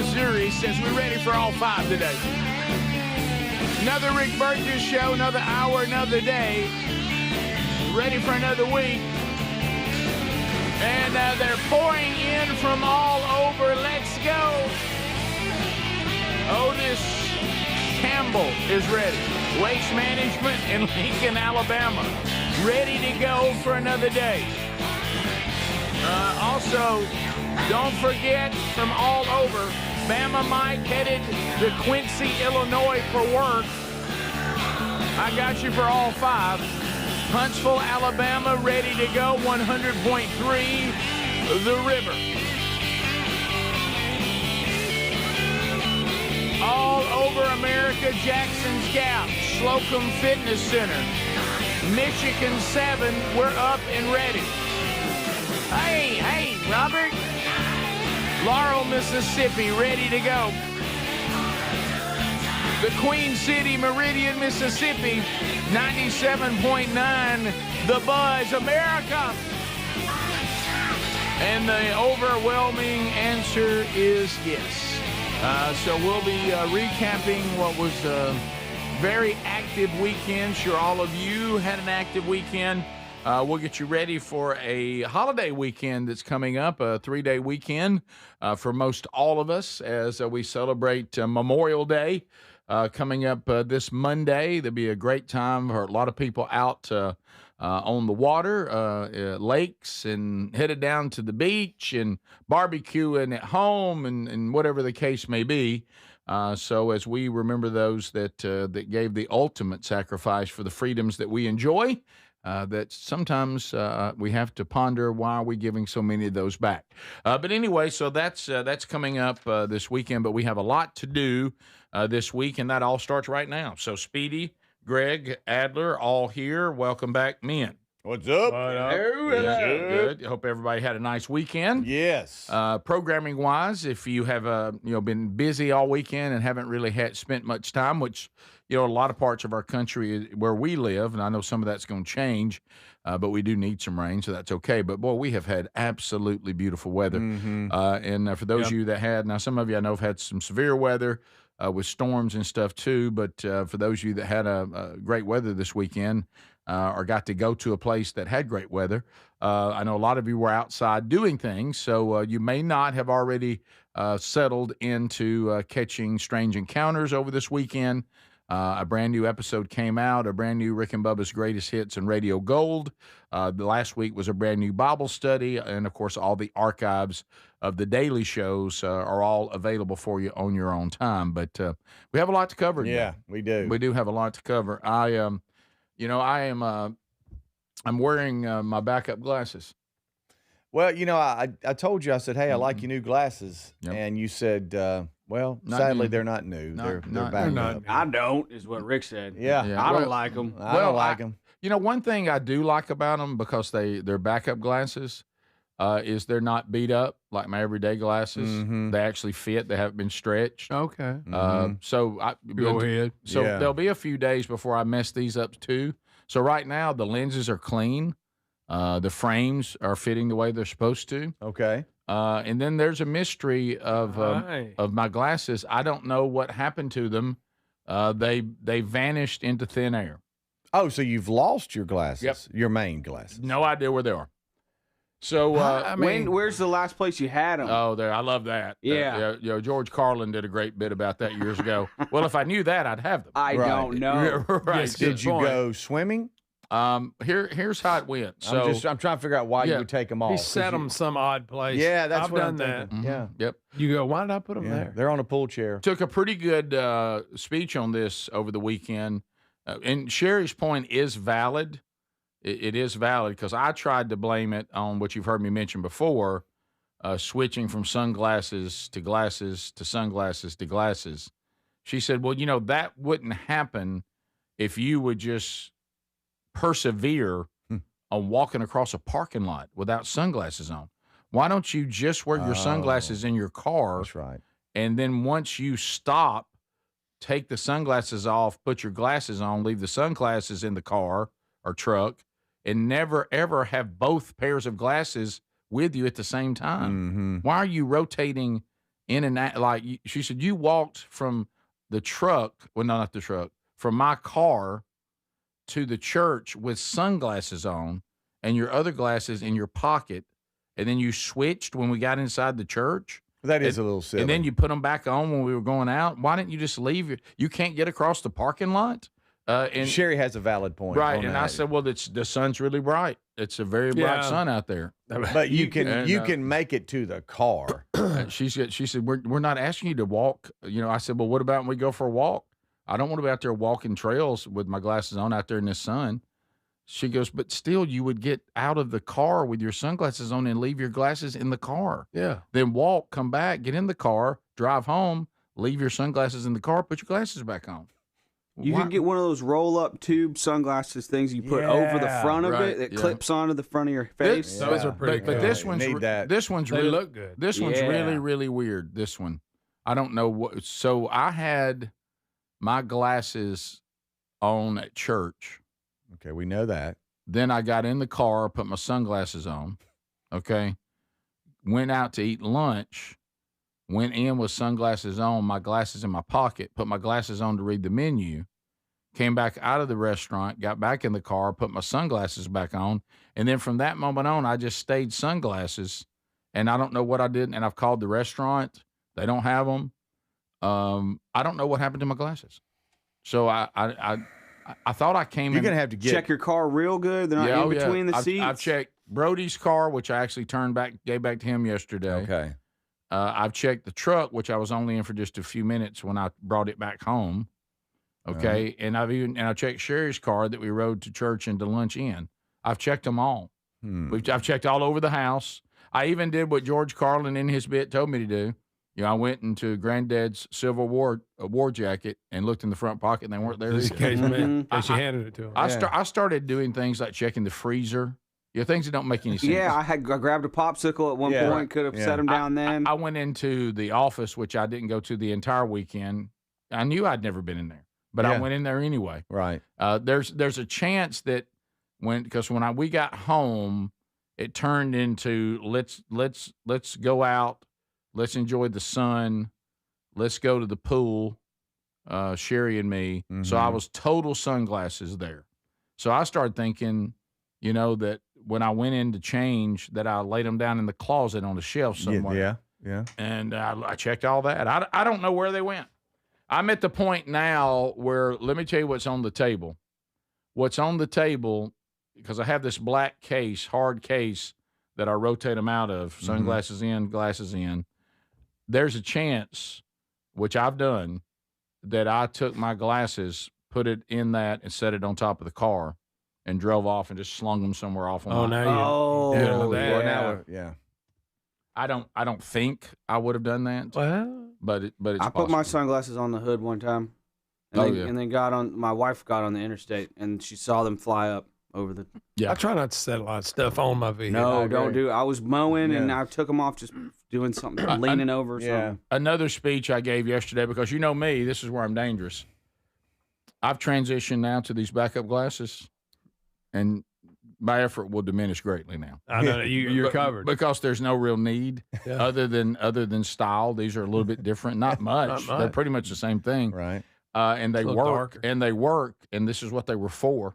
Missouri says we're ready for all 5 today. Another Rick Burgess show, another hour, another day. Ready for another week. And they're pouring in from all over. Let's go. Otis Campbell is ready. Waste Management in Lincoln, Alabama. Ready to go for another day. Also, don't forget, from all over, Bama Mike headed to Quincy, Illinois for work. I got you for all 5. Huntsville, Alabama, ready to go, 100.3 The River. All over America, Jackson's Gap, Slocum Fitness Center, Michigan 7, we're up and ready. Hey, Robert. Laurel, Mississippi, ready to go. The Queen City, Meridian, Mississippi, 97.9, The Buzz, America. And the overwhelming answer is yes. So we'll be recapping what was a very active weekend. Sure, all of you had an active weekend. We'll get you ready for a holiday weekend that's coming up, a 3-day weekend for most all of us as we celebrate Memorial Day coming up this Monday. There'll be a great time for a lot of people out on the water, lakes, and headed down to the beach and barbecuing at home and whatever the case may be. So as we remember those that gave the ultimate sacrifice for the freedoms that we enjoy, that sometimes we have to ponder, why are we giving so many of those back? But anyway, so that's coming up this weekend, but we have a lot to do this week, and that all starts right now. So Speedy, Greg, Adler, all here. Welcome back, men. What's up? Good. I hope everybody had a nice weekend. Yes. Programming wise, if you have been busy all weekend and haven't really spent much time, which a lot of parts of our country where we live, and I know some of that's going to change, but we do need some rain, so that's okay. But boy, we have had absolutely beautiful weather. And for those of you that had, now some of you I know have had some severe weather with storms and stuff too. But for those of you that had a great weather this weekend, or got to go to a place that had great weather. I know a lot of you were outside doing things, so you may not have already settled into catching Strange Encounters over this weekend. A brand new episode came out, a brand new Rick and Bubba's Greatest Hits and Radio Gold. The last week was a brand new Bible study, and of course all the archives of the daily shows are all available for you on your own time. But we have a lot to cover today. Yeah, we do. We do have a lot to cover. I'm wearing my backup glasses. Well, I told you, I said, hey, I like your new glasses. Yep. And you said, well, sadly, they're not new. They're back up. I don't, is what Rick said. Yeah. I don't like them. I don't like them. One thing I do like about them, because they're backup glasses, is they're not beat up like my everyday glasses. Mm-hmm. They actually fit. They haven't been stretched. Okay. So go ahead. So there'll be a few days before I mess these up too. So right now the lenses are clean. The frames are fitting the way they're supposed to. Okay. And then there's a mystery of my glasses. I don't know what happened to them. They vanished into thin air. Oh, so you've lost your glasses? Yep. Your main glasses? No idea where they are. So where's the last place you had them? Oh, there. I love that. Yeah. George Carlin did a great bit about that years ago. Well, if I knew that, I'd have them. I don't know. Right. Yes, did you go swimming? Here's how it went. So I'm trying to figure out why you would take them off. He set them some odd place. Yeah, that's I've what done I'm that. thinking. Yeah. Yep. You go, why did I put them there? They're on a pool chair. Took a pretty good speech on this over the weekend. And Sherry's point is valid. It is valid, because I tried to blame it on what you've heard me mention before, switching from sunglasses to glasses to sunglasses to glasses. She said, well, that wouldn't happen if you would just persevere on walking across a parking lot without sunglasses on. Why don't you just wear your sunglasses in your car? That's right. And then once you stop, take the sunglasses off, put your glasses on, leave the sunglasses in the car or truck, and never, ever have both pairs of glasses with you at the same time. Mm-hmm. Why are you rotating in and out. Like she said, you walked from the truck. Well, no, not the truck. From my car to the church with sunglasses on and your other glasses in your pocket, and then you switched when we got inside the church. That is a little silly. And then you put them back on when we were going out. Why didn't you just leave? You can't get across the parking lot. And Sherry has a valid point. Right. And I said, well, the sun's really bright. It's a very bright sun out there. But you can make it to the car. She said, we're not asking you to walk. I said, well, what about when we go for a walk? I don't want to be out there walking trails with my glasses on out there in the sun. She goes, but still, you would get out of the car with your sunglasses on and leave your glasses in the car. Yeah. Then walk, come back, get in the car, drive home, leave your sunglasses in the car, put your glasses back on. You can get one of those roll-up tube sunglasses things you put over the front of it that clips onto the front of your face. Those are pretty good. But this one's they really, look good. This one's really, really weird. This one, I don't know what. So I had my glasses on at church. Okay, we know that. Then I got in the car, put my sunglasses on. Okay, went out to eat lunch. Went in with sunglasses on, my glasses in my pocket, put my glasses on to read the menu, came back out of the restaurant, got back in the car, put my sunglasses back on, and then from that moment on, I just stayed sunglasses, and I don't know what I did, and I've called the restaurant. They don't have them. I don't know what happened to my glasses. So I thought I came in. You're going to have to check your car real good. They're not in between the seats. I've checked Brody's car, which I actually gave back to him yesterday. Okay. I've checked the truck, which I was only in for just a few minutes when I brought it back home. Okay. And I checked Sherry's car that we rode to church and to lunch in. I've checked them all. I've checked all over the house. I even did what George Carlin in his bit told me to do. I went into Granddad's Civil War jacket and looked in the front pocket, and they weren't there. She handed it to him. I started doing things like checking the freezer. Things that don't make any sense. Yeah, I grabbed a popsicle at one point, could have set them down then. I went into the office, which I didn't go to the entire weekend. I knew I'd never been in there, but I went in there anyway. Right. There's a chance that because when we got home, it turned into let's go out, let's enjoy the sun, let's go to the pool, Sherry and me. Mm-hmm. So I was total sunglasses there. So I started thinking, that when I went in to change, that I laid them down in the closet on the shelf somewhere. Yeah. And I checked all that. I don't know where they went. I'm at the point now where, let me tell you what's on the table. What's on the table, because I have this black case, hard case, that I rotate them out of, sunglasses in, glasses in. There's a chance, which I've done, that I took my glasses, put it in that, and set it on top of the car, and drove off and just slung them somewhere off. I don't think I would have done that. Well, but it's I put my sunglasses on the hood one time, and then my wife got on the interstate, and she saw them fly up over the. Yeah, I try not to set a lot of stuff on my vehicle. No, don't do it. I was mowing and I took them off, just doing something, leaning over. Something. Another speech I gave yesterday, because you know me, this is where I'm dangerous. I've transitioned now to these backup glasses. And my effort will diminish greatly now. I know you're covered because there's no real need other than style. These are a little bit different, not much. They're pretty much the same thing, right? And they work, and this is what they were for.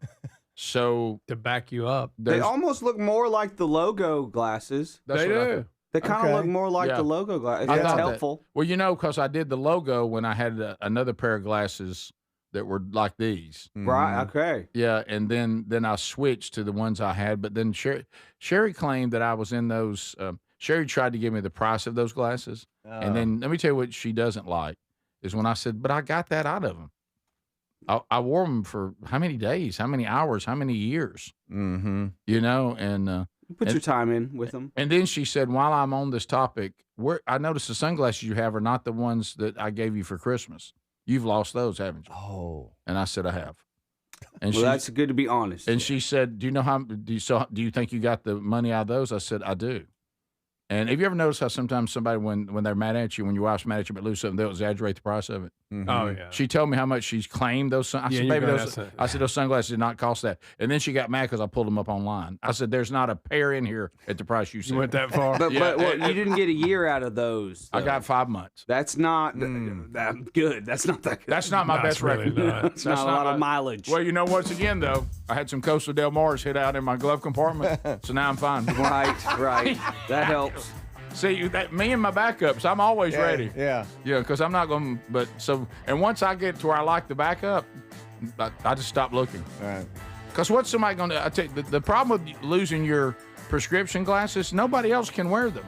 So to back you up, they almost look more like the logo glasses. They do. They kind of look more like the logo glasses. That's helpful. Well, because I did the logo when I had another pair of glasses that were like these. Right, okay. Yeah, and then I switched to the ones I had, but then Sherry claimed that I was in those. Sherry tried to give me the price of those glasses, and then let me tell you what she doesn't like is when I said, but I got that out of them. I wore them for how many days, how many hours, how many years, and you put your time in with them. And then she said, while I'm on this topic, I noticed the sunglasses you have are not the ones that I gave you for Christmas. You've lost those, haven't you? Oh. And I said, I have. And that's good to be honest. And she said, do you think you got the money out of those? I said, I do. And have you ever noticed how sometimes somebody, when they're mad at you, when your wife's mad at you but lose something, they'll exaggerate the price of it? Mm-hmm. Oh, yeah. She told me how much she's claimed those. I said, baby, those sunglasses did not cost that. And then she got mad because I pulled them up online. I said, there's not a pair in here at the price you said. You went that far? But you didn't get a year out of those, though. I got 5 months. That's not that good. That's not that good. That's not my best really record. not. That's not a lot of mileage. Well, once again, though, I had some Coastal Del Mars hit out in my glove compartment, so now I'm fine. Right. That helps. See, me and my backups, I'm always ready. Yeah. Yeah, because I'm not going to, and once I get to where I like the backup, I just stop looking. All right. Because what's somebody going to, I tell you, the problem with losing your prescription glasses, nobody else can wear them.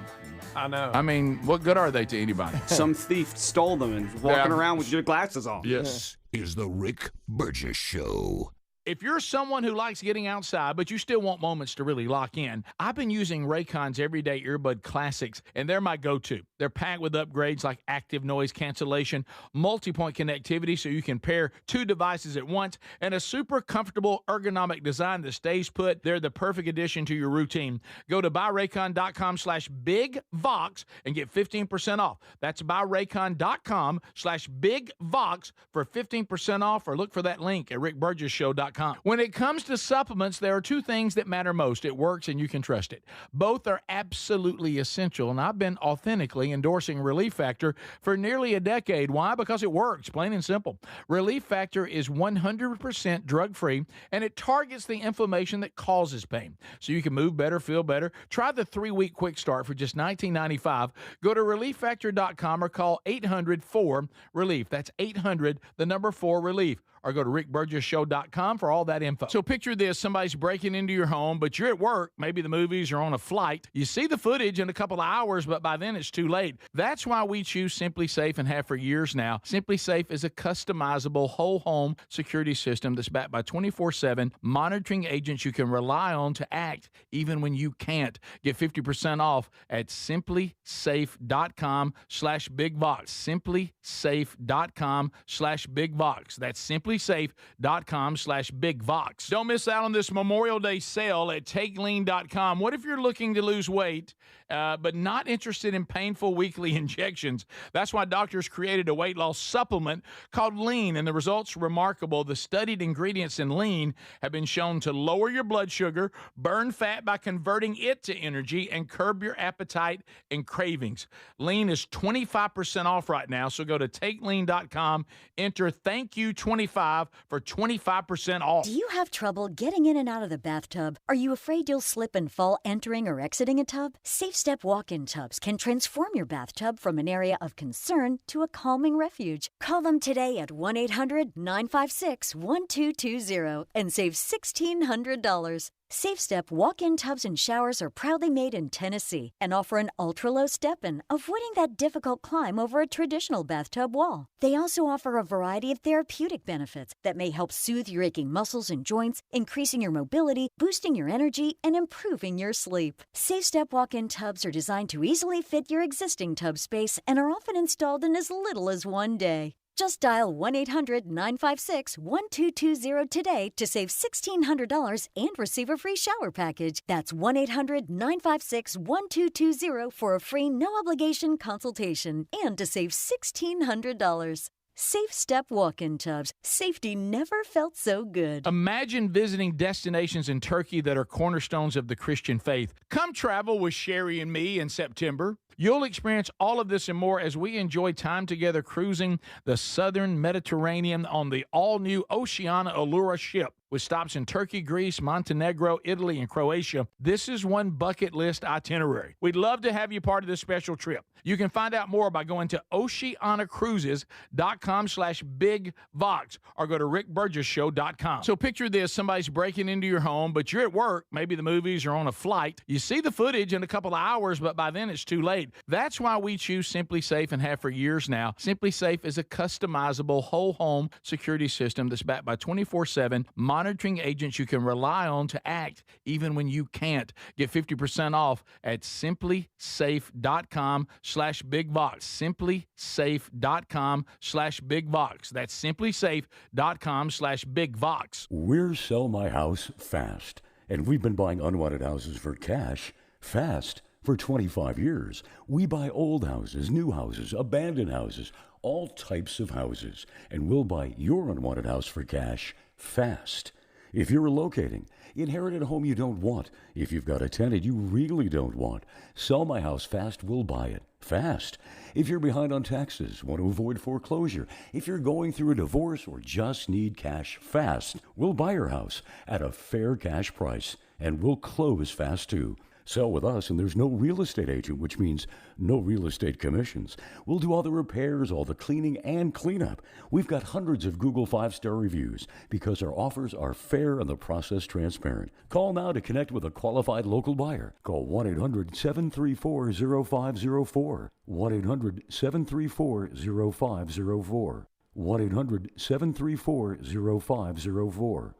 I know. I mean, what good are they to anybody? Some thief stole them and walking around with your glasses on. Yes. Is the Rick Burgess Show. If you're someone who likes getting outside, but you still want moments to really lock in, I've been using Raycon's Everyday Earbud Classics, and they're my go-to. They're packed with upgrades like active noise cancellation, multi-point connectivity so you can pair 2 devices at once, and a super comfortable ergonomic design that stays put. They're the perfect addition to your routine. Go to buyraycon.com/bigvox and get 15% off. That's buyraycon.com/bigvox for 15% off, or look for that link at rickburgesshow.com. When it comes to supplements, there are 2 things that matter most. It works and you can trust it. Both are absolutely essential, and I've been authentically endorsing Relief Factor for nearly a decade. Why? Because it works, plain and simple. Relief Factor is 100% drug-free, and it targets the inflammation that causes pain. So you can move better, feel better. Try the 3-week quick start for just $19.95. Go to relieffactor.com or call 800-4-RELIEF. That's 800-4-RELIEF. Or go to rickburgesshow.com for all that info. So picture this, somebody's breaking into your home, but you're at work, maybe the movies, or on a flight. You see the footage in a couple of hours, but by then it's too late. That's why we choose Simply Safe and have for years now. Simply Safe is a customizable whole home security system that's backed by 24/7 monitoring agents you can rely on to act even when you can't. Get 50% off at simplysafe.com/bigvox. simplysafe.com/bigvox. That's simplysafe.com/bigvox. Don't miss out on this Memorial Day sale at takelean.com. What if you're looking to lose weight, but not interested in painful weekly injections? That's why doctors created a weight loss supplement called Lean, and the results are remarkable. The studied ingredients in Lean have been shown to lower your blood sugar, burn fat by converting it to energy, and curb your appetite and cravings. Lean is 25% off right now, so go to takelean.com, enter thank you 25 for 25% off. Do you have trouble getting in and out of the bathtub? Are you afraid you'll slip and fall entering or exiting a tub? SafeStep walk-in tubs can transform your bathtub from an area of concern to a calming refuge. Call them today at 1-800-956-1220 and save $1,600. SafeStep walk-in tubs and showers are proudly made in Tennessee and offer an ultra-low step-in, avoiding that difficult climb over a traditional bathtub wall. They also offer a variety of therapeutic benefits that may help soothe your aching muscles and joints, increasing your mobility, boosting your energy, and improving your sleep. SafeStep walk-in tubs are designed to easily fit your existing tub space and are often installed in as little as 1 day. Just dial 1-800-956-1220 today to save $1,600 and receive a free shower package. That's 1-800-956-1220 for a free no-obligation consultation and to save $1,600. SafeStep walk-in tubs. Safety never felt so good. Imagine visiting destinations in Turkey that are cornerstones of the Christian faith. Come travel with Sherry and me in September. You'll experience all of this and more as we enjoy time together cruising the southern Mediterranean on the all-new Oceana Allura ship. With stops in Turkey, Greece, Montenegro, Italy, and Croatia, this is one bucket list itinerary. We'd love to have you part of this special trip. You can find out more by going to oceanacruises.com/bigvox or go to rickburgesshow.com. So picture this, somebody's breaking into your home, but you're at work, maybe the movies, or on a flight. You see the footage in a couple of hours, but by then it's too late. That's why we choose Simply Safe and have for years now. Simply Safe is a customizable whole home security system that's backed by 24/7 monitoring agents you can rely on to act even when you can't. Get 50% off at simplysafe.com/bigvox. simplysafe.com/bigvox. That's simplysafe.com/bigvox. We're Sell My House Fast, and we've been buying unwanted houses for cash fast. For 25 years, we buy old houses, new houses, abandoned houses, all types of houses, and we'll buy your unwanted house for cash fast. If you're relocating, inherited a home you don't want, if you've got a tenant you really don't want, Sell My House Fast will buy it fast. If you're behind on taxes, want to avoid foreclosure, if you're going through a divorce or just need cash fast, we'll buy your house at a fair cash price, and we'll close fast too. Sell with us, and there's no real estate agent, which means no real estate commissions. We'll do all the repairs, all the cleaning, and cleanup. We've got hundreds of Google 5-star reviews because our offers are fair and the process transparent. Call now to connect with a qualified local buyer. Call 1-800-734-0504. 1-800-734-0504. 1-800-734-0504.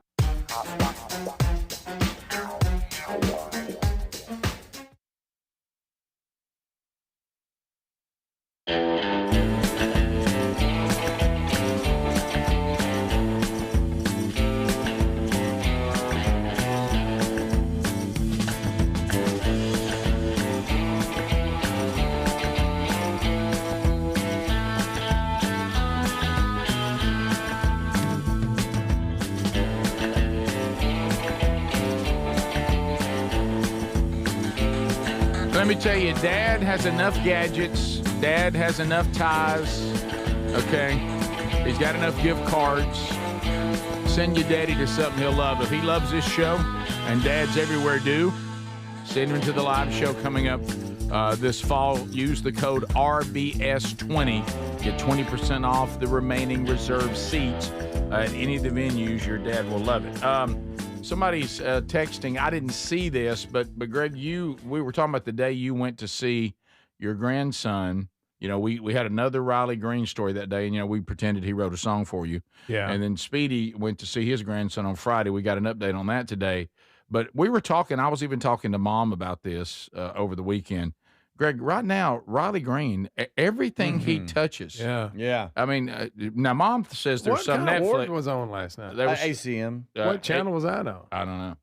Let me tell you, Dad has enough gadgets. Dad has enough ties. Okay? He's got enough gift cards. Send your daddy to something he'll love. If he loves this show, and dads everywhere do, send him to the live show coming up this fall. Use the code RBS20. Get 20% off the remaining reserved seats at any of the venues. Your dad will love it. Somebody's texting. I didn't see this, but Greg, we were talking about the day you went to see your grandson. You know, we had another Riley Green story that day, and, you know, we pretended he wrote a song for you. Yeah. And then Speedy went to see his grandson on Friday. We got an update on that today. But we were talking, I was even talking to Mom about this over the weekend. Greg, right now, Riley Green, everything he touches. Yeah. Yeah. I mean, now Mom says there's what some kind of Netflix. award was on last night? There was, ACM. What channel was that on? I don't know.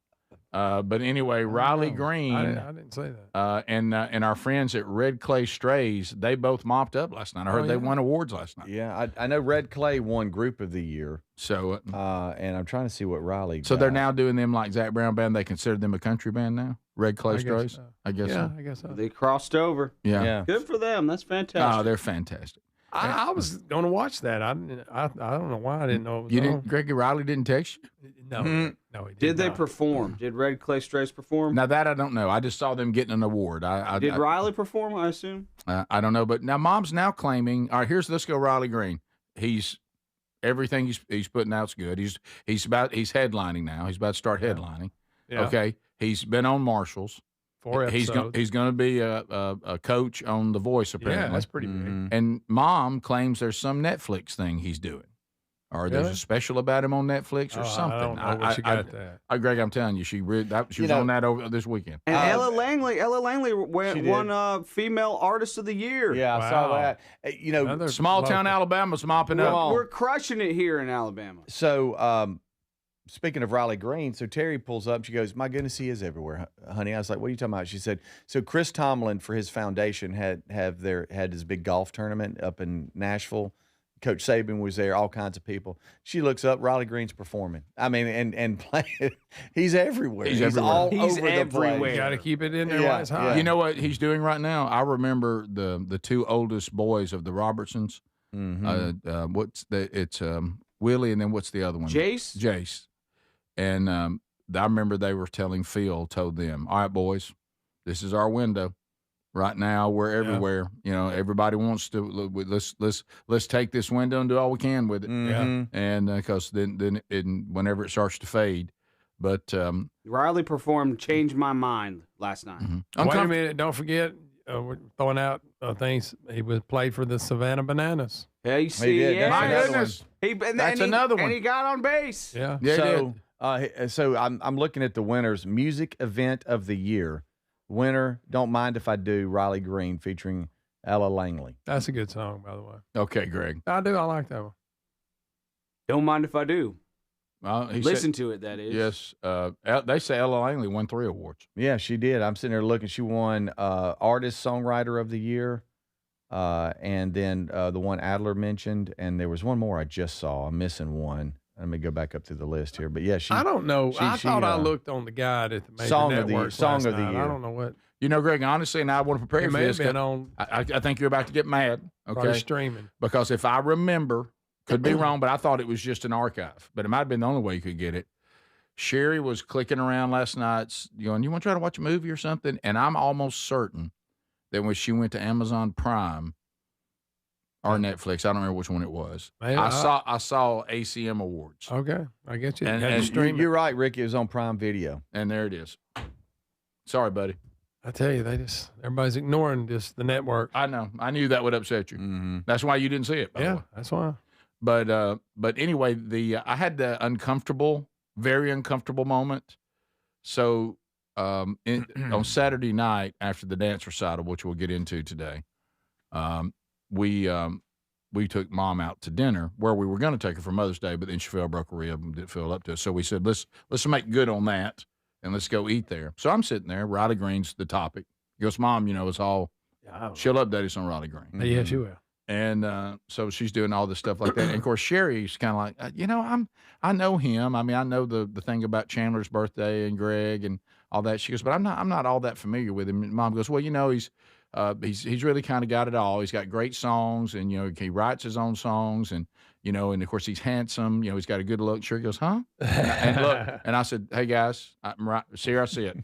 But anyway, Riley Green. I didn't say that. And our friends at Red Clay Strays, they both mopped up last night. I heard they won awards last night. Yeah, I know Red Clay won Group of the Year. So, and I'm trying to see what Riley. So got. they're now doing them like Zach Brown Band. They consider them a country band now. Red Clay Strays. I guess so. I guess so. They crossed over. Yeah. Good for them. That's fantastic. Oh, they're fantastic. I was going to watch that. I don't know why I didn't know it was You on. didn't. Greg Riley didn't text you? No, no, he Did they not. perform? Did Red Clay Strays perform? Now that I don't know. I just saw them getting an award. Did Riley perform? I assume. I don't know, but now Mom's now claiming. All right, let's go. Riley Green. He's everything he's putting out's good. He's headlining now. He's about to start headlining. Yeah. Okay. He's been on Marshall's. 4 episodes. He's going to be a coach on The Voice apparently. Yeah, that's pretty big. And Mom claims there's some Netflix thing he's doing. Or there's a special about him on Netflix or something. I don't know what you got that. Greg, I'm telling you, she was on that over this weekend. And Ella Langley won Female Artist of the Year. Yeah, I saw that. You know, Small town Alabama's mopping up. We're crushing it here in Alabama. So, speaking of Riley Green, so Terry pulls up. She goes, "My goodness, he is everywhere, honey." I was like, "What are you talking about?" She said, "So Chris Tomlin for his foundation had his big golf tournament up in Nashville. Coach Saban was there, all kinds of people." She looks up, Riley Green's performing. I mean, and playing. He's everywhere. He's all over the place. You got to keep it in there while it's hot. You know what he's doing right now? I remember the two oldest boys of the Robertsons. It's Willie, and then what's the other one? Jace. And I remember they were telling Phil, told them, "All right, boys, this is our window. Right now, we're everywhere. You know, everybody wants to. Let's take this window and do all we can with it. And because then whenever it starts to fade, but Riley performed "Change My Mind" last night. Wait a minute! Don't forget, we're throwing out things. He was played for the Savannah Bananas. Yeah, you see, my goodness, that's another one. And he got on base. Yeah. So I'm looking at the winners. Music Event of the Year. Winner, Don't Mind If I Do, Riley Green featuring Ella Langley. That's a good song, by the way. Okay, Greg. I do. I like that one. Don't Mind If I Do. Listen to it, that is. Yes. They say Ella Langley won 3 awards. Yeah, she did. I'm sitting there looking. She won Artist Songwriter of the Year, and then the one Adler mentioned, and there was one more I just saw. I'm missing one. Let me go back up through the list here. But yeah, I don't know. I thought I looked on the guide at the major Song networks of the night. Year. I don't know what. You know, Greg, honestly, and I want to prepare It for may this. have been on. I think you're about to get mad. Probably Okay. streaming. Because if I remember, could be wrong, but I thought it was just an archive. But it might have been the only way you could get it. Sherry was clicking around last night, going, "You want to try to watch a movie or something?" And I'm almost certain that when she went to Amazon Prime or Netflix, I don't remember which one it was. Man, I saw ACM Awards, Okay, I get you. And- Had to and stream it. You're right, Ricky. It was on Prime Video. and there it is. Sorry, buddy. I tell you, everybody's ignoring the network. I know. I knew that would upset you. Mm-hmm. That's why you didn't see it. By the way. Yeah, that's why. But anyway, I had the very uncomfortable moment. So on Saturday night after the dance recital, which we'll get into today, we took Mom out to dinner where we were going to take her for Mother's Day, but then she broke a rib and didn't feel up to it. So we said, let's make good on that and let's go eat there. So I'm sitting there. Riley Green's the topic. He goes, "Mom, it's all she'll update us on Riley Green." Yeah, she will. And so she's doing all this stuff like that. And of course, Sherry's kind of like, I know him. I mean, I know the thing about Chandler's birthday and Greg and all that. She goes, but I'm not all that familiar with him. And Mom goes, well, he's really kind of got it all. He's got great songs, and he writes his own songs, and and of course he's handsome. He's got a good look. Sherry goes, huh? And look, and I said, hey guys, I'm right. See, I see it.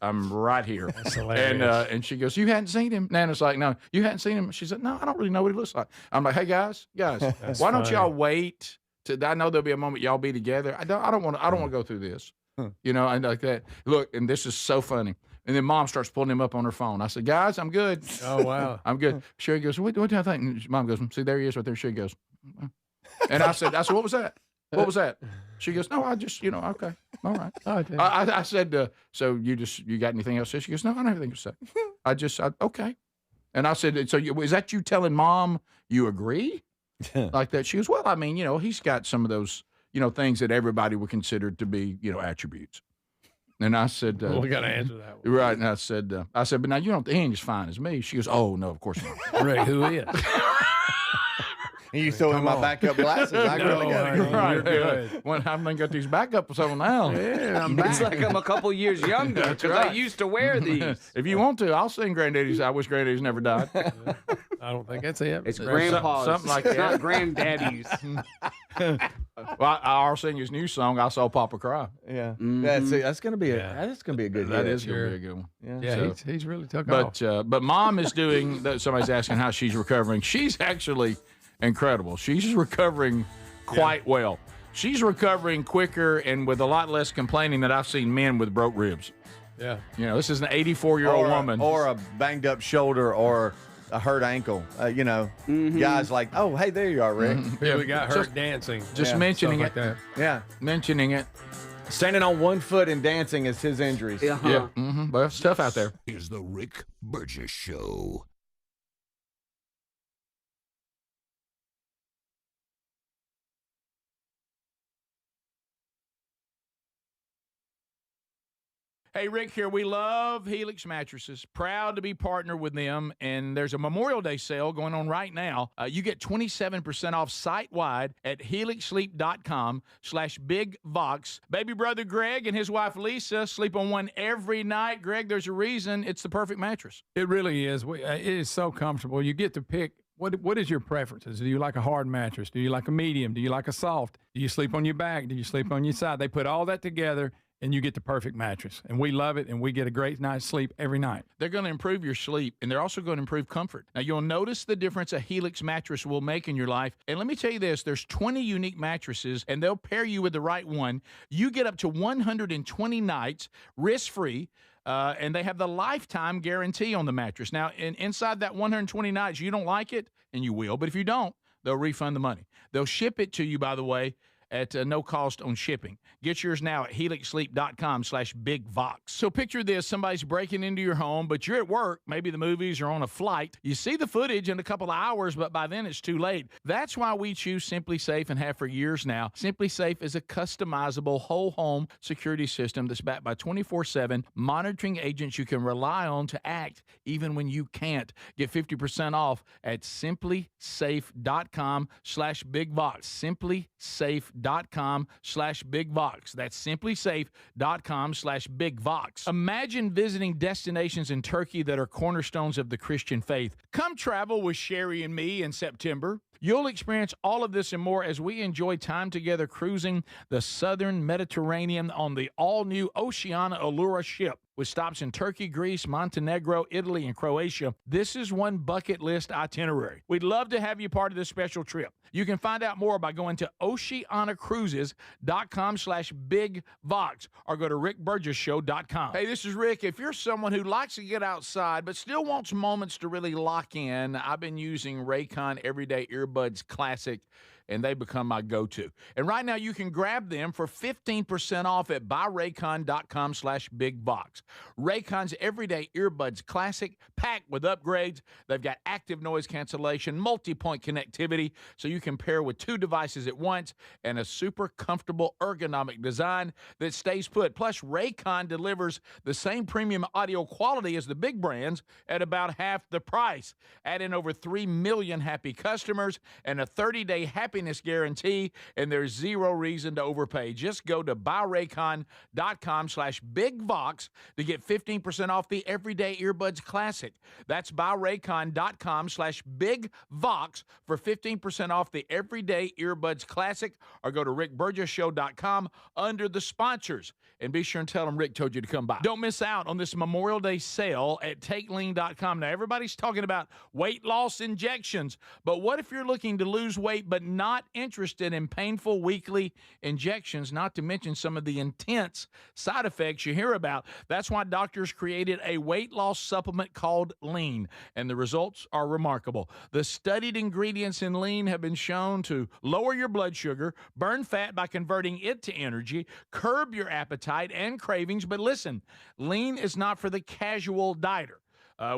I'm right here. That's hilarious. And she goes, you hadn't seen him? Nana's like, no, you hadn't seen him. She said, no, I don't really know what he looks like. I'm like, hey guys, why don't y'all wait? I know there'll be a moment y'all be together. I don't want to go through this. And like that. Look, and this is so funny. And then Mom starts pulling him up on her phone. I said, guys, I'm good. Oh, wow. I'm good. Sherry goes, what do you think? And Mom goes, see, there he is right there. Sherry goes, and I said, what was that? What was that? She goes, no, I just, okay, all right. I said, so you got anything else to say? She goes, no, I don't have anything to say. Okay. And I said, so is that you telling Mom you agree? Like that? She goes, well, I mean, he's got some of those, things that everybody would consider to be, attributes. And I said, we got to answer that one. Right. And I said, but now you don't, he ain't as fine as me. She goes, oh, no, of course not. Rick, who is? And you throw in my backup glasses. I really got it. Right. You're good. Well, I'm going to get these backups on now. Yeah, I'm It's back. like I'm a couple years younger because I used to wear these. If you want to, I'll sing Granddaddy's I Wish Granddaddy's Never Died. I don't think that's it. It's grandpa's. something like It's that. not granddaddy's. Well, I'll sing his new song, I Saw Papa Cry. Yeah, Mhm. that's gonna be Yeah. that's gonna be a good. That hit. is going to be a good one. Yeah. Yeah, So- he's really took off. But Mom is doing, somebody's asking how she's recovering. She's actually incredible. She's recovering quite well. She's recovering quicker and with a lot less complaining than I've seen men with broke ribs. Yeah. This is an 84-year-old woman. or a banged up shoulder, or a hurt ankle. Guys like, oh, hey, there you are, Rick. Really got hurt Just- dancing. Just Yeah, mentioning Stuff it. like that. Yeah, Mentioning it. standing on one foot and dancing is his injuries. Uh-huh. Yeah. Mm-hmm. Well, it's tough out there. Is the Rick Burgess Show. Hey, Rick here. We love Helix Mattresses. Proud to be partnered with them. And there's a Memorial Day sale going on right now. You get 27% off site-wide at helixsleep.com/bigvox. Baby brother Greg and his wife Lisa sleep on one every night. Greg, there's a reason it's the perfect mattress. It really is. It is so comfortable. You get to pick what is your preferences. Do you like a hard mattress? Do you like a medium? Do you like a soft? Do you sleep on your back? Do you sleep on your side? They put all that together, and you get the perfect mattress. And we love it, and we get a great night's sleep every night. They're going to improve your sleep, and they're also going to improve comfort. Now, you'll notice the difference a Helix mattress will make in your life. And let me tell you this, there's 20 unique mattresses, and they'll pair you with the right one. You get up to 120 nights risk-free, and they have the lifetime guarantee on the mattress. Now, inside that 120 nights, you don't like it, and you will. But if you don't, they'll refund the money. They'll ship it to you, by the way, at no cost on shipping. Get yours now at helixsleep.com/bigvox. So picture this, somebody's breaking into your home, but you're at work, maybe the movies or on a flight. You see the footage in a couple of hours, but by then it's too late. That's why we choose Simply Safe and have for years now. Simply Safe is a customizable whole home security system that's backed by 24/7 monitoring agents you can rely on to act even when you can't. Get 50% off at simplysafe.com/bigvox. simplysafe.com/bigvox. That's simplysafe.com/bigvox. Imagine visiting destinations in Turkey that are cornerstones of the Christian faith. Come travel with Sherry and me in September. You'll experience all of this and more as we enjoy time together cruising the southern Mediterranean on the all-new Oceania Allura ship. With stops in Turkey, Greece, Montenegro, Italy, and Croatia, this is one bucket list itinerary. We'd love to have you part of this special trip. You can find out more by going to oceanacruises.com/bigvox or go to rickburgesshow.com. Hey, this is Rick. If you're someone who likes to get outside but still wants moments to really lock in, I've been using Raycon Everyday Earbuds Classic, and they become my go-to. And right now you can grab them for 15% off at buyraycon.com/bigvox. Raycon's Everyday Earbuds Classic, packed with upgrades. They've got active noise cancellation, multi-point connectivity, so you can pair with 2 devices at once, and a super comfortable ergonomic design that stays put. Plus, Raycon delivers the same premium audio quality as the big brands at about half the price. Add in over 3 million happy customers and a 30-day happiness guarantee, and there's zero reason to overpay. Just go to buyraycon.com/bigvox to get 15% off the Everyday Earbuds Classic. That's buyraycon.com/bigvox for 15% off the Everyday Earbuds Classic, or go to rickburgesshow.com under the sponsors. And be sure and tell them Rick told you to come by. Don't miss out on this Memorial Day sale at takelean.com. Now, everybody's talking about weight loss injections, but what if you're looking to lose weight but not interested in painful weekly injections, not to mention some of the intense side effects you hear about? That's why doctors created a weight loss supplement called Lean, and the results are remarkable. The studied ingredients in Lean have been shown to lower your blood sugar, burn fat by converting it to energy, curb your appetite and cravings. But listen, Lean is not for the casual dieter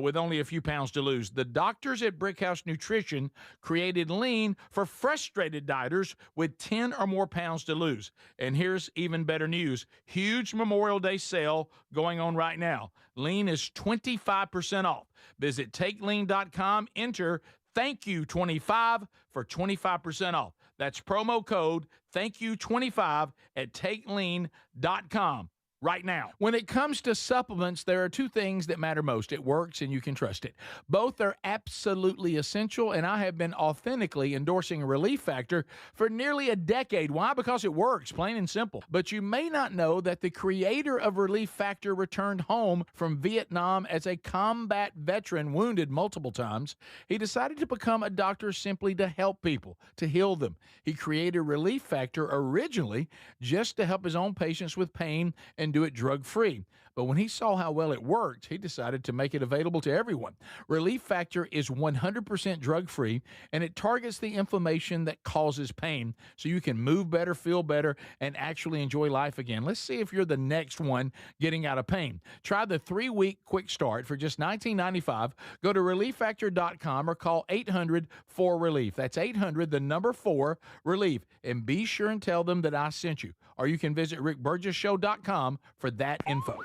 with only a few pounds to lose. The doctors at Brickhouse Nutrition created Lean for frustrated dieters with 10 or more pounds to lose. And here's even better news. Huge Memorial Day sale going on right now. Lean is 25% off. Visit takelean.com, enter Thank You 25 for 25% off. That's promo code Thank You 25 at takelean.com. Right now. When it comes to supplements, there are 2 things that matter most. It works and you can trust it. Both are absolutely essential, and I have been authentically endorsing Relief Factor for nearly a decade. Why? Because it works, plain and simple. But you may not know that the creator of Relief Factor returned home from Vietnam as a combat veteran, wounded multiple times. He decided to become a doctor simply to help people, to heal them. He created Relief Factor originally just to help his own patients with pain and do it drug-free. But when he saw how well it worked, he decided to make it available to everyone. Relief Factor is 100% drug-free, and it targets the inflammation that causes pain, so you can move better, feel better, and actually enjoy life again. Let's see if you're the next one getting out of pain. Try the 3-week quick start for just $19.95. Go to relieffactor.com or call 800-4RELIEF. That's 800, the number 4, RELIEF. And be sure and tell them that I sent you. Or you can visit rickburgesshow.com for that info.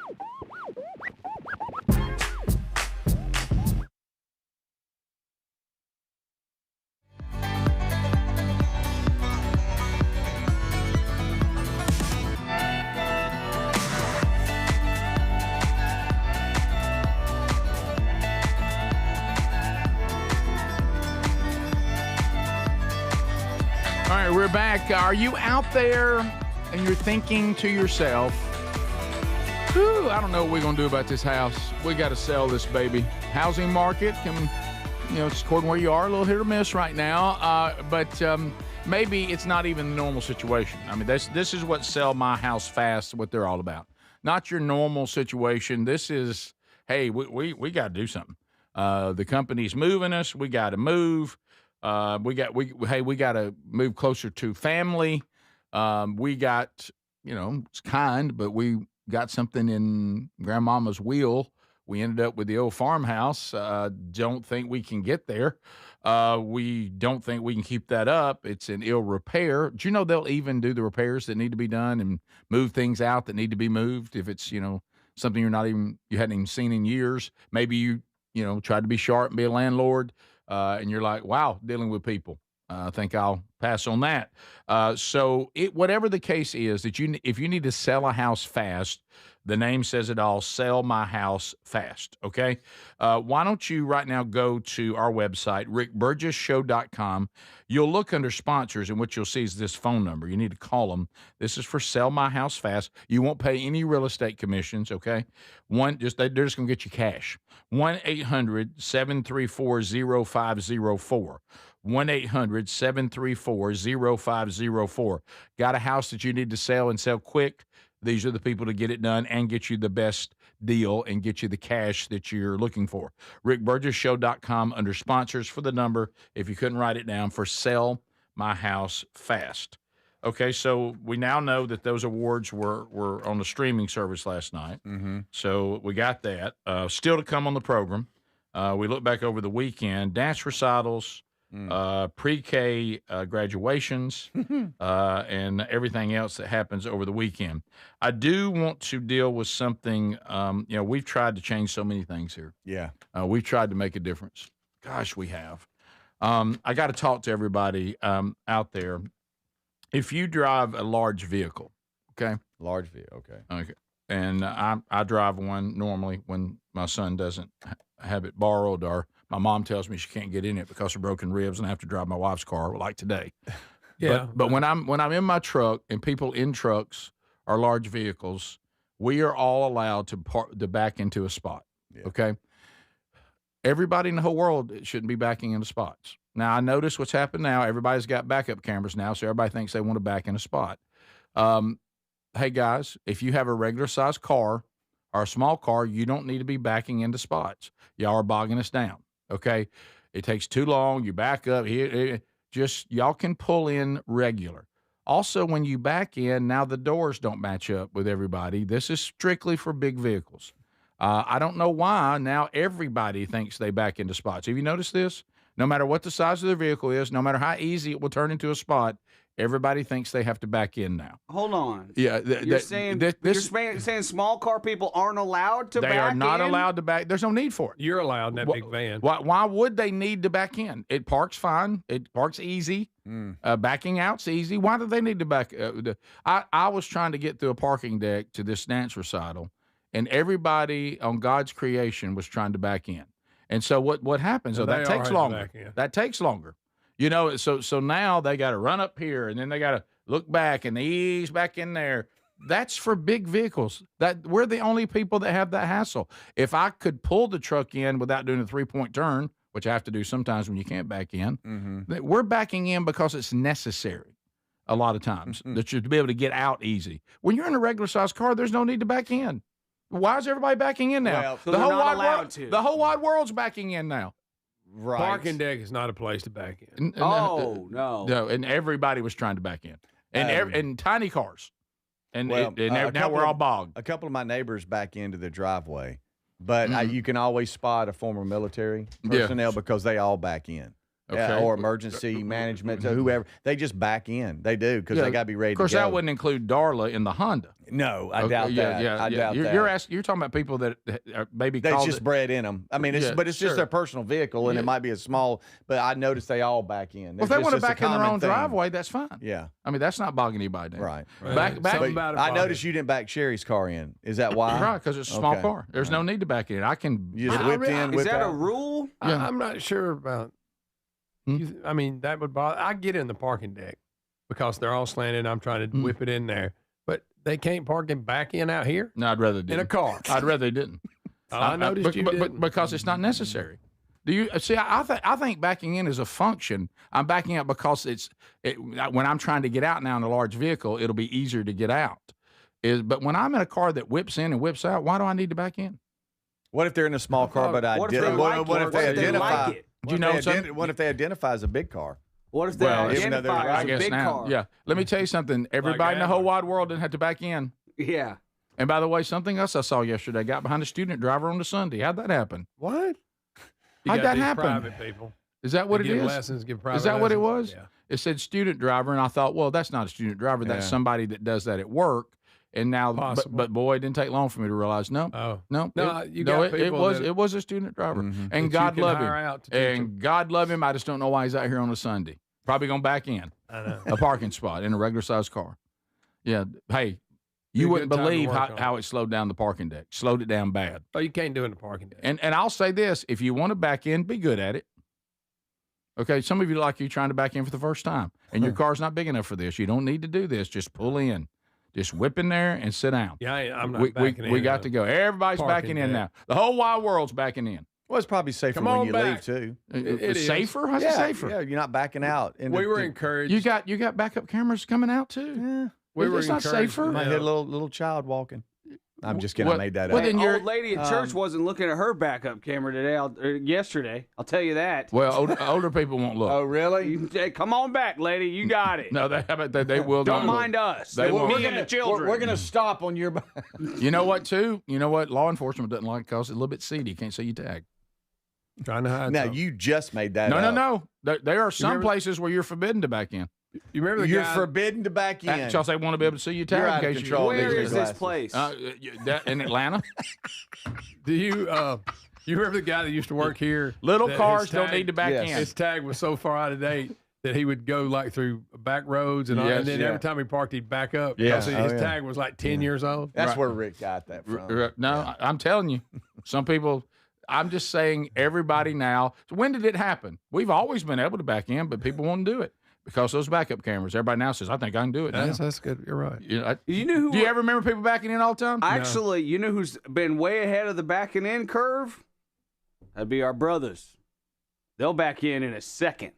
All right, we're back. Are you out there and you're thinking to yourself, whew, I don't know what we're going to do about this house. We got to sell this baby. Housing market can, it's according where you are, a little hit or miss right now. But maybe it's not even the normal situation. I mean, this is what Sell My House Fast, what they're all about. Not your normal situation. This is, hey, we got to do something. The company's moving us. We got to move. We got to move closer to family. We got, it's kind, but we got something in Grandmama's wheel. We ended up with the old farmhouse. Don't think we can get there. We don't think we can keep that up. It's in ill repair. Do you know they'll even do the repairs that need to be done and move things out that need to be moved if it's, something you hadn't even seen in years. Maybe you tried to be sharp and be a landlord, and you're like, wow, dealing with people. I think I'll pass on that. So whatever the case is if you need to sell a house fast, the name says it all, Sell My House Fast, okay? Why don't you right now go to our website, rickburgessshow.com. You'll look under sponsors, and what you'll see is this phone number. You need to call them. This is for Sell My House Fast. You won't pay any real estate commissions, okay? They're just going to get you cash. 1-800-734-0504. 1-800-734-0504. Got a house that you need to sell and sell quick? These are the people to get it done and get you the best deal and get you the cash that you're looking for. rickburgessshow.com under sponsors for the number, if you couldn't write it down, for Sell My House Fast. Okay, so we now know that those awards were on the streaming service last night. Mm-hmm. So we got that. Still to come on the program. We look back over the weekend, dance recitals, pre-K graduations, and everything else that happens over the weekend. I do want to deal with something. We've tried to change so many things here. Yeah. We've tried to make a difference. Gosh, we have. I got to talk to everybody out there. If you drive a large vehicle, okay? Large vehicle, okay. Okay. And I drive one normally when my son doesn't have it borrowed, or my mom tells me she can't get in it because of broken ribs and I have to drive my wife's car, like today. Yeah. But when I'm in my truck, and people in trucks are large vehicles, we are all allowed to back into a spot. Yeah. Okay. Everybody in the whole world shouldn't be backing into spots. Now, I notice what's happened now. Everybody's got backup cameras now, so everybody thinks they want to back in a spot. Hey, guys, if you have a regular-sized car or a small car, you don't need to be backing into spots. Y'all are bogging us down, okay? It takes too long. You back up. Y'all can pull in regular. Also, when you back in, now the doors don't match up with everybody. This is strictly for big vehicles. I don't know why now everybody thinks they back into spots. Have you noticed this? No matter what the size of their vehicle is, no matter how easy it will turn into a spot, everybody thinks they have to back in now. Hold on. Yeah, you're saying small car people aren't allowed to back in? They are not allowed to back. There's no need for it. You're allowed in that big van. Why would they need to back in? It parks fine. It parks easy. Backing out's easy. Why do they need to back? I was trying to get through a parking deck to this dance recital, and everybody on God's creation was trying to back in. And so what happens? So that takes longer. That takes longer. So now they got to run up here, and then they got to look back and ease back in there. That's for big vehicles. That we're the only people that have that hassle. If I could pull the truck in without doing a 3-point turn, which I have to do sometimes when you can't back in, we're backing in because it's necessary a lot of times that you're to be able to get out easy. When you're in a regular sized car, there's no need to back in. Why is everybody backing in now? Well, The whole wide world's backing in now. Right. Parking deck is not a place to back in. No. No, and everybody was trying to back in. And tiny cars. And now we're all bogged. A couple of my neighbors back into the driveway, but you can always spot a former military personnel because they all back in. Okay. Or emergency management, so whoever. They just back in. They do because they got to be ready to go. Of course, that wouldn't include Darla in the Honda. No, I doubt that. I doubt that. You're talking about people that maybe that's just bred in them. I mean, it's just their personal vehicle, and it might be a small. But I noticed they all back in. Well, if they want to back in their own driveway, that's fine. Yeah, I mean that's not bogging anybody down. Right. I noticed you didn't back Sherry's car in. Is that why? Right, because it's a small car. There's no need to back in. I can. You just whipped in. Is whipped that out? a rule? I'm not sure about. I mean, that would bother. I get in the parking deck because they're all slanted. And I'm trying to whip it in there, but they can't park and back in out here. No, I'd rather they didn't. In a car. I'd rather they didn't. I noticed you didn't. Because it's not necessary. Do you see? I think backing in is a function. I'm backing out because when I'm trying to get out now in a large vehicle, it'll be easier to get out. But when I'm in a car that whips in and whips out, why do I need to back in? What if they're in a small car, but what if they identify? What if they identify as a big car? What if they identify as I a guess big now, car? yeah. Let me tell you something. Everybody in the whole wide world didn't have to back in. Yeah. And by the way, something else I saw yesterday, got behind a student driver on a Sunday. How'd that happen? What? How'd that happen? Private people. Is that what it give is? Lessons, give private is that what it was? Yeah. It said student driver, and I thought, well, that's not a student driver. That's somebody that does that at work. And now, but boy, it didn't take long for me to realize, no, it was a student driver, and God love him, and God love him. I just don't know why he's out here on a Sunday. Probably going back in a parking spot in a regular sized car. Yeah, hey, you wouldn't believe how it slowed down the parking deck. Slowed it down bad. Oh, you can't do it in the parking deck. And I'll say this: if you want to back in, be good at it. Okay, some of you like you trying to back in for the first time, and your car's not big enough for this. You don't need to do this. Just pull in. Just whip in there and sit down. Yeah, I'm not backing in. We got to go. Everybody's backing in now. The whole wide world's backing in. Well, it's probably safer when you leave too. It's safer. How's it safer? Yeah, you're not backing out. We were encouraged. You got backup cameras coming out too. Yeah, we were it's not safer. I had a little child walking. I'm just kidding. I made that up. Well, then your old lady at church wasn't looking at her backup camera yesterday. I'll tell you that. Well, older people won't look. Oh, really? Come on back, lady. You got it. No, they will. Don't mind us. We're the children. We're going to stop on your. You know what? Too. You know what? Law enforcement doesn't like because it's a little bit seedy. You can't see your tag. Trying to hide. Now you just made that. No. There are some places where you're forbidden to back in. You remember you're forbidden to back in. Because they want to be able to see your tag. You're out of control. Where is this place? In Atlanta. Do you remember the guy that used to work here? Little cars don't need to back in. His tag was so far out of date that he would go like through back roads and then every time he parked, he'd back up. Yeah. His tag was like 10 years old. That's where Rick got that from. No, I'm telling you, some people. I'm just saying everybody now. So when did it happen? We've always been able to back in, but people won't do it. Because those backup cameras, everybody now says, I think I can do it now. That's good. You're right. You know who? Do you ever remember people backing in all the time? Actually, you know who's been way ahead of the backing in curve? That'd be our brothers. They'll back in a second.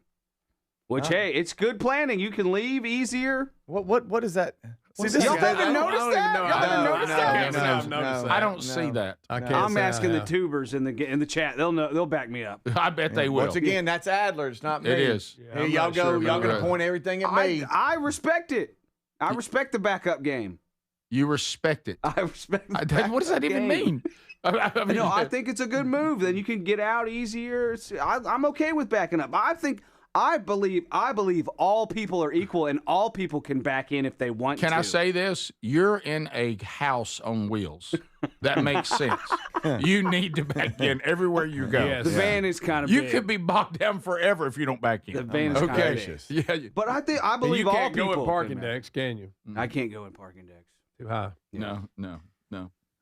Which, hey, it's good planning. You can leave easier. What is that? See, y'all haven't noticed that? Y'all haven't noticed that? I don't see that. I'm asking the tubers in the chat. They'll know. They'll back me up. I bet they will. Once again, that's Adler. It's not me. It is. Hey, y'all go. Y'all gonna point everything at me. I respect it. I respect the backup game. You respect it. I respect the what does that even mean? I think it's a good move. Then you can get out easier. I'm okay with backing up. I believe all people are equal and all people can back in if they want to. Can I say this? You're in a house on wheels. That makes sense. You need to back in everywhere you go. Yes. The van is kind of You big. could be bogged down forever if you don't back in. The van is kind of big. Yeah. But I believe you all can't people go in parking can decks, can you? I can't go in parking decks. Too high. No.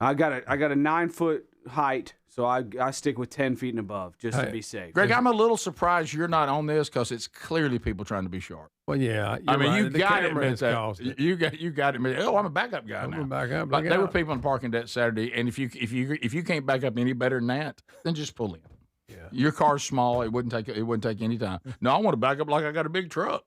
I got a 9-foot height, so I stick with 10 feet and above just to be safe. Greg, I'm a little surprised you're not on this because it's clearly people trying to be sharp. Well, yeah. I mean, right. you got to admit that. You got to admit. Oh, I'm a backup guy now. I'm back up. Like there were people in parking deck Saturday, and if you can't back up any better than that, then just pull in. Yeah. Your car's small. It wouldn't take any time. No, I want to back up like I got a big truck.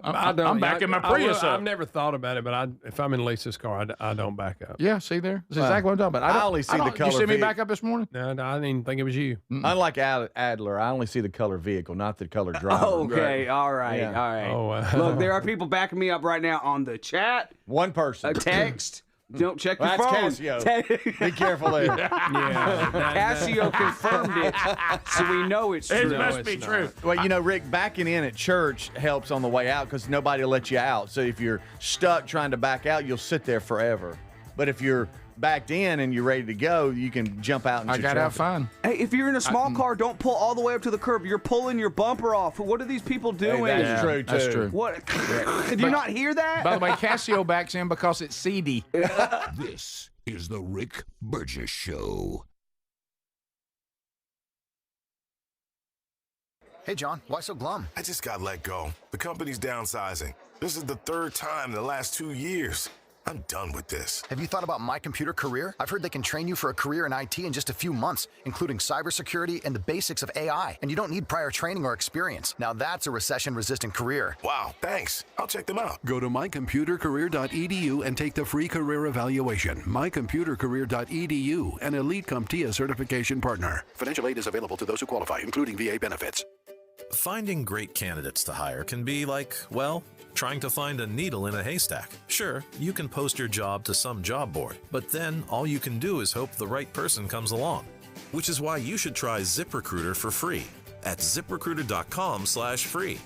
I'm backing my Prius up. I've never thought about it, but if I'm in Lisa's car, I don't back up. Yeah, see there? That's exactly what I'm talking about. I only see the color. You see me back up this morning? No, I didn't even think it was you. Unlike Adler, I only see the color vehicle, not the color driver. Okay, all right. Oh, wow. Look, there are people backing me up right now on the chat. One person. A text. Don't check your That's phone. Casio. Be careful there. Casio confirmed it, so we know it's true. It must be true. Well, Rick, backing in at church helps on the way out because nobody will let you out. So if you're stuck trying to back out, you'll sit there forever. But if you're backed in and you're ready to go, you can jump out and I got out fine. Hey, if you're in a small car, don't pull all the way up to the curb. You're pulling your bumper off. What are these people doing? Hey, that's true, too. That's true. What? Did you not hear that? By the way, Casio backs in because it's seedy. This is the Rick Burgess Show. Hey, John, why so glum? I just got let go. The company's downsizing. This is the third time in the last 2 years. I'm done with this. Have you thought about My Computer Career? I've heard they can train you for a career in IT in just a few months, including cybersecurity and the basics of AI. And you don't need prior training or experience. Now that's a recession-resistant career. Wow, thanks. I'll check them out. Go to mycomputercareer.edu and take the free career evaluation. mycomputercareer.edu, an Elite CompTIA certification partner. Financial aid is available to those who qualify, including VA benefits. Finding great candidates to hire can be like, well, trying to find a needle in a haystack. Sure, you can post your job to some job board, but then all you can do is hope the right person comes along. Which is why you should try ZipRecruiter for free at ZipRecruiter.com/free.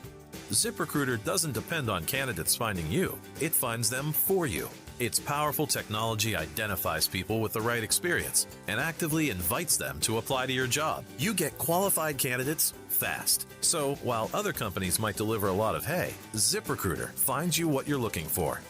ZipRecruiter doesn't depend on candidates finding you. It finds them for you. Its powerful technology identifies people with the right experience and actively invites them to apply to your job. You get qualified candidates fast. So while other companies might deliver a lot of hay, ZipRecruiter finds you what you're looking for.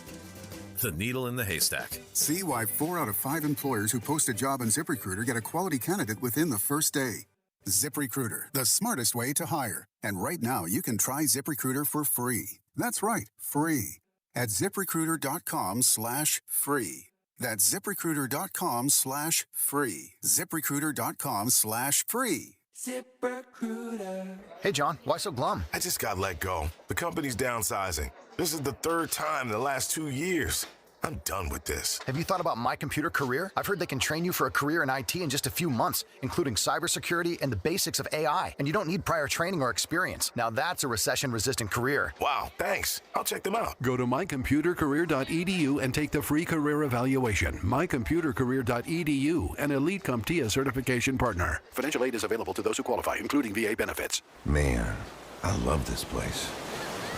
The needle in the haystack. See why 4 out of 5 employers who post a job on ZipRecruiter get a quality candidate within the first day. ZipRecruiter, the smartest way to hire. And right now, you can try ZipRecruiter for free. That's right, free. At ZipRecruiter.com/free. That's ZipRecruiter.com/free. ZipRecruiter.com/free. ZipRecruiter. Hey, John, why so glum? I just got let go. The company's downsizing. This is the 3rd time in the last 2 years. I'm done with this. Have you thought about My Computer Career? I've heard they can train you for a career in IT in just a few months, including cybersecurity and the basics of AI. And you don't need prior training or experience. Now that's a recession-resistant career. Wow, thanks. I'll check them out. Go to mycomputercareer.edu and take the free career evaluation. mycomputercareer.edu, an Elite CompTIA certification partner. Financial aid is available to those who qualify, including VA benefits. Man, I love this place.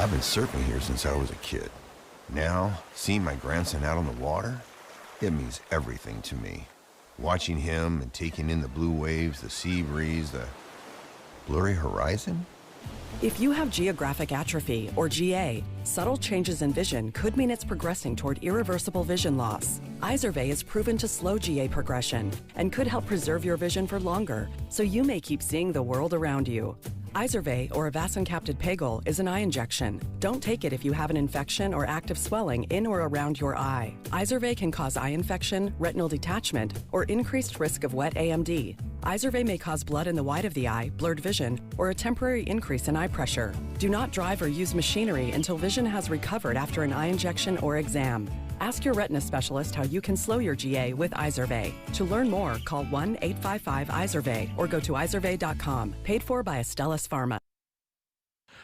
I've been surfing here since I was a kid. Now, seeing my grandson out on the water, it means everything to me. Watching him and taking in the blue waves, the sea breeze, the blurry horizon. If you have geographic atrophy, or GA, subtle changes in vision could mean it's progressing toward irreversible vision loss. Izervay is proven to slow GA progression and could help preserve your vision for longer, so you may keep seeing the world around you. Izervay, or avacincaptad pegol, is an eye injection. Don't take it if you have an infection or active swelling in or around your eye. Izervay can cause eye infection, retinal detachment, or increased risk of wet AMD. Izervay may cause blood in the white of the eye, blurred vision, or a temporary increase in eye pressure. Do not drive or use machinery until vision has recovered after an eye injection or exam. Ask your retina specialist how you can slow your GA with Izervay. To learn more, call 1-855-IZERVAY or go to izervay.com. Paid for by Astellas Pharma.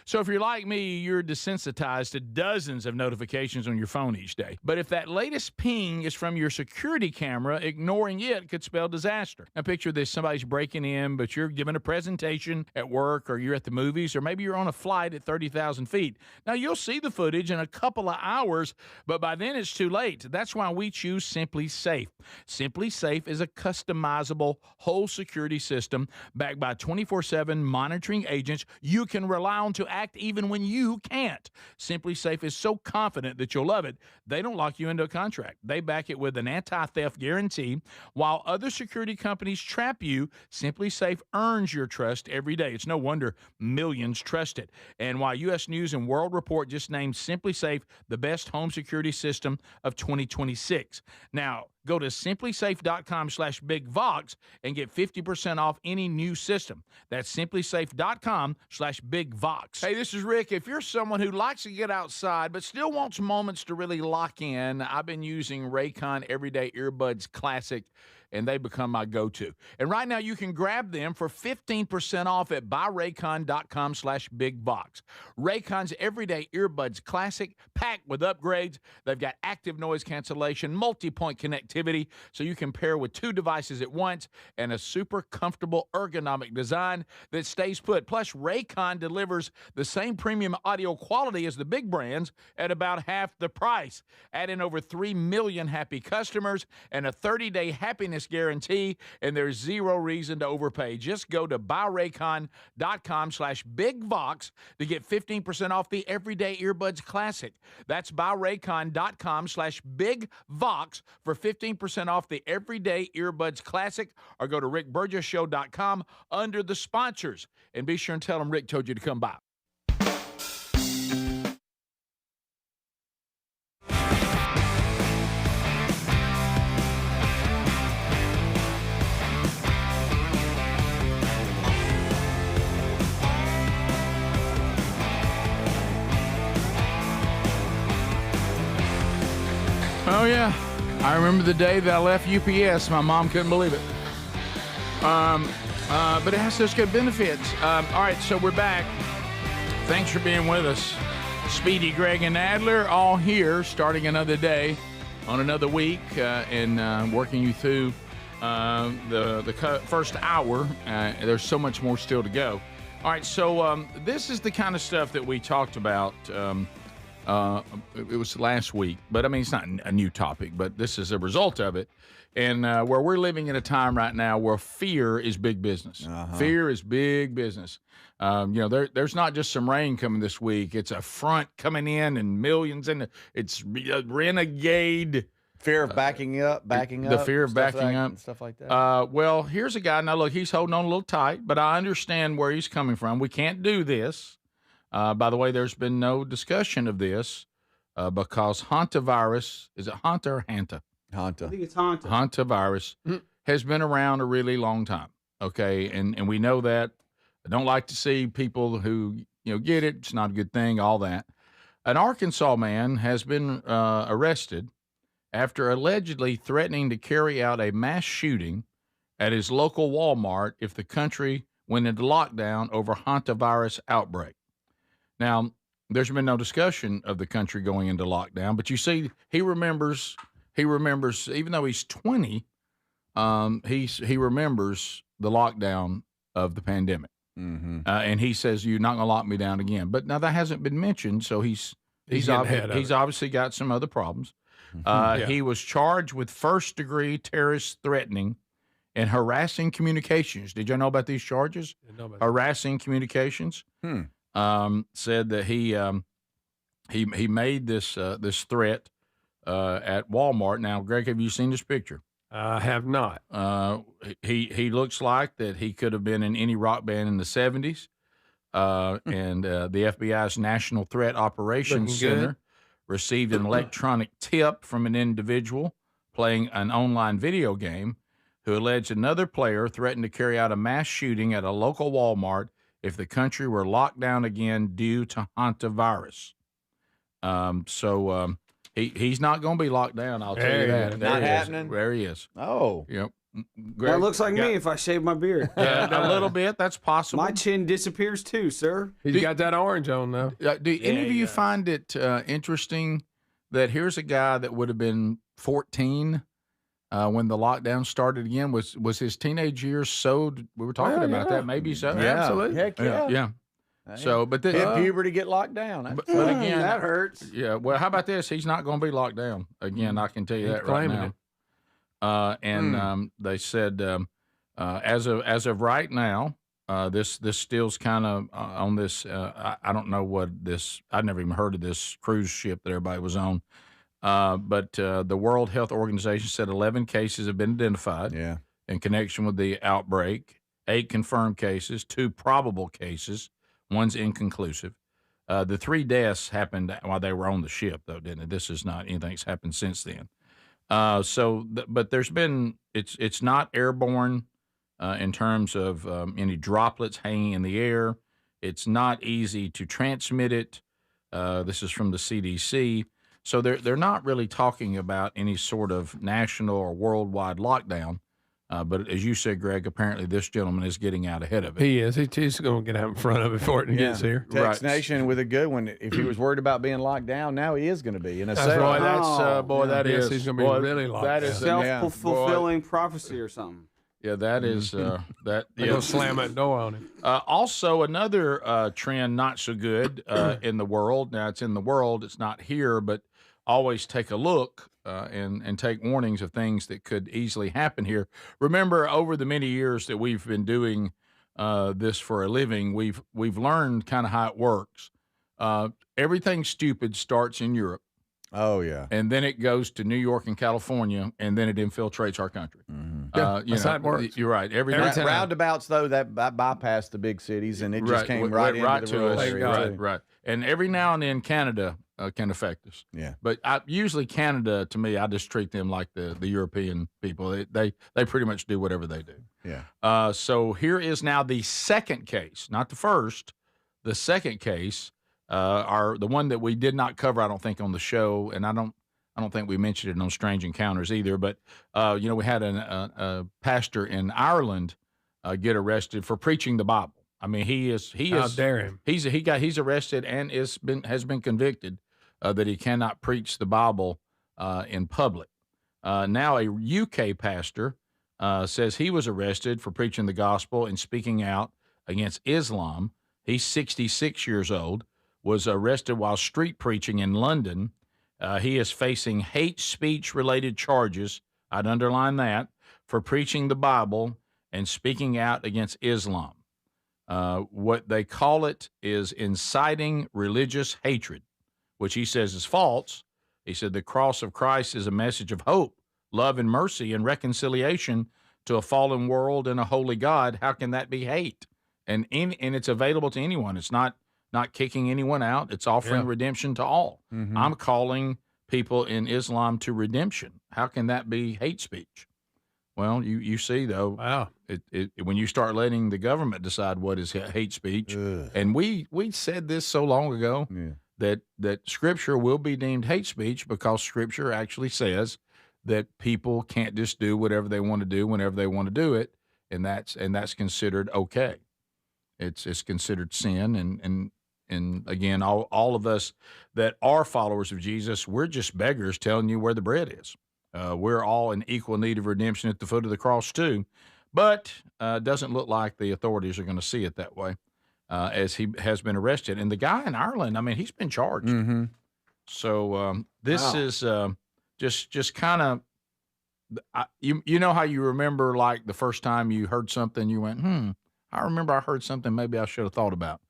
So if you're like me, you're desensitized to dozens of notifications on your phone each day. But if that latest ping is from your security camera, ignoring it could spell disaster. Now picture this, somebody's breaking in, but you're giving a presentation at work, or you're at the movies, or maybe you're on a flight at 30,000 feet. Now you'll see the footage in a couple of hours, but by then it's too late. That's why we choose Simply Safe. Simply Safe is a customizable whole security system backed by 24/7 monitoring agents you can rely on to act even when you can't. Simply Safe is so confident that you'll love it, they don't lock you into a contract. They back it with an anti-theft guarantee. While other security companies trap you, Simply Safe earns your trust every day. It's no wonder millions trust it. And while U.S. News and World Report just named Simply Safe the best home security system of 2026. Now, go to simplysafe.com/bigvox and get 50% off any new system. That's simplysafe.com/bigvox. Hey, this is Rick. If you're someone who likes to get outside but still wants moments to really lock in, I've been using Raycon Everyday Earbuds Classic, and they become my go-to. And right now you can grab them for 15% off at buyraycon.com/bigbox. Raycon's Everyday Earbuds Classic, packed with upgrades. They've got active noise cancellation, multi-point connectivity, so you can pair with 2 devices at once, and a super comfortable ergonomic design that stays put. Plus, Raycon delivers the same premium audio quality as the big brands at about half the price. Add in over 3 million happy customers and a 30-day happiness guarantee, and there's zero reason to overpay. Just go to buyraycon.com/bigvox to get 15% off the Everyday Earbuds Classic. That's buyraycon.com/bigvox for 15% off the Everyday Earbuds Classic, or go to rickburgessshow.com under the sponsors, and be sure and tell them Rick told you to come by. Oh, yeah. I remember the day that I left UPS. My mom couldn't believe it. But it has such good benefits. All right, so we're back. Thanks for being with us. Speedy, Greg, and Adler all here, starting another day on another week and working you through the first hour. There's so much more still to go. All right, so this is the kind of stuff that we talked about. It was last week, but I mean, it's not a new topic, but this is a result of it. And where we're living in a time right now where fear is big business. Fear is big business. There's not just some rain coming this week. It's a front coming in and millions, and it's a renegade. Fear of backing up. The fear of backing up. And stuff like that. Well, here's a guy. Now, look, he's holding on a little tight, but I understand where he's coming from. We can't do this. By the way, there's been no discussion of this because hantavirus, is it Hanta or Hanta? Hanta. I think it's Hanta. Hantavirus has been around a really long time, okay? And we know that. I don't like to see people who, get it. It's not a good thing, all that. An Arkansas man has been arrested after allegedly threatening to carry out a mass shooting at his local Walmart if the country went into lockdown over hantavirus outbreak. Now, there's been no discussion of the country going into lockdown, but you see, he remembers, even though he's 20, he remembers the lockdown of the pandemic. Mm-hmm. And he says, you're not going to lock me down again. But now that hasn't been mentioned, so he's obviously got some other problems. He was charged with first-degree terrorist threatening and harassing communications. Did you know about these charges? Harassing communications. Said that he made this threat at Walmart. Now, Greg, have you seen this picture? I have not. He looks like that he could have been in any rock band in the 70s. And the FBI's National Threat Operations Center received an electronic tip from an individual playing an online video game who alleged another player threatened to carry out a mass shooting at a local Walmart if the country were locked down again due to hantavirus. He's not going to be locked down, I'll tell you that. Not happening? There he is. Oh. Yep. Greg, that looks like me if I shave my beard. A little bit. That's possible. My chin disappears too, sir. He's got that orange on, though. Do any of you find it interesting that here's a guy that would have been 14 when the lockdown started again? Was his teenage years so? We were talking about that. Maybe so. Yeah. Absolutely. Heck yeah. Yeah. So, but Hit puberty, get locked down. But again, that hurts. Yeah. Well, how about this? He's not going to be locked down again. I can tell you that right now. They said as of right now, this still's kind of on this. I don't know what this. I'd never even heard of this cruise ship that everybody was on. But the World Health Organization said 11 cases have been identified in connection with the outbreak. 8 confirmed cases, 2 probable cases. One's inconclusive. The 3 deaths happened while they were on the ship, though, didn't it? This is not anything that's happened since then. But there's been, it's not airborne in terms of any droplets hanging in the air. It's not easy to transmit it. This is from the CDC. So they're not really talking about any sort of national or worldwide lockdown. But as you said, Greg, apparently this gentleman is getting out ahead of it. He is. He's going to get out in front of it before it gets here. Text Nation with a good one. If he was worried about being locked down, now he is going to be in a cell. That is. He's going to be really locked down. That is self-fulfilling prophecy or something. Yeah, that is that. They'll slam that door on him. Also, another trend not so good in the world. Now it's in the world. It's not here, but always take a look. And take warnings of things that could easily happen here. Remember, over the many years that we've been doing this for a living, we've learned kind of how it works. Everything stupid starts in Europe. Oh, yeah. And then it goes to New York and California, and then it infiltrates our country. That's how it works. You're right. Every time. Roundabouts, though, that bypassed the big cities, and it just came right into the rural area. Right. And every now and then, Canada can affect us. Yeah. But usually Canada, to me, I just treat them like the European people. They pretty much do whatever they do. Yeah. So here is now the second case, not the first. The second case, the one that we did not cover, I don't think, on the show, and I don't think we mentioned it on Strange Encounters either. But we had a pastor in Ireland get arrested for preaching the Bible. I mean, he is. How dare him? He's arrested and has been convicted that he cannot preach the Bible in public. Now, a UK pastor says he was arrested for preaching the gospel and speaking out against Islam. He's 66 years old. Was arrested while street preaching in London. He is facing hate speech related charges. I'd underline that, for preaching the Bible and speaking out against Islam. What they call it is inciting religious hatred, which he says is false. He said the cross of Christ is a message of hope, love, and mercy and reconciliation to a fallen world and a holy God. How can that be hate? And it's available to anyone. It's not kicking anyone out. It's offering redemption to all. Mm-hmm. I'm calling people in Islam to redemption. How can that be hate speech? Well, you see, though, wow. When you start letting the government decide what is hate speech, and we said this so long ago that Scripture will be deemed hate speech because Scripture actually says that people can't just do whatever they want to do whenever they want to do it, and that's considered okay. It's considered sin, and again, all of us that are followers of Jesus, we're just beggars telling you where the bread is. We're all in equal need of redemption at the foot of the cross too, but doesn't look like the authorities are going to see it that way, as he has been arrested. And the guy in Ireland, I mean, he's been charged. Mm-hmm. So this is just kind of, you know how you remember like the first time you heard something, you went, I remember I heard something maybe I should have thought about.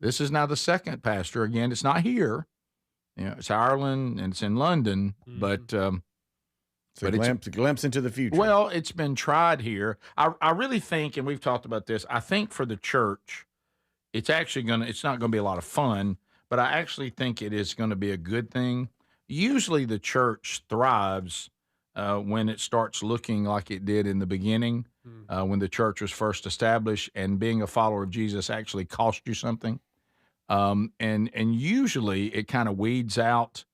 This is now the second pastor. Again, it's not here. It's Ireland and it's in London, but it's a glimpse into the future. Well, it's been tried here. I really think, and we've talked about this, I think for the church, it's not going to be a lot of fun, but I actually think it is going to be a good thing. Usually the church thrives when it starts looking like it did in the beginning, when the church was first established, and being a follower of Jesus actually cost you something. And usually it kind of weeds out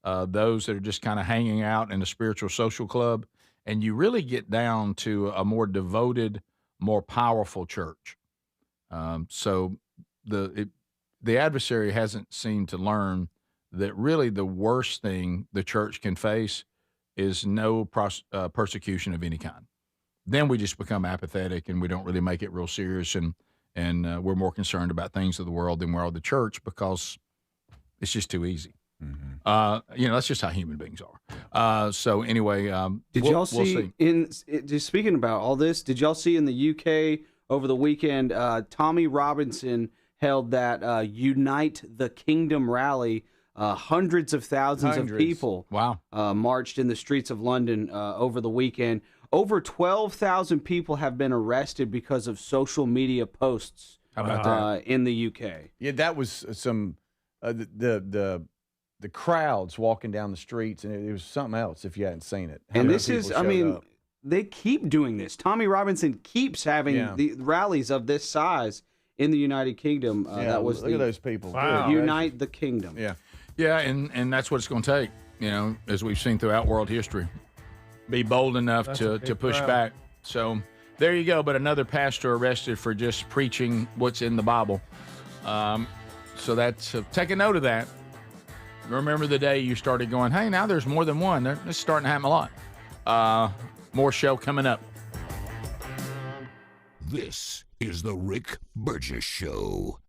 those that are just kind of hanging out in a spiritual social club, and you really get down to a more devoted, more powerful church. So the adversary hasn't seemed to learn that really the worst thing the church can face is no persecution of any kind. Then we just become apathetic and we don't really make it real serious, and we're more concerned about things of the world than we are the church because it's just too easy. Mm-hmm. That's just how human beings are. So anyway, did y'all see? Just speaking about all this, did y'all see in the UK over the weekend? Tommy Robinson held that Unite the Kingdom rally. Hundreds of thousands of people marched in the streets of London over the weekend. Over 12,000 people have been arrested because of social media posts. How about that? In the UK? Yeah, that was some the crowds walking down the streets, and it was something else if you hadn't seen it. And this is, they keep doing this. Tommy Robinson keeps having the rallies of this size in the United Kingdom. That was look at those people. Wow. Unite the Kingdom. Yeah, and that's what it's going to take, as we've seen throughout world history. Be bold enough to push back. So there you go. But another pastor arrested for just preaching what's in the Bible. So that's take a note of that. Remember the day you started going, hey, now there's more than one. This is starting to happen a lot. More show coming up. This is the Rick Burgess Show.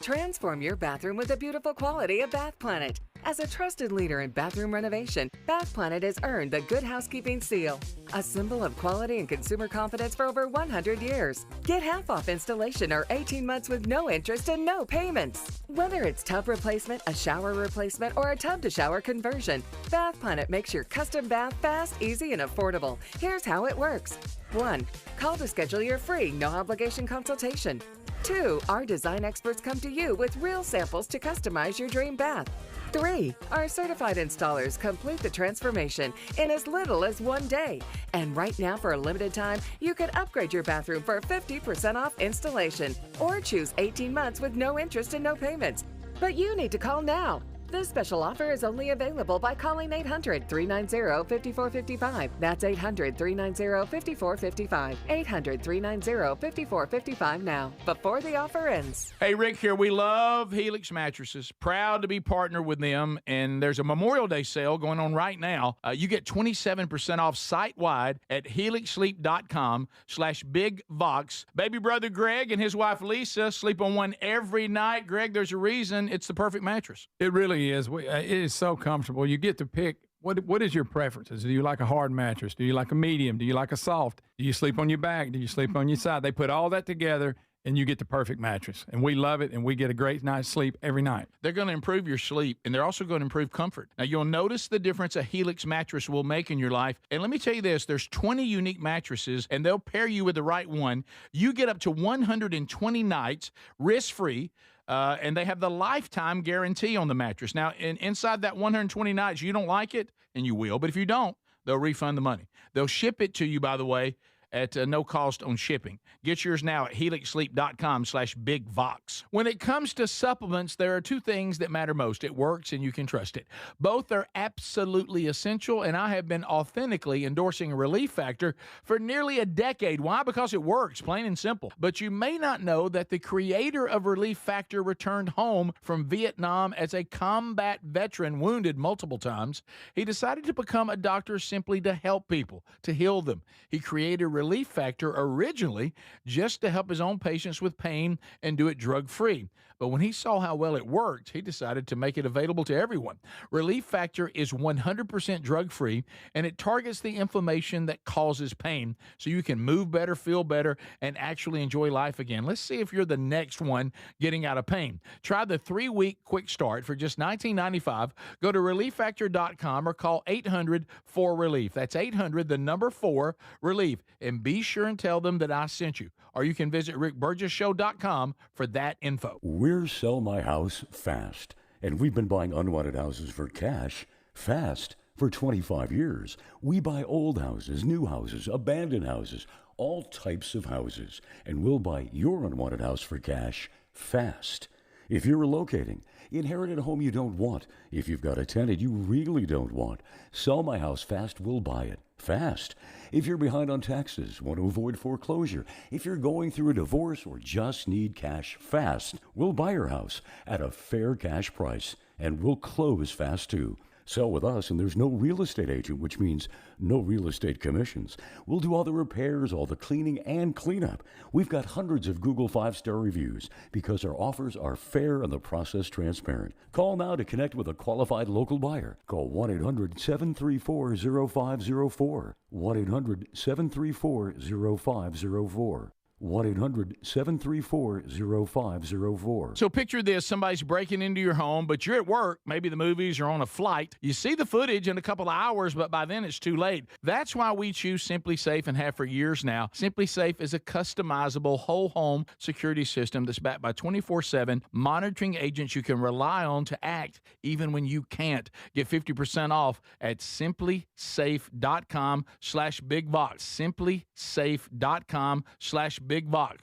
Transform your bathroom with the beautiful quality of Bath Planet. As a trusted leader in bathroom renovation, Bath Planet has earned the Good Housekeeping seal, a symbol of quality and consumer confidence for over 100 years. Get half off installation or 18 months with no interest and no payments. Whether it's tub replacement, a shower replacement, or a tub-to-shower conversion, Bath Planet makes your custom bath fast, easy, and affordable. Here's how it works. 1. Call to schedule your free, no-obligation consultation. 2. Our design experts come to you with real samples to customize your dream bath. 3. Our certified installers complete the transformation in as little as 1 day. And right now, for a limited time, you can upgrade your bathroom for 50% off installation or choose 18 months with no interest and no payments. But you need to call now. This special offer is only available by calling 800-390-5455. That's 800-390-5455. 800-390-5455 now, before the offer ends. Hey, Rick here. We love Helix Mattresses. Proud to be partnered with them. And there's a Memorial Day sale going on right now. You get 27% off site-wide at helixsleep.com/bigvox. Baby brother Greg and his wife Lisa sleep on one every night. Greg, there's a reason it's the perfect mattress. It really is. It is so comfortable. You get to pick what is your preferences. Do you like a hard mattress? Do you like a medium? Do you like a soft? Do you sleep on your back? Do you sleep on your side? They put all that together, and you get the perfect mattress. And we love it, and we get a great night's sleep every night. They're going to improve your sleep, and they're also going to improve comfort. Now, you'll notice the difference a Helix mattress will make in your life. And let me tell you this, there's 20 unique mattresses, and they'll pair you with the right one. You get up to 120 nights risk-free. And they have the lifetime guarantee on the mattress. Now, inside that 120 nights, you don't like it, and you will. But if you don't, they'll refund the money. They'll ship it to you, by the way, at no cost on shipping. Get yours now at helixsleep.com/bigvox. When it comes to supplements, there are two things that matter most. It works and you can trust it. Both are absolutely essential, and I have been authentically endorsing Relief Factor for nearly a decade. Why? Because it works, plain and simple. But you may not know that the creator of Relief Factor returned home from Vietnam as a combat veteran, wounded multiple times. He decided to become a doctor simply to help people, to heal them. He created Relief Factor originally just to help his own patients with pain and do it drug-free. But when he saw how well it worked, he decided to make it available to everyone. Relief Factor is 100% drug-free, and it targets the inflammation that causes pain so you can move better, feel better, and actually enjoy life again. Let's see if you're the next one getting out of pain. Try the 3-week quick start for just $19.95. Go to relieffactor.com or call 800-4RELIEF. That's 800-4RELIEF. And be sure and tell them that I sent you. Or you can visit rickburgesshow.com for that info. We're Sell My House Fast, and we've been buying unwanted houses for cash fast for 25 years. We buy old houses, new houses, abandoned houses, all types of houses, and we'll buy your unwanted house for cash fast. If you're relocating, inherited a home you don't want, if you've got a tenant you really don't want, Sell My House Fast will buy it fast. If you're behind on taxes, want to avoid foreclosure, if you're going through a divorce or just need cash fast, we'll buy your house at a fair cash price, and we'll close fast too. Sell with us, and there's no real estate agent, which means no real estate commissions. We'll do all the repairs, all the cleaning, and cleanup. We've got hundreds of Google 5-star reviews because our offers are fair and the process transparent. Call now to connect with a qualified local buyer. Call 1-800-734-0504. 1-800-734-0504. 1-800-734-0504. So picture this, somebody's breaking into your home, but you're at work, maybe the movies or on a flight. You see the footage in a couple of hours, but by then it's too late. That's why we choose Simply Safe and have for years now. Simply Safe is a customizable whole home security system that's backed by 24/7 monitoring agents you can rely on to act even when you can't. Get 50% off at simplysafe.com/bigvox. simplysafe.com/bigvox.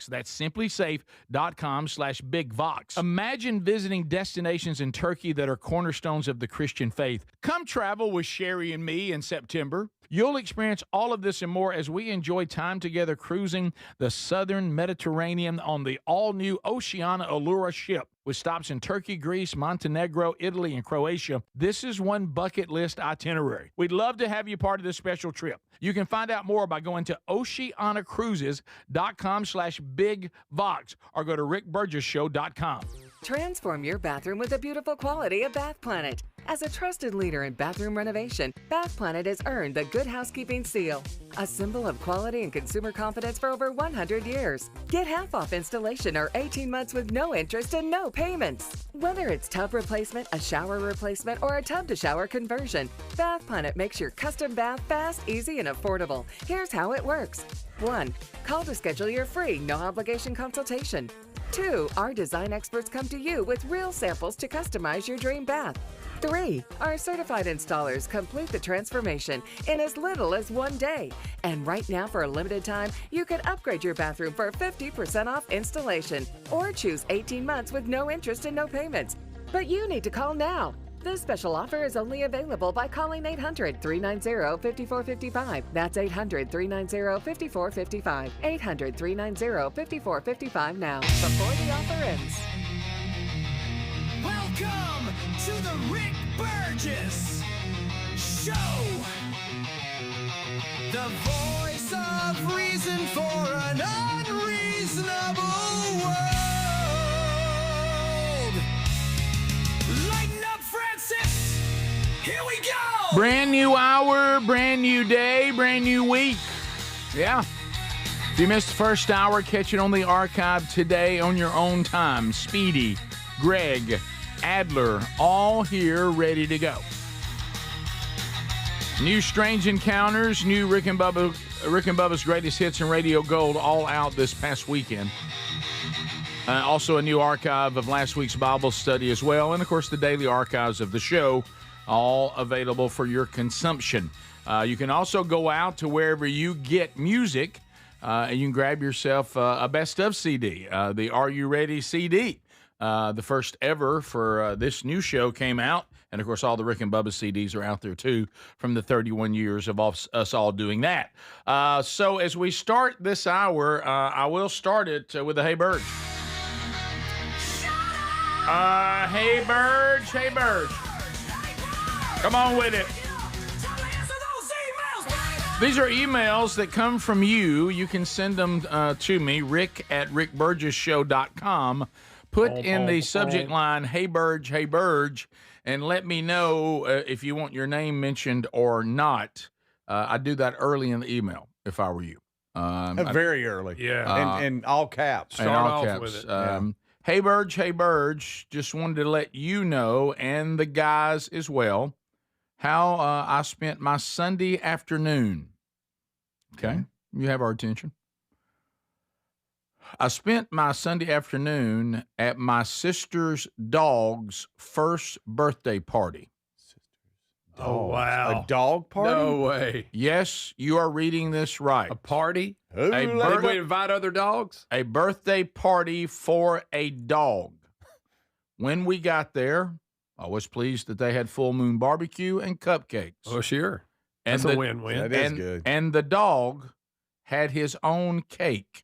That's simplysafe.com/bigvox. Imagine visiting destinations in Turkey that are cornerstones of the Christian faith. Come travel with Sherry and me in September. You'll experience all of this and more as we enjoy time together cruising the southern Mediterranean on the all-new Oceana Allura ship. With stops in Turkey, Greece, Montenegro, Italy, and Croatia, this is one bucket list itinerary. We'd love to have you part of this special trip. You can find out more by going to oceanacruises.com/bigvox or go to rickburgesshow.com. Transform your bathroom with the beautiful quality of Bath Planet. As a trusted leader in bathroom renovation, Bath Planet has earned the Good Housekeeping seal, a symbol of quality and consumer confidence for over 100 years. Get half off installation or 18 months with no interest and no payments. Whether it's tub replacement, a shower replacement, or a tub-to-shower conversion, Bath Planet makes your custom bath fast, easy, and affordable. Here's how it works. 1. Call to schedule your free, no-obligation consultation. 2. Our design experts come to you with real samples to customize your dream bath. 3. Our certified installers complete the transformation in as little as 1 day. And right now, for a limited time, you can upgrade your bathroom for 50% off installation or choose 18 months with no interest and no payments. But you need to call now. This special offer is only available by calling 800-390-5455. That's 800-390-5455. 800-390-5455 now. Before the offer ends. Welcome to the Rick Burgess Show. The voice of reason for an unreasonable world. Lighten up, Francis. Here we go. Brand new hour, brand new day, brand new week. Yeah. If you missed the first hour, catch it on the archive today on your own time. Speedy, Greg, Adler, all here ready to go. New Strange Encounters, new Rick and Bubba's Greatest Hits and Radio Gold, all out this past weekend. Also a new archive of last week's Bible study as well. And, of course, the daily archives of the show, all available for your consumption. You can also go out to wherever you get music, and you can grab yourself a Best Of CD, the Are You Ready CD. The first ever for this new show came out. And, of course, all the Rick and Bubba CDs are out there, too, from the 31 years of us all doing that. So as we start this hour, I will start it with a Hey Burge. Hey Burge, hey Burge. Come on with it. These are emails that come from you. You can send them to me, rick@rickburgesshow.com. Put in the subject line, Hey Burge, and let me know if you want your name mentioned or not. I do that early in the email, if I were you. Very early. Yeah. In all caps. Start off with it. Hey Burge, just wanted to let you know, and the guys as well, how I spent my Sunday afternoon. Okay? You have our attention. I spent my Sunday afternoon at my sister's dog's first birthday party. Oh, wow. A dog party? No way. Yes, you are reading this right. A party? Did we invite other dogs? A birthday party for a dog. When we got there, I was pleased that they had full moon barbecue and cupcakes. Oh, sure. And That's a win-win. That is good. And the dog had his own cake.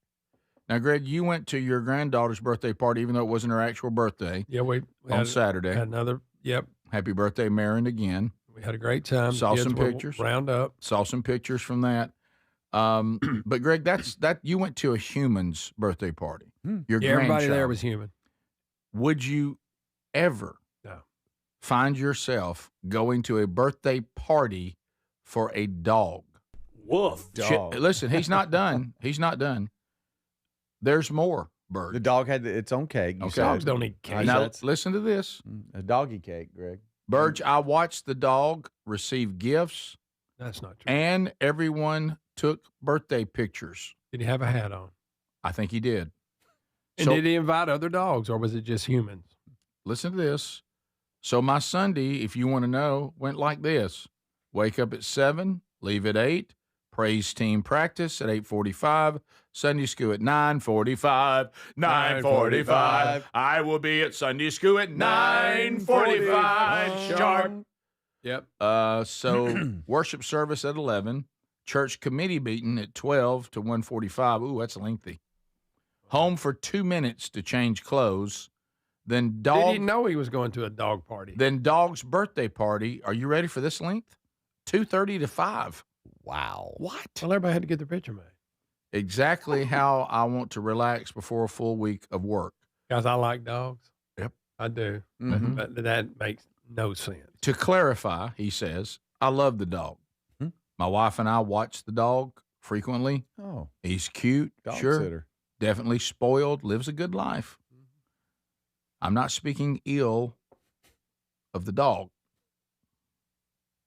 Now, Greg, you went to your granddaughter's birthday party, even though it wasn't her actual birthday. Yeah, we on Saturday. Had another, yep. Happy birthday, Marin, again. We had a great time. Saw Kids some were pictures. Round up. Saw some pictures from that. But Greg, that you went to a human's birthday party. Your Yeah, everybody grandchild. there was human. Would you ever find yourself going to a birthday party for a dog? Woof. Dog. Listen, he's not done. He's not done. There's more, Bird. The dog had its own cake. You said. Dogs don't eat cake. Now, listen to this. A doggy cake, Greg. Burge, I watched the dog receive gifts. That's not true. And everyone took birthday pictures. Did he have a hat on? I think he did. And did he invite other dogs, or was it just humans? Listen to this. So my Sunday, if you want to know, went like this. Wake up at 7, leave at 8, praise team practice at 8:45, Sunday school at 9:45, 9:45. I will be at Sunday school at 9:45 sharp. Yep. So worship service at 11, church committee meeting at 12 to 1:45. Ooh, that's lengthy. Home for 2 minutes to change clothes. Then Did he know he was going to a dog party? Then dog's birthday party. Are you ready for this length? 2:30 to 5. Wow. What? Well, everybody had to get their picture made. Exactly how I want to relax before a full week of work. Guys, I like dogs. Yep. I do. Mhm. But that makes no sense. To clarify, he says, I love the dog. My wife and I watch the dog frequently. Oh. He's cute. Dog sure. sitter. Definitely spoiled, lives a good life. I'm not speaking ill of the dog,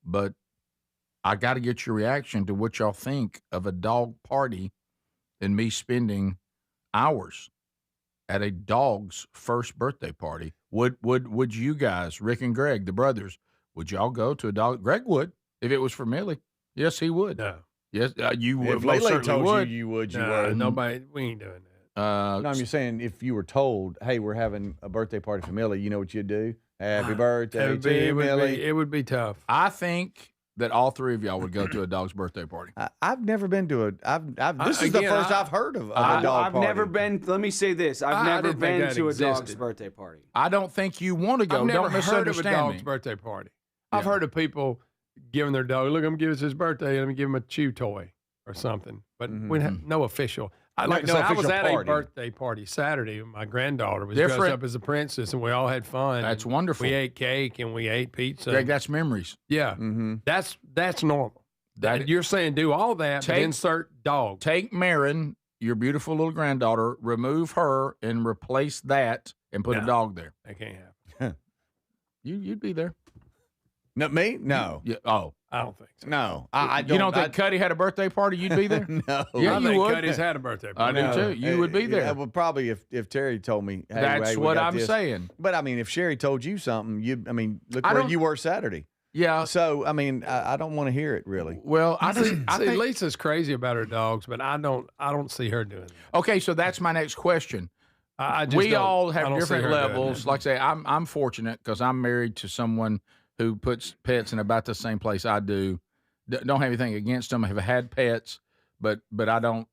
but I got to get your reaction to what y'all think of a dog party and me spending hours at a dog's first birthday party. Would you guys, Rick and Greg, the brothers, would y'all go to a dog? Greg would, if it was for Millie. Yes, he would. No. Yes, you would. If most Lele certainly told would. you would, you No, would. nobody, we ain't doing that. No, I'm just saying, if you were told, hey, we're having a birthday party for Millie, you know what you'd do? Happy birthday to Millie. It would be tough. I think that all three of y'all would go to a dog's birthday party. I've never been to a. This is the first I've heard of a dog I've party. never been. Let me say this: I've never been to a dog's birthday party. I don't think you want to go. I've never Don't heard of a misunderstand dog's me. birthday party. I've heard of people giving their dog, look, I'm giving us his birthday, let me give him a chew toy or something. But we have no official. Like I said, I was at a birthday party Saturday. My granddaughter was dressed up as a princess, and we all had fun. That's wonderful. We ate cake and we ate pizza. Greg, that's memories. Yeah, that's normal. You're saying do all that, but insert dog. Take Marin, your beautiful little granddaughter, remove her and replace that and put a dog there. That can't happen. You'd be there. No, me? No. I don't think so. No. You don't think Cuddy had a birthday party? You'd be there? No. Yeah, I you think would. Cuddy's had a birthday party. I do too. You would be there. Yeah, well, probably if Terry told me. Hey, That's we what got I'm this. saying. But I mean, if Sherry told you something, look where you were Saturday. Yeah. So I mean, I don't want to hear it really. Well, I think Lisa's crazy about her dogs, but I don't see her doing that. Okay, so that's my next question. We all have different levels. Like I say, I'm fortunate because I'm married to someone who puts pets in about the same place I do. Don't have anything against them. Have had pets, but I don't.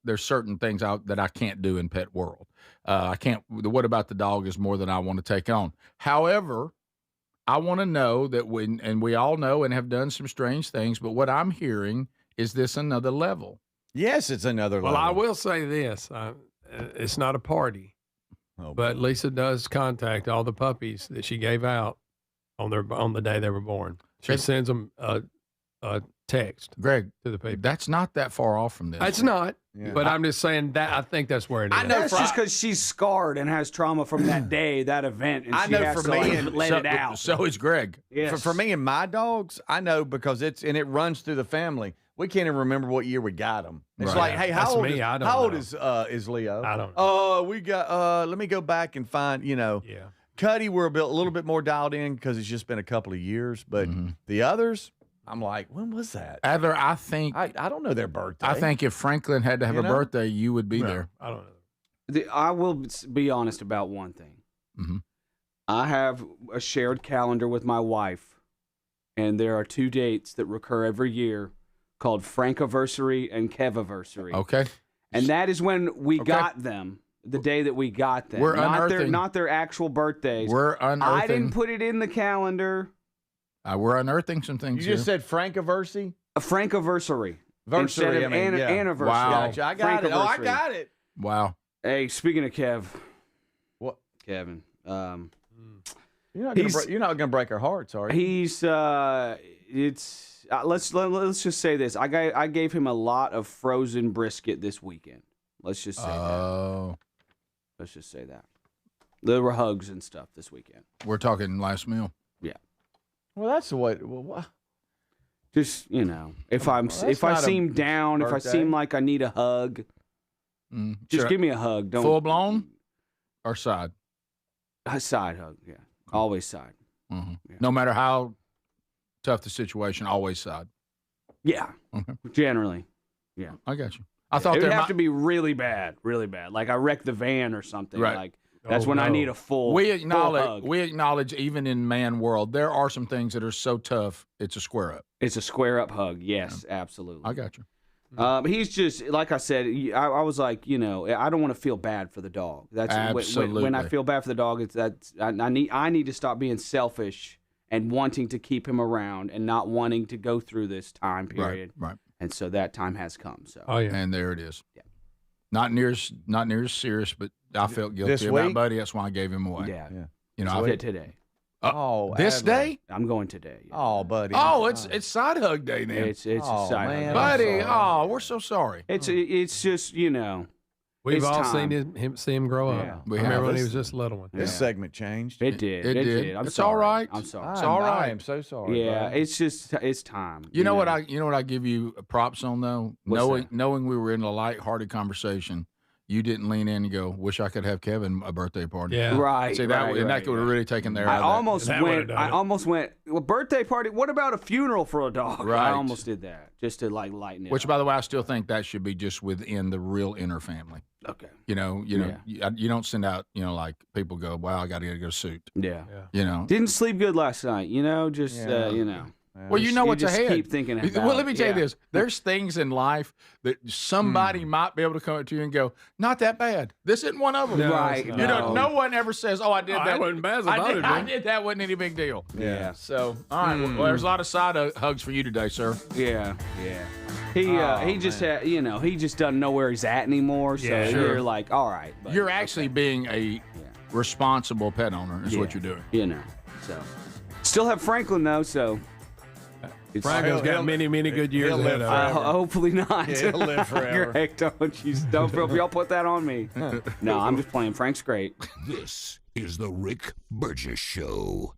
There's certain things that I can't do in pet world. I can't. What about the dog is more than I want to take on. However, I want to know that we all know and have done some strange things. But what I'm hearing is this another level. Yes, it's another level. Well, I will say this: it's not a party, but Lisa does contact all the puppies that she gave out on the day they were born. She sends them a text, Greg, to the people. That's not that far off from this. It's not, but I'm just saying that I think that's where it is. I know that's just because she's scarred and has trauma from that day, that event, and she has to let it out. So is Greg. Yes. For me and my dogs, I know because it runs through the family. We can't even remember what year we got them. It's like, hey, how old is Leo? I don't know. Oh, we got. Let me go back and find. Yeah. Cuddy, we're a little bit more dialed in because it's just been a couple of years. But the others, I'm like, when was that? Adler, I think I don't know their birthday. I think if Franklin had to have a birthday, you would be there. I don't know. I will be honest about one thing. I have a shared calendar with my wife, and there are 2 dates that recur every year called Frankiversary and Keviversary. Okay. And that is when we got them. The day that we got them. We're not unearthing. not their actual birthdays. We're unearthing. I didn't put it in the calendar. We're unearthing some things. You just said Frankiversary? A Frankiversary. Instead of anniversary. Wow. Gotcha. I got it. Oh, I got it. Wow. Hey, speaking of Kev. What? Kevin. You're not gonna break our hearts, are you? He's let's just say this. I gave him a lot of frozen brisket this weekend. Let's just say that. Let's just say that. There were hugs and stuff this weekend. We're talking last meal. Yeah. Well, that's what. Well, just if I seem down, if I seem like I need a hug, just give me a hug. Don't full blown or side. A side hug, yeah. Always side. Yeah. No matter how tough the situation, always side. Yeah. Generally. Yeah. I got you. I thought it would have to be really bad. Like I wrecked the van or something. Right. Like that's when I need a full. We full hug. acknowledge even in man world there are some things that are so tough it's a square up. It's a square up hug. Yes, absolutely. I got you. He's just like I said. I was like, I don't want to feel bad for the dog. That's absolutely when I feel bad for the dog. It's that I need to stop being selfish and wanting to keep him around and not wanting to go through this time period. Right. And so that time has come. So. Oh yeah. And there it is. Yeah. Not near as serious, but I felt guilty about Buddy. That's why I gave him away. Yeah. I did today. This day? I'm going today. Yeah. Oh, buddy. Oh, it's side hug day then. It's a side hug. Buddy. Oh, we're so sorry. It's just We've all time. seen him grow up. Yeah. I remember when he was just a little one. This segment changed. It did. It's sorry. All right. I'm sorry. It's all right. I am so sorry. Yeah, bro. it's time. You know what I give you props on though? What's Knowing we were in a lighthearted conversation, you didn't lean in and go, "Wish I could have Kevin a birthday party." Yeah. Right. See that that could have really taken there. I almost went. Well, birthday party. What about a funeral for a dog? Right. I almost did that just to lighten it. Which, up. by the way, I still think that should be just within the real inner family. Okay. You don't send out, like people go, wow, I got to go suit. Yeah. Didn't sleep good last night, Well, you know what's just ahead. Keep thinking about Well, let me tell you yeah. this. There's things in life that somebody might be able to come up to you and go, not that bad. This isn't one of them. No, Right, it's not. No one ever says, oh, I did that. that wasn't bad as I thought it'd be. I did that. Wasn't any big deal. Yeah. So, all right. Well, there's a lot of side hugs for you today, sir. Yeah. He just had, he just doesn't know where he's at anymore. So you're like, all right. But, You're actually being a responsible pet owner is what you're doing. So still have Franklin though. So Franklin's got many good years ahead of him. hopefully not. He'll live forever. Greg, don't feel y'all put that on me. No, I'm just playing. Frank's great. This is the Rick Burgess Show.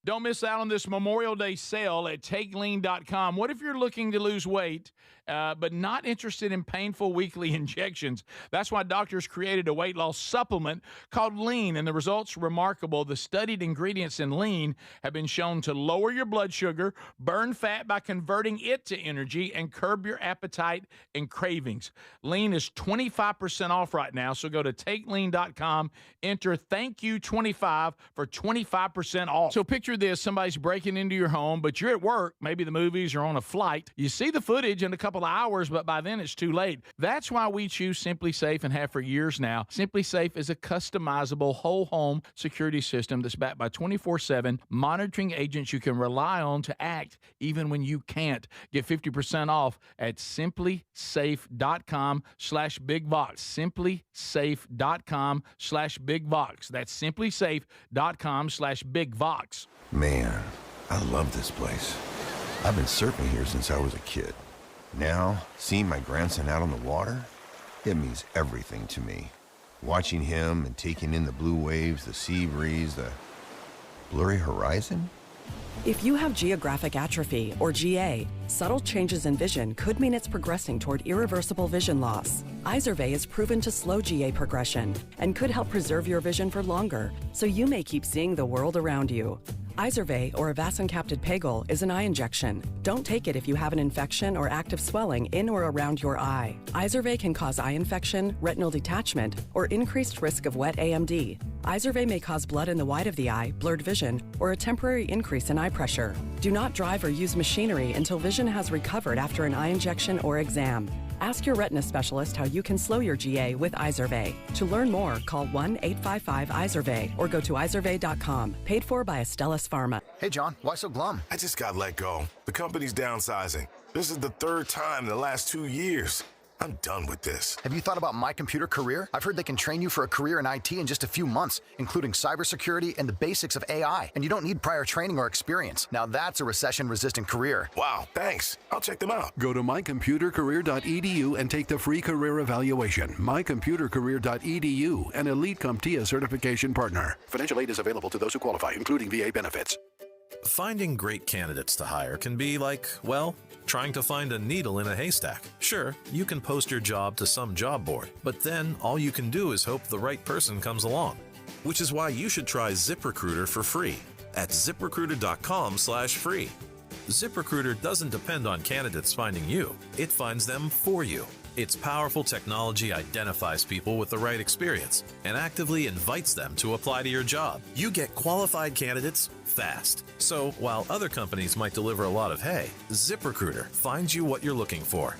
Don't miss out on this Memorial Day sale at TakeLean.com. What if you're looking to lose weight, but not interested in painful weekly injections? That's why doctors created a weight loss supplement called Lean, and the results are remarkable. The studied ingredients in Lean have been shown to lower your blood sugar, burn fat by converting it to energy, and curb your appetite and cravings. Lean is 25% off right now, so go to TakeLean.com, enter ThankYou25 for 25% off. So picture this, somebody's breaking into your home, but you're at work, maybe the movies or on a flight. You see the footage in a couple of hours, but by then it's too late. That's why we choose Simply Safe and have for years now. Simply Safe is a customizable whole home security system that's backed by 24/7 monitoring agents you can rely on to act even when you can't. Get 50% off at simplysafe.com/bigvox. simplysafe.com/bigvox. That's simplysafe.com/bigvox. Man, I love this place. I've been surfing here since I was a kid. Now, seeing my grandson out on the water, it means everything to me. Watching him and taking in the blue waves, the sea breeze, the blurry horizon. If you have geographic atrophy, or GA, subtle changes in vision could mean it's progressing toward irreversible vision loss. Izervay is proven to slow GA progression and could help preserve your vision for longer, so you may keep seeing the world around you. Izervay, or avacincaptad pegol, is an eye injection. Don't take it if you have an infection or active swelling in or around your eye. Izervay can cause eye infection, retinal detachment, or increased risk of wet AMD. Izervay may cause blood in the white of the eye, blurred vision, or a temporary increase in eye pressure. Do not drive or use machinery until vision has recovered after an eye injection or exam. Ask your retina specialist how you can slow your GA with Izervay. To learn more, call 1-855-IZERVAY or go to izervay.com. Paid for by Astellas Pharma. Hey, John, why so glum? I just got let go. The company's downsizing. This is the third time in the last 2 years. I'm done with this. Have you thought about My Computer Career? I've heard they can train you for a career in IT in just a few months, including cybersecurity and the basics of AI. And you don't need prior training or experience. Now that's a recession-resistant career. Wow, thanks. I'll check them out. Go to mycomputercareer.edu and take the free career evaluation. mycomputercareer.edu, an elite CompTIA certification partner. Financial aid is available to those who qualify, including VA benefits. Finding great candidates to hire can be like, well, trying to find a needle in a haystack. Sure, you can post your job to some job board, but then all you can do is hope the right person comes along. Which is why you should try ZipRecruiter for free at ZipRecruiter.com/free. ZipRecruiter doesn't depend on candidates finding you. It finds them for you. Its powerful technology identifies people with the right experience and actively invites them to apply to your job. You get qualified candidates fast. So while other companies might deliver a lot of hay, ZipRecruiter finds you what you're looking for.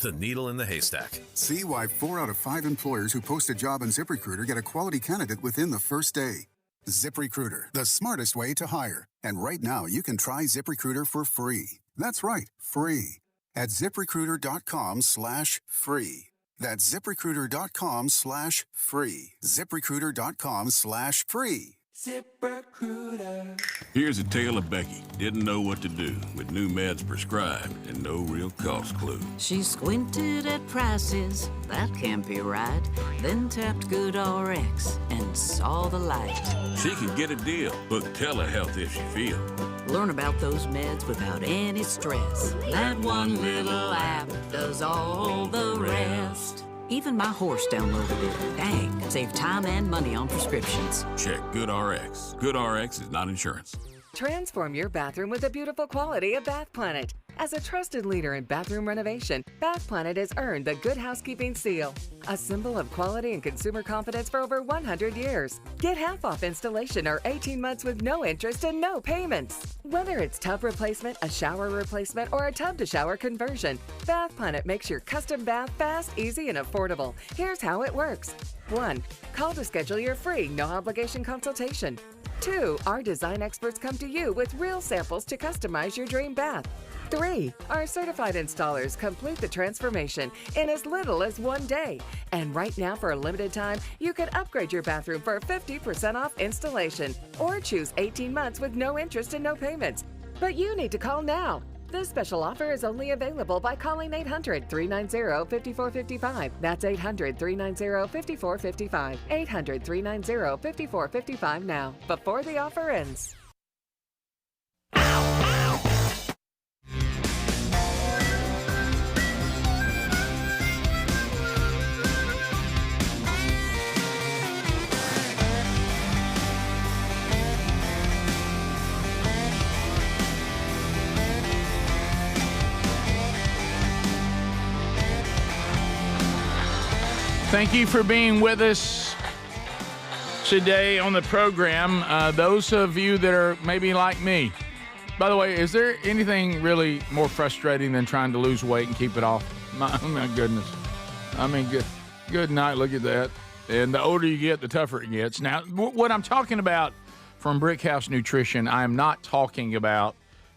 The needle in the haystack. See why 4 out of 5 employers who post a job on ZipRecruiter get a quality candidate within the first day. ZipRecruiter, the smartest way to hire. And right now, you can try ZipRecruiter for free. That's right, free. At ZipRecruiter.com/free. That's ZipRecruiter.com/free. ZipRecruiter.com/free. ZipRecruiter. Here's a tale of Becky. Didn't know what to do with new meds prescribed and no real cost clue. She squinted at prices, that can't be right. Then tapped GoodRx and saw the light. She could get a deal. Book telehealth if she feels. Learn about those meds without any stress. That one little app does all the rest. Even my horse downloaded it. Dang, save time and money on prescriptions. Check GoodRx. GoodRx is not insurance. Transform your bathroom with the beautiful quality of Bath Planet. As a trusted leader in bathroom renovation, Bath Planet has earned the Good Housekeeping seal, a symbol of quality and consumer confidence for over 100 years. Get half off installation or 18 months with no interest and no payments. Whether it's tub replacement, a shower replacement, or a tub-to-shower conversion, Bath Planet makes your custom bath fast, easy, and affordable. Here's how it works. 1. Call to schedule your free, no-obligation consultation. 2. Our design experts come to you with real samples to customize your dream bath. 3. Our certified installers complete the transformation in as little as 1 day. And right now, for a limited time, you can upgrade your bathroom for 50% off installation or choose 18 months with no interest and no payments. But you need to call now. This special offer is only available by calling 800-390-5455. That's 800-390-5455. 800-390-5455 now, before the offer ends. Thank you for being with us today on the program. Those of you that are maybe like me. By the way, is there anything really more frustrating than trying to lose weight and keep it off? My goodness. I mean, good night. Look at that. And the older you get, the tougher it gets. Now, what I'm talking about from Brickhouse Nutrition, I am not talking about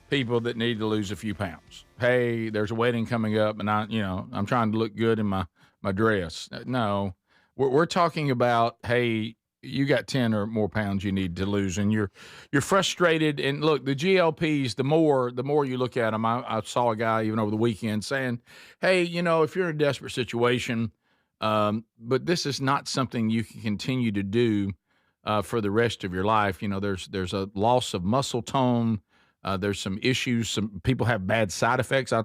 people that need to lose a few pounds. Hey, there's a wedding coming up, and I'm trying to look good in my dress. No, we're talking about, hey, you got 10 or more pounds you need to lose, and you're frustrated. And look, the GLPs, the more you look at them, I saw a guy even over the weekend saying, hey, if you're in a desperate situation, but this is not something you can continue to do for the rest of your life. There's a loss of muscle tone. There's some issues. Some people have bad side effects. I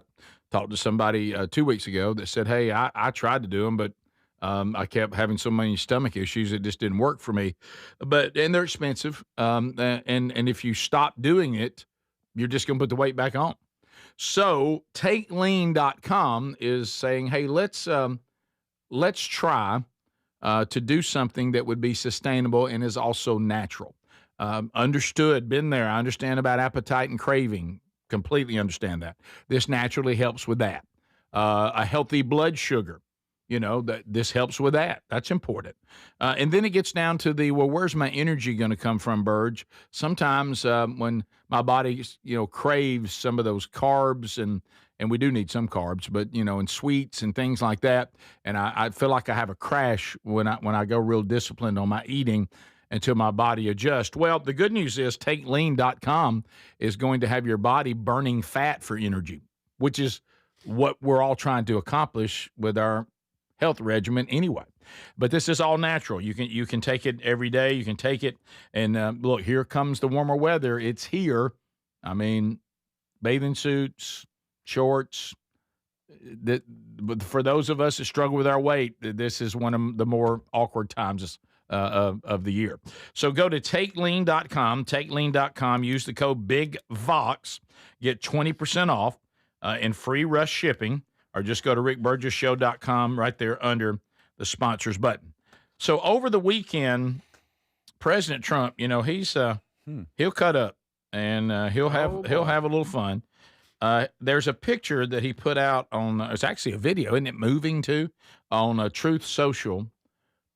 talked to somebody 2 weeks ago that said, hey, I tried to do them, but I kept having so many stomach issues, it just didn't work for me. And they're expensive. And if you stop doing it, you're just going to put the weight back on. So TakeLean.com is saying, hey, let's try to do something that would be sustainable and is also natural. Understood, been there. I understand about appetite and craving. Completely understand that. This naturally helps with that. A healthy blood sugar, this helps with that. That's important. And then it gets down to where's my energy going to come from, Burge? Sometimes when my body, craves some of those carbs, and we do need some carbs, but, and sweets and things like that. And I feel like I have a crash when I go real disciplined on my eating until my body adjusts. Well, the good news is TakeLean.com is going to have your body burning fat for energy, which is what we're all trying to accomplish with our health regimen anyway. But this is all natural. You can take it every day. You can take it. And look, here comes the warmer weather. It's here. I mean, bathing suits, shorts. But for those of us that struggle with our weight, this is one of the more awkward times of the year. So go to TakeLean.com, use the code BIGVOX, get 20% off and free rush shipping, or just go to rickburgesshow.com right there under the sponsors button. So over the weekend, President Trump, he's he'll cut up and he'll have a little fun. There's a picture that he put out on, it's actually a video, isn't it moving too, on Truth Social,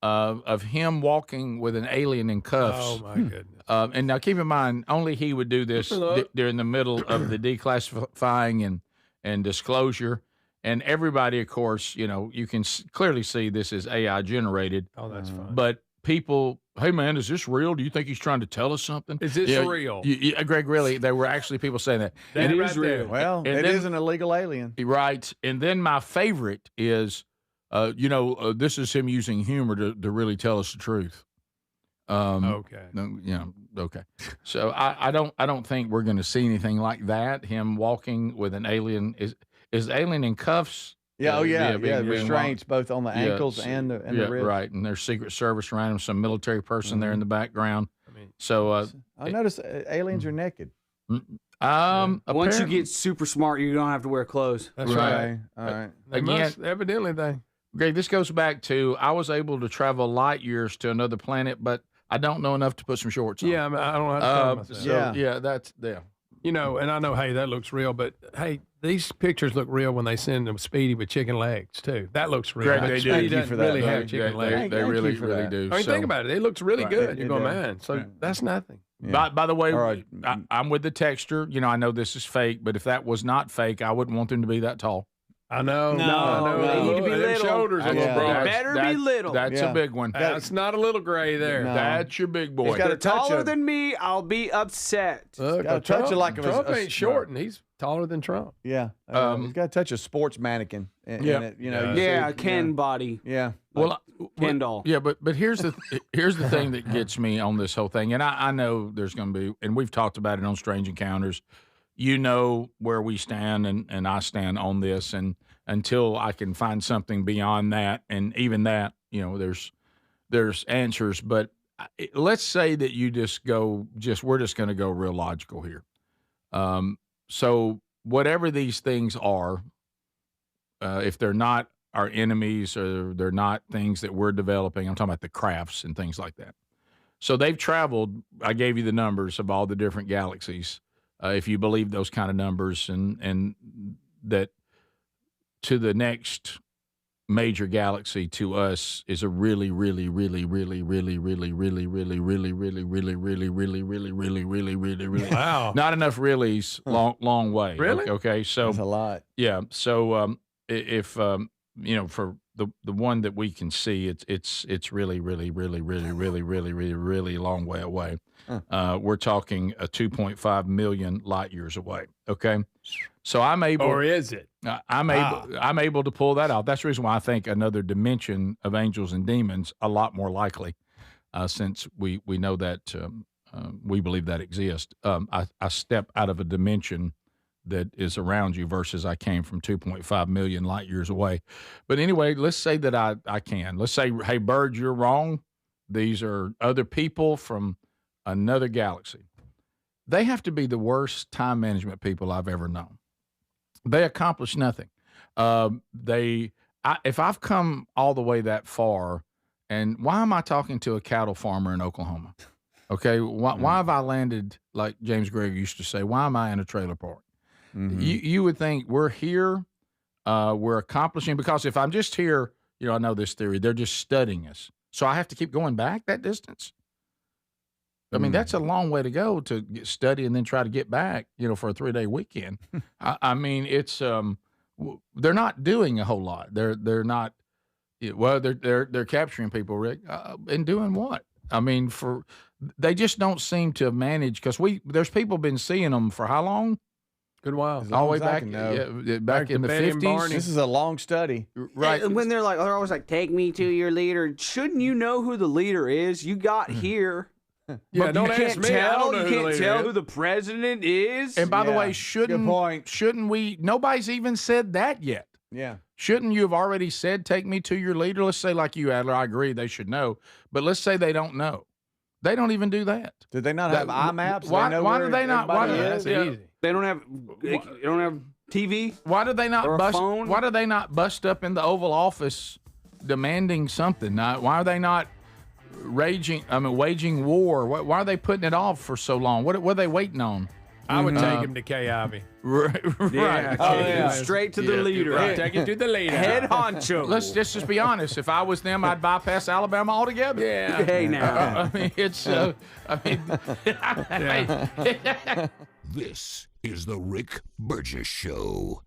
of him walking with an alien in cuffs. Oh, my goodness. And now keep in mind, only he would do this during the middle of the declassifying and disclosure. And everybody, of course, you can clearly see this is AI generated. Oh, that's fine. But people, hey, man, is this real? Do you think he's trying to tell us something? Is this real? Greg, really, there were actually people saying that. That it right is real. there. Well, it is an illegal alien. Right. And then my favorite is, this is him using humor to really tell us the truth. Okay. Okay. So I don't think we're going to see anything like that. Him walking with an alien is alien in cuffs. Yeah. Being Restraints both on the ankles and the wrist. Right. And there's Secret Service around him, some military person there in the background. I mean, so I noticed aliens are naked. Once you get super smart, you don't have to wear clothes. That's right. All right. Again, Evidently, they. Greg, this goes back to I was able to travel light years to another planet, but I don't know enough to put some shorts on. Yeah, I don't know how to cover myself. So, yeah, that's there. You know, and I know, hey, that looks real, but hey, these pictures look real when they send them Speedy with chicken legs too. That looks real. Greg, they do. Speedy Thank you doesn't for that. really have chicken legs. They really do. I mean, think about it. It looks really Right, good. they You're going, do. man. So that's nothing. Yeah. By the way, All right. I'm with the texture. You know, I know this is fake, but if that was not fake, I wouldn't want them to be that tall. I know. No, they need to be Their little. shoulders are a little broad. Better be little. That's a big one. That's not a little gray there. No. That's your big boy. He's got a touch Taller of, than me, I'll be upset. Look, got a touch of Trump, like Trump a ain't short, and he's taller than Trump. yeah. He's got a touch of sports mannequin. In it, you know. Yeah, you Ken know. body. Yeah. Well, Ken doll. Yeah, but here's the thing that gets me on this whole thing, and I know there's going to be, and we've talked about it on Strange Encounters. You know where we stand, and I stand on this, and until I can find something beyond that, and even that, you know, there's answers. But let's say that you we're just going to go real logical here. So whatever these things are, if they're not our enemies or they're not things that we're developing, I'm talking about the crafts and things like that. So they've traveled. I gave you the numbers of all the different galaxies. If you believe those kind of numbers, and that to the next major galaxy to us is a really, really, really, really, really, really, really, really, really, really, really, really, really, really, really, really, really, really. Wow. Not enough reallys. Long way. Really? Okay. So That's a lot. yeah. So if you know, for the one that we can see, it's really, really, really, really, really, really, really, really long way away. We're talking a 2.5 million light years away. Okay. So I'm able, Or is it? I'm able to pull that out. That's the reason why I think another dimension of angels and demons a lot more likely, since we know that we believe that exists. I step out of a dimension that is around you versus I came from 2.5 million light years away. But anyway, let's say that I can. Let's say, hey, Burge, you're wrong. These are other people from another galaxy. They have to be the worst time management people I've ever known. They accomplish nothing. If I've come all the way that far, and why am I talking to a cattle farmer in Oklahoma? Okay, why have I landed, like James Gregg used to say, why am I in a trailer park? Mm-hmm. You would think we're here, we're accomplishing, because if I'm just here, you know, I know this theory, they're just studying us. So I have to keep going back that distance. I mean, that's a long way to go to study and then try to get back, you know, for a 3-day weekend. I mean, it's they're not doing a whole lot. They're not. Well, they're capturing people, Rick, and doing what? I mean, they just don't seem to have managed, because there's people been seeing them for how long? Good while. As All the long way as I back, can know. back in the Betty and 50s. Barney. This is a long study. Right. And when they're always like, take me to your leader. Shouldn't you know who the leader is? You got here. Yeah, But don't you ask can't me. I don't know You who the can't leader tell is. who the president is. And by the Yeah. way, Good point. shouldn't we? Nobody's even said that yet. Yeah. Shouldn't you have already said, take me to your leader? Let's say, like you, Adler, I agree, they should know. But let's say they don't know. They don't even do that. Did they not have eye maps? Why They know do where they not? Why do everybody they, is? Easy. They don't have TV. why do they not Or a bust? phone? Why do they not bust up in the Oval Office demanding something? Why are they not waging war? Why are they putting it off for so long? What are they waiting on? I would take him to K. Ivy. Right. Yeah, Oh, yeah. straight to the leader. Right. Take him to the leader. Head honcho. Let's just be honest. If I was them, I'd bypass Alabama altogether. Yeah. Hey now. I mean, it's. I mean, This is the Rick Burgess Show.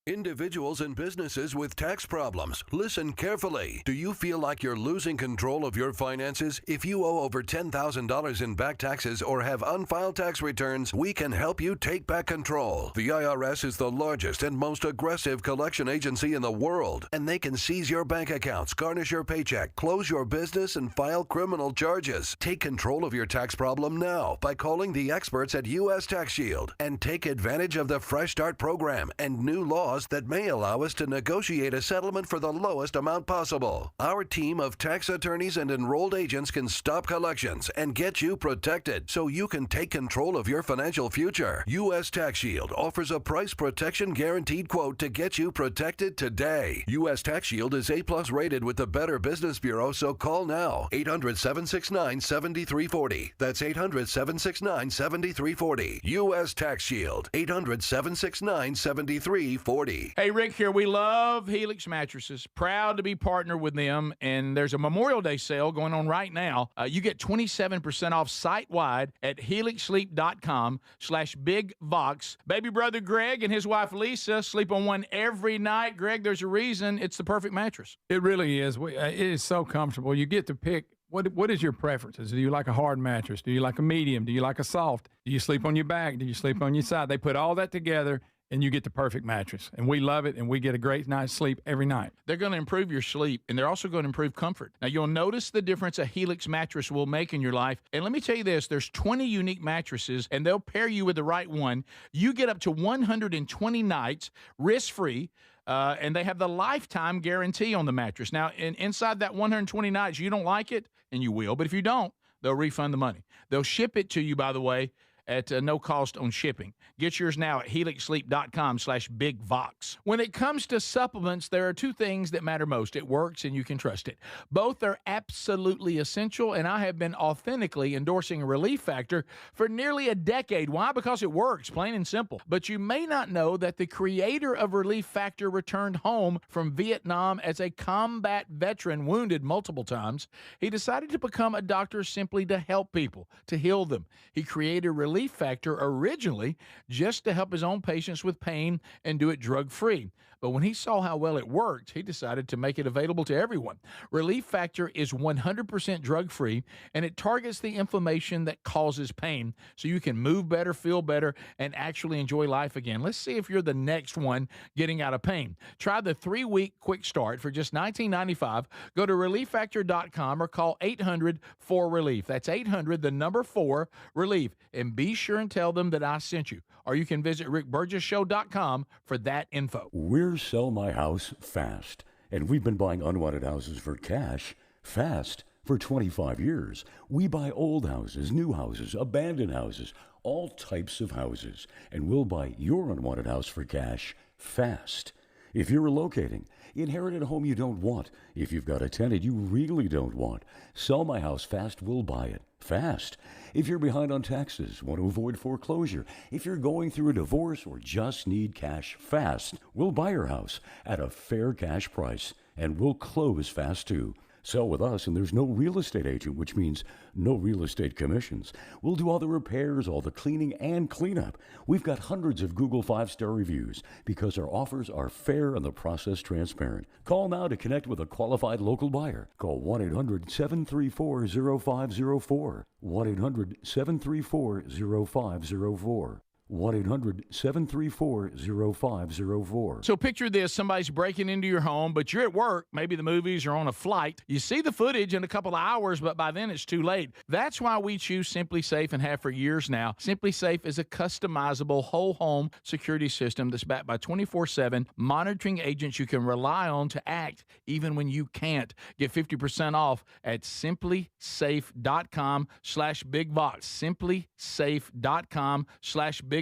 Individuals and businesses with tax problems, listen carefully. Do you feel like you're losing control of your finances? If you owe over $10,000 in back taxes or have unfiled tax returns, we can help you take back control. The IRS is the largest and most aggressive collection agency in the world, and they can seize your bank accounts, garnish your paycheck, close your business, and file criminal charges. Take control of your tax problem now by calling the experts at U.S. Tax Shield and take advantage of the Fresh Start program and new laws clause that may allow us to negotiate a settlement for the lowest amount possible. Our team of tax attorneys and enrolled agents can stop collections and get you protected so you can take control of your financial future. U.S. Tax Shield offers a price protection guaranteed quote to get you protected today. U.S. Tax Shield is A+ rated with the Better Business Bureau, so call now. 800-769-7340. That's 800-769-7340. U.S. Tax Shield. 800-769-7340. Hey, Rick here. We love Helix Mattresses. Proud to be partnered with them. And there's a Memorial Day sale going on right now. You get 27% off site-wide at helixsleep.com/bigvox. Baby brother Greg and his wife Lisa sleep on one every night. Greg, there's a reason it's the perfect mattress. It really is. It is so comfortable. You get to pick what is your preferences. Do you like a hard mattress? Do you like a medium? Do you like a soft? Do you sleep on your back? Do you sleep on your side? They put all that together, and you get the perfect mattress. And we love it, and we get a great night's sleep every night. They're going to improve your sleep, and they're also going to improve comfort. Now, you'll notice the difference a Helix mattress will make in your life. And let me tell you this, there's 20 unique mattresses, and they'll pair you with the right one. You get up to 120 nights risk-free, and they have the lifetime guarantee on the mattress. Now, inside that 120 nights, you don't like it, and you will. But if you don't, they'll refund the money. They'll ship it to you, by the way, at no cost on shipping. Get yours now at helixsleep.com/bigvox. When it comes to supplements, there are two things that matter most. It works and you can trust it. Both are absolutely essential, and I have been authentically endorsing Relief Factor for nearly a decade. Why? Because it works, plain and simple. But you may not know that the creator of Relief Factor returned home from Vietnam as a combat veteran, wounded multiple times. He decided to become a doctor simply to help people, to heal them. He created Relief Factor originally just to help his own patients with pain and do it drug-free. But when he saw how well it worked, he decided to make it available to everyone. Relief Factor is 100% drug-free, and it targets the inflammation that causes pain so you can move better, feel better, and actually enjoy life again. Let's see if you're the next one getting out of pain. Try the 3-week quick start for just $19.95. Go to ReliefFactor.com or call 800-4RELIEF. That's 800-4-RELIEF. And be sure and tell them that I sent you. Or you can visit RickBurgessShow.com for that info. We're Sell My House Fast, and we've been buying unwanted houses for cash fast for 25 years. We buy old houses, new houses, abandoned houses, all types of houses, and we'll buy your unwanted house for cash fast. If you're relocating, inherited a home you don't want, if you've got a tenant you really don't want, Sell My House Fast will buy it fast. If you're behind on taxes, want to avoid foreclosure, if you're going through a divorce or just need cash fast, we'll buy your house at a fair cash price, and we'll close fast too. Sell with us, and there's no real estate agent, which means no real estate commissions. We'll do all the repairs, all the cleaning, and cleanup. We've got hundreds of Google 5-star reviews because our offers are fair and the process transparent. Call now to connect with a qualified local buyer. Call 1-800-734-0504. 1-800-734-0504. 1-800-734-0504. So picture this, somebody's breaking into your home, but you're at work, maybe the movies or on a flight. You see the footage in a couple of hours, but by then it's too late. That's why we choose Simply Safe and have for years now. Simply Safe is a customizable whole home security system that's backed by 24/7 monitoring agents you can rely on to act even when you can't. Get 50% off at simplysafe.com/bigvox. simplysafe.com/bigvox.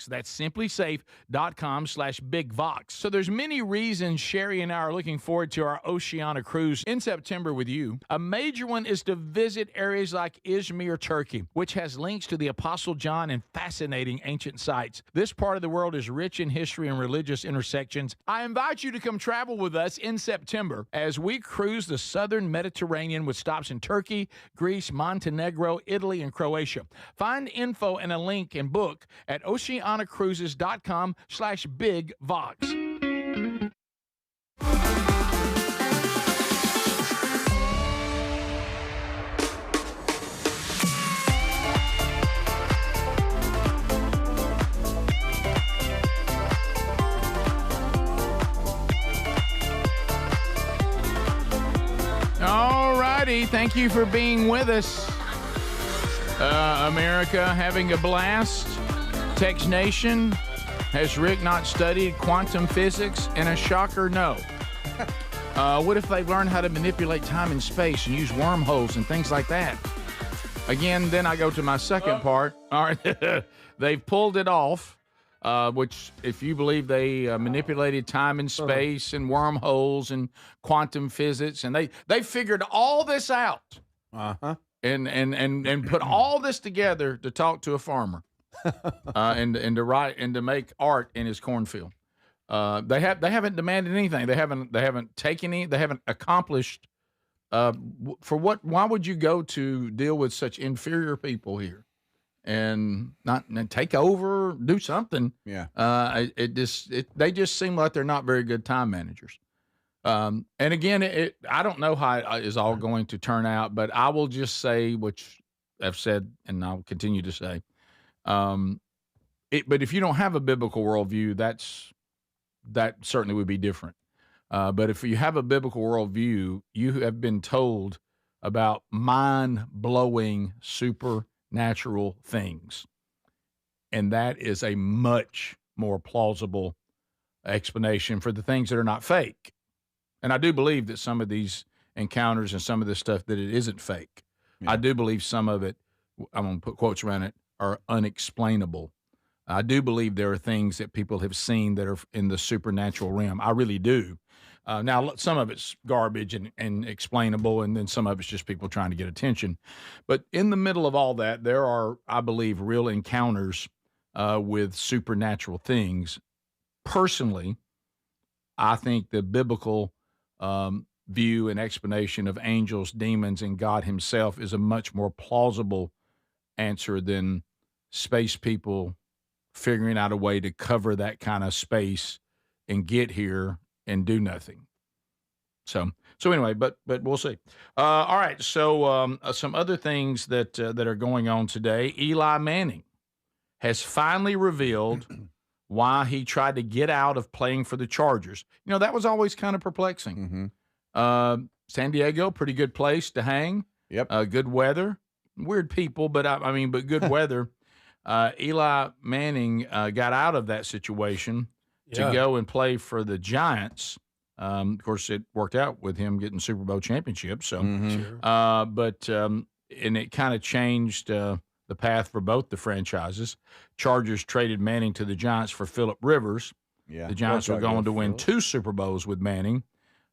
That's simplysafe.com/bigvox. So there's many reasons Sherry and I are looking forward to our Oceania cruise in September with you. A major one is to visit areas like Izmir, Turkey, which has links to the Apostle John and fascinating ancient sites. This part of the world is rich in history and religious intersections. I invite you to come travel with us in September as we cruise the southern Mediterranean with stops in Turkey, Greece, Montenegro, Italy, and Croatia. Find info and a link and book at oceaniacruises.com/bigvox. All righty, thank you for being with us. America, having a blast. Text Nation, Has Rick not studied quantum physics? And a shocker, no. What if they've learned how to manipulate time and space and use wormholes and things like that? Again, then I go to my second part. All right, they've pulled it off, which, if you believe they manipulated time and space and wormholes and quantum physics, and they figured all this out, and put all this together to talk to a farmer, and to write and to make art in his cornfield. They haven't demanded anything. They haven't taken any. They haven't accomplished. For what? Why would you go to deal with such inferior people here, and not take over, do something? Yeah. They just seem like they're not very good time managers. And again, I don't know how it is all going to turn out, but I will just say, which I've said, and I'll continue to say, but if you don't have a biblical worldview, that certainly would be different. But if you have a biblical worldview, you have been told about mind-blowing supernatural things. And that is a much more plausible explanation for the things that are not fake. And I do believe that some of these encounters and some of this stuff, that it isn't fake. Yeah. I do believe some of it, I'm going to put quotes around it, are unexplainable. I do believe there are things that people have seen that are in the supernatural realm. I really do. Now, some of it's garbage and explainable, and then some of it's just people trying to get attention. But in the middle of all that, there are, I believe, real encounters with supernatural things. Personally, I think the biblical view and explanation of angels, demons, and God himself is a much more plausible answer than space people figuring out a way to cover that kind of space and get here and do nothing. So anyway, but we'll see. All right. So some other things that are going on today. Eli Manning has finally revealed why he tried to get out of playing for the Chargers. You know, that was always kind of perplexing. Mm-hmm. San Diego, pretty good place to hang. Yep. Good weather. Weird people, but but good weather. Eli Manning got out of that situation to go and play for the Giants. Of course, it worked out with him getting Super Bowl championship. So, and it kind of changed the path for both the franchises. Chargers traded Manning to the Giants for Phillip Rivers. Yeah, the Giants were going to win 2 Super Bowls with Manning.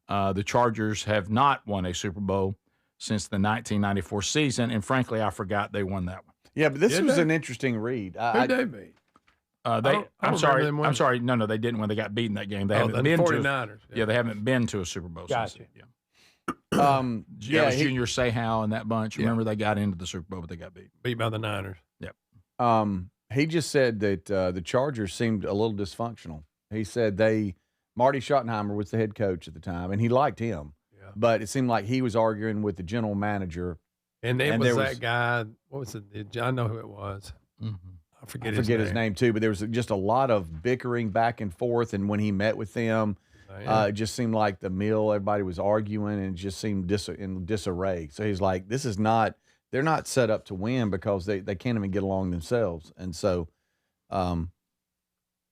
The Chargers have not won a Super Bowl since the 1994 season, and frankly, I forgot they won that one. Yeah, but this was an interesting read. Who'd they beat? I'm sorry. No, they didn't when they got beaten that game. They haven't been 49ers. Yeah, they haven't been to a Super Bowl since. Gotcha. Junior Seau and that bunch. Remember, they got into the Super Bowl, but they got beat by the Niners. Yep. He just said that the Chargers seemed a little dysfunctional. He said Marty Schottenheimer was the head coach at the time, and he liked him. Yeah. But it seemed like he was arguing with the general manager. And there was that guy. What was it? I know who it was. Mm-hmm. I forget his name too. But there was just a lot of bickering back and forth. And when he met with them, it just seemed like the meal. Everybody was arguing, and it just seemed in disarray. So he's like, "This is not. They're not set up to win because they can't even get along themselves." And so,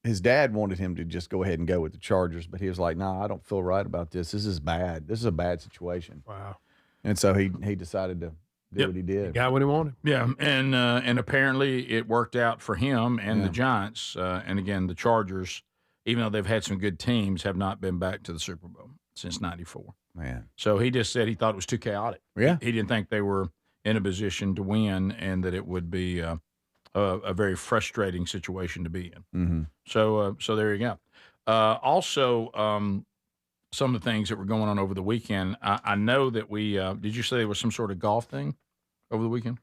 his dad wanted him to just go ahead and go with the Chargers, but he was like, "No, I don't feel right about this. This is bad. This is a bad situation." Wow. And so he decided to do what he did. He got what he wanted. Yeah, and apparently it worked out for him and the Giants. And again, the Chargers, even though they've had some good teams, have not been back to the Super Bowl since '94. Man. So he just said he thought it was too chaotic. Yeah. He didn't think they were in a position to win, and that it would be a very frustrating situation to be in. Mm-hmm. So there you go. Also, some of the things that were going on over the weekend. I know that we did you say there was some sort of golf thing over the weekend?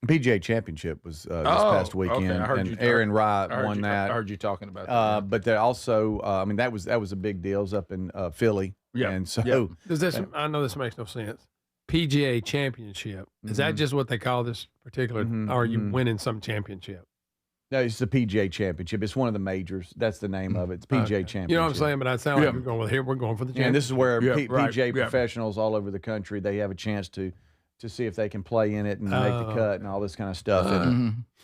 PGA Championship was this past weekend, okay. I heard and Aaron Wright won that. I heard you talking about that. But there also, that was a big deal. It was up in Philly. Yeah. And so does this? I know this makes no sense. PGA Championship, is that just what they call this particular? Or are you winning some championship? No, it's the PGA Championship. It's one of the majors. That's the name of it. It's PGA Championship. You know what I'm saying? But I sound like you're going with here. We're going for the championship. And this is where PGA professionals all over the country, they have a chance to see if they can play in it and make the cut and all this kind of stuff.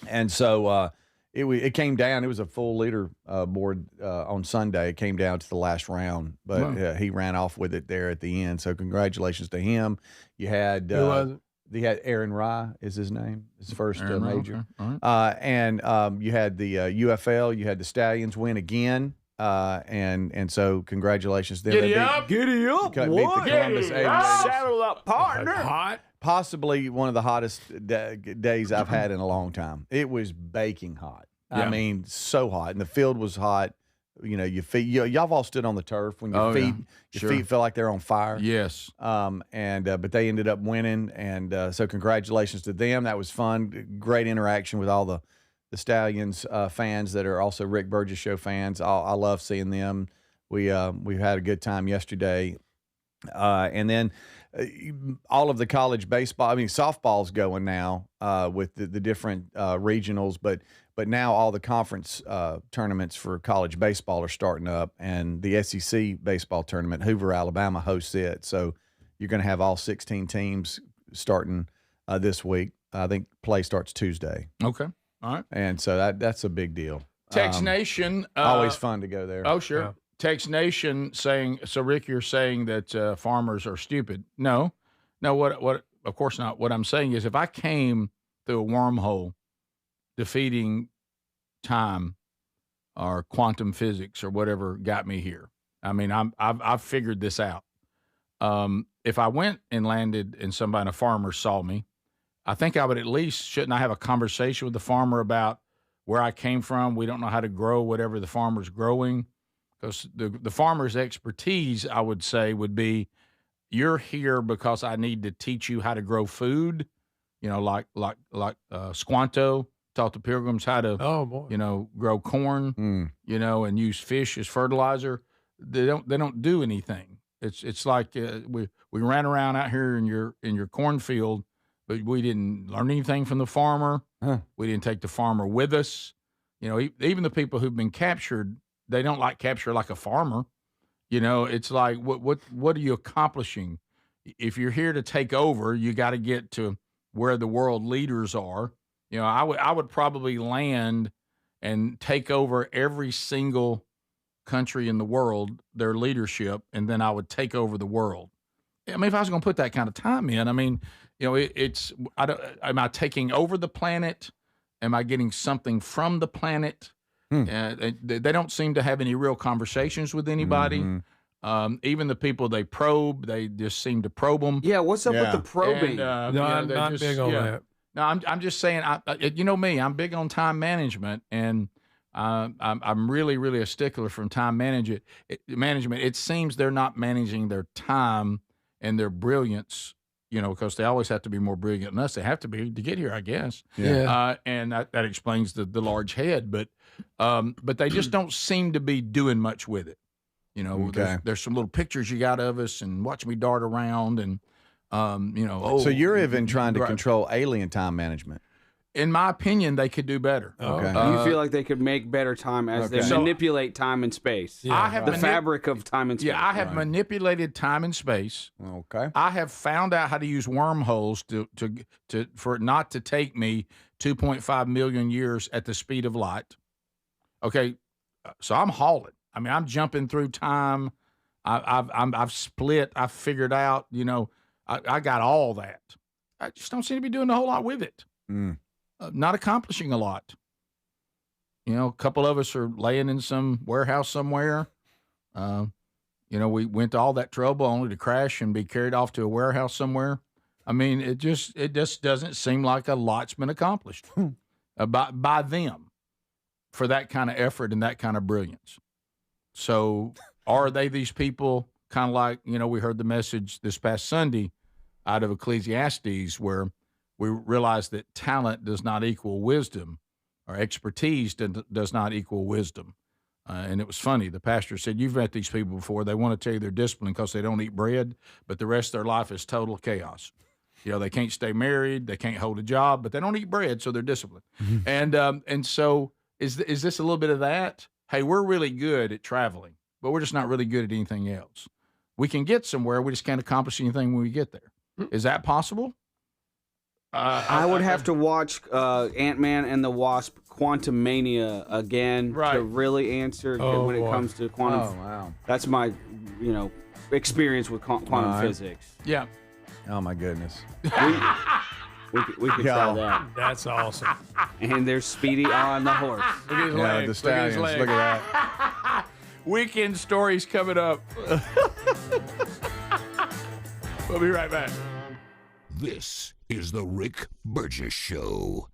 And so It came down. It was a full leader board on Sunday. It came down to the last round, but he ran off with it there at the end. So congratulations to him. You had Who was it? You had Aaron Rye is his name, his first Aaron Rye, major. okay. All right. And you had the UFL. You had the Stallions win again. And so congratulations to them. Giddy up, Beat the Columbus Giddy Aviators. up. Saddle up, partner. Hot. Possibly one of the hottest days I've had in a long time. It was baking hot. Yeah. I mean, so hot, and the field was hot. You know, your feet. Y'all have all stood on the turf when your feet feel like they're on fire. Yes. But they ended up winning, and so congratulations to them. That was fun. Great interaction with all the Stallions fans that are also Rick Burgess Show fans. I love seeing them. We had a good time yesterday, and then. All of the college baseball, I mean, softball's going now with the different regionals, but now all the conference tournaments for college baseball are starting up, and the SEC baseball tournament, Hoover, Alabama hosts it. So you're going to have all 16 teams starting this week. I think play starts Tuesday. Okay. All right. And so that's a big deal. Tex Nation. Always fun to go there. Oh, sure. Yeah. Tex Nation saying, so Rick, you're saying that farmers are stupid. No, what, of course not. What I'm saying is if I came through a wormhole defeating time or quantum physics or whatever got me here, I mean, I've figured this out. If I went and landed and a farmer saw me, I think I would at least, shouldn't I have a conversation with the farmer about where I came from? We don't know how to grow whatever the farmer's growing. Because the farmer's expertise, I would say, would be, you're here because I need to teach you how to grow food, you know, like Squanto taught the Pilgrims how to, you know, grow corn, you know, and use fish as fertilizer. They don't do anything. It's like we ran around out here in your cornfield, but we didn't learn anything from the farmer. We didn't take the farmer with us. You know, even the people who've been captured. They don't like capture like a farmer. You know, it's like, what are you accomplishing? If you're here to take over, you got to get to where the world leaders are. You know, I would probably land and take over every single country in the world, their leadership, and then I would take over the world. I mean, if I was going to put that kind of time in, I mean, you know, am I taking over the planet? Am I getting something from the planet? They don't seem to have any real conversations with anybody. Mm-hmm. Even the people they probe, they just seem to probe them. Yeah, what's up with the probing? I'm not big on that. No, I'm just saying. You know me, I'm big on time management, and I'm really, really a stickler from time management. It seems they're not managing their time and their brilliance. You know, because they always have to be more brilliant than us. They have to be to get here, I guess. Yeah. And that explains the large head, but they just don't seem to be doing much with it. You know, there's some little pictures you got of us and watch me dart around and, you know. So you're even trying to control alien time management. In my opinion, they could do better. Okay. You feel like they could make better time as they manipulate time and space. Yeah, I have the fabric of time and space. Yeah, I have manipulated time and space. Okay. I have found out how to use wormholes for it not to take me 2.5 million years at the speed of light. Okay, so I'm hauling. I mean, I'm jumping through time. I've split. I've figured out. You know, I got all that. I just don't seem to be doing a whole lot with it. Not accomplishing a lot. You know, a couple of us are laying in some warehouse somewhere. You know, we went to all that trouble only to crash and be carried off to a warehouse somewhere. I mean, it just doesn't seem like a lot's been accomplished by them for that kind of effort and that kind of brilliance. So are they these people kind of like, you know, we heard the message this past Sunday out of Ecclesiastes where we realize that talent does not equal wisdom, or expertise does not equal wisdom. And it was funny. The pastor said, you've met these people before. They want to tell you they're disciplined because they don't eat bread, but the rest of their life is total chaos. You know, they can't stay married. They can't hold a job, but they don't eat bread, so they're disciplined. And so is this a little bit of that? Hey, we're really good at traveling, but we're just not really good at anything else. We can get somewhere. We just can't accomplish anything when we get there. Is that possible? I would have to watch Ant-Man and the Wasp Quantumania again to really answer when it comes to quantum. Oh, wow. That's my, experience with quantum physics. Yeah. Oh, my goodness. We could try that. That's awesome. And there's Speedy on the horse. Look at his Yeah, legs. the stallions. Look at his Look legs. at that. Weekend stories coming up. We'll be right back. This is the Rick Burgess Show.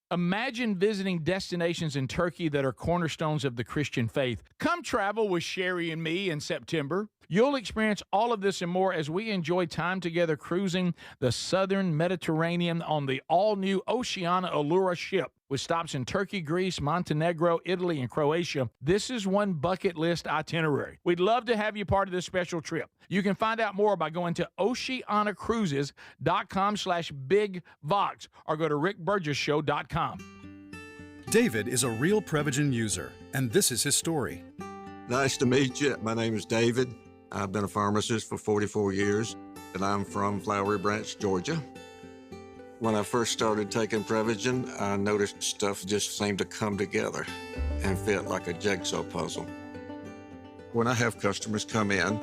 Imagine visiting destinations in Turkey that are cornerstones of the Christian faith. Come travel with Sherry and me in September. You'll experience all of this and more as we enjoy time together cruising the southern Mediterranean on the all-new Oceania Allura ship. With stops in Turkey, Greece, Montenegro, Italy, and Croatia, this is one bucket list itinerary. We'd love to have you part of this special trip. You can find out more by going to oceanacruises.com/bigvox or go to rickburgesshow.com. David is a real Prevagen user, and this is his story. Nice to meet you. My name is David. I've been a pharmacist for 44 years, and I'm from Flowery Branch, Georgia. When I first started taking Prevagen, I noticed stuff just seemed to come together and fit like a jigsaw puzzle. When I have customers come in,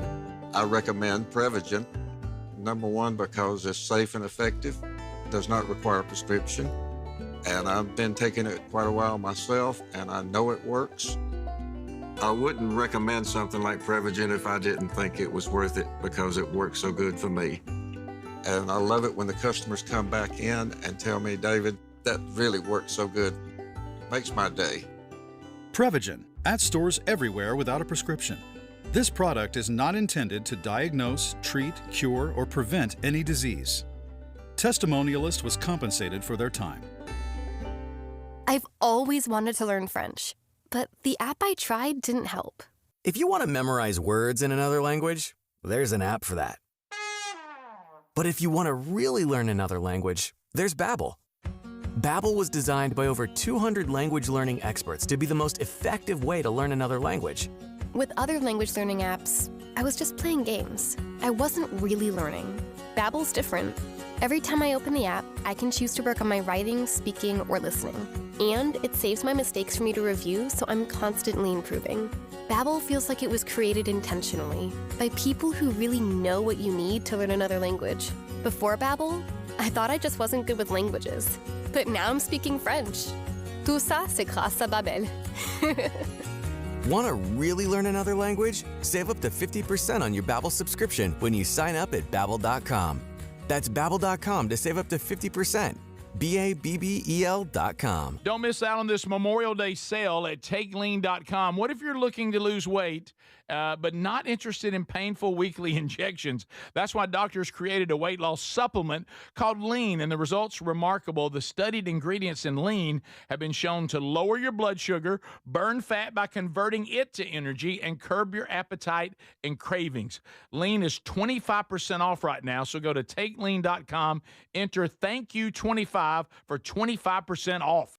I recommend Prevagen. Number one, because it's safe and effective, does not require a prescription, and I've been taking it quite a while myself, and I know it works. I wouldn't recommend something like Prevagen if I didn't think it was worth it because it works so good for me. And I love it when the customers come back in and tell me, David, that really worked so good. Makes my day. Prevagen, at stores everywhere without a prescription. This product is not intended to diagnose, treat, cure, or prevent any disease. Testimonialist was compensated for their time. I've always wanted to learn French, but the app I tried didn't help. If you want to memorize words in another language, there's an app for that. But if you want to really learn another language, there's Babbel. Babbel was designed by over 200 language learning experts to be the most effective way to learn another language. With other language learning apps, I was just playing games. I wasn't really learning. Babbel's different. Every time I open the app, I can choose to work on my writing, speaking, or listening. And it saves my mistakes for me to review, so I'm constantly improving. Babbel feels like it was created intentionally by people who really know what you need to learn another language. Before Babbel, I thought I just wasn't good with languages. But now I'm speaking French. Tout ça, c'est grâce à Babbel. Want to really learn another language? Save up to 50% on your Babbel subscription when you sign up at Babbel.com. That's Babbel.com to save up to 50%. Babbel.com. Don't miss out on this Memorial Day sale at TakeLean.com. What if you're looking to lose weight, but not interested in painful weekly injections? That's why doctors created a weight loss supplement called Lean, and the results are remarkable. The studied ingredients in Lean have been shown to lower your blood sugar, burn fat by converting it to energy, and curb your appetite and cravings. Lean is 25% off right now, so go to TakeLean.com, enter Thank You 25 for 25% off.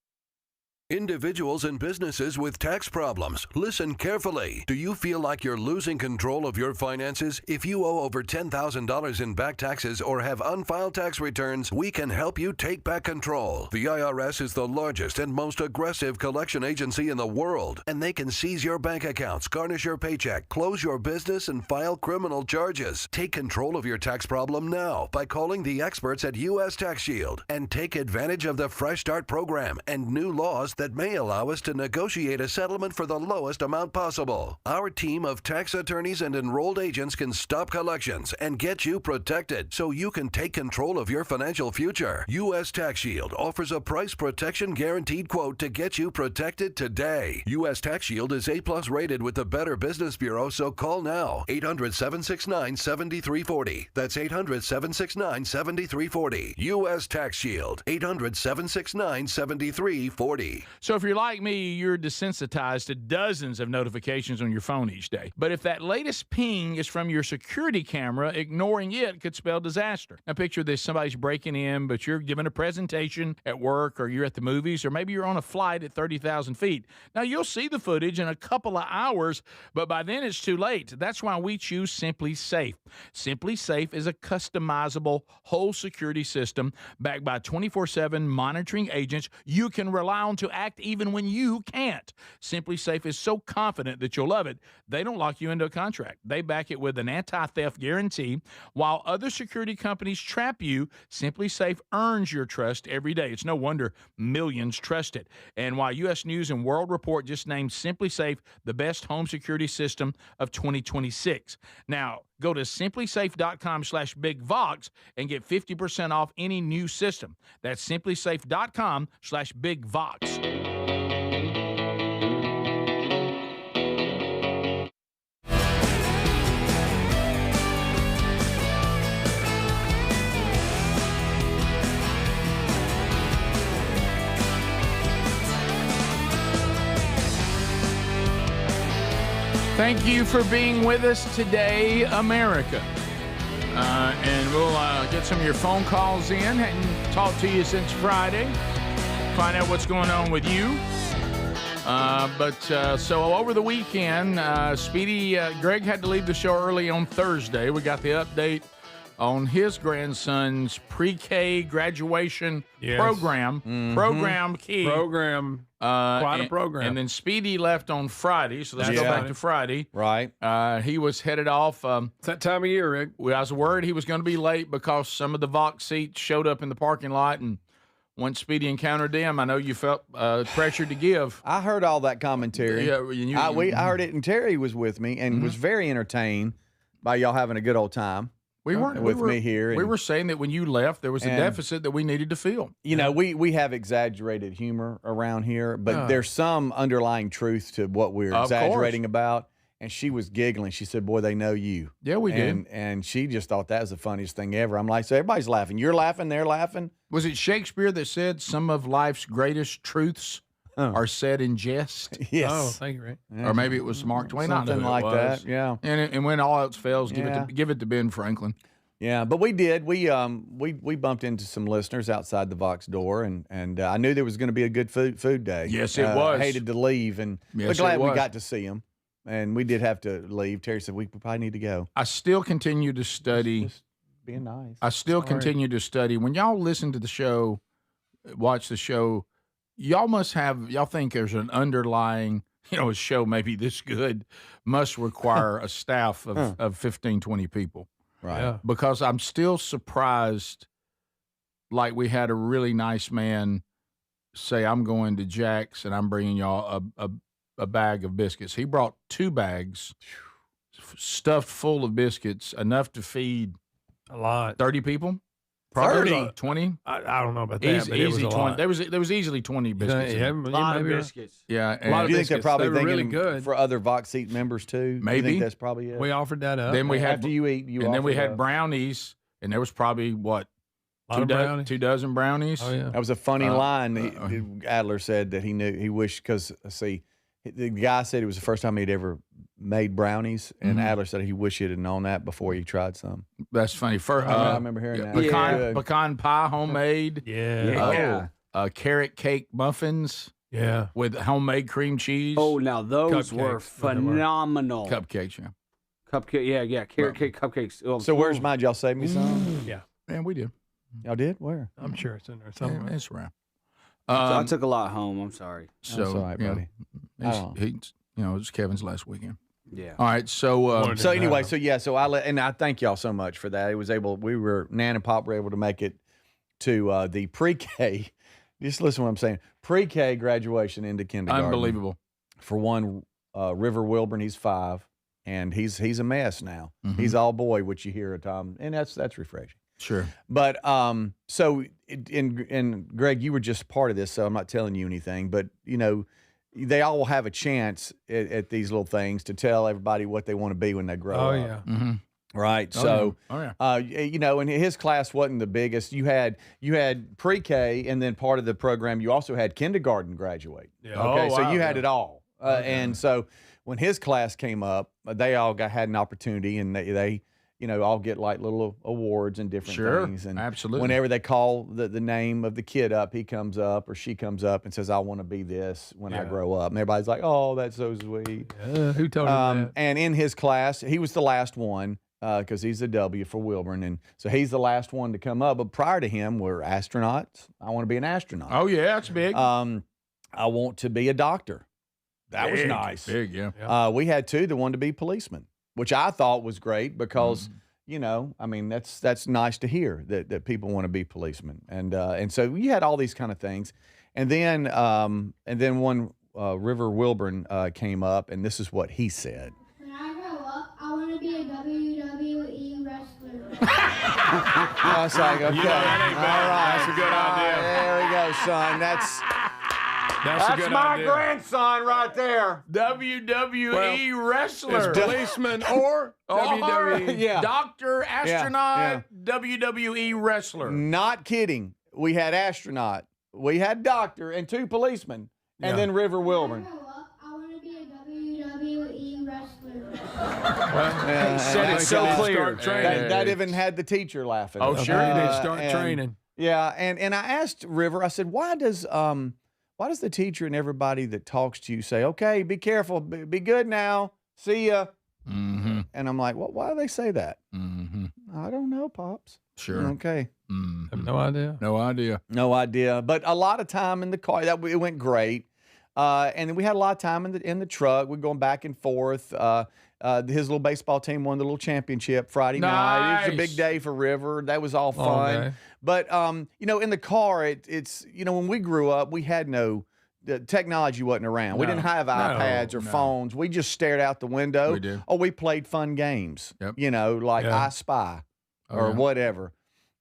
Individuals and businesses with tax problems, listen carefully. Do you feel like you're losing control of your finances? If you owe over $10,000 in back taxes or have unfiled tax returns, we can help you take back control. The IRS is the largest and most aggressive collection agency in the world, and they can seize your bank accounts, garnish your paycheck, close your business, and file criminal charges. Take control of your tax problem now by calling the experts at U.S. Tax Shield and take advantage of the Fresh Start program and new laws that may allow us to negotiate a settlement for the lowest amount possible. Our team of tax attorneys and enrolled agents can stop collections and get you protected so you can take control of your financial future. U.S. Tax Shield offers a price protection guaranteed quote to get you protected today. U.S. Tax Shield is A+ rated with the Better Business Bureau, so call now. 800-769-7340. That's 800-769-7340. U.S. Tax Shield. 800-769-7340. So if you're like me, you're desensitized to dozens of notifications on your phone each day. But if that latest ping is from your security camera, ignoring it could spell disaster. Now picture this, somebody's breaking in, but you're giving a presentation at work, or you're at the movies, or maybe you're on a flight at 30,000 feet. Now you'll see the footage in a couple of hours, but by then it's too late. That's why we choose Simply Safe. Simply Safe is a customizable whole security system backed by 24/7 monitoring agents you can rely on to act even when you can't. Simply Safe is so confident that you'll love it, they don't lock you into a contract. They back it with an anti-theft guarantee. While other security companies trap you, Simply Safe earns your trust every day. It's no wonder millions trust it. And while U.S. News and World Report just named Simply Safe the best home security system of 2026. Now, go to simplysafe.com/bigvox and get 50% off any new system. That's simplysafe.com/bigvox. Thank you for being with us today, America. And we'll get some of your phone calls in and talk to you since Friday. Find out what's going on with you. So over the weekend, Speedy, Greg had to leave the show early on Thursday. We got the update on his grandson's pre-K graduation program. Mm-hmm. Program key. Program. Quite a program. And then Speedy left on Friday, so let's go back to Friday. Right. He was headed off. It's that time of year, Rick. I was worried he was going to be late because some of the Vox seats showed up in the parking lot, and once Speedy encountered them, I know you felt pressured to give. I heard all that commentary. Yeah, I heard it, and Terry was with me and was very entertained by y'all having a good old time. We weren't with me here. We were saying that when you left, there was a deficit that we needed to fill. You know, we have exaggerated humor around here, but there's some underlying truth to what we're exaggerating about. And she was giggling. She said, "Boy, they know you." Yeah, we did. And she just thought that was the funniest thing ever. I'm like, so everybody's laughing. You're laughing. They're laughing. Was it Shakespeare that said some of life's greatest truths are said in jest? Yes. Oh, thank you, Rick. Or maybe it was Mark Twain. Something like that. Yeah. And when all else fails, give it to Ben Franklin. Yeah, but we did. We bumped into some listeners outside the Vox door, and I knew there was going to be a good food day. Yes, it was. Hated to leave, but glad we got to see them. And we did have to leave. Terry said we probably need to go. I still continue to study. Just being nice. I still continue to study. When y'all listen to the show, watch the show, y'all think there's an underlying, a show maybe this good must require a staff of 15, 20 people. Right. Yeah. Because I'm still surprised, like we had a really nice man say, "I'm going to Jack's and I'm bringing y'all a bag of biscuits." He brought 2 bags stuffed full of biscuits, enough to feed a lot. 30 people. Probably 30? 20. I don't know about that, but it was a 20. lot. There was easily 20 biscuits. Yeah, A lot of biscuits. Yeah, A lot of biscuits. They're probably They were really thinking good. for other Vox seat members too. Maybe. You think that's probably it. We offered that up. Then we had after you eat, and then we offer had up. brownies, and there was probably what Lot of brownies. 2 dozen brownies. Oh, yeah. That was a funny line. Adler said that he wished, because the guy said it was the first time he'd ever made brownies, and Adler said he wished he'd have known that before he tried some. That's funny. I remember hearing that. Pecan pie, homemade. Yeah. Carrot cake muffins. Yeah. With homemade cream cheese. Oh, now those were Cupcakes. phenomenal. Cupcakes, yeah. Cupcake, yeah. Carrot cake cupcakes. Oh, So where's mine? Y'all save me some? Yeah. Man, we did. Y'all did? Where? I'm sure it's in there somewhere. It's around. I took a lot home. I'm sorry. So, That's all right, buddy. It's Kevin's last weekend. Yeah. All right. So anyway, so I thank y'all so much for that. Nan and Pop were able to make it to the pre-K. Just listen to what I'm saying. Pre-K graduation into kindergarten. Unbelievable. For one, River Wilburn, he's 5, and he's a mess now. Mm-hmm. He's all boy, which you hear at time, and that's refreshing. Sure. But and Greg, you were just part of this, so I'm not telling you anything. But they all will have a chance at these little things to tell everybody what they want to be when they grow up. Oh yeah. Mm-hmm. Right. Oh, So, you know, and his class wasn't the biggest. You had pre-K, and then part of the program, you also had kindergarten graduate. Yeah. Okay. Oh, So wow, you had yeah. it all. And so when his class came up, they all had an opportunity, and they you know, all get like little awards and different things. And absolutely. whenever they call the name of the kid up, he comes up or she comes up and says, I want to be this when I grow up. And everybody's like, oh, that's so sweet. Who told him that? And in his class, he was the last one because he's a W for Wilburn. And so he's the last one to come up. But prior to him were astronauts. I want to be an astronaut. Oh, yeah, that's big. I want to be a doctor. That was Big, nice. big, yeah. We had two that wanted to be policemen, which I thought was great because, you know, I mean, that's nice to hear that people want to be policemen. And so you had all these kind of things. And then one River Wilburn came up, and this is what he said. When I grow up, I want to be a WWE wrestler. I was like, okay. You know, that ain't bad. All right. That's a good idea. There we go, son. That's a good my idea. grandson right there. WWE wrestler. it's Policeman or WWE. Yeah. doctor, astronaut, WWE wrestler. Not kidding. We had astronaut, we had doctor, and two policemen, and then River Wilburn. When I grow up, I want to be a WWE wrestler. Well, said it so clear. That even had the teacher laughing. Oh, sure. You need to start training. Yeah, and I asked River, I said, why does the teacher and everybody that talks to you say, okay, be careful, be good now, see ya? Mm-hmm. And I'm like, why do they say that? Mm-hmm. I don't know, Pops. Sure. Okay. Mm-hmm. I have no idea. No idea. No idea. But a lot of time in the car, it went great. And then we had a lot of time in the truck. We're going back and forth. His little baseball team won the little championship Friday night. It was a big day for River. That was all fun. Okay. But you know, in the car, it's you know, when we grew up, we had the technology wasn't around. We didn't have iPads or phones. We just stared out the window. We did. We played fun games. Yep. You know, like I Spy or yeah. whatever.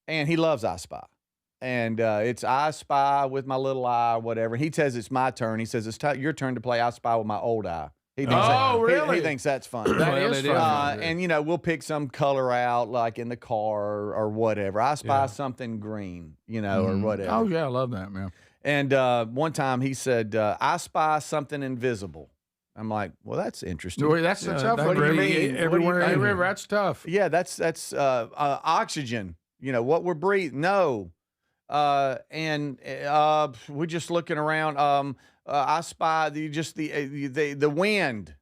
And he loves I Spy. And it's I Spy with my little eye or whatever. He says it's my turn. He says it's your turn to play I Spy with my old eye. He thinks really? He thinks that's fun. That is fun. And, you know, we'll pick some color out, like in the car or whatever. I spy something green, you know, or whatever. Oh, yeah, I love that, man. And one time he said, I spy something invisible. I'm like, well, that's interesting. Boy, that's tough. What do you mean? Everywhere. Hey, River, that's tough. Yeah, that's oxygen. You know, what we're breathing. No. And we're just looking around. I spy the wind.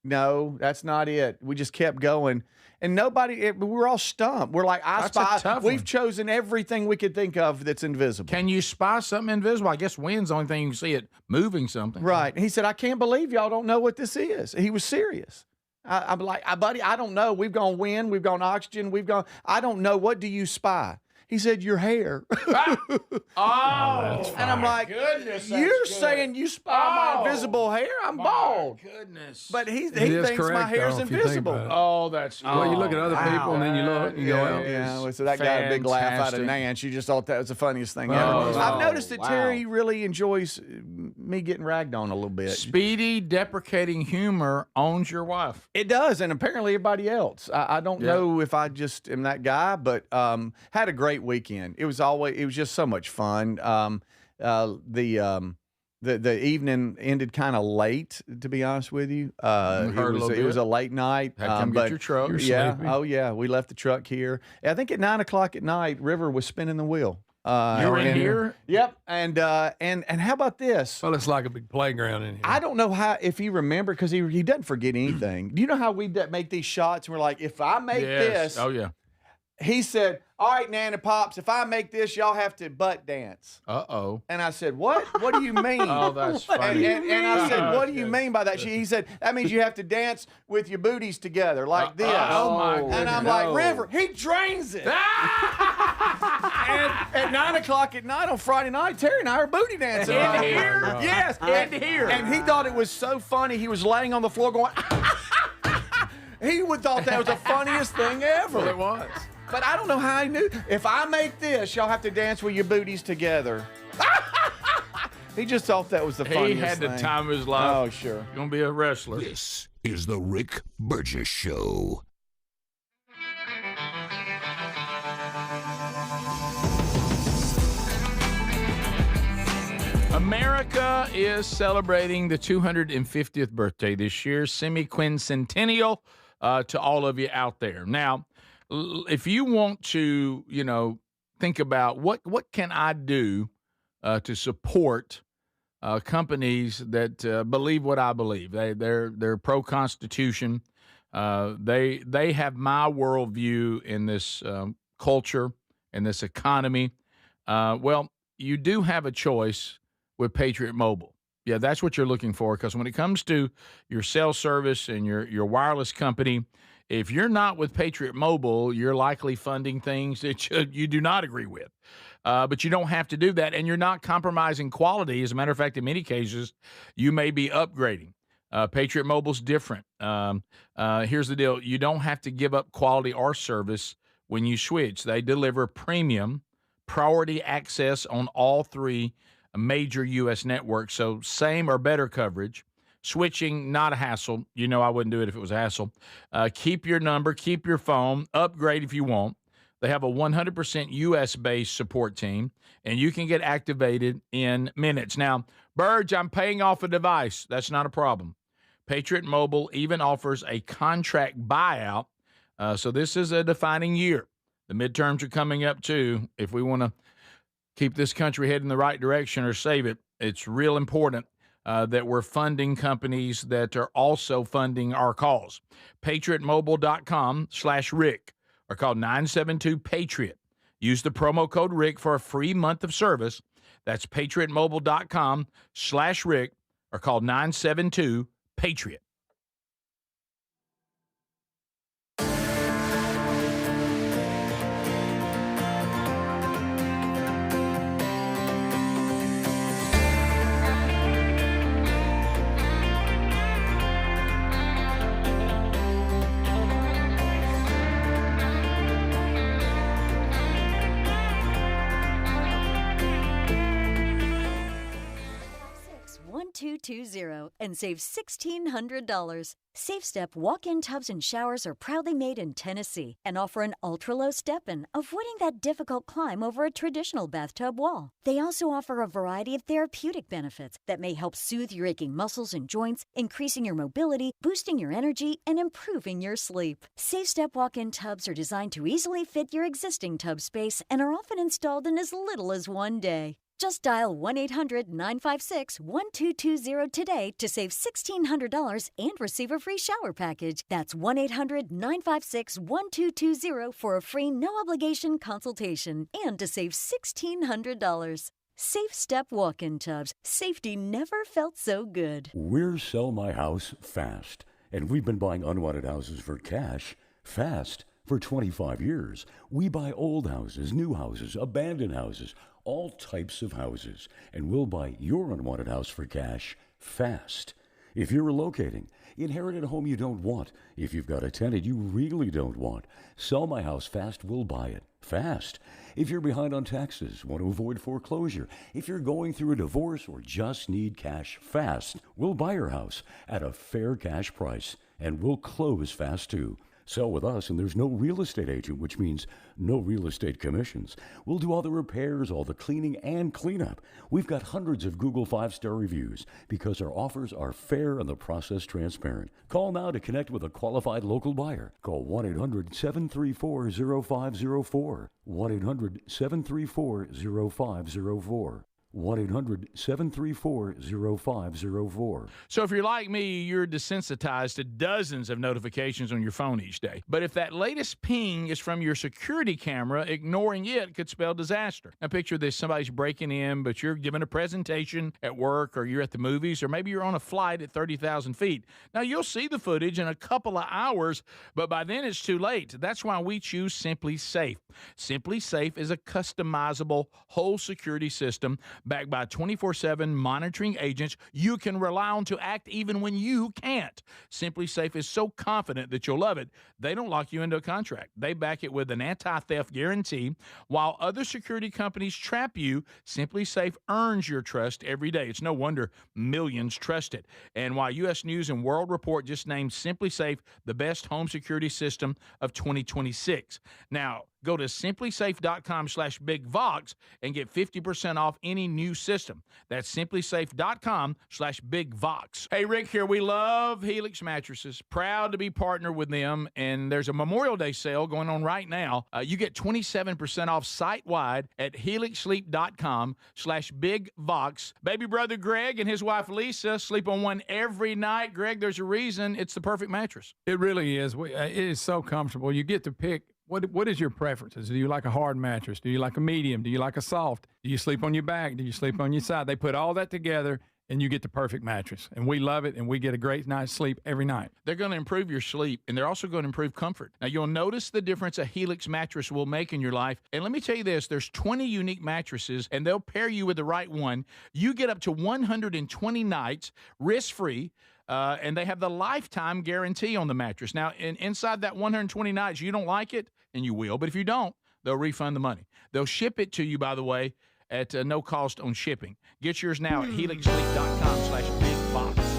No, that's not it. We just kept going, and we were all stumped. We're like, I spy. We've chosen everything we could think of that's invisible. Can you spy something invisible? I guess wind's the only thing you can see it moving something. Right. And he said, I can't believe y'all don't know what this is. He was serious. I'm like, buddy, I don't know. We've gone wind, we've gone oxygen, I don't know. What do you spy? He said, your hair. And I'm like, goodness, you're saying you spy my invisible hair? I'm bald. Goodness. But he is thinks my correct, hair's though, if you think invisible. about it. Oh, that's Well, you look at other people, and then you look, and you go out. Yeah, so that got a big laugh out of fantastic. Nan. She just thought that was the funniest thing ever. Oh, I've noticed that wow. Terry really enjoys me getting ragged on a little bit. Speedy, deprecating humor owns your wife. It does, and apparently everybody else. I don't know if I just am that guy, but had a great weekend. It was just so much fun. The evening ended kind of late, to be honest with you. It was a late night. Had to come get your truck. You're Yeah. sleepy. Oh yeah. We left the truck here. I think at 9 o'clock at night, River was spinning the wheel. You were in here? Yep. And how about this? Well, it's like a big playground in here. I don't know if he remembered, because he doesn't forget anything. Do you know how we make these shots? And we're like, if I make this, oh yeah. he said, all right, Nan and Pops, if I make this, y'all have to butt dance. Uh-oh. And I said, what? What do you mean? Oh, that's funny. And I said, what do you mean by that? He said, that means you have to dance with your booties together like this. Oh, my goodness. And I'm like, River, he drains it. And at 9 o'clock at night on Friday night, Terry and I are booty dancing. In here? Yes. In here. And he thought it was so funny. He was laying on the floor going, he would thought that was the funniest thing ever. Well, it was. But I don't know how I knew. If I make this, y'all have to dance with your booties together. He just thought that was the funniest He had the thing. time of his life. Oh, sure. Gonna be a wrestler. This is the Rick Burgess Show. America is celebrating the 250th birthday this year, semi-quincentennial to all of you out there. Now, if you want to, think about what can I do to support companies that believe what I believe. They're pro-Constitution. They have my worldview in this culture, in this economy. Well, you do have a choice with Patriot Mobile. Yeah, that's what you're looking for, because when it comes to your cell service and your wireless company, if you're not with Patriot Mobile, you're likely funding things that you do not agree with. But you don't have to do that, and you're not compromising quality. As a matter of fact, in many cases, you may be upgrading. Patriot Mobile's different. Here's the deal. You don't have to give up quality or service when you switch. They deliver premium, priority access on all three major U.S. networks, so same or better coverage. Switching, not a hassle. I wouldn't do it if it was a hassle. Keep your number, keep your phone, upgrade if you want. They have a 100% U.S.-based support team, and you can get activated in minutes. Now, Burge, I'm paying off a device. That's not a problem. Patriot Mobile even offers a contract buyout, so this is a defining year. The midterms are coming up, too. If we want to keep this country heading in the right direction or save it, it's real important that we're funding companies that are also funding our cause. PatriotMobile.com/Rick or call 972-PATRIOT. Use the promo code Rick for a free month of service. That's PatriotMobile.com/Rick or call 972-PATRIOT. and save $1,600. SafeStep walk-in tubs and showers are proudly made in Tennessee and offer an ultra-low step-in, avoiding that difficult climb over a traditional bathtub wall. They also offer a variety of therapeutic benefits that may help soothe your aching muscles and joints, increasing your mobility, boosting your energy, and improving your sleep. SafeStep walk-in tubs are designed to easily fit your existing tub space and are often installed in as little as 1 day. Just dial 1-800-956-1220 today to save $1,600 and receive a free shower package. That's 1-800-956-1220 for a free no-obligation consultation and to save $1,600. Safe Step walk-in tubs. Safety never felt so good. We're Sell My House Fast, and we've been buying unwanted houses for cash fast for 25 years. We buy old houses, new houses, abandoned houses, all types of houses, and we'll buy your unwanted house for cash fast. If you're relocating, inherit a home you don't want. If you've got a tenant you really don't want, Sell My House Fast will buy it fast. If you're behind on taxes, want to avoid foreclosure, if you're going through a divorce or just need cash fast, we'll buy your house at a fair cash price, and we'll close fast too. Sell with us, and there's no real estate agent, which means no real estate commissions. We'll do all the repairs, all the cleaning, and cleanup. We've got hundreds of Google 5-star reviews because our offers are fair and the process transparent. Call now to connect with a qualified local buyer. Call 1-800-734-0504. 1-800-734-0504. 1-800-734-0504. So if you're like me, you're desensitized to dozens of notifications on your phone each day. But if that latest ping is from your security camera, ignoring it could spell disaster. Now picture this, somebody's breaking in, but you're giving a presentation at work, or you're at the movies, or maybe you're on a flight at 30,000 feet. Now you'll see the footage in a couple of hours, but by then it's too late. That's why we choose Simply Safe. Simply Safe is a customizable whole security system backed by 24/7 monitoring agents you can rely on to act even when you can't. Simply Safe is so confident that you'll love it, they don't lock you into a contract. They back it with an anti-theft guarantee. While other security companies trap you, Simply Safe earns your trust every day. It's no wonder millions trust it. And while U.S. News and World Report just named Simply Safe the best home security system of 2026. Now, Go to simplysafe.com/BigVox and get 50% off any new system. That's simplysafe.com/BigVox. Hey, Rick here. We love Helix Mattresses. Proud to be partnered with them. And there's a Memorial Day sale going on right now. You get 27% off site-wide at helixsleep.com/BigVox. Baby brother Greg and his wife Lisa sleep on one every night. Greg, there's a reason it's the perfect mattress. It really is. It is so comfortable. You get to pick what is your preferences. Do you like a hard mattress? Do you like a medium? Do you like a soft? Do you sleep on your back? Do you sleep on your side? They put all that together, and you get the perfect mattress. And we love it, and we get a great night's sleep every night. They're going to improve your sleep, and they're also going to improve comfort. Now, you'll notice the difference a Helix mattress will make in your life. And let me tell you this, there's 20 unique mattresses, and they'll pair you with the right one. You get up to 120 nights risk-free, and they have the lifetime guarantee on the mattress. Now, inside that 120 nights, you don't like it, and you will. But if you don't, they'll refund the money. They'll ship it to you, by the way, at no cost on shipping. Get yours now at helixsleep.com/BigVox.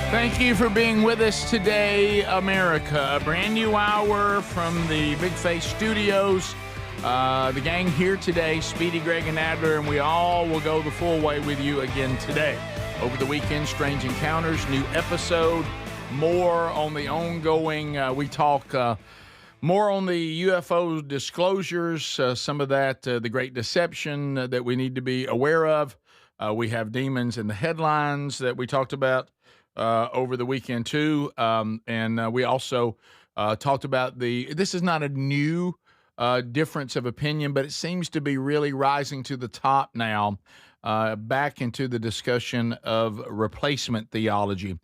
Thank you for being with us today, America. A brand new hour from the Big Face Studios. The gang here today, Speedy, Greg, and Adler, and we all will go the full way with you again today. Over the weekend, Strange Encounters, new episode, more on the ongoing, we talk more on the UFO disclosures, some of that, the Great Deception that we need to be aware of. We have demons in the headlines that we talked about over the weekend too, and we also talked about this is not a new difference of opinion, but it seems to be really rising to the top now, back into the discussion of replacement theology.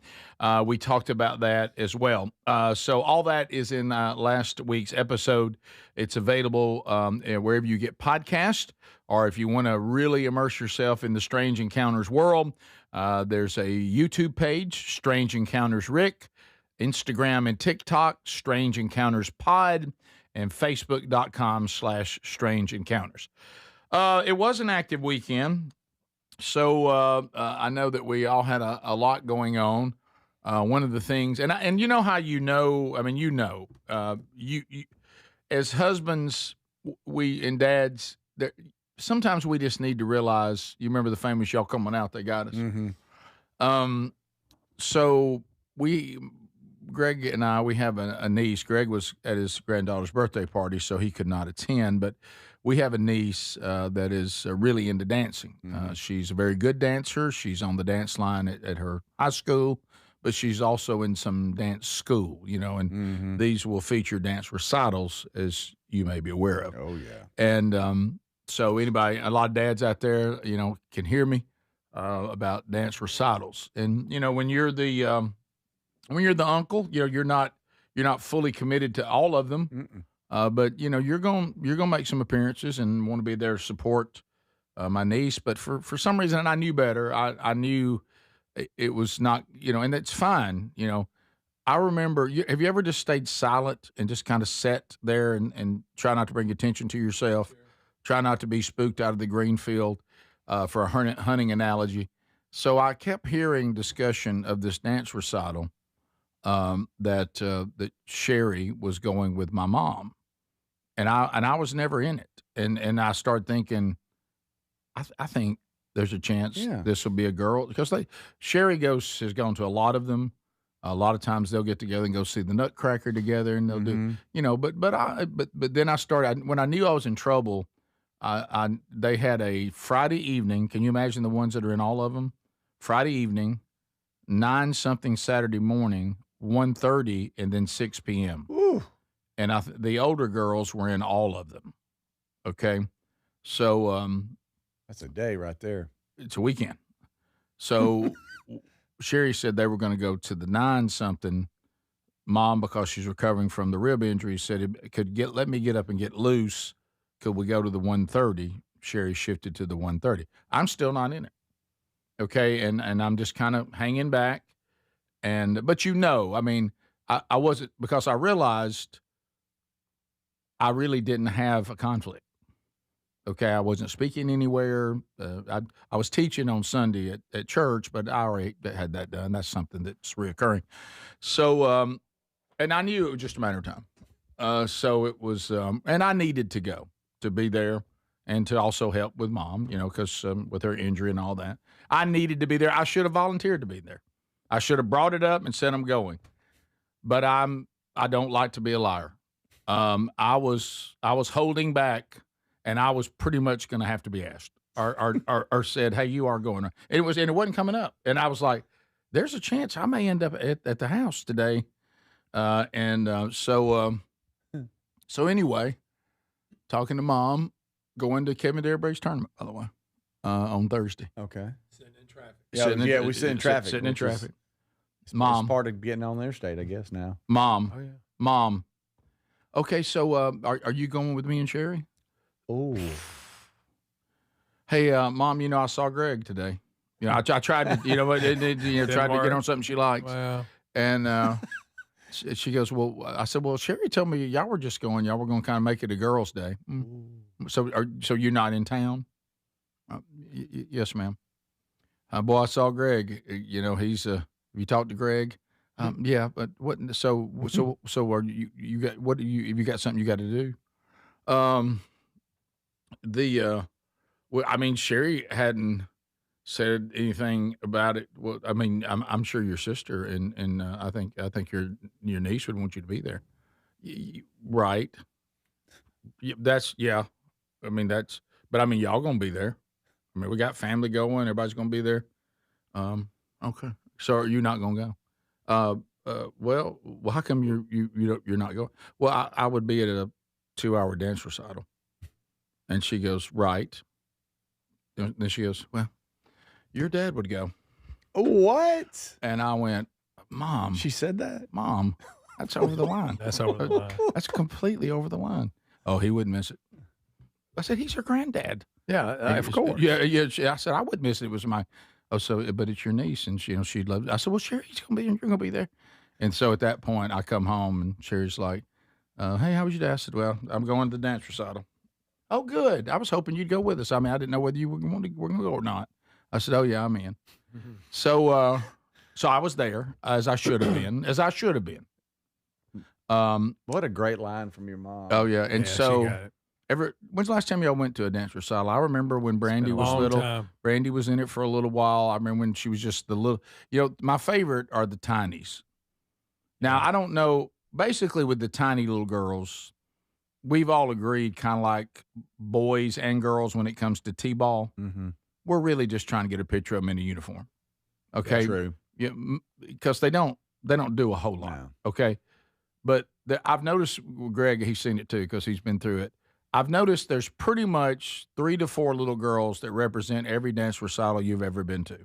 We talked about that as well. So all that is in last week's episode. It's available wherever you get podcasts, or if you want to really immerse yourself in the Strange Encounters world, there's a YouTube page, Strange Encounters Rick, Instagram and TikTok, Strange Encounters Pod, and Facebook.com/Strange Encounters. It was an active weekend, so I know that we all had a lot going on. One of the things, and you know how you as husbands, we and dads, sometimes we just need to realize, you remember the famous "y'all coming out, they got us." Mm-hmm. So Greg and I, we have a niece. Greg was at his granddaughter's birthday party, so he could not attend, but we have a niece that is really into dancing. Mm-hmm. She's a very good dancer. She's on the dance line at her high school, but she's also in some dance school, and these will feature dance recitals, as you may be aware of. Oh, yeah. And so a lot of dads out there, can hear me about dance recitals. And, when you're the uncle, you're not fully committed to all of them. But you're going to make some appearances and want to be there to support my niece. But for some reason, and I knew better, I knew it was not, and it's fine. I remember, have you ever just stayed silent and just kind of sat there and try not to bring attention to yourself? Sure. Try not to be spooked out of the green field, for a hunting analogy. So I kept hearing discussion of this dance recital that Sherry was going with my mom, and I was never in it, and I started thinking, I think there's a chance this will be a girl, because Sherry has gone to a lot of them. A lot of times they'll get together and go see the Nutcracker together, and they'll do, but then I started, when I knew I was in trouble, they had a Friday evening. Can you imagine the ones that are in all of them? Friday evening, 9-something Saturday morning, 1:30, and then 6 p.m. Ooh. And the older girls were in all of them. Okay. So, that's a day right there. It's a weekend. So Sherry said they were going to go to the 9-something. Mom, because she's recovering from the rib injury, said let me get up and get loose. Could we go to the 1:30? Sherry shifted to the 1:30. I'm still not in it. Okay. And I'm just kind of hanging back. But I mean, I wasn't, because I realized I really didn't have a conflict. Okay, I wasn't speaking anywhere. I was teaching on Sunday at church, but I already had that done. That's something that's reoccurring. So, and I knew it was just a matter of time. So it was, and I needed to go to be there and to also help with Mom, because with her injury and all that. I needed to be there. I should have volunteered to be there. I should have brought it up and said I'm going. But I don't like to be a liar. I was holding back, and I was pretty much going to have to be asked or said, hey, you are going. And it wasn't coming up. And I was like, there's a chance I may end up at the house today. So anyway, talking to Mom, going to Kevin Derryberry's tournament, by the way, on Thursday. Okay. Sitting in traffic. We sit in traffic. Sitting in traffic. It's Mom. part of getting on the interstate, I guess, now. Mom. Oh, yeah. Mom. Okay, so are you going with me and Sherry? Oh. Hey, Mom, I saw Greg today. I tried to, tried to get on something she likes. Wow. And she goes, well, I said, well, Sherry told me y'all were going to kind of make it a girls' day. So you're not in town? Yes, ma'am. Boy, I saw Greg. He's have you talked to Greg? Yeah, but what? So are you got what? Have you got something you got to do? Well, I mean, Sherry hadn't said anything about it. Well, I mean, I'm sure your sister and I think your niece would want you to be there, right? Yeah. I mean but I mean, y'all gonna be there. I mean, we got family going. Everybody's gonna be there. Okay. So are you not gonna go? Well, how come you're not going? Well, I would be at a 2-hour dance recital. And she goes, right. And then she goes, well, your dad would go. What? And I went, Mom. She said that? Mom, that's over the line. That's over the line. That's completely over the line. Oh, he wouldn't miss it. I said, he's her granddad. Yeah, of course. Yeah. I said, I would miss it. It was but it's your niece, and she'd love it. I said, well, Sherry's gonna be, you're gonna be there. And so at that point, I come home, and Sherry's like, hey, how was your day? I said, well, I'm going to the dance recital. Oh, good. I was hoping you'd go with us. I mean, I didn't know whether you were going to go or not. I said, oh, yeah, I'm in. Mm-hmm. So I was there, as I should have been. What a great line from your mom. Oh, yeah. And so when's the last time y'all went to a dance recital? I remember when Brandy was little. Time. Brandy was in it for a little while. I remember when she was just the little, my favorite are the tinies. Now, I don't know, basically with the tiny little girls, we've all agreed, kind of like boys and girls when it comes to T-ball, we're really just trying to get a picture of them in a uniform. Okay? Yeah, true. Yeah, because they don't do a whole lot. No. Okay? But I've noticed, Greg, he's seen it too because he's been through it. I've noticed there's pretty much 3 to 4 little girls that represent every dance recital you've ever been to.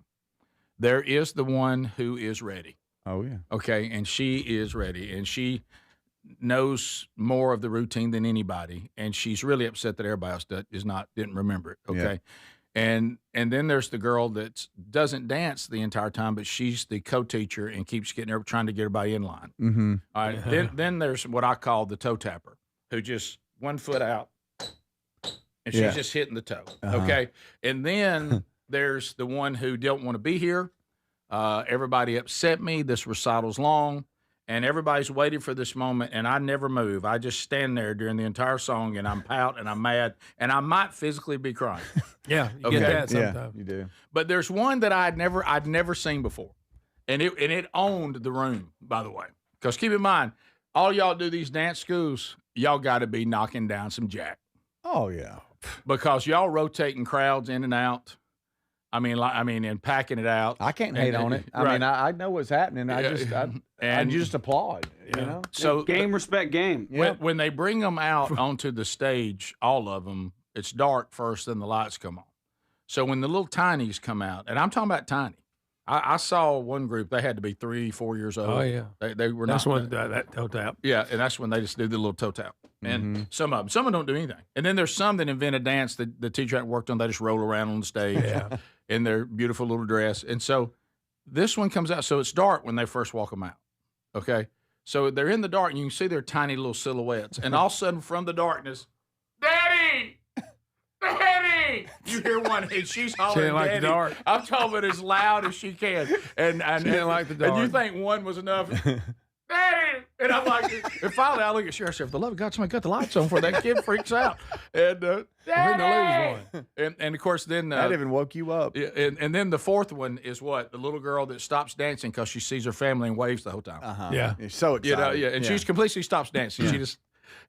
There is the one who is ready. Oh, yeah. Okay, and she is ready, and she knows more of the routine than anybody, and she's really upset that everybody else didn't remember it. Okay, yeah. And then there's the girl that doesn't dance the entire time, but she's the co-teacher and keeps trying to get everybody in line. Mm-hmm. All right, then there's what I call the toe tapper, who just one foot out, and she's just hitting the toe. Okay, and then there's the one who don't want to be here. Everybody upset me. This recital's long, and everybody's waiting for this moment, and I never move. I just stand there during the entire song, and I'm pout, and I'm mad, and I might physically be crying. Yeah, you get that sometimes. Yeah, you do. But there's one that I'd never seen before, and it owned the room, by the way. Because keep in mind, all y'all do these dance schools, y'all got to be knocking down some jack. Oh yeah, because y'all rotating crowds in and out. I mean, and packing it out. I can't hate on it. I mean, I know what's happening. I just applaud. You know, so game, respect, game. When they bring them out onto the stage, all of them, it's dark first, then the lights come on. So when the little tinies come out, and I'm talking about tiny, I saw one group. They had to be 3-4 years old. Oh yeah, they were. That's when that toe tap. Yeah, and that's when they just do the little toe tap. And some of them don't do anything. And then there's some that invent a dance that the teacher hadn't worked on. They just roll around on the stage in their beautiful little dress. And so this one comes out, so it's dark when they first walk them out. Okay, so they're in the dark, and you can see their tiny little silhouettes, and all of a sudden from the darkness, Daddy, Daddy, you hear one, and she's hollering, She didn't like Daddy. the dark. I'm talking as loud as she can, and She didn't like the dark. And you think one was enough? Daddy! And I'm like, and finally I look at Sheriff, I said, for the love of God, somebody cut the lights on before that kid freaks out. And Daddy! And of course then That even woke you up. and then the fourth one is what? The little girl that stops dancing because she sees her family and waves the whole time. Yeah. You're so excited. And she's completely stops dancing. She just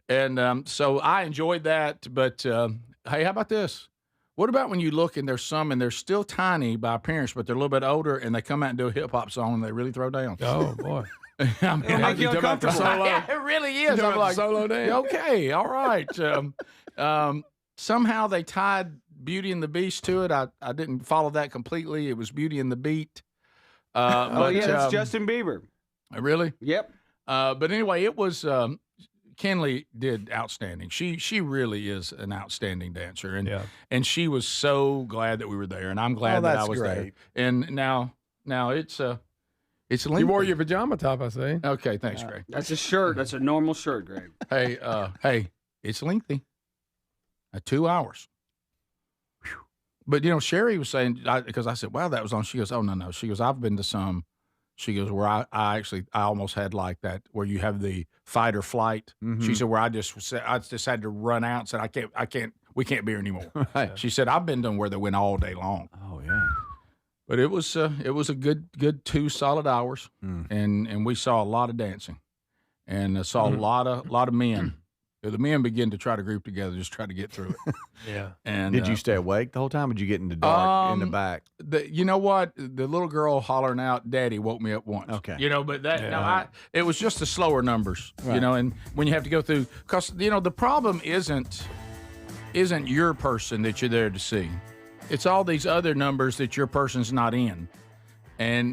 so I enjoyed that. But hey, how about this? What about when you look and there's some and they're still tiny by appearance, but they're a little bit older and they come out and do a hip hop song and they really throw down? Oh boy. I mean, It'll make you uncomfortable. Yeah, it really is. I'm like, solo dance. okay, all right. Somehow they tied Beauty and the Beast to it. I didn't follow that completely. It was Beauty and the Beat. It's Justin Bieber. Really? Yep. But anyway, it was Kenley did outstanding. She really is an outstanding dancer, and she was so glad that we were there, and I'm glad that I was there. And now it's lengthy. You wore your pajama top, I see. Okay, thanks, Greg. That's a shirt. That's a normal shirt, Greg. Hey, it's lengthy. 2 hours. Whew. But Sherry was saying, because I said, "Wow, that was on." She goes, "Oh no." She goes, "I've been to some." She goes, "Where I almost had like that, where you have the fight or flight." Mm-hmm. She said, "Where I just had to run out and said, I can't, we can't be here anymore." Right. She said, "I've been done where they went all day long." Oh yeah. But it was a good 2 solid hours, and we saw a lot of dancing, and saw a lot of men. The men begin to try to group together, just try to get through it. Yeah. And did you stay awake the whole time? Or did you get in the dark in the back? You know what? The little girl hollering out, "Daddy," woke me up once. Okay. But that it was just the slower numbers. Right. And when you have to go through, because the problem isn't your person that you're there to see. It's all these other numbers that your person's not in. And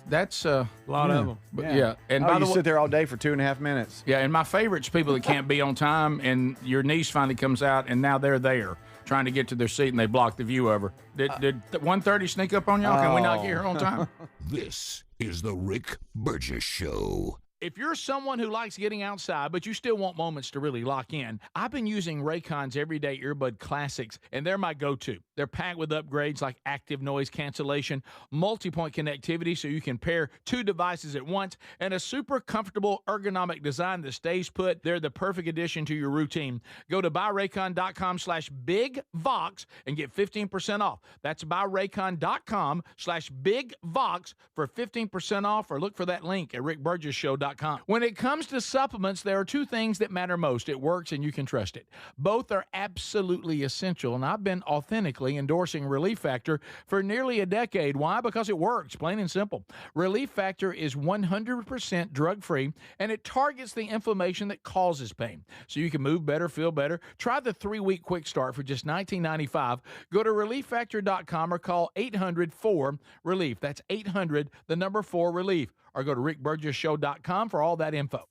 that's a lot of them. But, yeah. And by by the way, sit there all day for 2.5 minutes. Yeah, and my favorite's people that can't be on time, and your niece finally comes out, and now they're there trying to get to their seat, and they block the view of her. Did 1:30 sneak up on y'all? Can we not get here on time? This is the Rick Burgess Show. If you're someone who likes getting outside, but you still want moments to really lock in, I've been using Raycon's Everyday Earbud Classics, and they're my go-to. They're packed with upgrades like active noise cancellation, multi-point connectivity so you can pair 2 devices at once, and a super comfortable ergonomic design that stays put. They're the perfect addition to your routine. Go to buyraycon.com/bigvox and get 15% off. That's buyraycon.com/bigvox for 15% off, or look for that link at rickburgesshow.com. When it comes to supplements, there are 2 things that matter most. It works and you can trust it. Both are absolutely essential, and I've been authentically endorsing Relief Factor for nearly a decade. Why? Because it works, plain and simple. Relief Factor is 100% drug-free, and it targets the inflammation that causes pain. So you can move better, feel better. Try the 3-week quick start for just $19.95. Go to relieffactor.com or call 800-4-RELIEF. That's 800-4-RELIEF. Or go to rickburgesshow.com for all that info.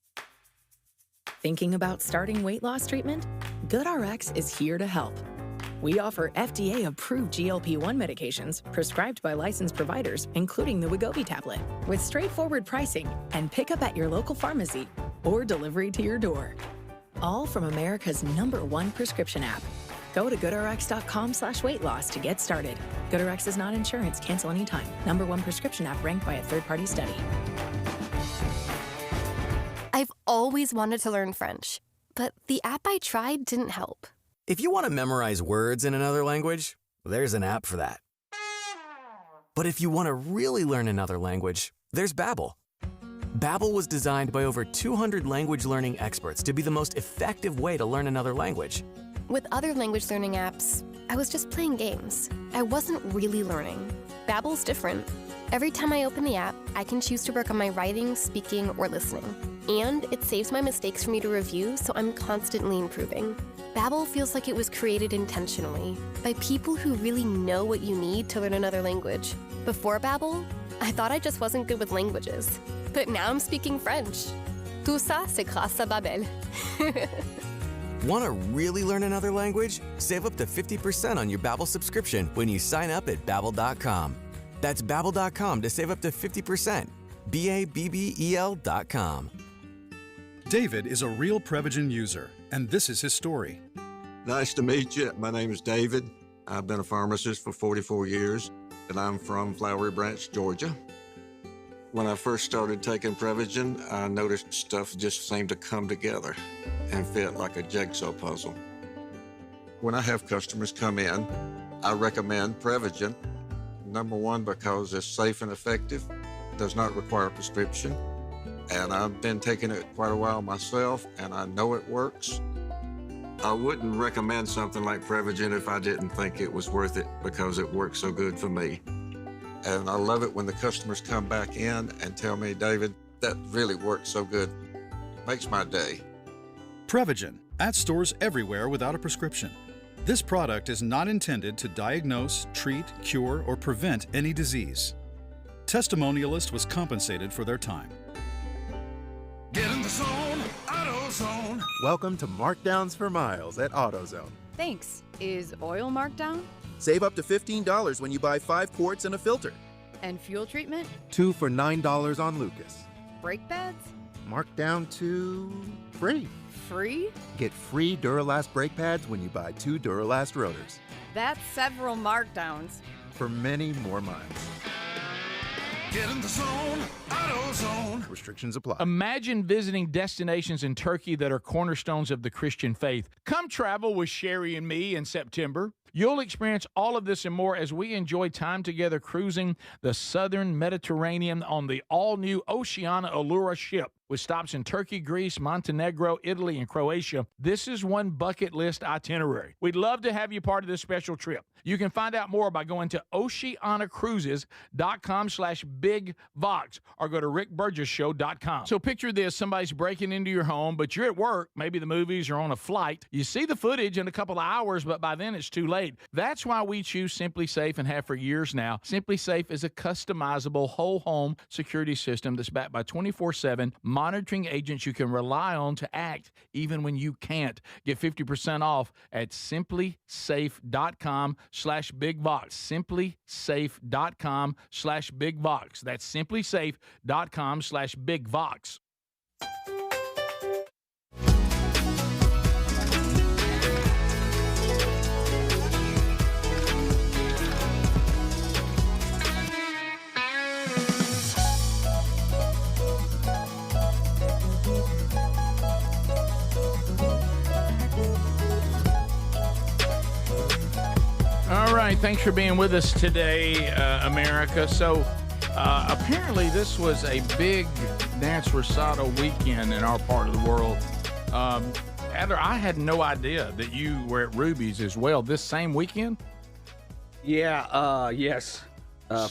Thinking about starting weight loss treatment? GoodRx is here to help. We offer FDA-approved GLP-1 medications prescribed by licensed providers, including the Wegovy tablet, with straightforward pricing and pickup at your local pharmacy or delivery to your door. All from America's #1 prescription app. Go to goodrx.com/weight-loss to get started. GoodRx is not insurance. Cancel anytime. #1 prescription app ranked by a third-party study. I've always wanted to learn French, but the app I tried didn't help. If you want to memorize words in another language, there's an app for that. But if you want to really learn another language, there's Babbel. Babbel was designed by over 200 language learning experts to be the most effective way to learn another language. With other language learning apps, I was just playing games. I wasn't really learning. Babbel's different. Every time I open the app, I can choose to work on my writing, speaking, or listening. And it saves my mistakes for me to review, so I'm constantly improving. Babbel feels like it was created intentionally by people who really know what you need to learn another language. Before Babbel, I thought I just wasn't good with languages. But now I'm speaking French. Tout ça, c'est grâce à Babbel. Want to really learn another language? Save up to 50% on your Babbel subscription when you sign up at Babbel.com. That's Babbel.com to save up to 50%. BABBEL.com. David is a real Prevagen user, and this is his story. Nice to meet you. My name is David. I've been a pharmacist for 44 years, and I'm from Flowery Branch, Georgia. When I first started taking Prevagen, I noticed stuff just seemed to come together and fit like a jigsaw puzzle. When I have customers come in, I recommend Prevagen. Number one, because it's safe and effective, does not require a prescription, and I've been taking it quite a while myself, and I know it works. I wouldn't recommend something like Prevagen if I didn't think it was worth it because it works so good for me. And I love it when the customers come back in and tell me, David, that really works so good. Makes my day. Prevagen, at stores everywhere without a prescription. This product is not intended to diagnose, treat, cure, or prevent any disease. Testimonialist was compensated for their time. Get in the zone, AutoZone. Welcome to Markdowns for Miles at AutoZone. Thanks. Is oil marked down? Save up to $15 when you buy 5 quarts and a filter. And fuel treatment? 2 for $9 on Lucas. Brake pads? Marked down to free. Free? Get free Duralast brake pads when you buy 2 Duralast rotors. That's several markdowns. For many more miles. Get in the zone, AutoZone. Restrictions apply. Imagine visiting destinations in Turkey that are cornerstones of the Christian faith. Come travel with Sherry and me in September. You'll experience all of this and more as we enjoy time together cruising the southern Mediterranean on the all-new Oceana Allura ship. With stops in Turkey, Greece, Montenegro, Italy, and Croatia, this is one bucket list itinerary. We'd love to have you part of this special trip. You can find out more by going to oceanacruises.com/bigvox or go to rickburgesshow.com. So picture this, somebody's breaking into your home, but you're at work, maybe the movies are on a flight. You see the footage in a couple of hours, but by then it's too late. That's why we choose Simply Safe and have for years now. Simply Safe is a customizable whole home security system that's backed by 24/7 monitoring agents you can rely on to act even when you can't. Get 50% off at simplysafe.com/bigvox. simplysafe.com/bigvox. That's simplysafe.com/bigvox. All right, thanks for being with us today, America. So apparently this was a big dance recital weekend in our part of the world. Adler, I had no idea that you were at Ruby's as well this same weekend. Yeah, yes.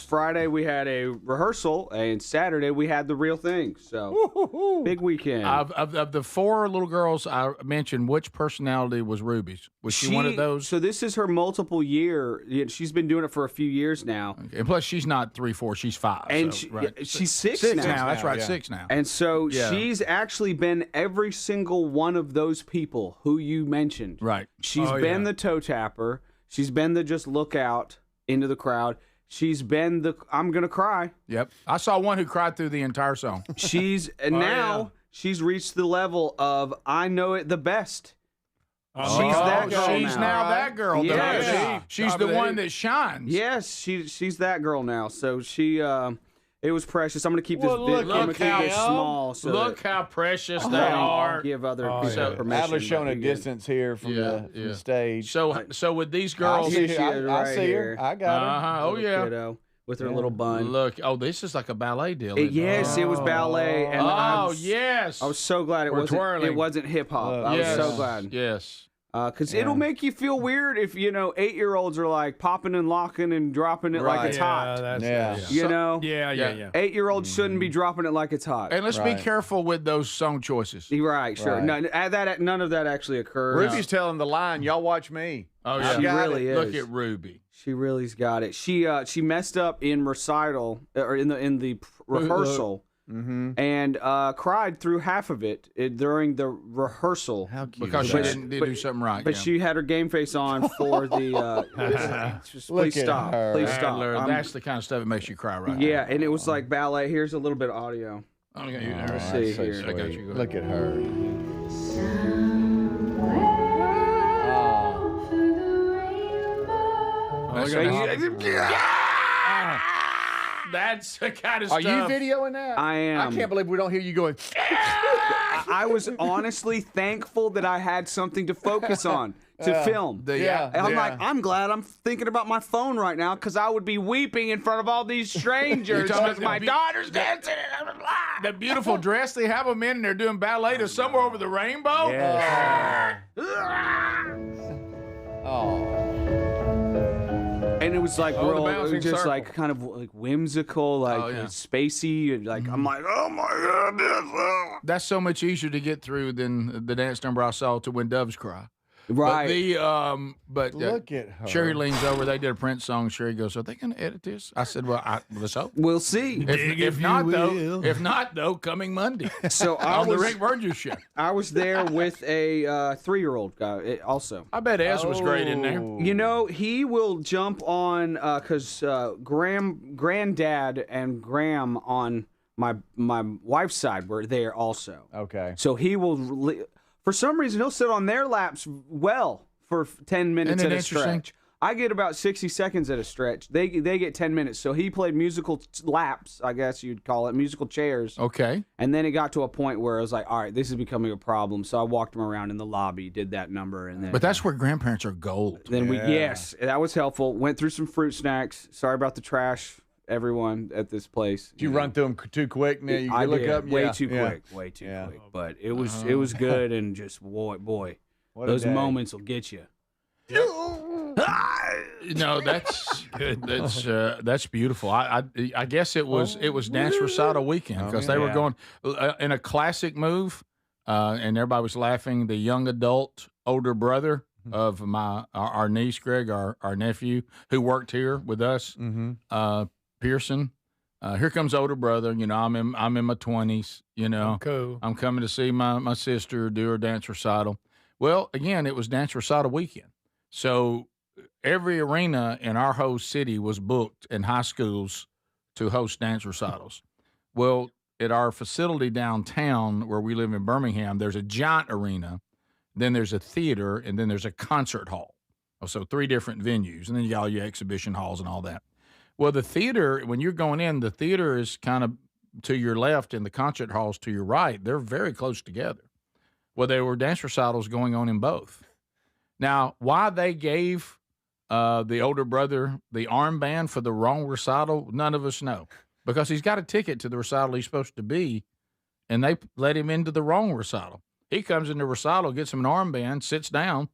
Friday we had a rehearsal, and Saturday we had the real thing. So big weekend. Of the 4 little girls I mentioned, which personality was Ruby's? Was she one of those? So this is her multiple year. She's been doing it for a few years now. Okay. And plus, she's not 3, 4. She's 5. And so, she's 6 now. now. That's right, Yeah. 6 now. And so she's actually been every single one of those people who you mentioned. Right. She's been the toe tapper. She's been the just look out into the crowd. She's been the I'm gonna cry. Yep. I saw one who cried through the entire song. She's now she's reached the level of I know it the best. She's that girl She's now that girl. Yes. She's the one that shines. Yes, she's that girl now. So she it was precious. I'm gonna keep this big. I'm gonna keep this small. So look how precious they are. Give other people permission. Adler's showing a distance here from the stage. So with these girls, I see her. I got her. Oh yeah. Kiddo with her little bun. Look, this is like a ballet deal. Yes, it was ballet. And yes. I was so glad it wasn't hip hop. I was so glad. Yes. Because it'll make you feel weird if 8-year-olds are like popping and locking and dropping it like it's hot. You know? Yeah. 8-year-olds shouldn't be dropping it like it's hot. And let's be careful with those song choices. Right, sure. Right. None of that actually occurs. Ruby's telling the line, y'all watch me. Oh, yeah. She really is. Look at Ruby. She really's got it. She messed up in recital or in the rehearsal. and cried through half of it during the rehearsal. How cute. Because she didn't do something right. But she had her game face on for the. Please stop. Please stop. That's the kind of stuff that makes you cry, right? Yeah, and it was like ballet. Here's a little bit of audio. Okay, Let's see so here. sweet. I got you. Look at her. That's the kind of Are stuff. you videoing that? I am. I can't believe we don't hear you going. I was honestly thankful that I had something to focus on to film. Yeah. And I'm like, I'm glad I'm thinking about my phone right now because I would be weeping in front of all these strangers because my daughter's dancing. The beautiful dress they have them in, and they're doing ballet to Somewhere Over the Rainbow. And it was like Oh, the real, it bouncing was just circle. like kind of like whimsical, like spacey. And like I'm like, oh my god, That's so much easier to get through than the dance number I saw to When Doves Cry. Right. But Look at her. Sherry leans over. They did a Prince song. Sherry goes, "Are they going to edit this?" I said, "Well, let's hope. We'll see. If not, though, coming Monday." So on the Rick Burgess show. I was there with a 3-year-old guy also. I bet Ez was great in there. You know, he will jump on because Granddad and Graham on my wife's side were there also. Okay. So he will, for some reason, he'll sit on their laps well for 10 minutes Isn't at it a stretch. I get about 60 seconds at a stretch. They get 10 minutes. So he played musical laps, I guess you'd call it, musical chairs. Okay. And then it got to a point where I was like, all right, this is becoming a problem. So I walked him around in the lobby, did that number, and then. But that's where grandparents are gold. Then yes, that was helpful. Went through some fruit snacks. Sorry about the trash, everyone at this place. Did you run through them too quick? Now you I look did. up. Way too quick. But it was good, and just boy, What a those day. moments will get you. No, that's good. That's beautiful. I guess it was dance recital weekend because they were going in a classic move, and everybody was laughing. The young adult older brother of our niece Greg, our nephew who worked here with us, Pearson. Here comes older brother. You know, I'm in my 20s. You know, Cool. I'm coming to see my sister do her dance recital. Well, again, it was dance recital weekend, so every arena in our whole city was booked in high schools to host dance recitals. Well, at our facility downtown where we live in Birmingham, there's a giant arena, then there's a theater, and then there's a concert hall. So 3 different venues, and then you got all your exhibition halls and all that. Well, the theater, when you're going in, the theater is kind of to your left and the concert hall's to your right. They're very close together. Well, there were dance recitals going on in both. Now, why they gave the older brother the armband for the wrong recital, none of us know. Because he's got a ticket to the recital he's supposed to be, and they let him into the wrong recital. He comes into recital, gets him an armband, sits down,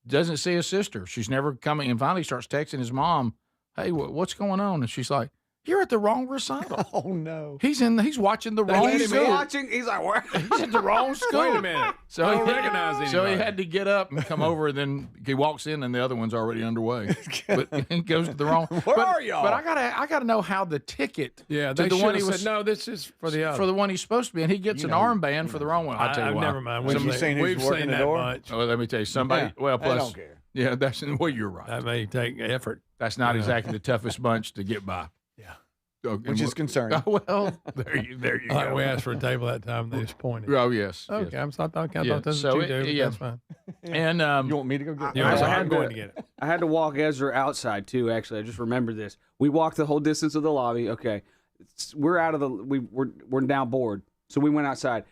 doesn't see his sister. She's never coming, and finally starts texting his mom, "Hey, what's going on?" And she's like, "You're at the wrong recital." Oh no! He's watching the wrong He's school. watching. He's like, where? He's at the wrong school. Wait a minute. So I don't he recognize anybody. So he had to get up and come over, and then he walks in, and the other one's already underway. But he goes to the wrong. Where are y'all? But I gotta know how the ticket. Yeah, to they the should one have he was said, no, this is for the other. for the one he's supposed to be, and he gets an armband for the wrong one. I'll tell you why. Never mind. Have you seen who's We've working seen the that door? much. Oh, let me tell you, somebody. Yeah, Well, I plus, don't care. Yeah, that's you're right. That may take effort. That's not exactly the toughest bunch to get by. Yeah. Which is concerning. Well, there you go. We asked for a table that time. They just pointed. Oh yes. Okay, yes. I thought that's So what you it- do. yeah. That's fine. And You want me to go get? Yeah, I I'm had going to- to get it. I had to walk Ezra outside too. Actually, I just remembered this. We walked the whole distance of the lobby. Okay, we're out of the. We're now bored, so we went outside.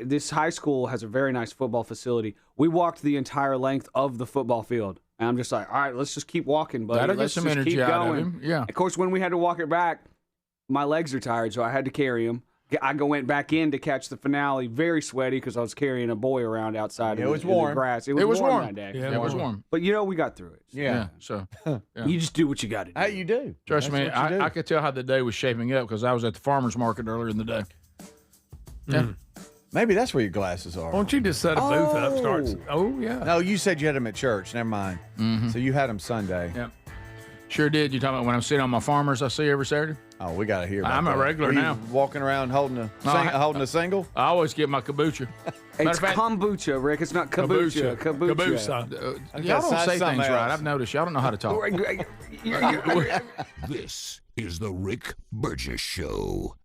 This high school has a very nice football facility. We walked the entire length of the football field, and I'm just like, all right, let's just keep walking, buddy. That'll get Let's some just energy keep out of going. him. Yeah. Of course, when we had to walk it back, my legs are tired, so I had to carry him. Went back in to catch the finale, very sweaty because I was carrying a boy around outside. Yeah, it was in the warm. grass. It It was was warm warm. that day. Yeah, It was warm. But we got through it. Yeah. So You just do what you got to do. How you do? trust me, That's what you do. I could tell how the day was shaping up because I was at the farmer's market earlier in the day. Yeah. Maybe that's where your glasses are. Won't you just set a booth up? Start. Oh yeah. No, you said you had them at church. Never mind. So you had them Sunday. Yep. Sure did. You talking about when I'm sitting on my farmers I see every Saturday? Oh, we got to hear about I'm a that. regular Were you now. walking around holding a single? I always get my kombucha. It's kombucha, Rick. It's not kombucha. Kombucha. Y'all don't say things right. I've noticed. Y'all don't know how to talk. This is the Rick Burgess Show.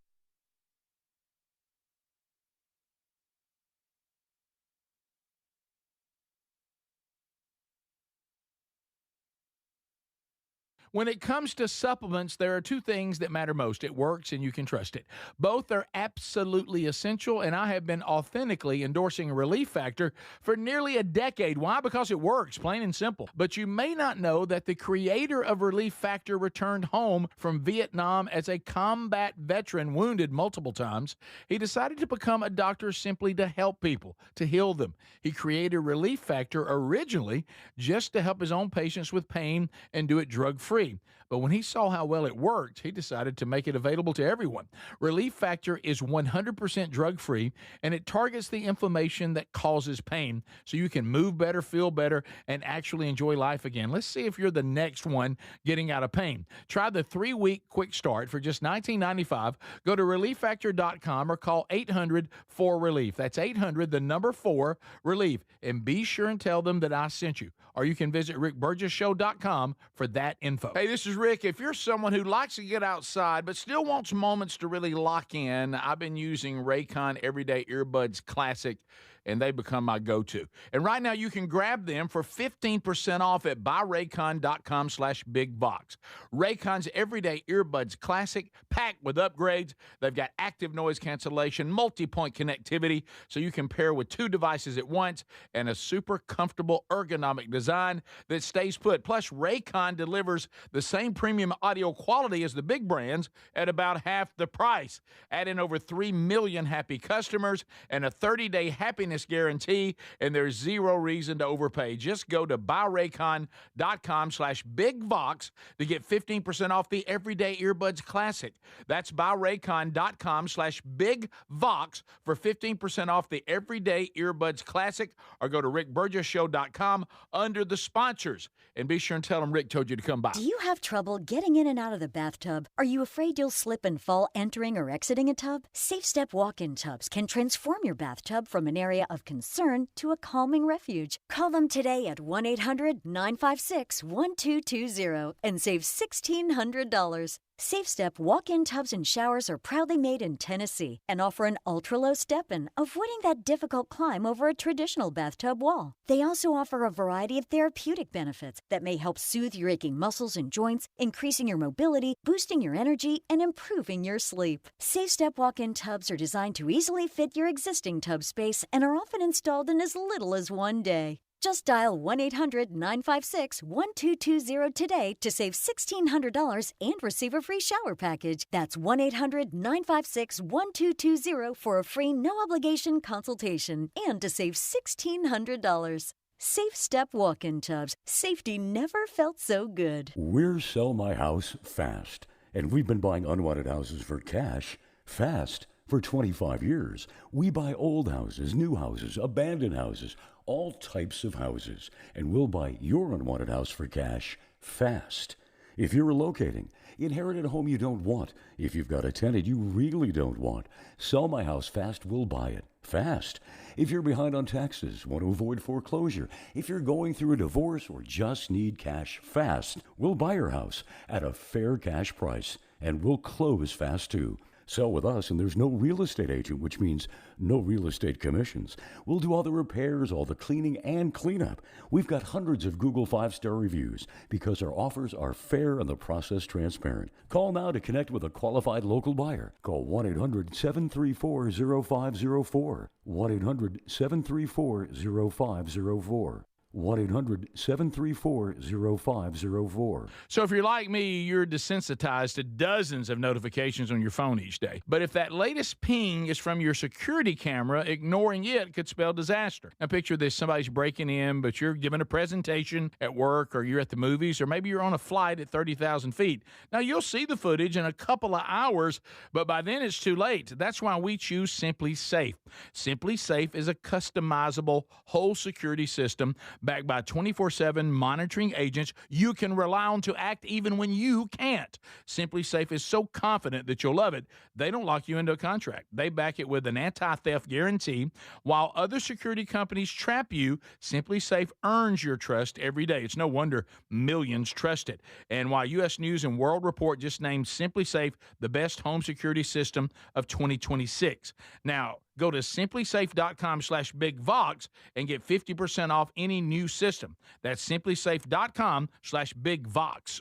When it comes to supplements, there are two things that matter most. It works and you can trust it. Both are absolutely essential, and I have been authentically endorsing Relief Factor for nearly a decade. Why? Because it works, plain and simple. But you may not know that the creator of Relief Factor returned home from Vietnam as a combat veteran, wounded multiple times. He decided to become a doctor simply to help people, to heal them. He created Relief Factor originally just to help his own patients with pain and do it drug-free. But when he saw how well it worked, he decided to make it available to everyone. Relief Factor is 100% drug-free, and it targets the inflammation that causes pain so you can move better, feel better, and actually enjoy life again. Let's see if you're the next one getting out of pain. Try the 3-week quick start for just $19.95. Go to ReliefFactor.com or call 800-4RELIEF. That's 800-4RELIEF. And be sure and tell them that I sent you. Or you can visit RickBurgessShow.com for that info. Hey, this is Rick. If you're someone who likes to get outside but still wants moments to really lock in, I've been using Raycon Everyday Earbuds Classic, and they become my go-to. And right now you can grab them for 15% off at buyraycon.com/bigbox. Raycon's Everyday Earbuds Classic, packed with upgrades. They've got active noise cancellation, multi-point connectivity, so you can pair with 2 devices at once, and a super comfortable ergonomic design that stays put. Plus, Raycon delivers the same premium audio quality as the big brands at about half the price. Add in over 3 million happy customers and a 30-day happiness guarantee, and there's zero reason to overpay. Just go to buyraycon.com/bigvox to get 15% off the Everyday Earbuds Classic. That's buyraycon.com/bigvox for 15% off the Everyday Earbuds Classic, or go to rickburgessshow.com under the sponsors. And be sure and tell them Rick told you to come by. Do you have trouble getting in and out of the bathtub? Are you afraid you'll slip and fall entering or exiting a tub? Safe Step walk-in tubs can transform your bathtub from an area of concern to a calming refuge. Call them today at 1-800-956-1220 and save $1,600. Safe Step walk-in tubs and showers are proudly made in Tennessee and offer an ultra-low step-in, avoiding that difficult climb over a traditional bathtub wall. They also offer a variety of therapeutic benefits that may help soothe your aching muscles and joints, increasing your mobility, boosting your energy, and improving your sleep. Safe Step walk-in tubs are designed to easily fit your existing tub space and are often installed in as little as 1 day. Just dial 1-800-956-1220 today to save $1,600 and receive a free shower package. That's 1-800-956-1220 for a free no-obligation consultation and to save $1,600. Safe Step walk-in tubs. Safety never felt so good. We're Sell My House Fast, and we've been buying unwanted houses for cash fast for 25 years. We buy old houses, new houses, abandoned houses, all types of houses, and we'll buy your unwanted house for cash fast. If you're relocating, inherited a home you don't want, if you've got a tenant you really don't want, Sell My House Fast will buy it fast. If you're behind on taxes, want to avoid foreclosure, if you're going through a divorce or just need cash fast, we'll buy your house at a fair cash price, and we'll close fast too. Sell with us, and there's no real estate agent, which means no real estate commissions. We'll do all the repairs, all the cleaning, and cleanup. We've got hundreds of Google 5-star reviews because our offers are fair and the process transparent. Call now to connect with a qualified local buyer. Call 1-800-734-0504. 1-800-734-0504. 1-800-734-0504. So if you're like me, you're desensitized to dozens of notifications on your phone each day. But if that latest ping is from your security camera, ignoring it could spell disaster. Now picture this, somebody's breaking in, but you're giving a presentation at work, or you're at the movies, or maybe you're on a flight at 30,000 feet. Now you'll see the footage in a couple of hours, but by then it's too late. That's why we choose Simply Safe. Simply Safe is a customizable whole security system backed by 24/7 monitoring agents you can rely on to act even when you can't. Simply Safe is so confident that you'll love it, they don't lock you into a contract. They back it with an anti-theft guarantee. While other security companies trap you, Simply Safe earns your trust every day. It's no wonder millions trust it. And while U.S. News and World Report just named Simply Safe the best home security system of 2026. Now, go to simplysafe.com/bigvox and get 50% off any new system. That's simplysafe.com/bigvox.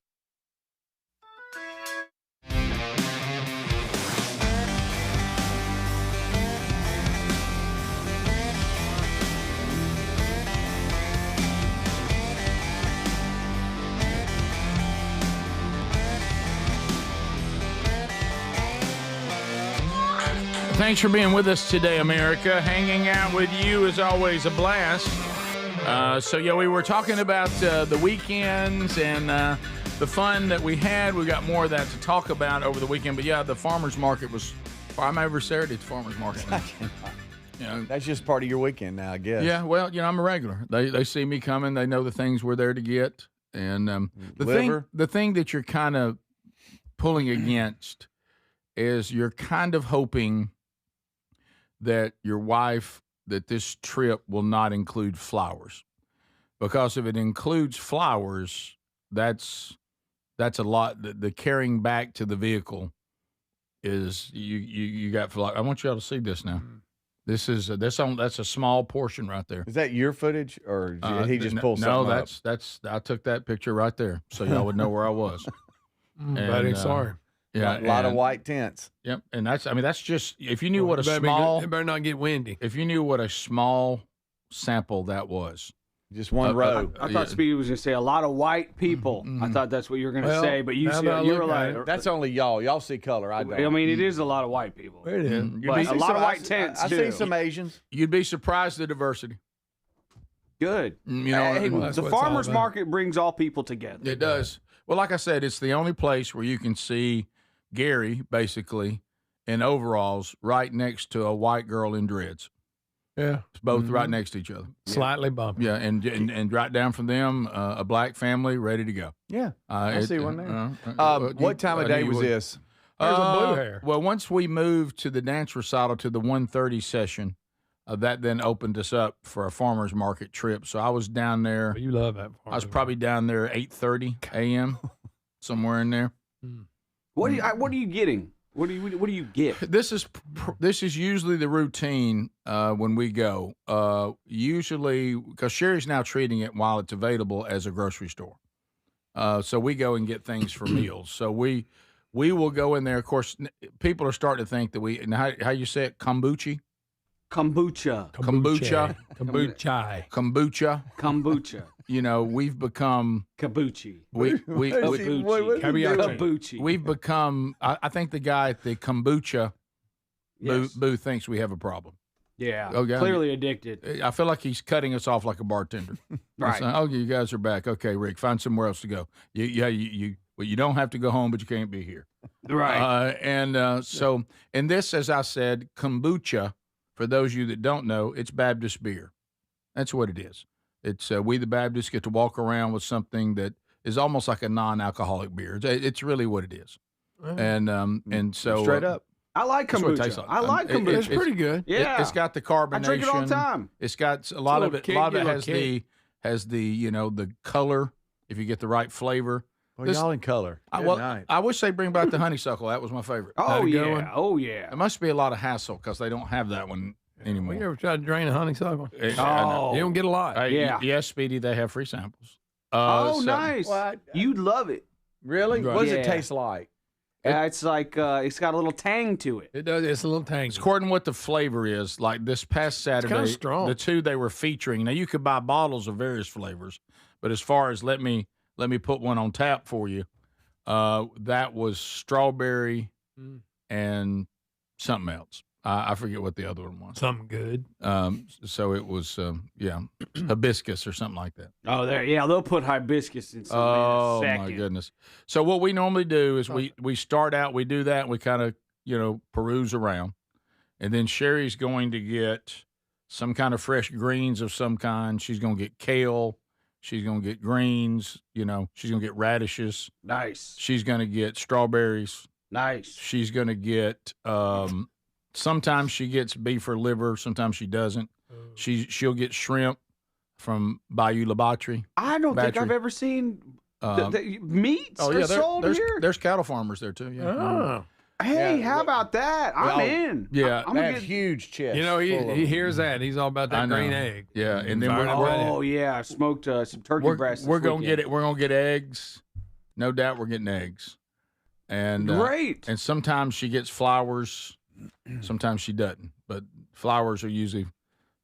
Thanks for being with us today, America. Hanging out with you is always a blast. We were talking about the weekends and the fun that we had. We got more of that to talk about over the weekend. But, yeah, the farmer's market was – I'm every Saturday at the farmer's market. That's just part of your weekend now, I guess. Yeah, well, I'm a regular. They see me coming. They know the things we're there to get. And the thing that you're kind of pulling against is you're kind of hoping – that your wife, that this trip will not include flowers. Because if it includes flowers, that's a lot. The carrying back to the vehicle is you got flowers. I want you all to see this now. This is that's a small portion right there. Is that your footage, or did he just pull something up? No, that's I took that picture right there, so y'all would know where I was. Buddy, sorry. Yeah, a lot of white tents. Yep, and that's just if you knew what a small. It better not get windy. If you knew what a small sample that was, just one row. I thought Speedy was going to say a lot of white people. I thought that's what you were going to say, but you were like, that's only y'all. Y'all see color. I don't. I mean, it is a lot of white people. It is. But a lot of white tents. I've seen some Asians. You'd be surprised at the diversity. Good. The farmer's market brings all people together. It does. Well, like I said, it's the only place where you can see Gary, basically, in overalls, right next to a white girl in dreads. Yeah. It's both right next to each other. Slightly bumpy. Yeah, and right down from them, a black family ready to go. Yeah, I see one there. What time of day was this? There's a blue hair. Well, once we moved to the dance recital to the 1:30 session, that then opened us up for a farmer's market trip. So I was down there. You love that. I was probably down there at 8:30 a.m., somewhere in there. What are you getting? What do you get? This is usually the routine when we go. Usually, because Sherry's now treating it while it's available as a grocery store. So we go and get things for meals. So we will go in there. Of course, people are starting to think that how you say it, kombucha. You know, we've become kabuchi. We've become. I think the guy at the kombucha booth thinks we have a problem. Yeah, clearly addicted. I feel like he's cutting us off like a bartender. Right. Saying, you guys are back. Okay, Rick, find somewhere else to go. You don't have to go home, but you can't be here. Right. So this, as I said, kombucha. For those of you that don't know, it's Baptist beer. That's what it is. It's we the Baptists get to walk around with something that is almost like a non-alcoholic beer. It's really what it is. And so straight up, I like kombucha. I like kombucha. It's pretty good. Yeah, it's got the carbonation. I drink it all the time. It's got a lot of it. A lot of it has the the color. If you get the right flavor. Well, y'all in color. I wish they'd bring back the honeysuckle. That was my favorite. Oh yeah. It must be a lot of hassle because they don't have that one anymore. You ever tried to drain a honeysuckle? You don't get a lot. Yes, Speedy, they have free samples. Nice. What? You'd love it. Really? Right. What does it taste like? It's like it's got a little tang to it. It does. It's a little tang. It's according to what the flavor is. Like this past Saturday, it's strong. The two they were featuring. Now you could buy bottles of various flavors, but as far as let me put one on tap for you. That was strawberry and something else. I forget what the other one was. Something good. So it was, hibiscus or something like that. Oh, they'll put hibiscus in something Oh, in a second. my goodness. So what we normally do is we start out, we do that, and we kind of, peruse around. And then Sherry's going to get some kind of fresh greens of some kind. She's going to get kale. She's going to get greens. You know, she's going to get radishes. Nice. She's going to get strawberries. Nice. She's going to get, sometimes she gets beef or liver. Sometimes she doesn't. She'll get shrimp from Bayou La Batterie. I don't think I've ever seen meats are sold here. There's cattle farmers there too. Yeah. Oh. Hey, how about that? I'm in. Yeah, they have huge chests. You know, he hears that. He's all about that green egg. Yeah, and then I smoked some turkey breasts. We're gonna get it. We're gonna get eggs. No doubt, we're getting eggs. And great. And sometimes she gets flowers. Sometimes she doesn't. But flowers are usually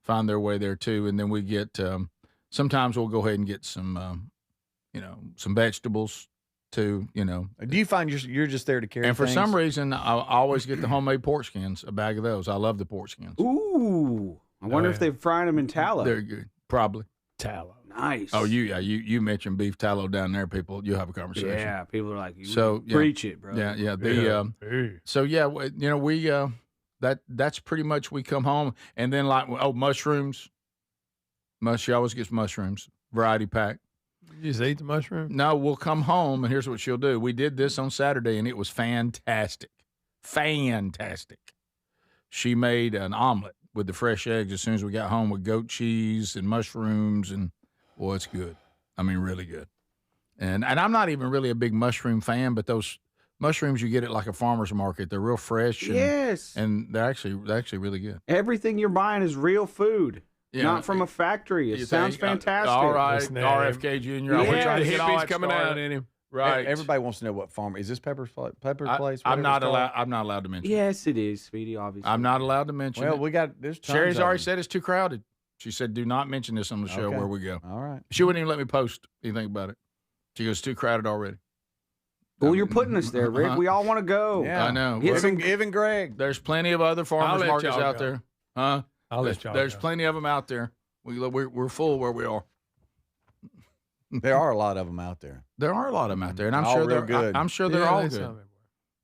find their way there too. And then we get. Sometimes we'll go ahead and get some. Some vegetables. Too, Do you find you're just there to carry? And for things? some reason, I always get the homemade pork skins, a bag of those. I love the pork skins. Ooh, I wonder if they're frying them in tallow. They're good, probably tallow. Nice. Oh, you mentioned beef tallow down there, people. You have a conversation. Yeah, people are like, preach it, bro. Yeah. So we that's pretty much we come home and then mushrooms. She always gets mushrooms, variety pack. You just eat the mushroom? No, we'll come home, and here's what she'll do. We did this on Saturday, and it was fantastic. Fantastic. She made an omelet with the fresh eggs as soon as we got home with goat cheese and mushrooms, and, boy, it's good. I mean, really good. And I'm not even really a big mushroom fan, but those mushrooms you get at like a farmer's market, they're real fresh. Yes. And they're actually really good. Everything you're buying is real food. Yeah, not from a factory. It sounds fantastic. All right, RFK Jr. Yeah, the hippies coming out in him. Right. Everybody wants to know what farm is this. Pepper's place. I'm not allowed to mention. Yes, it is, sweetie. Obviously, I'm not allowed to mention. Well, it. we got this. Sherry's already said it's too crowded. She said, "Do not mention this on the show where we go." All right. She wouldn't even let me post anything about it. She goes, "It's too crowded already." Well, you're putting us there, Rick. We all want to go. Yeah, I know. Even Greg. There's plenty of other farmers markets out there. Huh? I'll let y'all There's go. plenty of them out there. We're full where we are. There are a lot of them out there. There are a lot of them out there, and I'm All sure real they're good. I'm sure they're all good.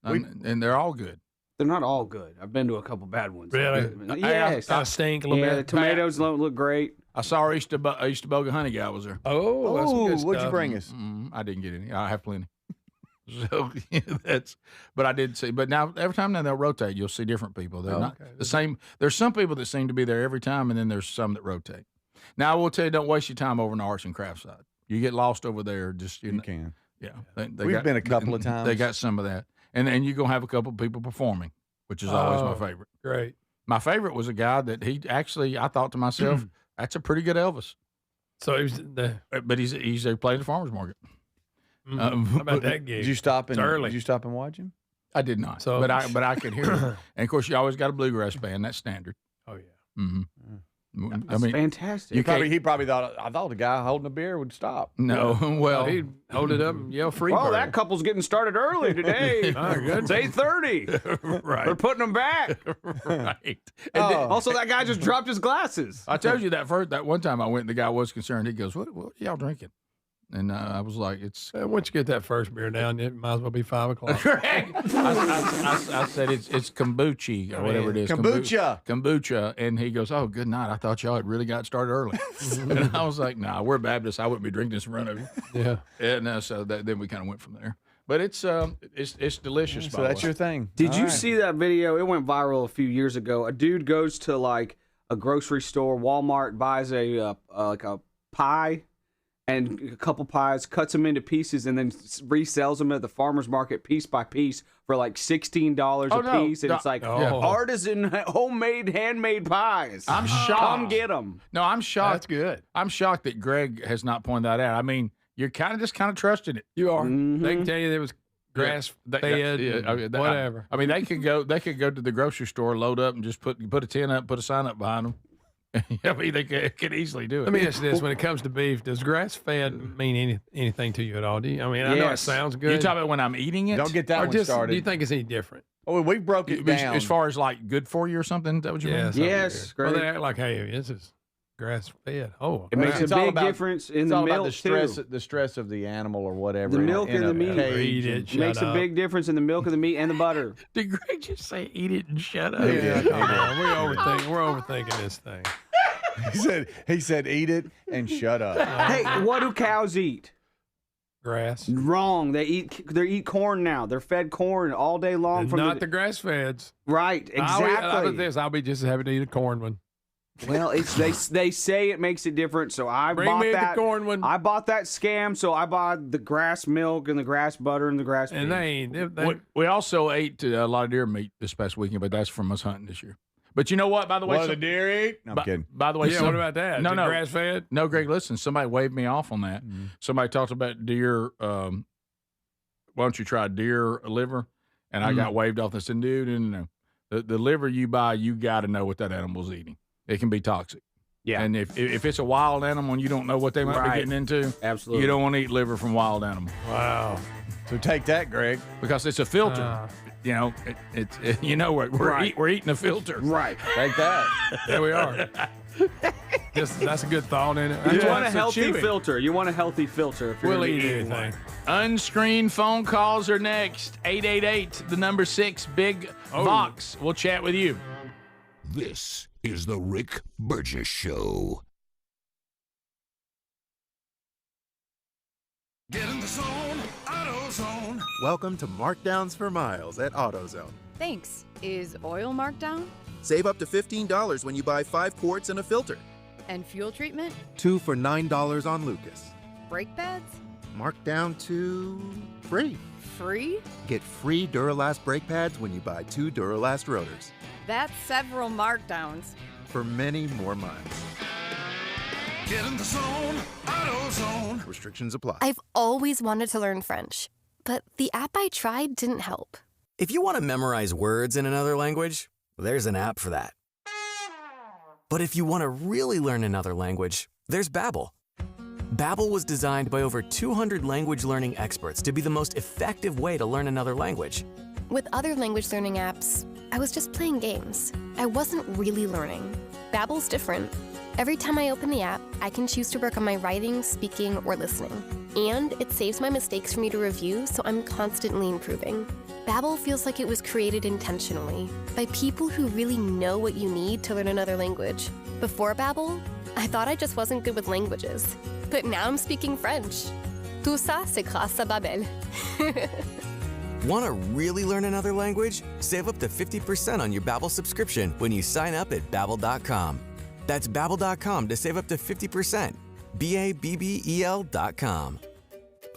And they're all good. They're not all good. I've been to a couple bad ones. Really? Yes. Kind of stink a little bit. The tomatoes don't look great. I saw our Easter Boga honey guy was there. Oh, that's some good stuff. What'd you bring us? I didn't get any. I have plenty. So but I did see. But now every time now they'll rotate. You'll see different people. They're not the same. There's some people that seem to be there every time, and then there's some that rotate. Now I will tell you, don't waste your time over on the arts and crafts side. You get lost over there. Just you can. Yeah, We've been a couple of times. They got some of that, and you're gonna have a couple of people performing, which is always my favorite. Great. My favorite was a guy that I thought to myself, that's a pretty good Elvis. So he was but he's playing the farmers market. How about that gig? Did you stop and early. Did you stop and watch him? I did not. So, but I could hear him. And of course, you always got a bluegrass band. That's standard. Oh yeah. Mm-hmm. That's fantastic. He probably thought the guy holding a beer would stop. No, well, he'd hold it up and yell free. Well, that couple's getting started early today. Oh, good. It's 8:30. Right. They're putting them back. Right. Also, that guy just dropped his glasses. I told you that one time I went and the guy was concerned. He goes, "What y'all drinking?" And I was like, "It's." Once you get that first beer down, it might as well be 5 o'clock. I said it's kombucha or whatever it is. Kombucha. And he goes, "Oh, good night. I thought y'all had really got started early." And I was like, "Nah, we're Baptists. I wouldn't be drinking this in front of you." Yeah. And so then we kind of went from there. But it's delicious. So that's your thing. Did you see that video? It went viral a few years ago. A dude goes to like a grocery store, Walmart, buys a pie. And a couple pies, cuts them into pieces, and then resells them at the farmer's market piece by piece for like $16 a piece. And it's like artisan, homemade, handmade pies. I'm shocked. Come get them. No, I'm shocked. That's good. I'm shocked that Greg has not pointed that out. I mean, you're kind of trusting it. You are. Mm-hmm. They can tell you there was grass fed, whatever. I mean, they could go to the grocery store, load up, and just put a tin up, put a sign up behind them. I mean, they could easily do it. Let me ask you this: when it comes to beef, does grass-fed mean anything to you at all? Do you? I mean, I know it sounds good. You talking about when I'm eating it? Don't get that one started. Do you think it's any different? Oh, we broke it down as far as like good for you or something. Is that what you mean? Yes. Well, they act like, hey, this is grass-fed. Oh, it makes a big difference in the milk the stress of the animal or whatever. The milk and the meat. Eat it. Makes a big difference in the milk and the meat and the butter. Did Greg just say eat it and shut up? Yeah, come on. We're overthinking this thing. He said, eat it and shut up. Hey, what do cows eat? Grass. Wrong. They eat corn now. They're fed corn all day long. From Not the grass feds. Right. Exactly. I'll be just happy to eat a corn one. Well, they say it makes it different, so I Bring bought me that. the corn one. I bought that scam, so I bought the grass milk and the grass butter and the grass. And we also ate a lot of deer meat this past weekend, but that's from us hunting this year. But you know what? By the way, What the deer eat? No, I'm kidding. By the way, what about that? No, grass fed. No, Greg. Listen, somebody waved me off on that. Somebody talked about deer. Why don't you try deer liver? And I got waved off. I said, dude, no. The liver you buy, you got to know what that animal's eating. It can be toxic. Yeah. And if it's a wild animal and you don't know what they might be getting into, absolutely, you don't want to eat liver from wild animal. Wow. So take that, Greg, because it's a filter. You know, we're eating a filter. Right. Take that. There we are. That's a good thought in it. You want a healthy filter. You want a healthy filter. If you're We'll gonna eat be anything. one. Unscreened phone calls are next. 888, the number 6, Big Vox. We'll chat with you. This is the Rick Burgess Show. Get in the zone, AutoZone. Welcome to Markdowns for Miles at AutoZone. Thanks. Is oil marked down? Save up to $15 when you buy 5 quarts and a filter. And fuel treatment? 2 for $9 on Lucas. Brake pads? Marked down to free. Free? Get free Duralast brake pads when you buy 2 Duralast rotors. That's several markdowns. For many more miles. Get in the zone, AutoZone. Restrictions apply. I've always wanted to learn French, but the app I tried didn't help. If you want to memorize words in another language, there's an app for that. But if you want to really learn another language, there's Babbel. Babbel was designed by over 200 language learning experts to be the most effective way to learn another language. With other language learning apps, I was just playing games. I wasn't really learning. Babbel's different. Every time I open the app, I can choose to work on my writing, speaking, or listening. And it saves my mistakes for me to review, so I'm constantly improving. Babbel feels like it was created intentionally by people who really know what you need to learn another language. Before Babbel, I thought I just wasn't good with languages. But now I'm speaking French. Tout ça, c'est grâce à Babbel. Want to really learn another language? Save up to 50% on your Babbel subscription when you sign up at Babbel.com. That's Babbel.com to save up to 50%. Babbel.com.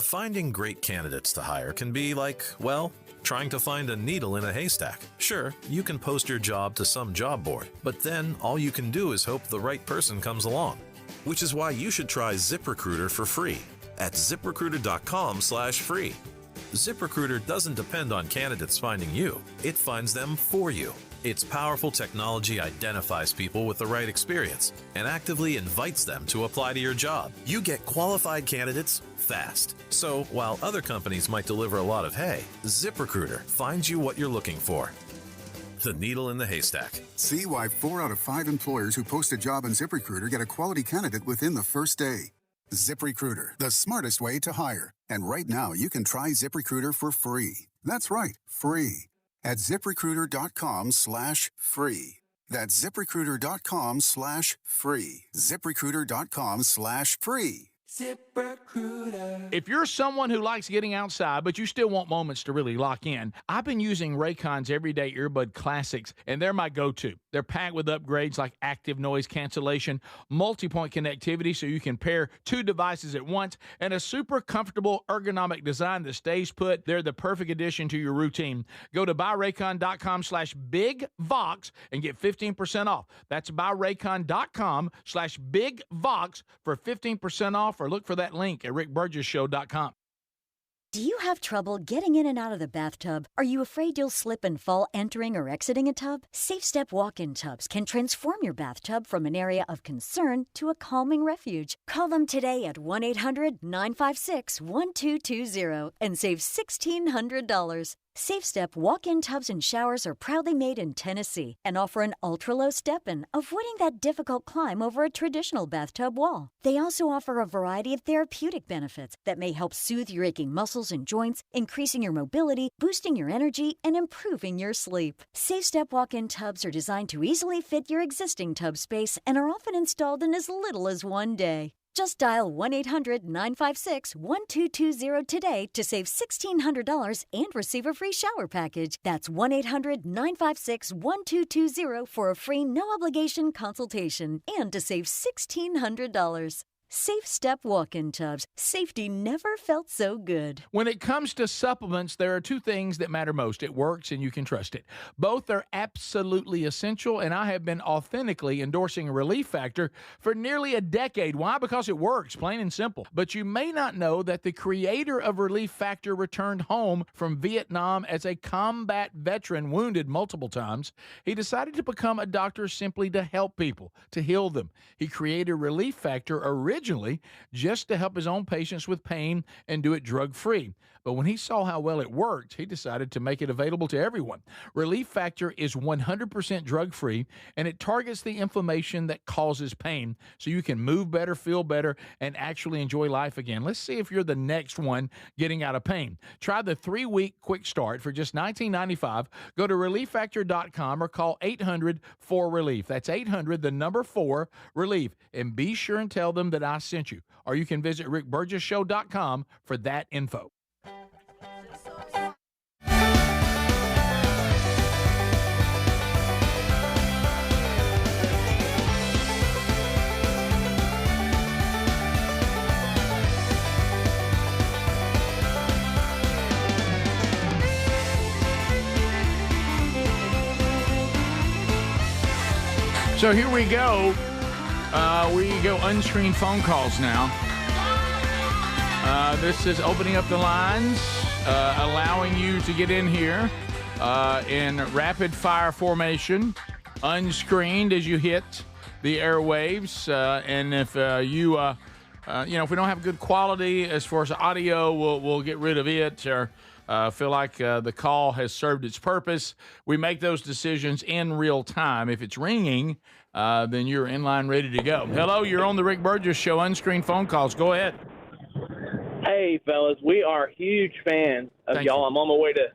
Finding great candidates to hire can be like, well, trying to find a needle in a haystack. Sure, you can post your job to some job board, but then all you can do is hope the right person comes along. Which is why you should try ZipRecruiter for free at ZipRecruiter.com/free. ZipRecruiter doesn't depend on candidates finding you. It finds them for you. Its powerful technology identifies people with the right experience and actively invites them to apply to your job. You get qualified candidates fast. So while other companies might deliver a lot of hay, ZipRecruiter finds you what you're looking for. The needle in the haystack. See why 4 out of 5 employers who post a job on ZipRecruiter get a quality candidate within the first day. ZipRecruiter, the smartest way to hire. And right now, you can try ZipRecruiter for free. That's right, free. At ZipRecruiter.com/free. That's ZipRecruiter.com/free. ZipRecruiter.com/free. ZipRecruiter. If you're someone who likes getting outside, but you still want moments to really lock in, I've been using Raycon's Everyday Earbud Classics, and they're my go-to. They're packed with upgrades like active noise cancellation, multi-point connectivity so you can pair 2 devices at once, and a super comfortable ergonomic design that stays put. They're the perfect addition to your routine. Go to buyraycon.com/bigvox and get 15% off. That's buyraycon.com/bigvox for 15% off, or look for that link at rickburgesshow.com. Do you have trouble getting in and out of the bathtub? Are you afraid you'll slip and fall entering or exiting a tub? SafeStep walk-in tubs can transform your bathtub from an area of concern to a calming refuge. Call them today at 1-800-956-1220 and save $1,600. SafeStep walk-in tubs and showers are proudly made in Tennessee and offer an ultra-low step-in, avoiding that difficult climb over a traditional bathtub wall. They also offer a variety of therapeutic benefits that may help soothe your aching muscles and joints, increasing your mobility, boosting your energy, and improving your sleep. SafeStep walk-in tubs are designed to easily fit your existing tub space and are often installed in as little as 1 day. Just dial 1-800-956-1220 today to save $1,600 and receive a free shower package. That's 1-800-956-1220 for a free no-obligation consultation and to save $1,600. Safe Step walk-in tubs. Safety never felt so good. When it comes to supplements, there are two things that matter most. It works and you can trust it. Both are absolutely essential, and I have been authentically endorsing Relief Factor for nearly a decade. Why? Because it works, plain and simple. But you may not know that the creator of Relief Factor returned home from Vietnam as a combat veteran, wounded multiple times. He decided to become a doctor simply to help people, to heal them. He created Relief Factor originally just to help his own patients with pain and do it drug-free. But when he saw how well it worked, he decided to make it available to everyone. Relief Factor is 100% drug-free, and it targets the inflammation that causes pain so you can move better, feel better, and actually enjoy life again. Let's see if you're the next one getting out of pain. Try the 3-week quick start for just $19.95. Go to ReliefFactor.com or call 800-4RELIEF. That's 800-4-RELIEF. And be sure and tell them that I sent you. Or you can visit RickBurgessShow.com for that info. So here we go. We go unscreened phone calls now. This is opening up the lines, allowing you to get in here in rapid fire formation, unscreened as you hit the airwaves. And if if we don't have good quality as far as audio, we'll get rid of it or feel like the call has served its purpose. We make those decisions in real time. If it's ringing, then you're in line ready to go. Hello, you're on the Rick Burgess Show, unscreened phone calls. Go ahead. Hey, fellas, we are huge fans of Thank y'all. you. I'm on my way to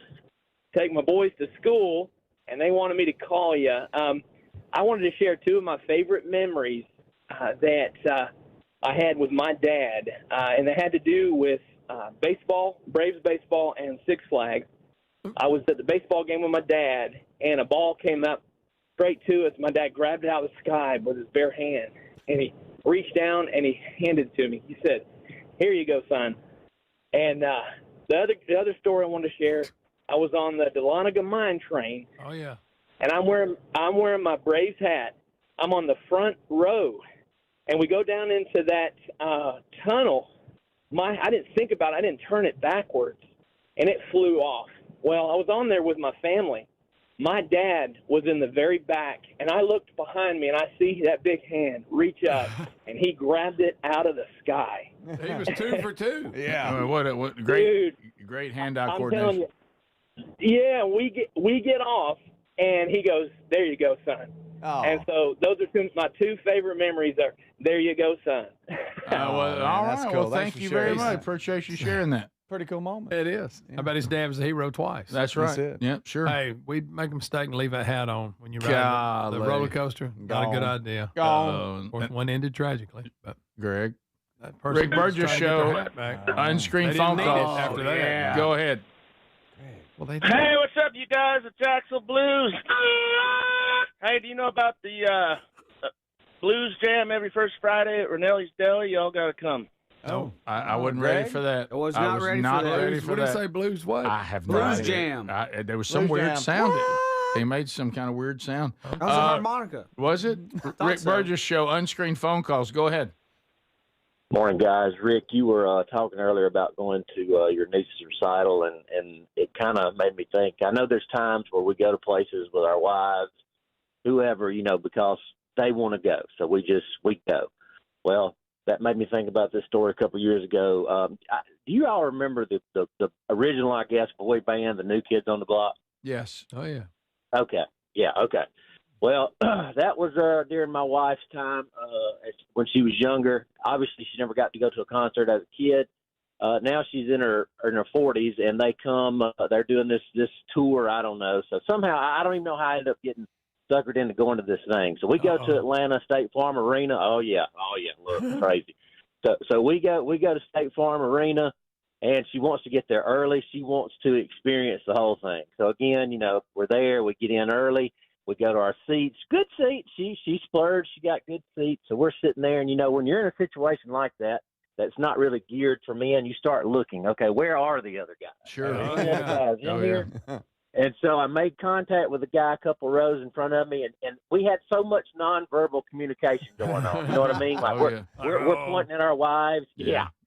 take my boys to school, and they wanted me to call you. I wanted to share two of my favorite memories that I had with my dad, and they had to do with baseball, Braves baseball, and Six Flags. I was at the baseball game with my dad, and a ball came up straight to us. My dad grabbed it out of the sky with his bare hand, and he reached down and he handed it to me. He said, "Here you go, son." And the other story I wanted to share, I was on the Dahlonega mine train. Oh, yeah. And I'm wearing my Braves hat. I'm on the front row, and we go down into that tunnel. I didn't think about it. I didn't turn it backwards, and it flew off. Well, I was on there with my family. My dad was in the very back, and I looked behind me, and I see that big hand reach up, and he grabbed it out of the sky. He was 2 for 2. Yeah. What great hand-eye coordination. Telling you, yeah, we get off, and he goes, "There you go, son." Oh. And so those are my two favorite memories are, "There you go, son." All that's right. cool. Well, Thanks thank for you very sharing much. that. Appreciate you sharing that. Pretty cool moment. It is. I bet his dad was a hero twice. That's right. That's it. Yep, sure. Hey, we'd make a mistake and leave that hat on when you ride the Golly. roller coaster. Not a good Gone. idea. Gone. Of course, one ended tragically. But Greg. that person Rick was Burgess trying to get their Show, hat back. unscreened They phone didn't need it calls. after that. Yeah. Go ahead. Well, they Hey, what's up, you guys? The Jacksonville Blues. Hey, do you know about the Blues Jam every first Friday at Ranelli's Deli? Y'all got to come. Oh, I wasn't ready for that. I was not ready for that. ready for What did that. he say, blues what? I have no Blues idea. Jam. There was some Blues weird Jam. sound. He made some kind of weird sound. That was a harmonica. Was it? Rick so. Burgess Show, unscreened phone calls. Go ahead. Morning, guys. Rick, you were talking earlier about going to your niece's recital, and it kind of made me think. I know there's times where we go to places with our wives, whoever, because they want to go, so we go. Well, that that made me think about this story a couple of years ago. Do you all remember the original, I guess, boy band, the New Kids on the Block? Yes. Oh, yeah. Okay. Yeah, okay. Well, that was during my wife's time when she was younger. Obviously, she never got to go to a concert as a kid. Now she's in her 40s, and they come. They're doing this tour. I don't know. So somehow I don't even know how I ended up getting suckered into going to this thing. So we go to Atlanta State Farm Arena. Oh yeah, look, crazy. So we go to State Farm Arena, and she wants to get there early. She wants to experience the whole thing. So again, we're there. We get in early. We go to our seats. Good seats. She splurged. She got good seats. So we're sitting there, and when you're in a situation like that, that's not really geared for men, you start looking. Okay, where are the other guys? Sure. Guys in here. And so I made contact with a guy a couple rows in front of me, and we had so much nonverbal communication going on. You know what I mean? Like we're pointing at our wives,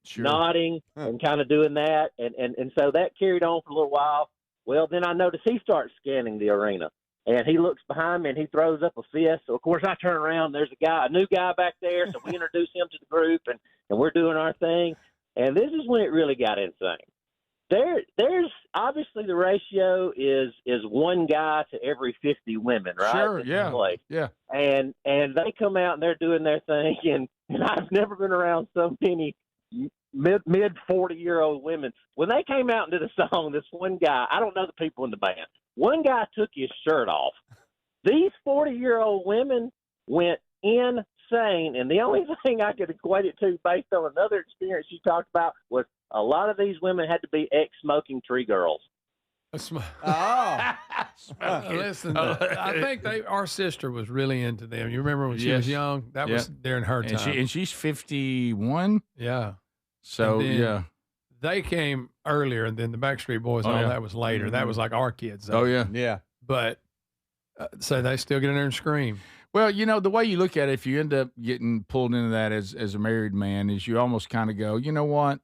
sure. nodding and kind of doing that, and so that carried on for a little while. Well, then I noticed he starts scanning the arena, and he looks behind me and he throws up a fist. So of course I turn around, there's a new guy back there, so we introduce him to the group, and we're doing our thing. And this is when it really got insane. There's obviously the ratio is one guy to every 50 women, right? Sure, yeah. Yeah. And they come out and they're doing their thing, and I've never been around so many mid 40-year-old women. When they came out and did a song, this one guy, I don't know the people in the band, one guy took his shirt off. These 40-year-old women went insane, and the only thing I could equate it to based on another experience you talked about was a lot of these women had to be ex-smoking tree girls. Listen, I think our sister was really into them. You remember when she was young? That was during her time. And she's 51. Yeah. So, they came earlier, and then the Backstreet Boys and all that was later. That was like our kids. Oh, yeah. Yeah. But so they still get in there and scream. Well, the way you look at it, if you end up getting pulled into that as a married man, is you almost kind of go, you know what?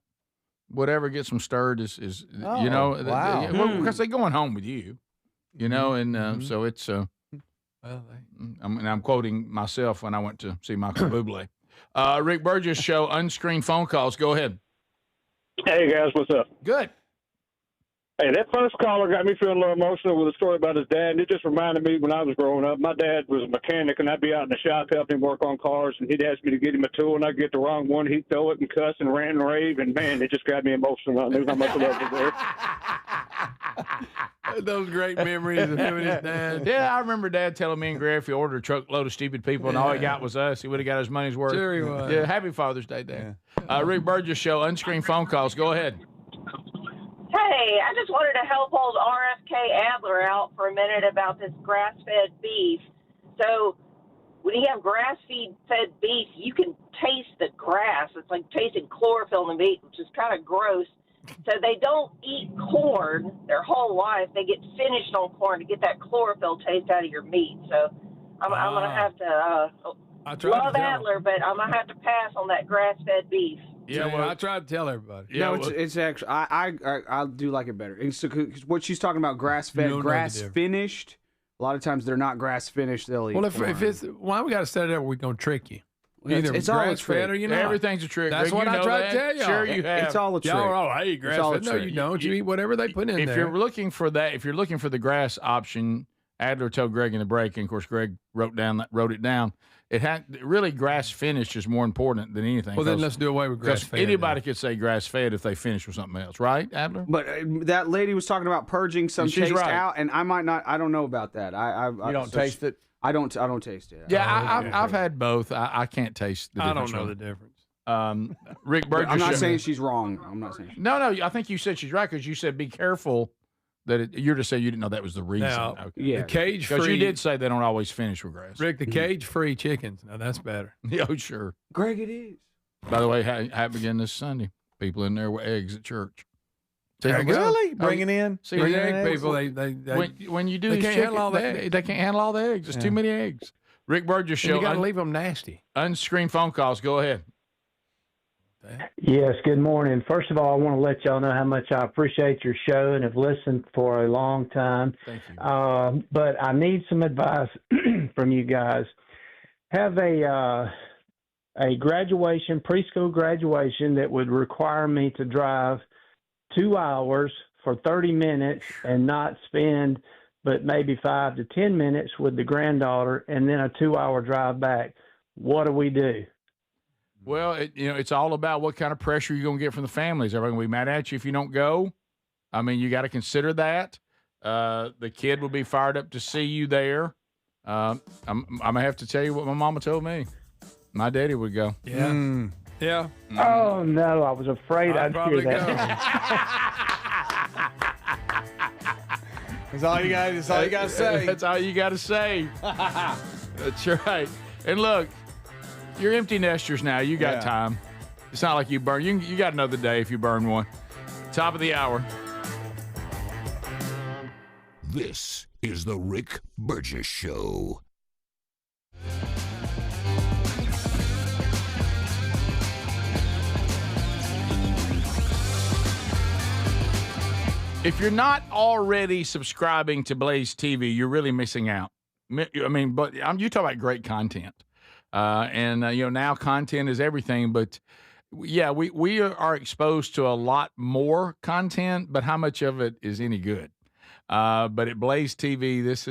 Whatever gets them stirred is wow. Because they're going home with you, and so it's. I'm quoting myself when I went to see Michael Bublé. Rick Burgess show unscreened phone calls. Go ahead. Hey guys, what's up? Good. Hey, that first caller got me feeling a little emotional with a story about his dad, and it just reminded me when I was growing up. My dad was a mechanic, and I'd be out in the shop helping him work on cars, and he'd ask me to get him a tool, and I'd get the wrong one. He'd throw it and cuss and rant and rave, and, man, it just got me emotional. I knew how much I loved it there. Those great memories of him and his dad. Yeah, I remember Dad telling me and Greg if he ordered a truckload of stupid people and all he got was us, he would have got his money's worth. Sure he was. Yeah, happy Father's Day, Dad. Rick Burgess show unscreened phone calls. Go ahead. Hey, I just wanted to help old RFK Adler out for a minute about this grass-fed beef. So when you have grass-fed beef, you can taste the grass. It's like tasting chlorophyll in the meat, which is kind of gross. So they don't eat corn their whole life. They get finished on corn to get that chlorophyll taste out of your meat. So I'm going to have to love Adler, but I'm going to have to pass on that grass-fed beef. Yeah, well, I tried to tell everybody. Yeah, it's actually I do like it better. It's, what she's talking about, grass fed, grass finished. A lot of times they're not grass finished. They'll eat. Well, if it's why we got to set it up, we're gonna trick you. Either it's all a grass fed or everything's a trick. That's what I tried to tell you. Sure, you have. It's all a trick. Y'all I eat grass fed. No, you don't. You eat whatever they put in there. If you're looking for that, if you're looking for the grass option, Adler told Greg in the break, and of course Greg wrote it down. It had really grass finished is more important than anything. Well, then let's do away with grass fed. Anybody could say grass fed if they finish with something else, right, Adler? But that lady was talking about purging some taste out, and I might not. I don't know about that. You don't taste it. I don't taste it. Yeah, I've had both. I can't taste the difference. I don't know the difference. Rick Burgess. I'm not saying she's wrong. I'm not saying. No. I think you said she's right because you said be careful. You're just saying you didn't know that was the reason. Now, okay. Yeah, the cage-free. Because you did say they don't always finish with grass. Rick, the cage-free chickens. Now that's better. Yeah, sure. Greg, it is. By the way, happy again this Sunday. People in there with eggs at church. Really? Bringing in? See, the egg people, they when you do they these can't handle all the eggs. They can't handle all the eggs. It's too many eggs. Rick Burgess show. You got to leave them nasty. Unscreened phone calls. Go ahead. Yes, good morning. First of all, I want to let y'all know how much I appreciate your show and have listened for a long time. Thank you. But I need some advice from you guys. Have a a graduation, preschool graduation that would require me to drive 2 hours for 30 minutes and not spend but maybe 5 to 10 minutes with the granddaughter and then a 2-hour drive back. What do we do? Well, it's all about what kind of pressure you're going to get from the families. Everybody going to be mad at you if you don't go. I mean, you got to consider that. The kid will be fired up to see you there. I'm going to have to tell you what my mama told me. My daddy would go. Yeah. Yeah. Oh, no, I was afraid I'd hear that. That's all you got to say. That's all you got to say. That's right. And look, you're empty nesters now. You got time. It's not like you burn. You got another day if you burn one. Top of the hour. This is the Rick Burgess Show. If you're not already subscribing to Blaze TV, you're really missing out. I mean, but you talk about great content, and now content is everything. But yeah, we are exposed to a lot more content, but how much of it is any good? But at Blaze TV, this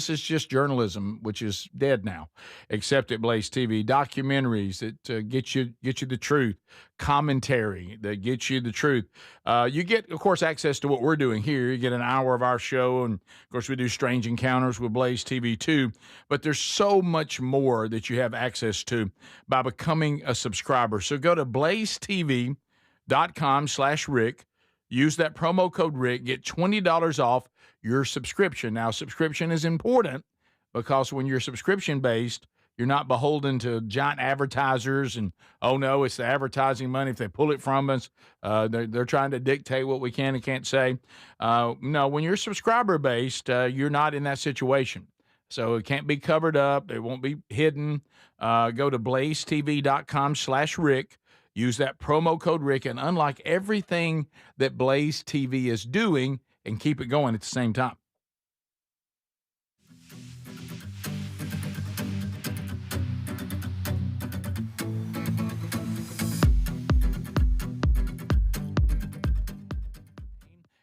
is just journalism, which is dead now. Except at Blaze TV, documentaries that get you the truth, commentary that gets you the truth. You get, of course, access to what we're doing here. You get an hour of our show, and of course, we do Strange Encounters with Blaze TV too. But there's so much more that you have access to by becoming a subscriber. So go to blazetv.com/Rick. Use that promo code Rick, get $20 off your subscription. Now, subscription is important because when you're subscription-based, you're not beholden to giant advertisers and, oh, no, it's the advertising money. If they pull it from us, they're trying to dictate what we can and can't say. No, when you're subscriber-based, you're not in that situation. So it can't be covered up. It won't be hidden. Go to blazetv.com/Rick. Use that promo code Rick, and unlike everything that Blaze TV is doing, and keep it going at the same time.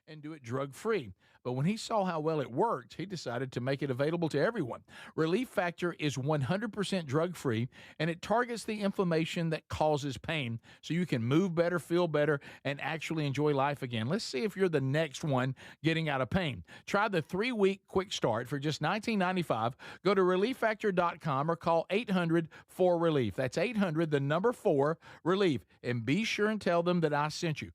And do it drug-free. But when he saw how well it worked, he decided to make it available to everyone. Relief Factor is 100% drug-free, and it targets the inflammation that causes pain so you can move better, feel better, and actually enjoy life again. Let's see if you're the next one getting out of pain. Try the 3-week quick start for just $19.95. Go to ReliefFactor.com or call 800-4RELIEF. That's 800, the number 4, RELIEF. And be sure and tell them that I sent you.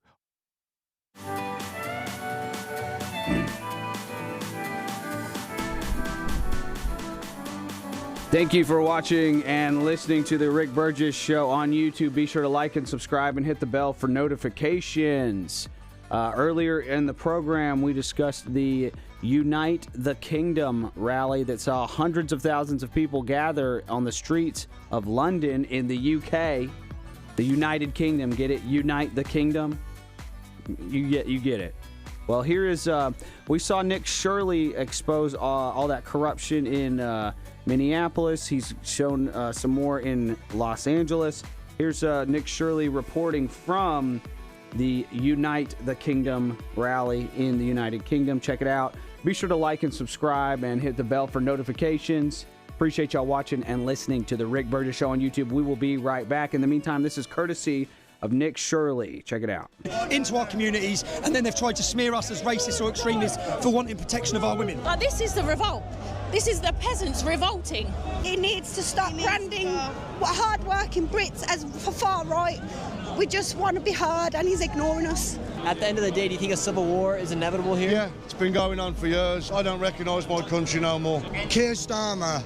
Thank you for watching and listening to the Rick Burgess Show on YouTube. Be sure to like and subscribe and hit the bell for notifications. Earlier in the program, we discussed the Unite the Kingdom rally that saw hundreds of thousands of people gather on the streets of London in the UK. The United Kingdom, get it? Unite the Kingdom? You get it. Well, here is, we saw Nick Shirley expose all that corruption in Minneapolis. He's shown some more in Los Angeles. Here's Nick Shirley reporting from the Unite the Kingdom rally in the United Kingdom. Check it out. Be sure to like and subscribe and hit the bell for notifications. Appreciate y'all watching and listening to the Rick Burgess Show on YouTube. We will be right back. In the meantime, this is courtesy of Nick Shirley. Check it out. Into our communities, and then they've tried to smear us as racist or extremists for wanting protection of our women. This is the revolt. This is the peasants revolting. He needs to stop branding hard-working Brits as for far right. We just want to be heard, and he's ignoring us. At the end of the day, do you think a civil war is inevitable here? Yeah, it's been going on for years. I don't recognise my country no more. Keir Starmer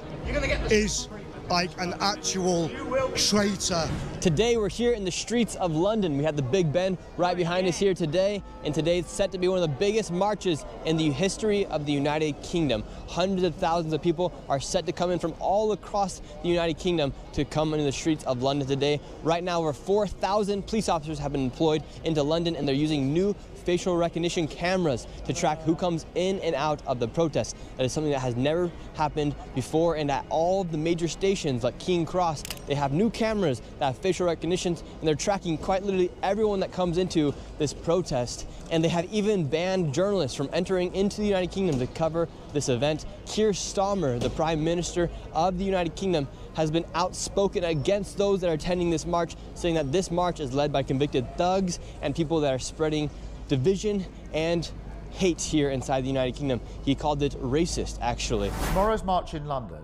is like an actual traitor. Today we're here in the streets of London. We have the Big Ben right behind us here today, and today it's set to be one of the biggest marches in the history of the United Kingdom. Hundreds of thousands of people are set to come in from all across the United Kingdom to come into the streets of London today. Right now, over 4,000 police officers have been deployed into London, and they're using new facial recognition cameras to track who comes in and out of the protest. That is something that has never happened before, and at all of the major stations like King Cross, they have new cameras that have facial recognitions, and they're tracking quite literally everyone that comes into this protest. And they have even banned journalists from entering into the United Kingdom to cover this event. Keir Starmer, the Prime Minister of the United Kingdom, has been outspoken against those that are attending this march, saying that this march is led by convicted thugs and people that are spreading division and hate here inside the United Kingdom. He called it racist, actually. Tomorrow's march in London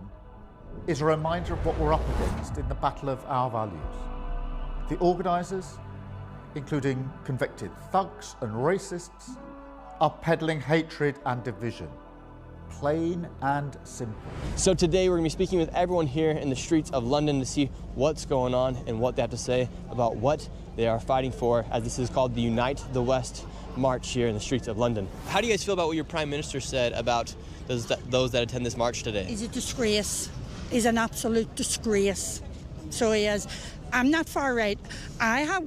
is a reminder of what we're up against in the battle of our values. The organisers, including convicted thugs and racists, are peddling hatred and division. Plain and simple. So today we're going to be speaking with everyone here in the streets of London to see what's going on and what they have to say about what they are fighting for, as this is called the Unite the West March here in the streets of London. How do you guys feel about what your Prime Minister said about those that attend this march today? He's a disgrace. He's an absolute disgrace. So he is. I'm not far right.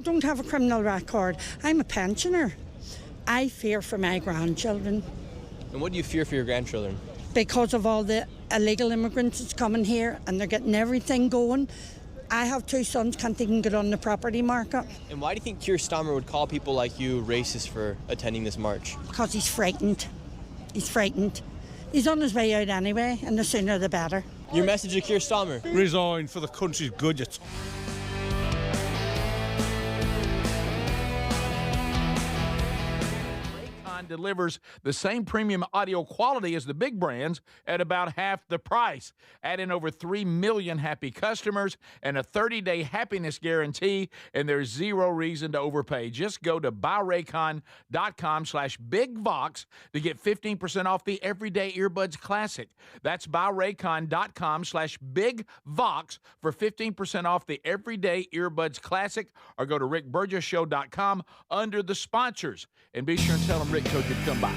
Don't have a criminal record. I'm a pensioner. I fear for my grandchildren. And what do you fear for your grandchildren? Because of all the illegal immigrants that's coming here and they're getting everything going. I have 2 sons, can't even get on the property market. And why do you think Keir Starmer would call people like you racist for attending this march? Because he's frightened. He's frightened. He's on his way out anyway, and the sooner the better. Your message to Keir Starmer? Resign for the country's good. Delivers the same premium audio quality as the big brands at about half the price. Add in over 3 million happy customers and a 30-day happiness guarantee, and there's zero reason to overpay. Just go to buyraycon.com/bigvox to get 15% off the Everyday Earbuds Classic. That's buyraycon.com/bigvox for 15% off the Everyday Earbuds Classic, or go to rickburgessshow.com under the sponsors. And be sure and tell them Rick told you to come by.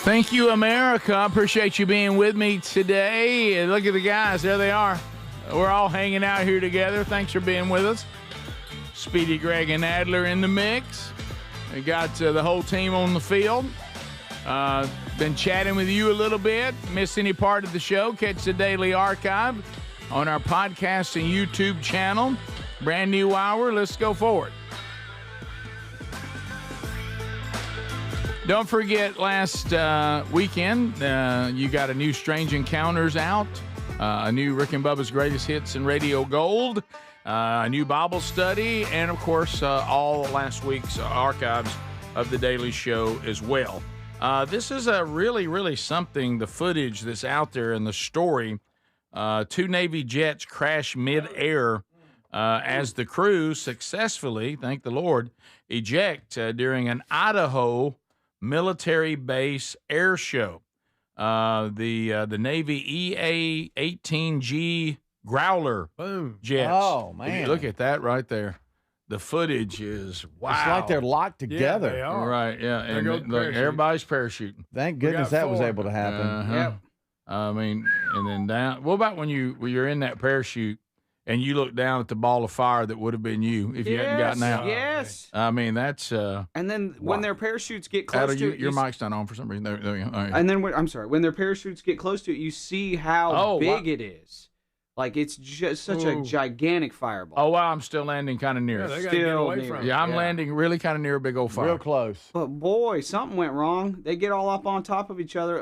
Thank you, America. I appreciate you being with me today. Look at the guys. There they are. We're all hanging out here together. Thanks for being with us. Speedy, Greg, and Adler in the mix. We got the whole team on the field. Been chatting with you a little bit. Miss any part of the show, catch the daily archive on our podcast and YouTube channel. Brand new hour. Let's go forward. Don't forget, last weekend, you got a new Strange Encounters out, a new Rick and Bubba's Greatest Hits and Radio Gold, a new Bible study, and, of course, all last week's archives of the Daily Show as well. This is a really, really something, the footage that's out there and the story. 2 Navy jets crash mid-air as the crew successfully, thank the Lord, eject during an Idaho military base air show. The Navy EA-18G Growler jets. Oh, man. Look at that right there. The footage is wow. It's like they're locked together. Yeah, they are. Right, yeah. And look, everybody's parachuting. Thank goodness that was able to happen. Yep. I mean, and then down. What about when you're in that parachute and you look down at the ball of fire that would have been you if you hadn't gotten out? Yes. I mean, that's. And then when their parachutes get close to it, your mic's not on for some reason. There we go. All right. And then when their parachutes get close to it, you see how big it is. Like, it's just such a gigantic fireball. Oh, wow, I'm still landing kind of near. Yeah, they gotta get away from it. Yeah, I'm landing really kind of near a big old fire. Real close. But, boy, something went wrong. They get all up on top of each other.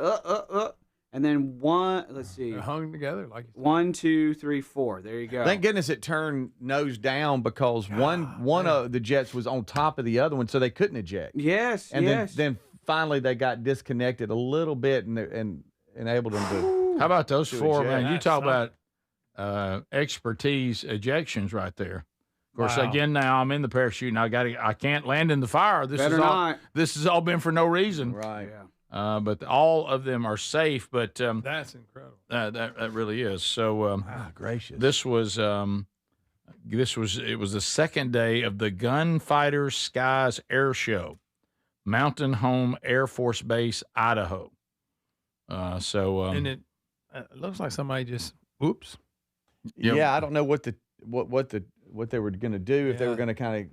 And then let's see. They're hung together. 1, 2, 3, 4. There you go. Thank goodness it turned nose down because one of the jets was on top of the other one, so they couldn't eject. Yes, and then finally they got disconnected a little bit and enabled them to. How about those 4, eject. man? You talk about expertise ejections right there. Of course, Wow. again, now I'm in the parachute, and I can't land in the fire. This Better is all. not. This has all been for no reason. Right. But all of them are safe. But That's incredible. that really is. So gracious. This was the second day of the Gunfighter Skies Air Show, Mountain Home Air Force Base, Idaho. And it looks like somebody just whoops. Yeah, I don't know what they were going to do, if they were going to kind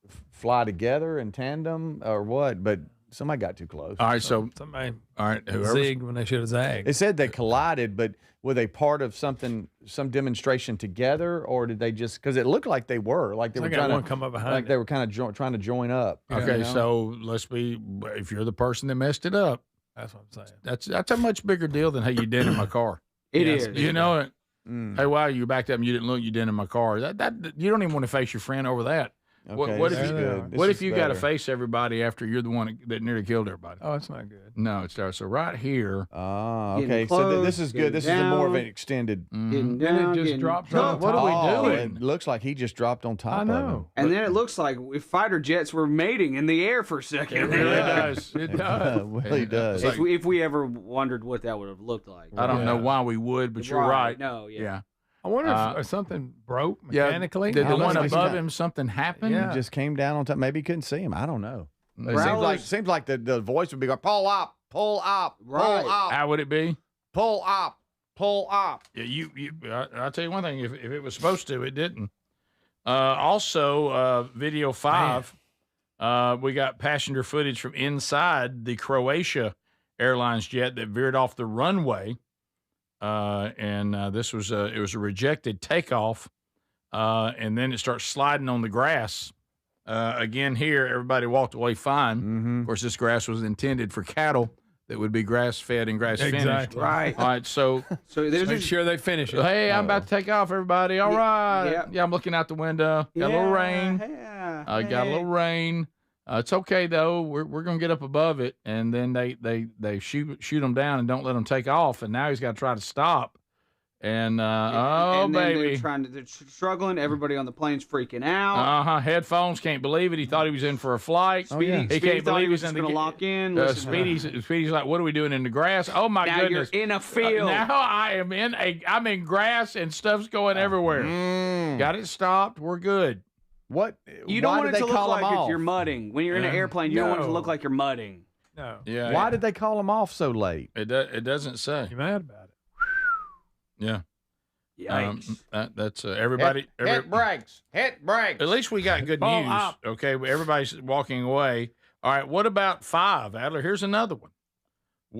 of fly together in tandem or what, but somebody got too close. All right, so somebody zigged when they should have zagged. It said they collided, but were they part of some demonstration together, or did they just, because it looked like they were, like they were trying to come up behind like they were kind of trying to join up. Okay, you know? so if you're the person that messed it up, that's what I'm saying. That's a much bigger deal than, hey, you did in my car. It is. You know it. Hey, wow, you backed up and you didn't look, you did in my car. That you don't even want to face your friend over that. Okay, What this if is you good. what This if is you got to better. face everybody after you're the one that nearly killed everybody? Oh, it's not good. No, it's so right here. Okay, so this is good. This is more of an extended. Getting Then down, it just getting drops up. on What are we doing? It looks like he just dropped on top of him. And then it looks like if fighter jets were mating in the air for a second. It really does. It does. Well, he does. If we ever wondered what that would have looked like. I don't know why we would, but you're right. No, yeah. I wonder if something broke Yeah, mechanically. did the one like above he him something happen? He just came down on top. Maybe he couldn't see him. I don't know. It Growlers- seems like the voice would be going, pull up, pull up, Right. pull up, How would it be? pull up, pull up. Yeah, I'll tell you one thing. If it was supposed to, it didn't. Also, video 5, we got passenger footage from inside the Croatia Airlines jet that veered off the runway. This was it was a rejected takeoff, and then it starts sliding on the grass. Again, here everybody walked away fine. Of course, this grass was intended for cattle that would be grass fed and grass finished. Exactly. Right. All right, so there's Make sure they finish it. hey, I'm about to take off, everybody. All right. yeah. Yeah, I'm looking out the window. Got a little rain. Yeah. Got a little rain. It's okay though. We're gonna get up above it, and then they shoot them down and don't let them take off. And now he's got to try to stop. And and then baby, they're struggling. Everybody on the plane's freaking out. headphones. Can't believe it. He thought he was in for a flight. Speedy, He can't thought believe he was he's in just going to lock in. Speedy's like, what are we doing in the grass? Oh my Now goodness! you're in a field. Now I'm in grass and stuff's going everywhere. Got it stopped. We're good. What? You don't why want did it to they look call like him off? you're mudding. When you're in an airplane, you don't want it to look like you're mudding. No. Yeah. Why did they call him off so late? It doesn't say. You mad about it? Yeah. Yikes. That's everybody. Hit brakes. Hit brakes. At least we got good Pull news. up. Okay, everybody's walking away. All right, what about 5, Adler? Here's another one.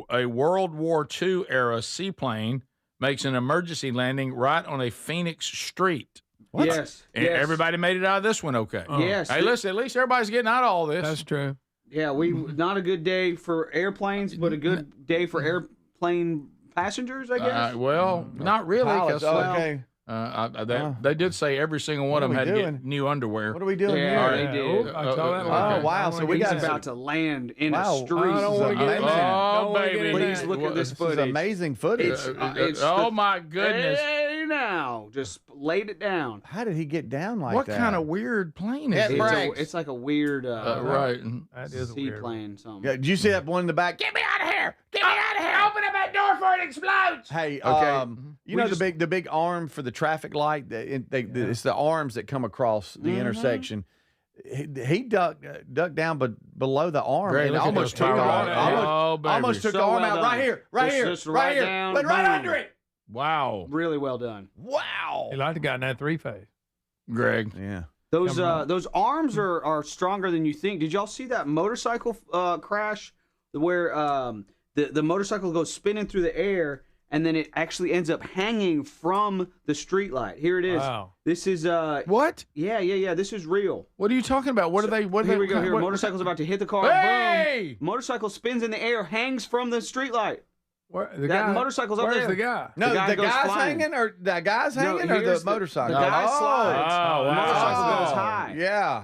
A World War II era seaplane makes an emergency landing right on a Phoenix street. What? Yes. And yes. everybody made it out of this one okay. Yes. Hey, listen, at least everybody's getting out of all this. That's true. Yeah, not a good day for airplanes, but a good day for airplane passengers, I guess. Well, not really. Pilots, 'Cause, okay. They did say every single one of them What had are to we get new underwear. What are we doing Yeah, here? they did. I saw that one. Oh, wow. So we He's got about to land in Wow. a street. I don't want to get in there. Oh, Don't wanna get baby. in there. Please look at this This footage. is amazing footage. Oh, my goodness. Hey, now, just laid it down. How did he get down like What that? kind of weird plane is Hit this? brakes. It's like a weird Right. That is a weird one. seaplane. Something. Yeah, did you see that one in the back? Get me out of here! Get me out of here! Open up that door before it explodes! Hey, Okay. you know the big arm for the traffic light. It's the arms that come across the intersection. He ducked down, but below the arm, Greg, and look at almost those took the tires. arm. Oh, baby. Almost took So the arm well out done. right here, Just right down, went right boom. under it. Wow. Really well done. Wow. He liked to got in that 3-phase. Greg. Yeah. Those arms are stronger than you think. Did y'all see that motorcycle crash where the motorcycle goes spinning through the air and then it actually ends up hanging from the street light? Here it is. Wow. This is What? Yeah. This is real. What are you talking about? What are they? What? Here we go. what- Here, what- motorcycle's about to hit the car. Hey! Boom. Motorcycle spins in the air, hangs from the street light. Where, the That guy, motorcycle's up where's there. the guy? No, The guy the goes guy's flying. hanging, or the guy's No, hanging, or the here's motorcycle. The guy slides. Oh, The wow. motorcycle goes Oh, high. Yeah.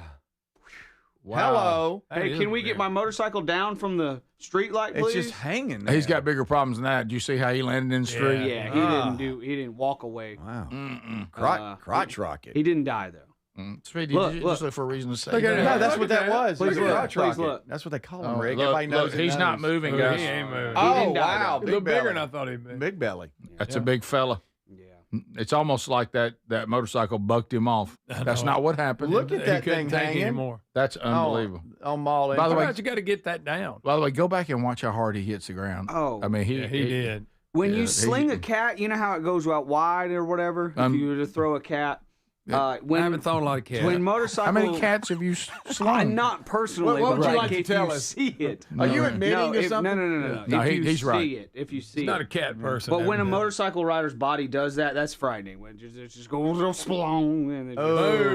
Wow. Hello. That Hey, is can we get weird. my motorcycle down from the street light, It's please? just hanging. He's there. got bigger problems than that. Did you see how he landed in the street? Yeah, he didn't walk away. Wow. Mm-mm. Crotch rocket. He didn't die though. Speedy, did you just look for a reason to say No, that? that's what that was. Please look. Please look. That's what they call him, Oh, Rick. look, Everybody knows look, he's not moving, guys. He ain't moving. Oh, wow. A little bigger than I thought he'd be. Big belly. That's a big fella. Yeah. It's almost like that motorcycle bucked him off. That's not what happened. Look at that thing take hanging. anymore. That's unbelievable. On Mall. By the way, you got to get that down. By the way, go back and watch how hard he hits the ground. Oh. I mean, he did. When Yeah, you sling a cat, you know how it goes out wide or whatever? If you were to throw a cat. I haven't thrown a lot of cats. When motorcycle. How many cats have you slung? Not personally, What would but you like to if tell you us? see it. Are you admitting to something? No. No, If you he's see right. it, if you see He's it. not a cat person. But when a evidently. motorcycle rider's body does that, that's frightening. When it just goes splong and it just, Boy, he's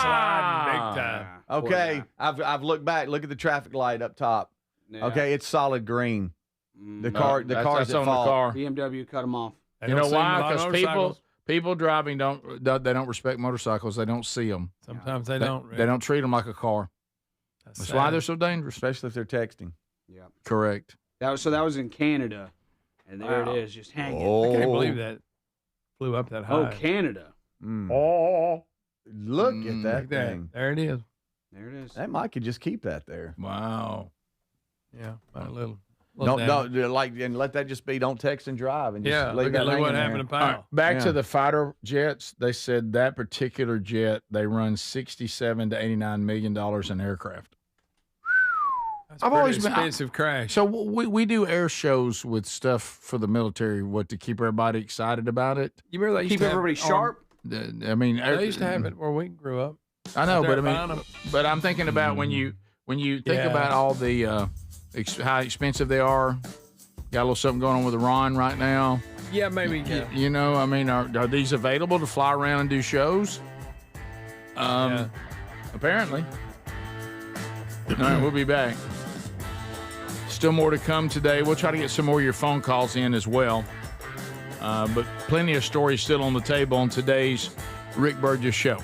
sliding big time. Okay, I've looked back. Look at the traffic light up top. Yeah. Okay, it's solid green. The cars that's that on fall. the car. BMW cut them off. You know why? Because people driving don't respect motorcycles. They don't see them. Sometimes they don't. They don't treat them like a car. That's why they're so dangerous, especially if they're texting. Yeah. Correct. That was in Canada, and there it is, just hanging. I can't believe that flew up that high. Oh, Canada. Oh, look at that thing. There it is. There it is. That Mike could just keep that there. Wow. Yeah, a little. Don't and let that just be. Don't text and drive, and just leave that look hanging what there. happened to Powell. All right, back to the fighter jets. They said that particular jet, they run $67 to $89 million in aircraft. That's I've pretty always been expensive crash. So we do air shows with stuff for the military. What to keep everybody excited about it? You remember they used Keep to have everybody sharp. I mean, They used to have it where we grew up. I know, They're but fine. but I'm thinking about when you think Yeah. about all the how expensive they are. Got a little something going on with Iran right now. Yeah, maybe. Yeah. You know, I mean, are these available to fly around and do shows? Apparently. All right, we'll be back. Still more to come today. We'll try to get some more of your phone calls in as well. But plenty of stories still on the table on today's Rick Burgess Show.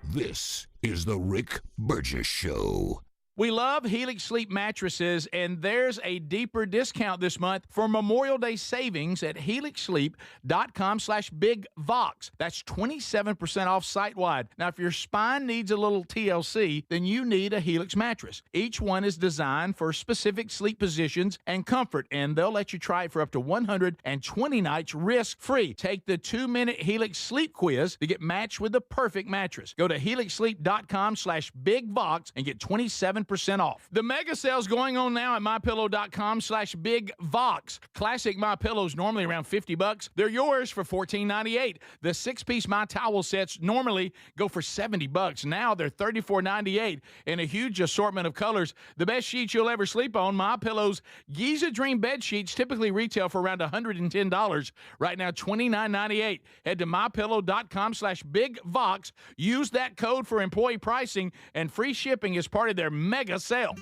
This is the Rick Burgess Show. We love Helix Sleep mattresses, and there's a deeper discount this month for Memorial Day savings at helixsleep.com/bigvox. That's 27% off site-wide. Now, if your spine needs a little TLC, then you need a Helix mattress. Each one is designed for specific sleep positions and comfort, and they'll let you try it for up to 120 nights risk-free. Take the 2-minute Helix Sleep quiz to get matched with the perfect mattress. Go to helixsleep.com/bigvox and get 27% off. The mega sale's going on now at mypillow.com/bigvox. Classic MyPillows normally around $50. They're yours for $14.98. The 6-piece My Towel sets normally go for $70. Now they're $34.98 in a huge assortment of colors. The best sheets you'll ever sleep on, MyPillow's Giza Dream bed sheets typically retail for around $110. Right now, $29.98. Head to mypillow.com/bigvox. Use that code for employee pricing and free shipping as part of their mega sale.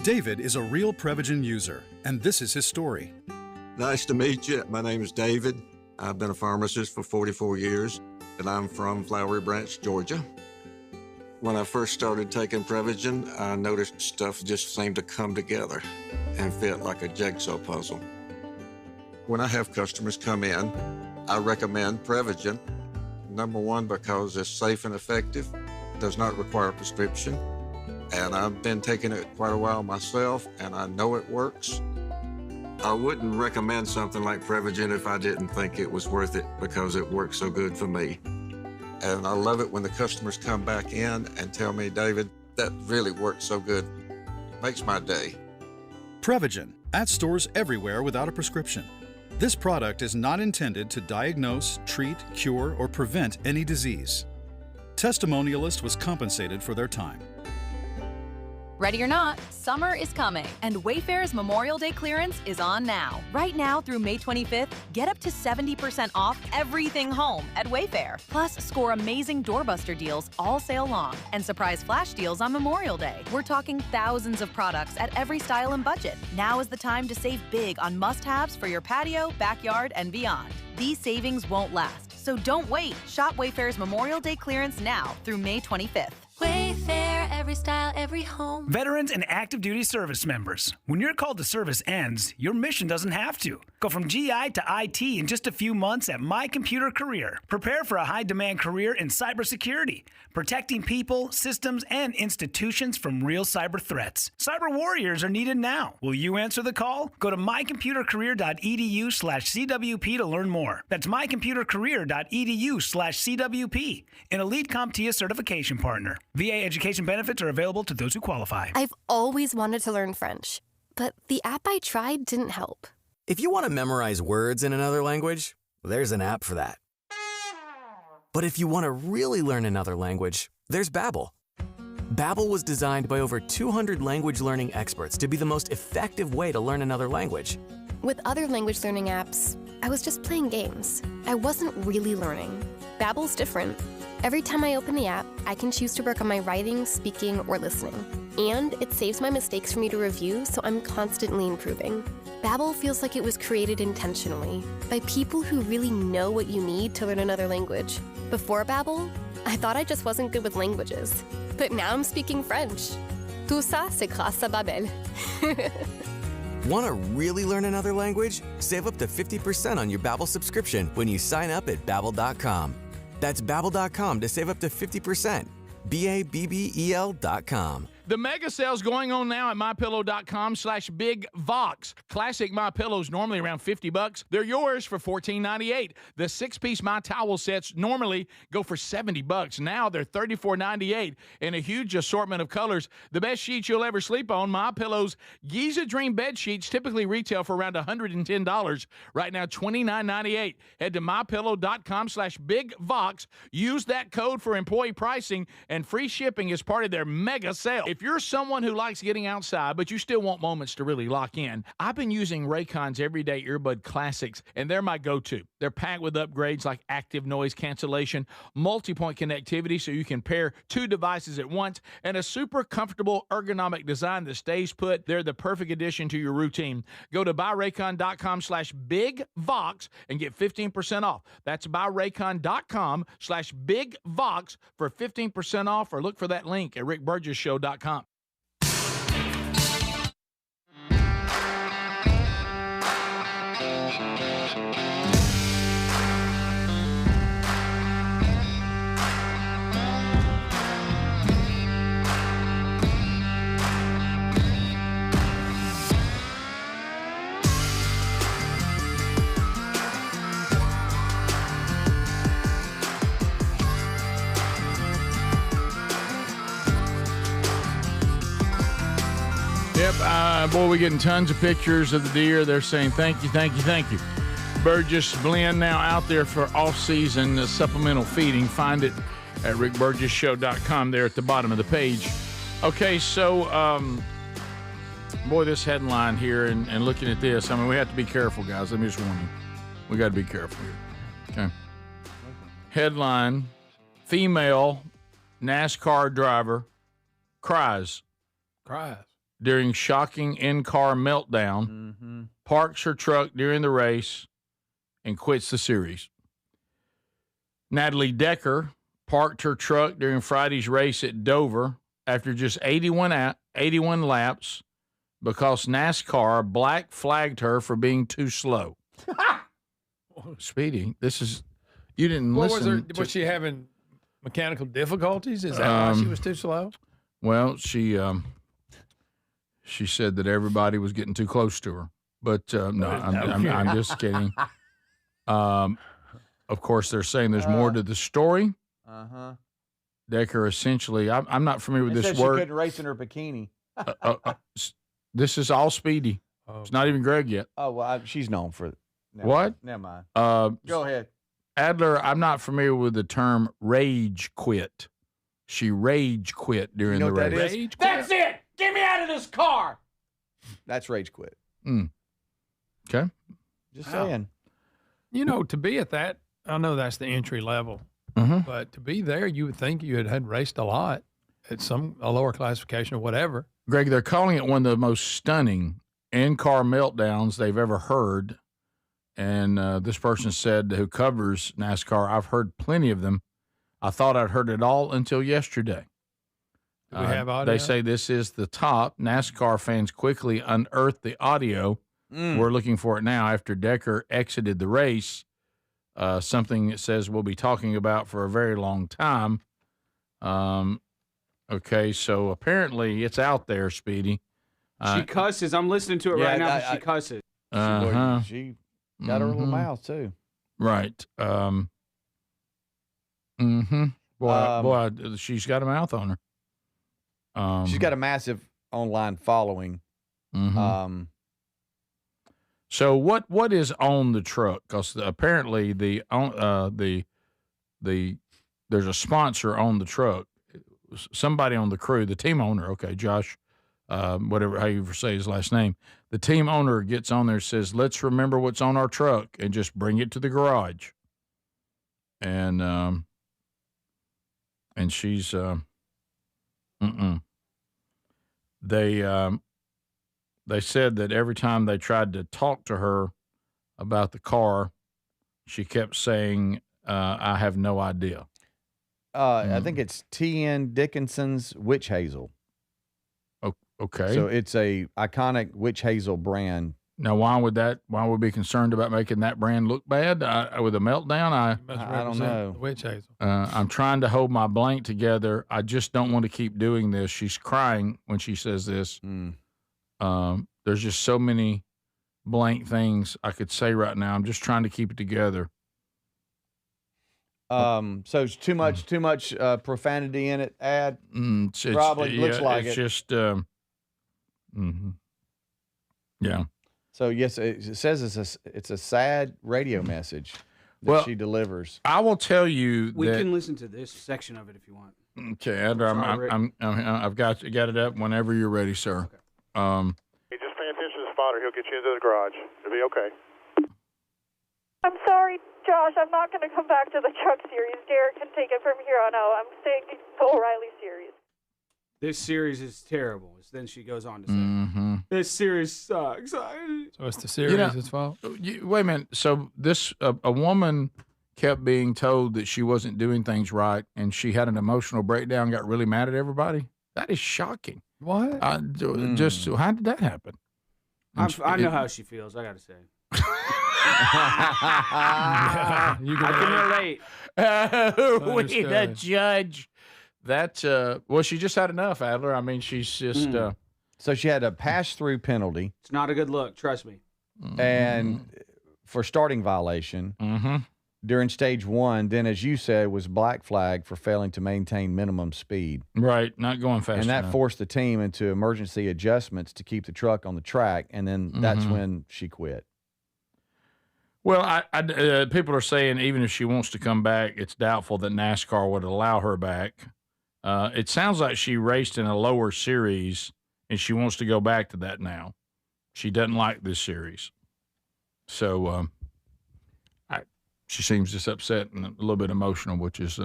David is a real Prevagen user, and this is his story. Nice to meet you. My name is David. I've been a pharmacist for 44 years, and I'm from Flowery Branch, Georgia. When I first started taking Prevagen, I noticed stuff just seemed to come together and fit like a jigsaw puzzle. When I have customers come in, I recommend Prevagen. Number one, because it's safe and effective, does not require a prescription. And I've been taking it quite a while myself, and I know it works. I wouldn't recommend something like Prevagen if I didn't think it was worth it because it works so good for me. And I love it when the customers come back in and tell me, David, that really worked so good. Makes my day. Prevagen, at stores everywhere without a prescription. This product is not intended to diagnose, treat, cure, or prevent any disease. Testimonialist was compensated for their time. Ready or not, summer is coming, and Wayfair's Memorial Day clearance is on now. Right now through May 25th, get up to 70% off everything home at Wayfair. Plus, score amazing doorbuster deals all sale long and surprise flash deals on Memorial Day. We're talking thousands of products at every style and budget. Now is the time to save big on must-haves for your patio, backyard, and beyond. These savings won't last, so don't wait. Shop Wayfair's Memorial Day clearance now through May 25th. Wayfair Every style, every home. Veterans and active duty service members, when your call to service ends, your mission doesn't have to. Go from GI to IT in just a few months at My Computer Career. Prepare for a high-demand career in cybersecurity, protecting people, systems, and institutions from real cyber threats. Cyber warriors are needed now. Will you answer the call? Go to mycomputercareer.edu/CWP to learn more. That's mycomputercareer.edu/CWP, an elite CompTIA certification partner. VA education benefits are available to those who qualify. I've always wanted to learn French, but the app I tried didn't help. If you want to memorize words in another language, there's an app for that. But if you want to really learn another language, there's Babbel. Babbel was designed by over 200 language learning experts to be the most effective way to learn another language. With other language learning apps, I was just playing games. I wasn't really learning. Babbel's different. Every time I open the app, I can choose to work on my writing, speaking, or listening. And it saves my mistakes for me to review, so I'm constantly improving. Babbel feels like it was created intentionally by people who really know what you need to learn another language. Before Babbel, I thought I just wasn't good with languages. But now I'm speaking French. Tout ça, c'est grâce à Babbel. Want to really learn another language? Save up to 50% on your Babbel subscription when you sign up at Babbel.com. That's Babbel.com to save up to 50%. Babbel.com. The mega sale's going on now at MyPillow.com/BigVox. Classic MyPillows normally around $50. They're yours for $14.98. The 6-piece My Towel sets normally go for $70. Now they're $34.98 in a huge assortment of colors. The best sheets you'll ever sleep on. MyPillow's Giza Dream bed sheets typically retail for around $110. Right now, $29.98. Head to MyPillow.com/BigVox. Use that code for employee pricing and free shipping as part of their mega sale. If you're someone who likes getting outside, but you still want moments to really lock in, I've been using Raycon's Everyday Earbud Classics, and they're my go-to. They're packed with upgrades like active noise cancellation, multi-point connectivity so you can pair 2 devices at once, and a super comfortable ergonomic design that stays put. They're the perfect addition to your routine. Go to buyraycon.com/BigVox and get 15% off. That's buyraycon.com/BigVox for 15% off, or look for that link at rickburgesshow.com. Yep, boy, we're getting tons of pictures of the deer. They're saying thank you, thank you, thank you. Burgess blend now out there for off-season supplemental feeding. Find it at rickburgesshow.com there at the bottom of the page. Okay, so, boy, this headline here and looking at this, I mean, we have to be careful, guys. Let me just warn you. We got to be careful here. Okay. Headline, female NASCAR driver cries during shocking in-car meltdown, parks her truck during the race, and quits the series. Natalie Decker parked her truck during Friday's race at Dover after just 81 laps because NASCAR black flagged her for being too slow. Speedy, you didn't listen. Was she having mechanical difficulties? Is that why she was too slow? Well, she said that everybody was getting too close to her. But no, I'm just kidding. Of course, they're saying there's more to the story. Decker essentially, I'm not familiar with this word. She couldn't race in her bikini. This is all Speedy. It's not even Greg yet. Oh, well, she's known for it. What? Never mind. Go ahead. Adler, I'm not familiar with the term rage quit. She rage quit during the race. Rage quit? That's it! Get me out of this car! That's rage quit. Okay. Just saying. You know, to be at that, I know that's the entry level, but to be there, you would think you had raced a lot at a lower classification or whatever. Greg, they're calling it one of the most stunning in-car meltdowns they've ever heard. And this person said, who covers NASCAR, I've heard plenty of them. I thought I'd heard it all until yesterday. Do we have audio? They say this is the top. NASCAR fans quickly unearthed the audio. We're looking for it now after Decker exited the race. Something that says we'll be talking about for a very long time. Okay, so apparently it's out there, Speedy. She cusses. I'm listening to it right now, but she cusses. She got her little mouth, too. Right. Boy, she's got a mouth on her. She's got a massive online following. So what is on the truck? Because apparently there's a sponsor on the truck. Somebody on the crew, the team owner. Okay, Josh, whatever how you say his last name. The team owner gets on there and says, "Let's remember what's on our truck and just bring it to the garage." And she's They said that every time they tried to talk to her about the car, she kept saying, "I have no idea." I think it's T.N. Dickinson's Witch Hazel. Okay. So it's a iconic Witch Hazel brand. Now, why would we be concerned about making that brand look bad with a meltdown? I don't know. Witch Hazel. I'm trying to hold my blank together. I just don't want to keep doing this. She's crying when she says this. There's just so many blank things I could say right now. I'm just trying to keep it together. So it's too much profanity in it. Probably looks like it's it. Just yeah. So yes, it says it's a sad radio message that she delivers. I will tell you we can listen to this section of it if you want. Okay, Andrew, I've got it up whenever you're ready, sir. Okay. Hey, just pay attention to the spotter. He'll get you into the garage. It'll be okay. I'm sorry, Josh. I'm not going to come back to the truck series. Derek can take it from here on out. I'm staying in the O'Reilly series. This series is terrible. Then she goes on to say, "This series sucks." So it's the series' fault? Wait a minute. So this a woman kept being told that she wasn't doing things right, and she had an emotional breakdown, got really mad at everybody? That is shocking. What? Just how did that happen? I know how she feels, I got to say. I can relate. We the judge. That well, she just had enough, Adler. I mean, she's just so she had a pass-through penalty. It's not a good look, trust me. And for starting violation during stage 1, then as you said, was black flag for failing to maintain minimum speed. Right, not going fast and that enough. forced the team into emergency adjustments to keep the truck on the track, and then that's when she quit. Well, people are saying even if she wants to come back, it's doubtful that NASCAR would allow her back. It sounds like she raced in a lower series, and she wants to go back to that now. She doesn't like this series. So she seems just upset and a little bit emotional, which is...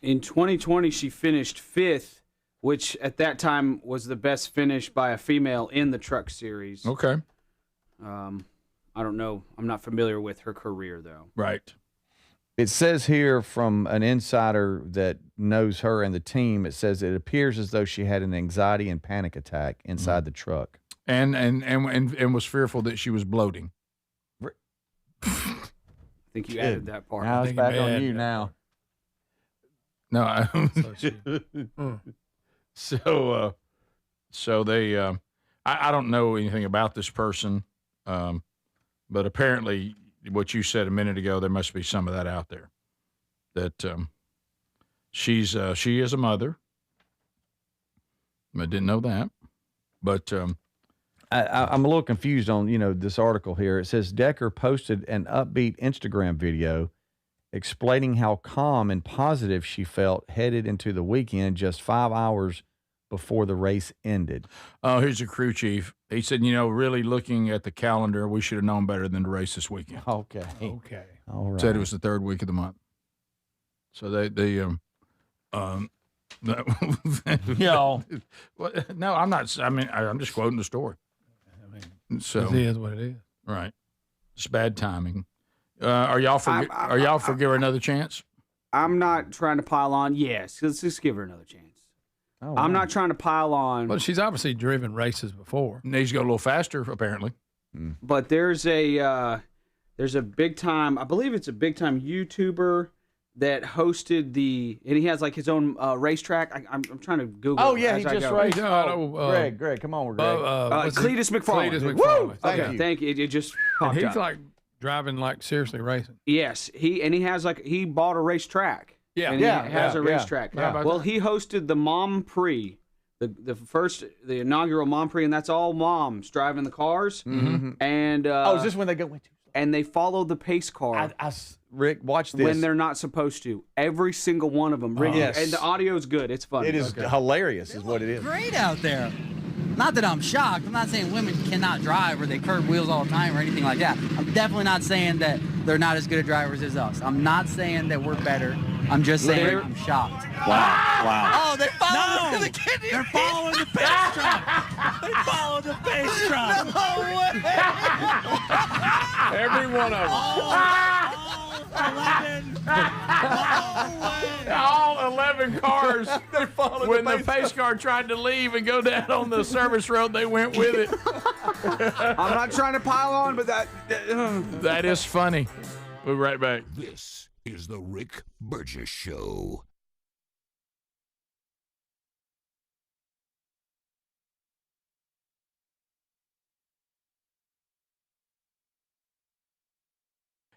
In 2020, she finished 5th, which at that time was the best finish by a female in the truck series. Okay. I don't know. I'm not familiar with her career, though. Right. It says here from an insider that knows her and the team, it says it appears as though she had an anxiety and panic attack inside the truck. And was fearful that she was bloating. I think you added that part. Now it's back on you now. No, so they, I don't know anything about this person, but apparently what you said a minute ago, there must be some of that out there. That she is a mother. I didn't know that, but I'm a little confused on this article here. It says Decker posted an upbeat Instagram video explaining how calm and positive she felt headed into the weekend just 5 hours before the race ended. Oh, here's the crew chief. He said, really looking at the calendar, we should have known better than to race this weekend. Okay. All right. Said it was the 3rd week of the month. So no, I'm not. I mean, I'm just quoting the story. So it is what it is. Right. It's bad timing. Are y'all for give her another chance? I'm not trying to pile on. Yes, let's just give her another chance. I'm not trying to pile on. Well, she's obviously driven races before. Needs to go a little faster, apparently. But there's a big time, I believe it's a big time YouTuber that hosted and he has like his own racetrack. I'm trying to Google. Oh yeah, he just raced. Greg, come on, Greg. Cletus McFarland. Cletus McFarland. Woo! Okay, thank you. It just popped he's up. like driving, like seriously racing. Yes, he has he bought a racetrack. Yeah, and he has a racetrack. Well, he hosted the Mom Prix, the inaugural Mom Prix, and that's all moms driving the cars. Mm-hmm. And is this when they go? And they follow the pace car. Rick, watch this. When they're not supposed to. Every single one of them. Yes. And the audio is good. It's funny. It is hilarious, is what it is. Great out there. Not that I'm shocked. I'm not saying women cannot drive or they curb wheels all the time or anything like that. I'm definitely not saying that they're not as good at drivers as us. I'm not saying that we're better. I'm just saying I'm shocked. Wow. Oh, they're following the kidney. They're following the pace truck. They follow the pace truck. No way. Every one of them. All 11 cars. When the pace car tried to leave and go down on the service road, they went with it. I'm not trying to pile on, but that is funny. We'll be right back. This is the Rick Burgess Show.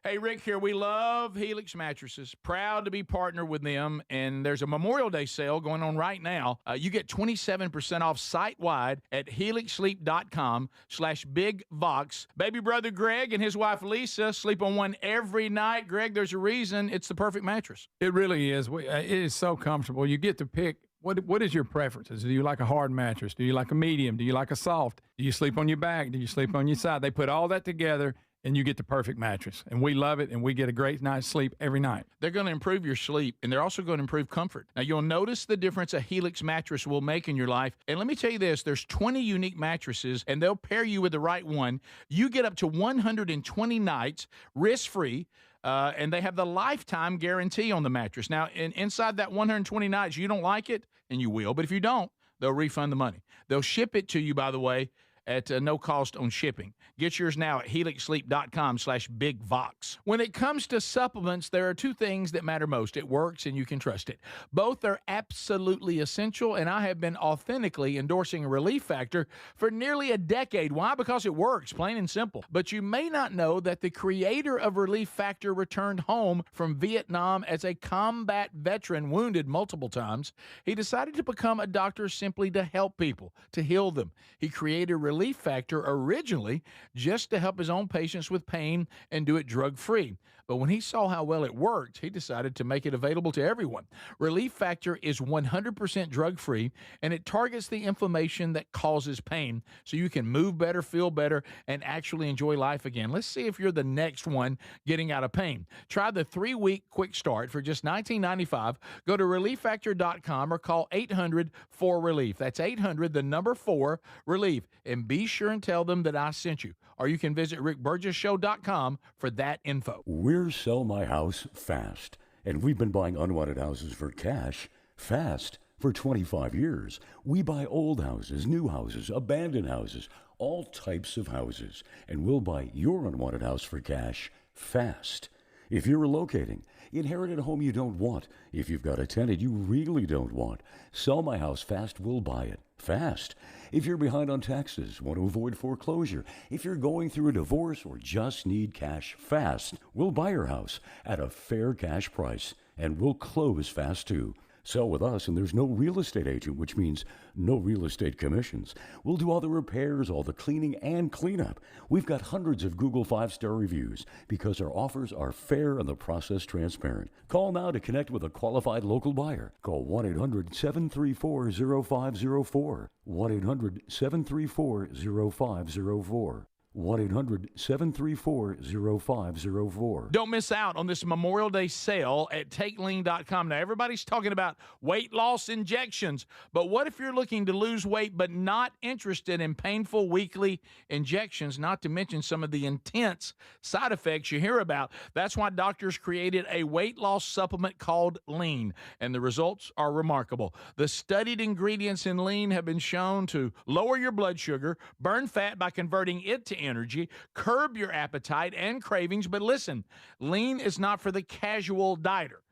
Hey, Rick here. We love Helix Mattresses. Proud to be partnered with them. And there's a Memorial Day sale going on right now. You get 27% off site-wide at helixsleep.com/bigvox. Baby brother Greg and his wife Lisa sleep on one every night. Greg, there's a reason it's the perfect mattress. It really is. It is so comfortable. You get to pick. What is your preferences? Do you like a hard mattress? Do you like a medium? Do you like a soft? Do you sleep on your back? Do you sleep on your side? They put all that together, and you get the perfect mattress. And we love it, and we get a great night's sleep every night. They're going to improve your sleep, and they're also going to improve comfort. Now, you'll notice the difference a Helix mattress will make in your life. And let me tell you this, there's 20 unique mattresses, and they'll pair you with the right one. You get up to 120 nights risk-free, and they have the lifetime guarantee on the mattress. Now, inside that 120 nights, you don't like it, and you will. But if you don't, they'll refund the money. They'll ship it to you, by the way, at no cost on shipping. Get yours now at helixsleep.com/bigvox. When it comes to supplements, there are two things that matter most. It works and you can trust it. Both are absolutely essential, and I have been authentically endorsing Relief Factor for nearly a decade. Why? Because it works, plain and simple. But you may not know that the creator of Relief Factor returned home from Vietnam as a combat veteran, wounded multiple times. He decided to become a doctor simply to help people, to heal them. He created Relief Factor originally just to help his own patients with pain and do it drug-free. But when he saw how well it worked, he decided to make it available to everyone. Relief Factor is 100% drug-free, and it targets the inflammation that causes pain so you can move better, feel better, and actually enjoy life again. Let's see if you're the next one getting out of pain. Try the 3-week quick start for just $19.95. Go to ReliefFactor.com or call 800-4RELIEF. That's 800-4-RELIEF. And be sure and tell them that I sent you. Or you can visit RickBurgessShow.com for that info. We're Sell My House Fast, and we've been buying unwanted houses for cash fast for 25 years. We buy old houses, new houses, abandoned houses, all types of houses, and we'll buy your unwanted house for cash fast. If you're relocating, inherited a home you don't want, if you've got a tenant you really don't want, Sell My House Fast will buy it fast. If you're behind on taxes, want to avoid foreclosure, if you're going through a divorce or just need cash fast, we'll buy your house at a fair cash price, and we'll close fast too. Sell with us, and there's no real estate agent, which means no real estate commissions. We'll do all the repairs, all the cleaning, and cleanup. We've got hundreds of Google 5-star reviews because our offers are fair and the process transparent. Call now to connect with a qualified local buyer. Call 1-800-734-0504. 1-800-734-0504. 1-800-734-0504. Don't miss out on this Memorial Day sale at TakeLean.com. Now, everybody's talking about weight loss injections, but what if you're looking to lose weight but not interested in painful weekly injections, not to mention some of the intense side effects you hear about? That's why doctors created a weight loss supplement called Lean, and the results are remarkable. The studied ingredients in Lean have been shown to lower your blood sugar, burn fat by converting it to energy, curb your appetite and cravings. But listen, Lean is not for the casual dieter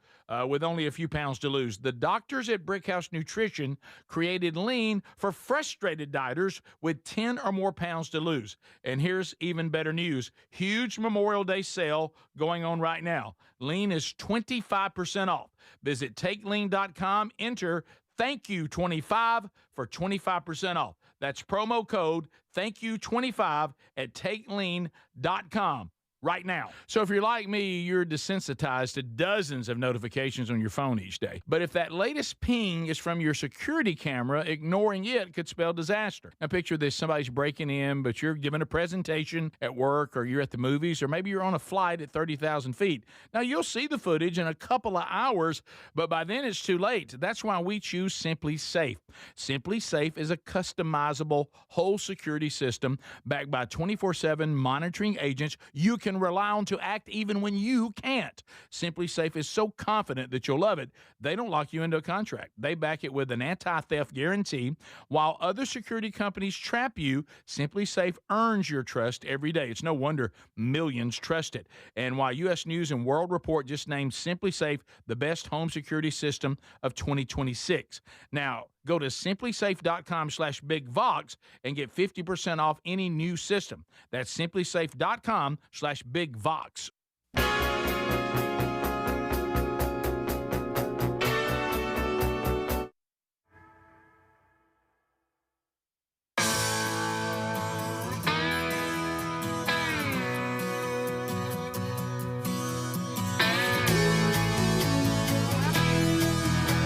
with only a few pounds to lose. The doctors at Brickhouse Nutrition created Lean for frustrated dieters with 10 or more pounds to lose. And here's even better news. Huge Memorial Day sale going on right now. Lean is 25% off. Visit TakeLean.com, enter Thank You 25 for 25% off. That's promo code Thank You 25 at TakeLean.com right now. So if you're like me, you're desensitized to dozens of notifications on your phone each day. But if that latest ping is from your security camera, ignoring it could spell disaster. Now picture this, somebody's breaking in, but you're giving a presentation at work, or you're at the movies, or maybe you're on a flight at 30,000 feet. Now you'll see the footage in a couple of hours, but by then it's too late. That's why we choose Simply Safe. Simply Safe is a customizable whole security system backed by 24/7 monitoring agents you can rely on to act even when you can't. Simply Safe is so confident that you'll love it, they don't lock you into a contract. They back it with an anti-theft guarantee. While other security companies trap you, Simply Safe earns your trust every day. It's no wonder millions trust it. And while U.S. News and World Report just named Simply Safe the best home security system of 2026. Now, go to simplysafe.com/BigVox and get 50% off any new system. That's simplysafe.com/BigVox.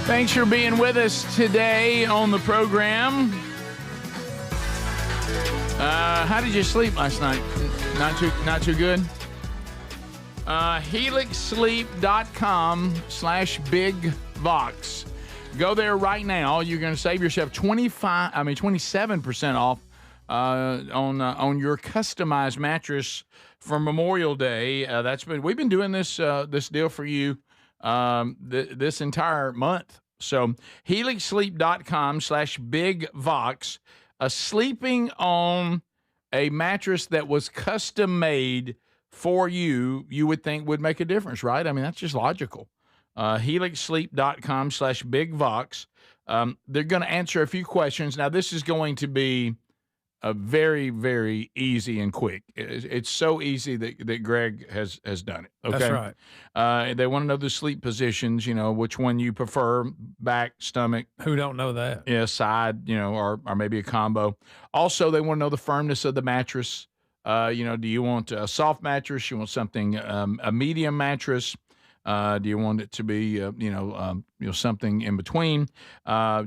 Thanks for being with us today on the program. How did you sleep last night? Not too good? HelixSleep.com/BigVox. Go there right now. You're going to save yourself 27% off on your customized mattress for Memorial Day. We've been doing this deal for you this entire month. So HelixSleep.com/BigVox. Sleeping on a mattress that was custom made for you, you would think would make a difference, right? I mean, that's just logical. HelixSleep.com/BigVox. They're going to answer a few questions. Now, this is going to be a very, very easy and quick. It's so easy that Greg has done it. Okay? That's right. They want to know the sleep positions, which one you prefer, back, stomach. Who don't know that? Yeah, side, or maybe a combo. Also, they want to know the firmness of the mattress. Do you want a soft mattress? You want something, a medium mattress? Do you want it to be, something in between?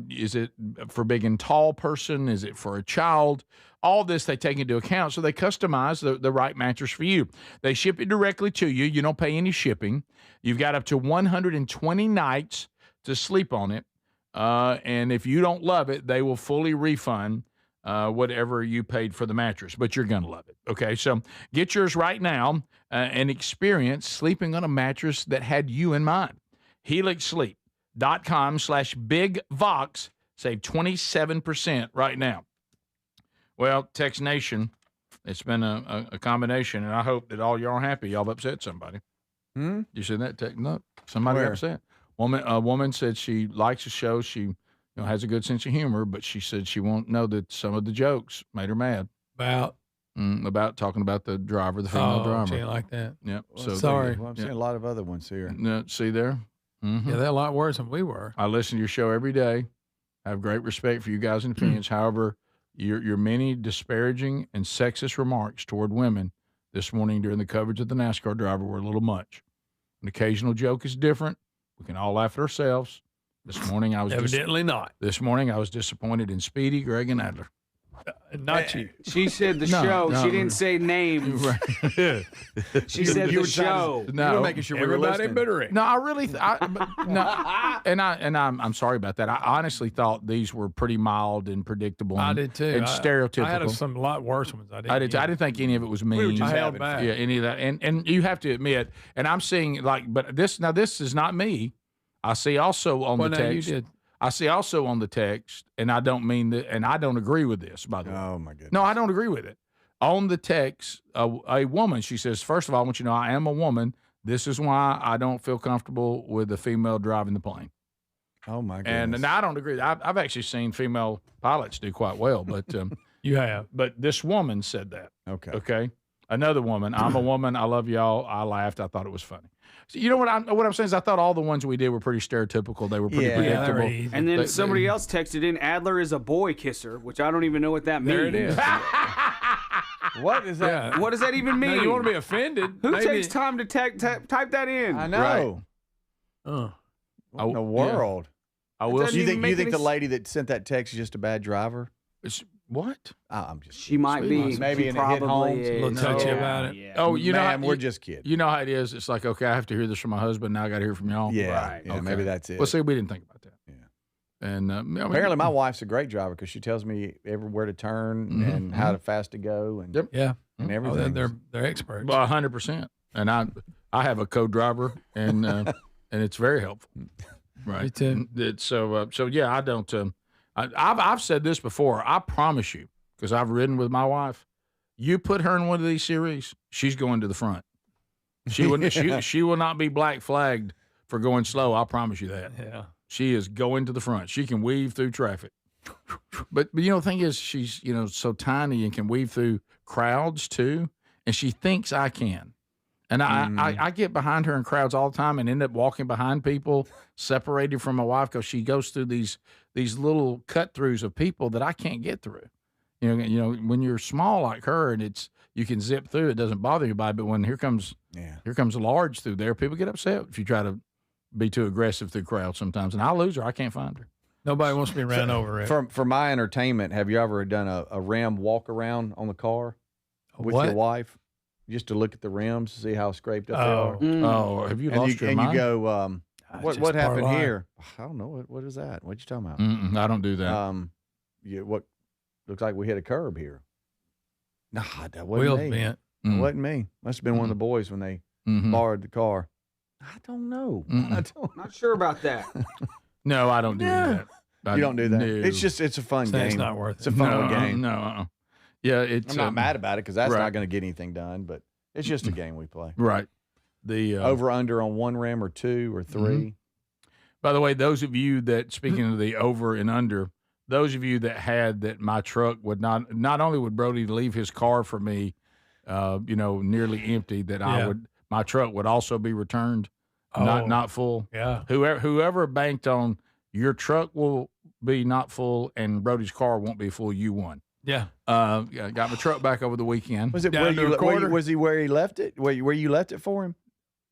Is it for big and tall person? Is it for a child? All this they take into account, so they customize the right mattress for you. They ship it directly to you. You don't pay any shipping. You've got up to 120 nights to sleep on it. And if you don't love it, they will fully refund whatever you paid for the mattress, but you're going to love it. Okay, so get yours right now and experience sleeping on a mattress that had you in mind. HelixSleep.com/BigVox. Save 27% right now. Well, Tex Nation, it's been a combination, and I hope that all y'all are happy. Y'all have upset somebody. You see that? No, somebody Where? upset. A woman said she likes the show. She has a good sense of humor, but she said she won't know that some of the jokes made her mad. About talking about the driver, the female driver. She ain't like that. Yep. Well, So sorry. Well, I'm seeing a lot of other ones here. See there? Mm-hmm. Yeah, they're a lot worse than we were. I listen to your show every day. I have great respect for you guys' opinions. However, your many disparaging and sexist remarks toward women this morning during the coverage of the NASCAR driver were a little much. An occasional joke is different. We can all laugh at ourselves. This morning I was evidently not. This morning I was disappointed in Speedy, Greg, and Adler. Not you. She said the No, show. no. She didn't say names. She said You the were show. You were making sure we were Everybody listening. bittering. No, I really, I'm sorry about that. I honestly thought these were pretty mild and predictable. I and, did too. And stereotypical. I had some lot worse ones. I didn't think any of it was mean. We were just I held having back. fun. Yeah, any of that, and you have to admit, and I'm seeing but this is not me. I see also on Well, the no, you text. did. I see also on the text, and I don't mean that, and I don't agree with this. By the way, Oh my goodness. no, I don't agree with it. On the text, a woman, she says, first of all, I want you to know I am a woman. This is why I don't feel comfortable with a female driving the plane. Oh my goodness. And I don't agree. I've actually seen female pilots do quite well, but You have. but this woman said that. Okay. Okay. Another woman. I'm a woman. I love y'all. I laughed. I thought it was funny. So you know what I'm saying is I thought all the ones we did were pretty stereotypical. They were pretty Yeah, they were predictable. easy. And then They- somebody else texted in, Adler is a boy kisser, which I don't even know what that means. There it is. What is that? Yeah. What does that even mean? No, you want to be offended? Who Maybe- takes time to type that in? I know. Oh. What in the world? I will. doesn't You even think make the any lady that sent that text is just a bad driver? What? I'm just. She might be. Maybe She in a hit probably home. is. A little touchy Yeah, about it. yeah. Oh, you know, Ma'am, we're just kidding. You know how it is. It's like, okay, I have to hear this from my husband. Now I got to hear from y'all. Yeah. Right. Yeah. Okay. Maybe that's it. Well, see, we didn't think about that. Yeah. And I mean, Apparently, my wife's a great driver because she tells me everywhere to turn and how fast to go and Yep. Yeah. and Oh, everything. they're experts. Well, 100%. And I have a co-driver, and and it's very helpful. Right. Me too. So yeah, I don't. I've said this before. I promise you, because I've ridden with my wife. You put her in one of these series, she's going to the front. She will. she will not be black flagged for going slow. I promise you that. Yeah. She is going to the front. She can weave through traffic. But you know, the thing is, she's so tiny and can weave through crowds too, and she thinks I can. And I get behind her in crowds all the time and end up walking behind people, separated from my wife, because she goes through these little cut throughs of people that I can't get through. You know, when you're small like her and you can zip through, it doesn't bother anybody. But when here comes a large through there, people get upset if you try to be too aggressive through crowds sometimes. And I lose her. I can't find her. Nobody wants to be ran over. Rick. For my entertainment, have you ever done a rim walk around on the car with what? your wife, just to look at the rims, see how scraped up they are? Oh, have you And lost your and mind? you go, what just happened parlay. here? I don't know. What is that? What you talking about? I don't do that. What looks like we hit a curb here. Nah, that wasn't Wheels me. bent. It wasn't me. Must have been one of the boys when they borrowed the car. I don't know. I don't. Not sure about that. No, I don't do that. You don't do that. No. It's a fun game. It's not worth it. It's a fun game. No. Yeah, it's. I'm not mad about it because that's right. not going to get anything done. But it's just a game we play. Right. The Over under on one rim or two or three. By the way, those of you that, speaking of the over and under, those of you that had that my truck would not only would Brody leave his car for me, nearly empty, that my truck would also be returned, not full. Yeah. Whoever banked on your truck will be not full and Brody's car won't be full, you won. Yeah. Got my truck back over the weekend. Was it Down to a quarter? was he where he left it? Where you left it for him?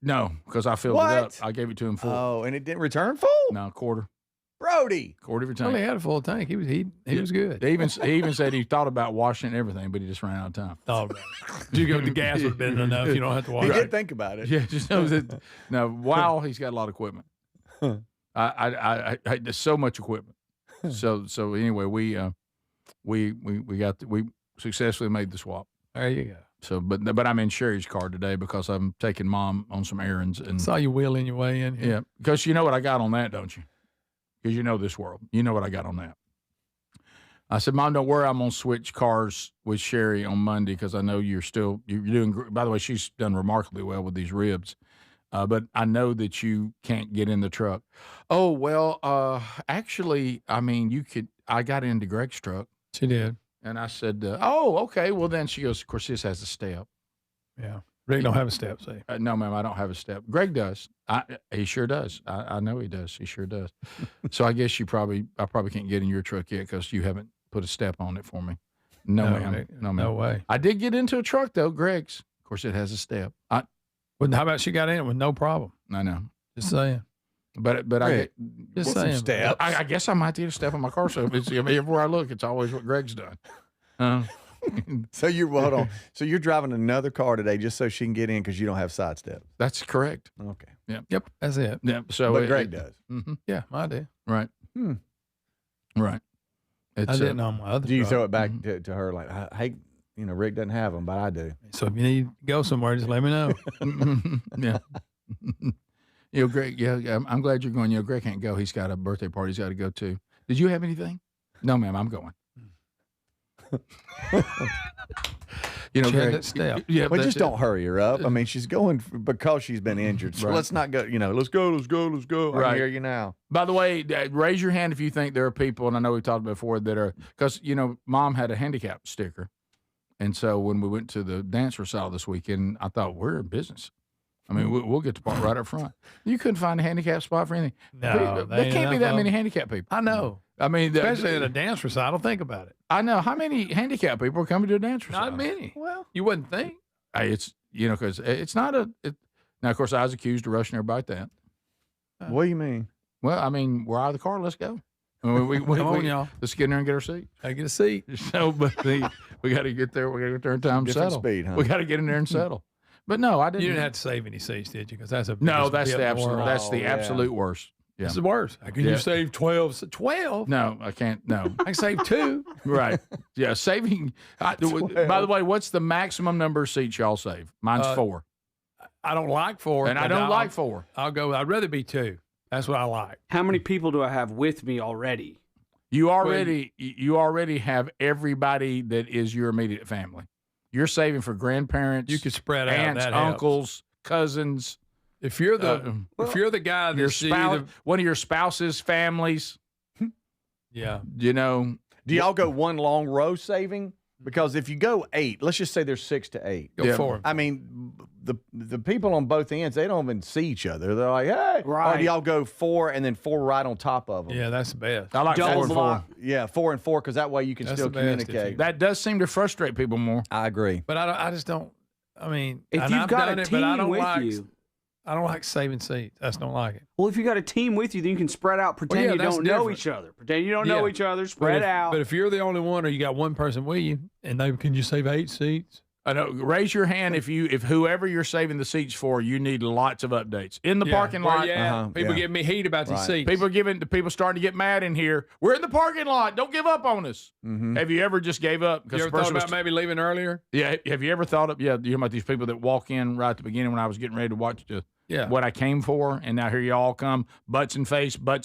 No, because I filled it What? up. I gave it to him full. Oh, and it didn't return full? No, quarter. Brody. Quarter of a Well, tank. he had a full tank. He was good. He even said he thought about washing it and everything, but he just ran out of time. Oh, right. The gas would have been enough. You don't have to wash He it. did think about it. Yeah, just knows that. Now, wow, he's got a lot of equipment. I there's so much equipment. So anyway, we successfully made the swap. There you go. So, but I'm in Sherry's car today because I'm taking Mom on some errands and Saw you wheeling your way in here. yeah, because you know what I got on that, don't you? Because you know this world. You know what I got on that. I said, Mom, don't worry. I'm going to switch cars with Sherry on Monday because I know you're doing, by the way, she's done remarkably well with these ribs. But I know that you can't get in the truck. Oh, well, actually, I mean, I got into Greg's truck. She did. And I said, oh, okay. Well, then she goes, of course, this has a step. Yeah. Rick don't have a step, see. No, ma'am, I don't have a step. Greg does. He sure does. I know he does. He sure does. So I guess I probably can't get in your truck yet because you haven't put a step on it for me. No, ma'am. Rick, No, ma'am. no way. I did get into a truck, though, Greg's. Of course, it has a step. Well, how about she got in it with no problem? I know. Just saying. But Rick, Just get some saying. steps. I guess I might get a step on my car. So everywhere I look, it's always what Greg's done. So hold on. So you're driving another car today just so she can get in because you don't have sidestep. That's correct. Okay. Yep. That's it. Yep. So but Greg does. Mm-hmm. Yeah, I do. Right. Right. I didn't on my other. Do you truck. throw it back to her like, hey, Rick doesn't have them, but I do. So if you need to go somewhere, just let me know. Yeah. Greg. Yeah, I'm glad you're going. Greg can't go. He's got a birthday party he's got to go to. Did you have anything? No, ma'am. I'm going. Greg, step. Yeah, but just don't hurry her up. I mean, she's going because she's been injured. So let's not go. Let's go. Right. I hear you now. By the way, raise your hand if you think there are people, and I know we talked about before, that are because Mom had a handicap sticker, and so when we went to the dance recital this weekend, I thought we're in business. I mean, we'll get the part right up front. You couldn't find a handicap spot for anything. No, there can't be that many handicap people. I know. I mean, especially at a dance recital. Think about it. I know how many handicap people are coming to a dance recital. Not many. Well, you wouldn't think. It's because it's not a. Now, of course, I was accused of rushing everybody at that. What do you mean? Well, I mean, we're out of the car. Let's go. We Come on, y'all. Let's get in there and get our seat. I get a seat. So, but we got to get there. We got to get there in time to Different settle. speed, huh? We got to get in there and settle. But no, I didn't. You didn't have to save any seats, did you? Because that's that's the absolute. That's the absolute worst. Yeah. It's the worst. How can you save 12? 12? No, I can't. No, I can save 2. Right. Yeah, saving. By the way, what's the maximum number of seats y'all save? Mine's 4. I don't like 4. And I don't like 4. I'd rather be 2. That's what I like. How many people do I have with me already? You already have everybody that is your immediate family. You're saving for grandparents. You could spread out. Aunts, that uncles, cousins. If you're the guy that your spouse, one of your spouse's families. Yeah. Do y'all go one long row saving? Because if you go 8, let's just say there's 6 to 8. Go 4. I mean, the people on both ends, they don't even see each other. They're like, hey. Right. Or do y'all go 4 and then 4 right on top of them? Yeah, that's the best. I like 4 and 4. Yeah, 4 and 4 because that way you can still communicate. That does seem to frustrate people more. I agree. But I just don't. I mean, if you've got a team with you. I don't like saving seats. I just don't like it. Well, if you got a team with you, then you can spread out. Pretend you don't know each other. Pretend you don't know each other. Spread out. But if you're the only one, or you got one person with you, and can you save 8 seats? I know. Raise your hand if whoever you're saving the seats for, you need lots of updates in the parking lot. People giving me heat about these seats. People starting to get mad in here. We're in the parking lot. Don't give up on us. Mm-hmm. Have you ever just gave up? You ever thought about maybe leaving earlier? Yeah. Have you ever thought of? Yeah. You know about these people that walk in right at the beginning when I was getting ready to watch what I came for, and now here you all come, butts and face. Oh, I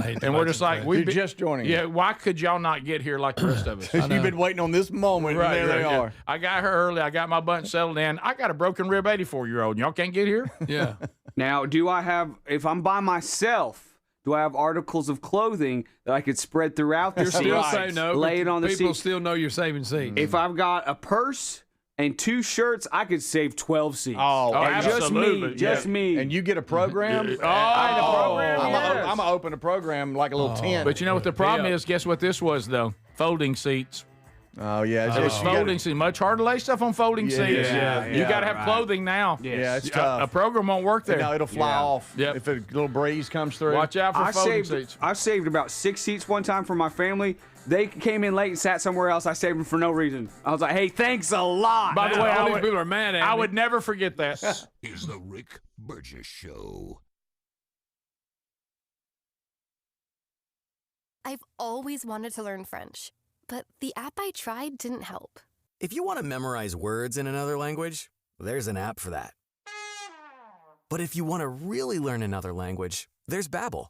hate and we're just like, we're just joining. Yeah, why could y'all not get here like the rest of us? You've been waiting on this moment, and there they are. I got here early. I got my bunch settled in. I got a broken rib 84-year-old. Y'all can't get here? Yeah. Now, if I'm by myself, do I have articles of clothing that I could spread throughout the seat? Lay it on the seat. People still know you're saving seats. If I've got a purse and 2 shirts, I could save 12 seats. Oh, absolutely. Just me. And you get a program? I'm going to open a program like a little tent. But you know what the problem is? Guess what this was, though? Folding seats. Oh, yeah. It was folding seats. Much harder to lay stuff on folding seats. You got to have clothing now. Yes. Yeah, it's tough. A program won't work there. No, it'll fly off if a little breeze comes through. Watch out for folding seats. I saved about 6 seats one time for my family. They came in late and sat somewhere else. I saved them for no reason. I was like, hey, thanks a lot. By the way, all these people are mad at me. I would never forget that. This is the Rick Burgess Show. I've always wanted to learn French, but the app I tried didn't help. If you want to memorize words in another language, there's an app for that. But if you want to really learn another language, there's Babbel.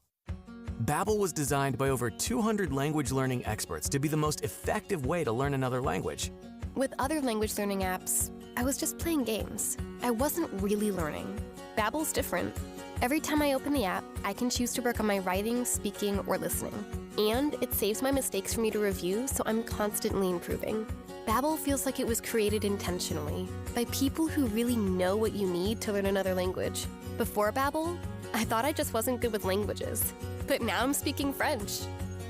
Babbel was designed by over 200 language learning experts to be the most effective way to learn another language. With other language learning apps, I was just playing games. I wasn't really learning. Babbel's different. Every time I open the app, I can choose to work on my writing, speaking, or listening. And it saves my mistakes for me to review, so I'm constantly improving. Babbel feels like it was created intentionally by people who really know what you need to learn another language. Before Babbel, I thought I just wasn't good with languages. But now I'm speaking French.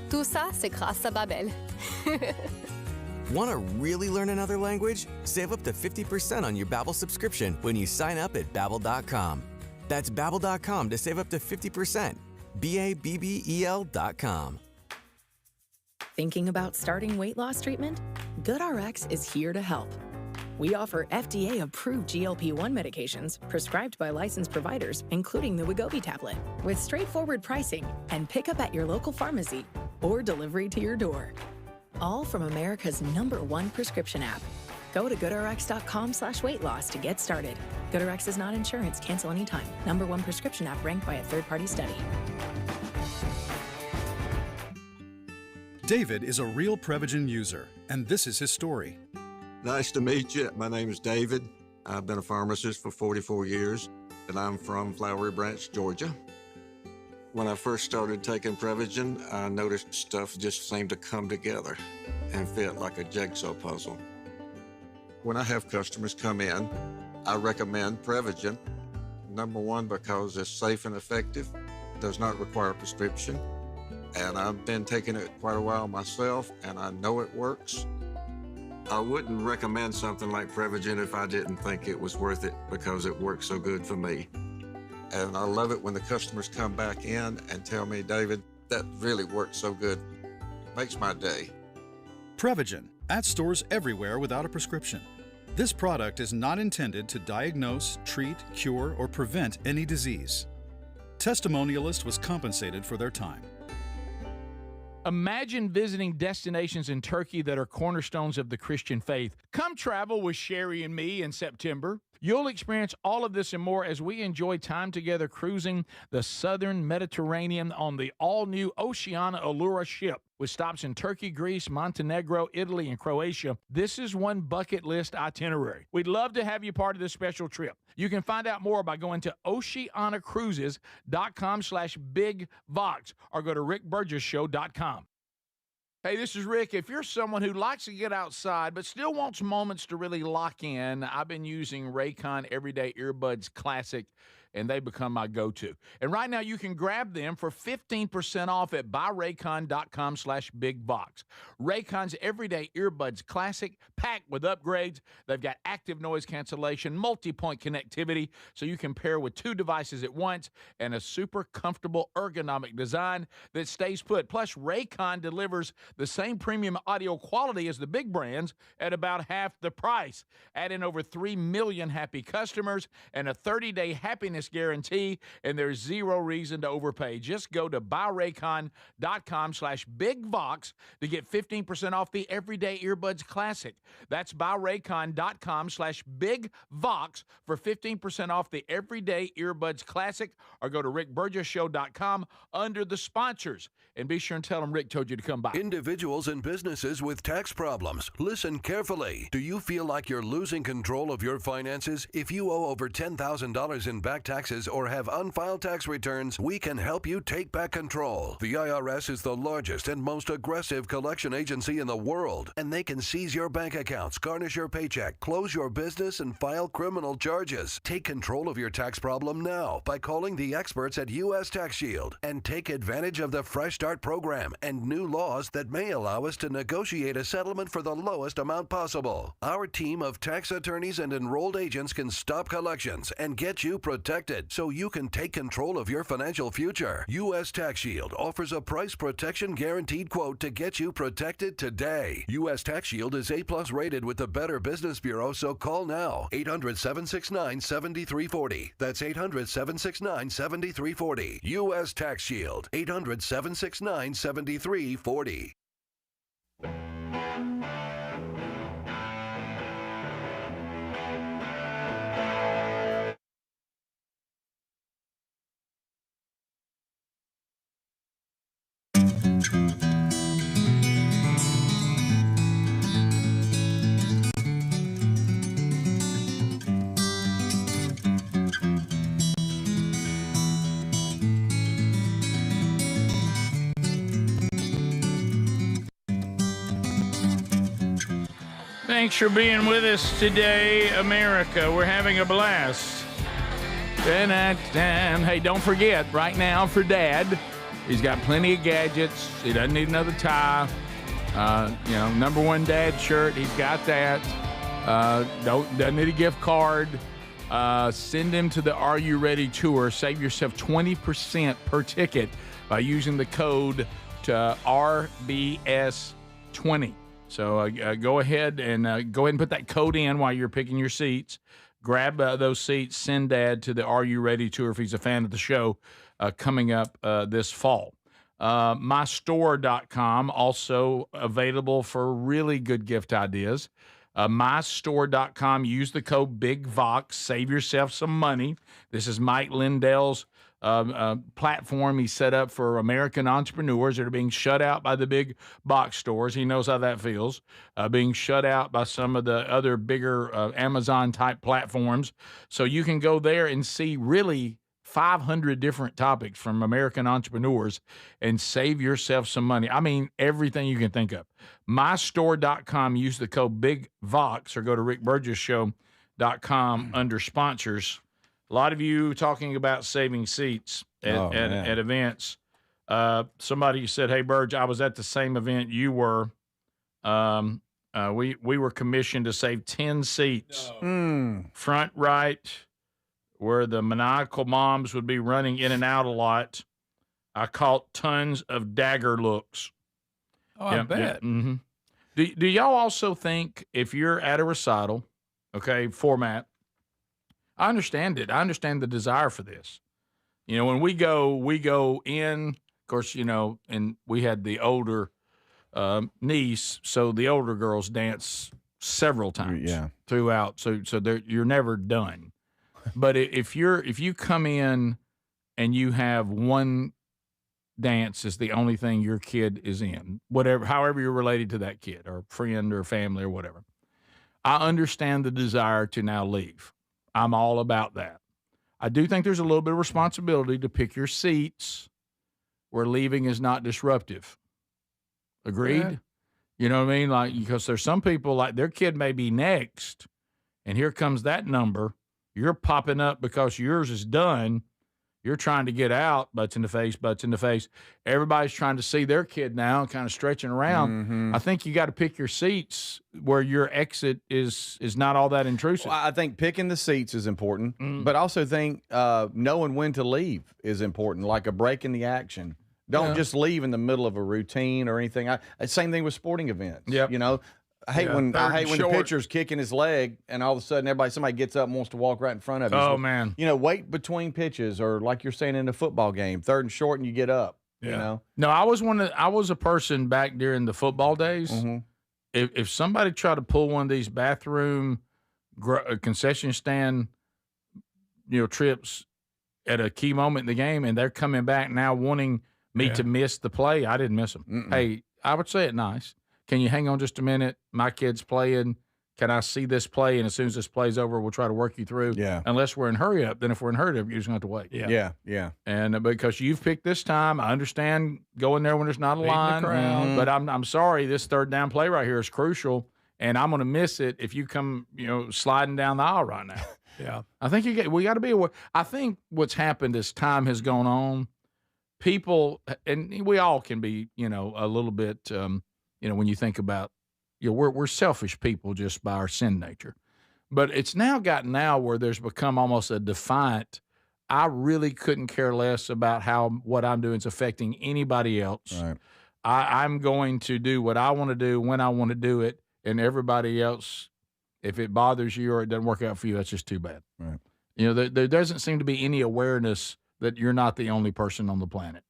Tout ça, c'est grâce à Babbel. Want to really learn another language? Save up to 50% on your Babbel subscription when you sign up at Babbel.com. That's Babbel.com to save up to 50%. BABBEL.com. Thinking about starting weight loss treatment? GoodRx is here to help. We offer FDA-approved GLP-1 medications prescribed by licensed providers, including the Wegovy tablet, with straightforward pricing and pickup at your local pharmacy or delivery to your door. All from America's #1 prescription app. Go to goodrx.com/weight-loss to get started. GoodRx is not insurance. Cancel anytime. #1 prescription app ranked by a third-party study. David is a real Prevagen user, and this is his story. Nice to meet you. My name is David. I've been a pharmacist for 44 years, and I'm from Flowery Branch, Georgia. When I first started taking Prevagen, I noticed stuff just seemed to come together and fit like a jigsaw puzzle. When I have customers come in, I recommend Prevagen. #1, because it's safe and effective, does not require a prescription, and I've been taking it quite a while myself, and I know it works. I wouldn't recommend something like Prevagen if I didn't think it was worth it because it works so good for me. And I love it when the customers come back in and tell me, David, that really works so good. Makes my day. Prevagen, at stores everywhere without a prescription. This product is not intended to diagnose, treat, cure, or prevent any disease. Testimonialist was compensated for their time. Imagine visiting destinations in Turkey that are cornerstones of the Christian faith. Come travel with Sherry and me in September. You'll experience all of this and more as we enjoy time together cruising the southern Mediterranean on the all-new Oceana Allura ship. With stops in Turkey, Greece, Montenegro, Italy, and Croatia, this is one bucket list itinerary. We'd love to have you part of this special trip. You can find out more by going to oceanacruises.com/bigvox or go to rickburgesshow.com. Hey, this is Rick. If you're someone who likes to get outside but still wants moments to really lock in, I've been using Raycon Everyday Earbuds Classic, and they become my go-to. And right now you can grab them for 15% off at buyraycon.com/bigbox. Raycon's Everyday Earbuds Classic, packed with upgrades. They've got active noise cancellation, multi-point connectivity, so you can pair with 2 devices at once, and a super comfortable ergonomic design that stays put. Plus, Raycon delivers the same premium audio quality as the big brands at about half the price. Add in over 3 million happy customers and a 30-day happiness guarantee, and there's zero reason to overpay. Just go to buyraycon.com/bigvox to get 15% off the Everyday Earbuds Classic. That's buyraycon.com/bigvox for 15% off the Everyday Earbuds Classic, or go to rickburgesshow.com under the sponsors. And be sure and tell them Rick told you to come by. Individuals and businesses with tax problems, listen carefully. Do you feel like you're losing control of your finances? If you owe over $10,000 in back taxes or have unfiled tax returns, we can help you take back control. The IRS is the largest and most aggressive collection agency in the world, and they can seize your bank accounts, garnish your paycheck, close your business, and file criminal charges. Take control of your tax problem now by calling the experts at U.S. Tax Shield and take advantage of the Fresh Start program and new laws that may allow us to negotiate a settlement for the lowest amount possible. Our team of tax attorneys and enrolled agents can stop collections and get you protected so you can take control of your financial future. U.S. Tax Shield offers a price protection guaranteed quote to get you protected today. U.S. Tax Shield is A+ rated with the Better Business Bureau, so call now. 800-769-7340. That's 800-769-7340. U.S. Tax Shield. 800-769-7340. Thanks for being with us today, America. We're having a blast. Hey, don't forget, right now for Dad, he's got plenty of gadgets. He doesn't need another tie. #1 dad shirt, he's got that. Doesn't need a gift card. Send him to the Are You Ready tour. Save yourself 20% per ticket by using the code RBS20. So go ahead and put that code in while you're picking your seats. Grab those seats. Send Dad to the Are You Ready tour if he's a fan of the show coming up this fall. MyStore.com, also available for really good gift ideas. MyStore.com, use the code BIGVOX, save yourself some money. This is Mike Lindell's platform he set up for American entrepreneurs that are being shut out by the big box stores. He knows how that feels, being shut out by some of the other bigger Amazon-type platforms. So you can go there and see really 500 different topics from American entrepreneurs and save yourself some money. I mean, everything you can think of. MyStore.com, use the code BIGVOX or go to rickburgesshow.com under sponsors. A lot of you talking about saving seats at events. Somebody said, "Hey, Burge, I was at the same event you were. We were commissioned to save 10 seats. Front right, where the maniacal moms would be running in and out a lot. I caught tons of dagger looks." Oh, I bet. Mm-hmm. Do y'all also think if you're at a recital, format, I understand it. I understand the desire for this. You know, when we go in, of course, you know, and we had the older niece, so the older girls dance several times throughout. So you're never done. But if you come in and you have one dance is the only thing your kid is in, however you're related to that kid or friend or family or whatever, I understand the desire to now leave. I'm all about that. I do think there's a little bit of responsibility to pick your seats where leaving is not disruptive. Agreed? Yeah. You know what I mean? Like, because there's some people, like, their kid may be next, and here comes that number. You're popping up because yours is done. You're trying to get out, butts in the face. Everybody's trying to see their kid now, kind of stretching around. Mm-hmm. I think you got to pick your seats where your exit is not all that intrusive. Well, I think picking the seats is important, but I also think knowing when to leave is important, like a break in the action. Don't just leave in the middle of a routine or anything. Same thing with sporting events. Yep. You know, I hate when the pitcher's kicking his leg and all of a sudden somebody gets up and wants to walk right in front of you. Oh, man. You know, wait between pitches, or like you're saying in a football game, 3rd and short and you get up. Yeah. You know? No, I was a person back during the football days. Mm-hmm. If somebody tried to pull one of these bathroom concession stand, trips at a key moment in the game, and they're coming back now wanting me to miss the play, I didn't miss them. Mm-mm. Hey, I would say it nice. Can you hang on just a minute? My kid's playing. Can I see this play? And as soon as this play's over, we'll try to work you through. Yeah. Unless we're in hurry up. Then if we're in hurry up, you're just going to have to wait. Yeah. And because you've picked this time, I understand going there when there's not a line. But I'm sorry, this 3rd down play right here is crucial, and I'm going to miss it if you come, sliding down the aisle right now. Yeah. I think we got to be aware. I think what's happened as time has gone on, people, and we all can be, a little bit, when you think about, we're selfish people just by our sin nature. But it's now gotten where there's become almost a defiant, I really couldn't care less about how what I'm doing is affecting anybody else. Right. I'm going to do what I want to do when I want to do it, and everybody else, if it bothers you or it doesn't work out for you, that's just too bad. Right. There doesn't seem to be any awareness that you're not the only person on the planet.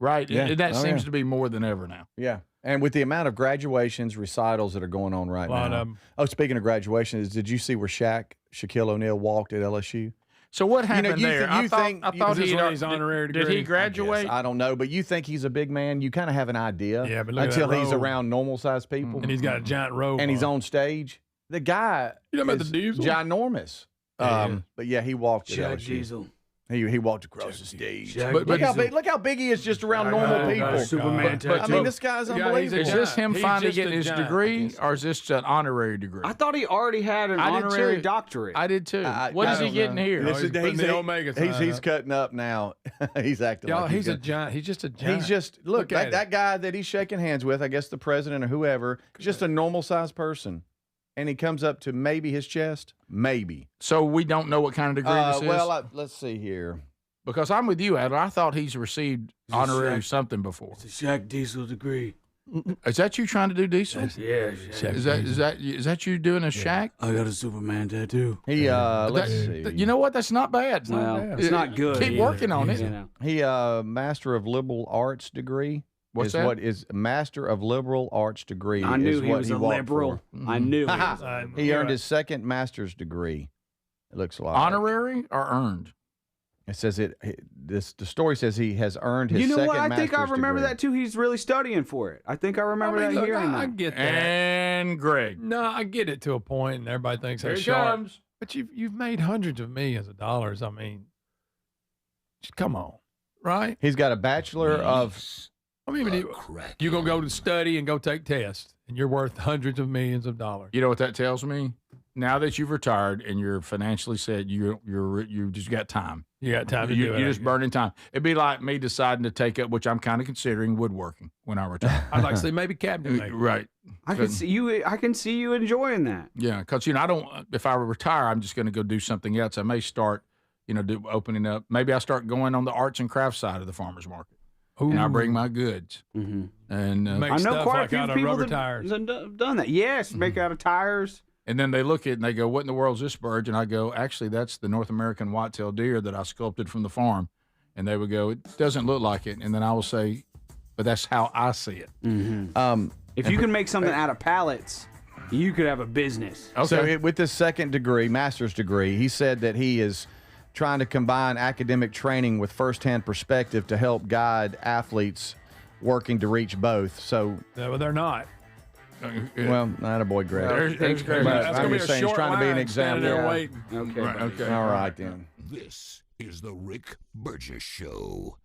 Right? Yeah. And that seems to be more than ever now. Yeah. And with the amount of graduations, recitals that are going on right now. Speaking of graduations, did you see where Shaquille O'Neal walked at LSU? So what happened there? I thought he's honorary degree. Did he graduate? I don't know, but you think he's a big man. You kind of have an idea. Yeah, but until he's around normal-sized people. And he's got a giant robe. And he's on stage. The guy about the Diesel? Ginormous. But yeah, he walked at LSU. Diesel. He walked across the stage. But look how big he is just around normal people. Superman. I mean, this guy's unbelievable. Is this him finally getting his degree, or is this an honorary degree? I thought he already had an honorary doctorate. I did too. What is he getting here? He's the Omega sign. He's cutting up now. He's acting like he's a giant. He's just a giant. He's just look that guy that he's shaking hands with. I guess the president or whoever, just a normal sized person. And he comes up to maybe his chest, maybe. So we don't know what kind of degree this is? Well, let's see here. Because I'm with you, Adler. I thought he's received honorary something before. It's a Shaq Diesel degree. Is that you trying to do diesel? Yeah. Is that you doing a Shaq? I got a Superman tattoo. He let's see. You know what? That's not bad. It's not good. Keep working on it. You know. He Master of Liberal Arts degree. What's is that? What is Master of Liberal Arts degree? I knew is he what was a walked liberal. for. I knew he was. He earned his second master's degree. It looks like Honorary or earned? It says the story says he has earned his. You know second what? I think I master's remember degree. that too. He's really studying for it. I think I remember that hearing I that. get that. And Greg. No, I get it to a point, and everybody thinks Here they're he sharp. comes. But you've made hundreds of millions of dollars. I mean, just come on, right? He's got a bachelor of. I mean, you're going to go to study and go take tests, and you're worth hundreds of millions of dollars. You know what that tells me? Now that you've retired and you're financially set, you just got time. You got time to do it. You're just burning time. It'd be like me deciding to take up, which I'm kind of considering, woodworking when I retire. I'd like to say maybe cabinet maker. Right. I can see you enjoying that. Yeah, because I don't. If I retire, I'm just going to go do something else. I may start, opening up. Maybe I start going on the arts and crafts side of the farmers market. Ooh. And I bring my goods. Mm-hmm. And I know quite a few people that tires. have done that. Yes, make out of tires. And then they look at it and they go, "What in the world is this, Burge?" And I go, "Actually, that's the North American white-tailed deer that I sculpted from the farm." And they would go, "It doesn't look like it." And then I will say, "But that's how I see it." Mm-hmm. If you can make something out of pallets, you could have a business. Okay. So with this second degree, master's degree, he said that he is trying to combine academic training with firsthand perspective to help guide athletes working to reach both. So, well, they're not. Well, not a boy, Greg. There's Greg. That's I'm going to just be a saying he's short trying to be an line example. standing there waiting. Okay. Right, okay. All right, then. This is the Rick Burgess Show.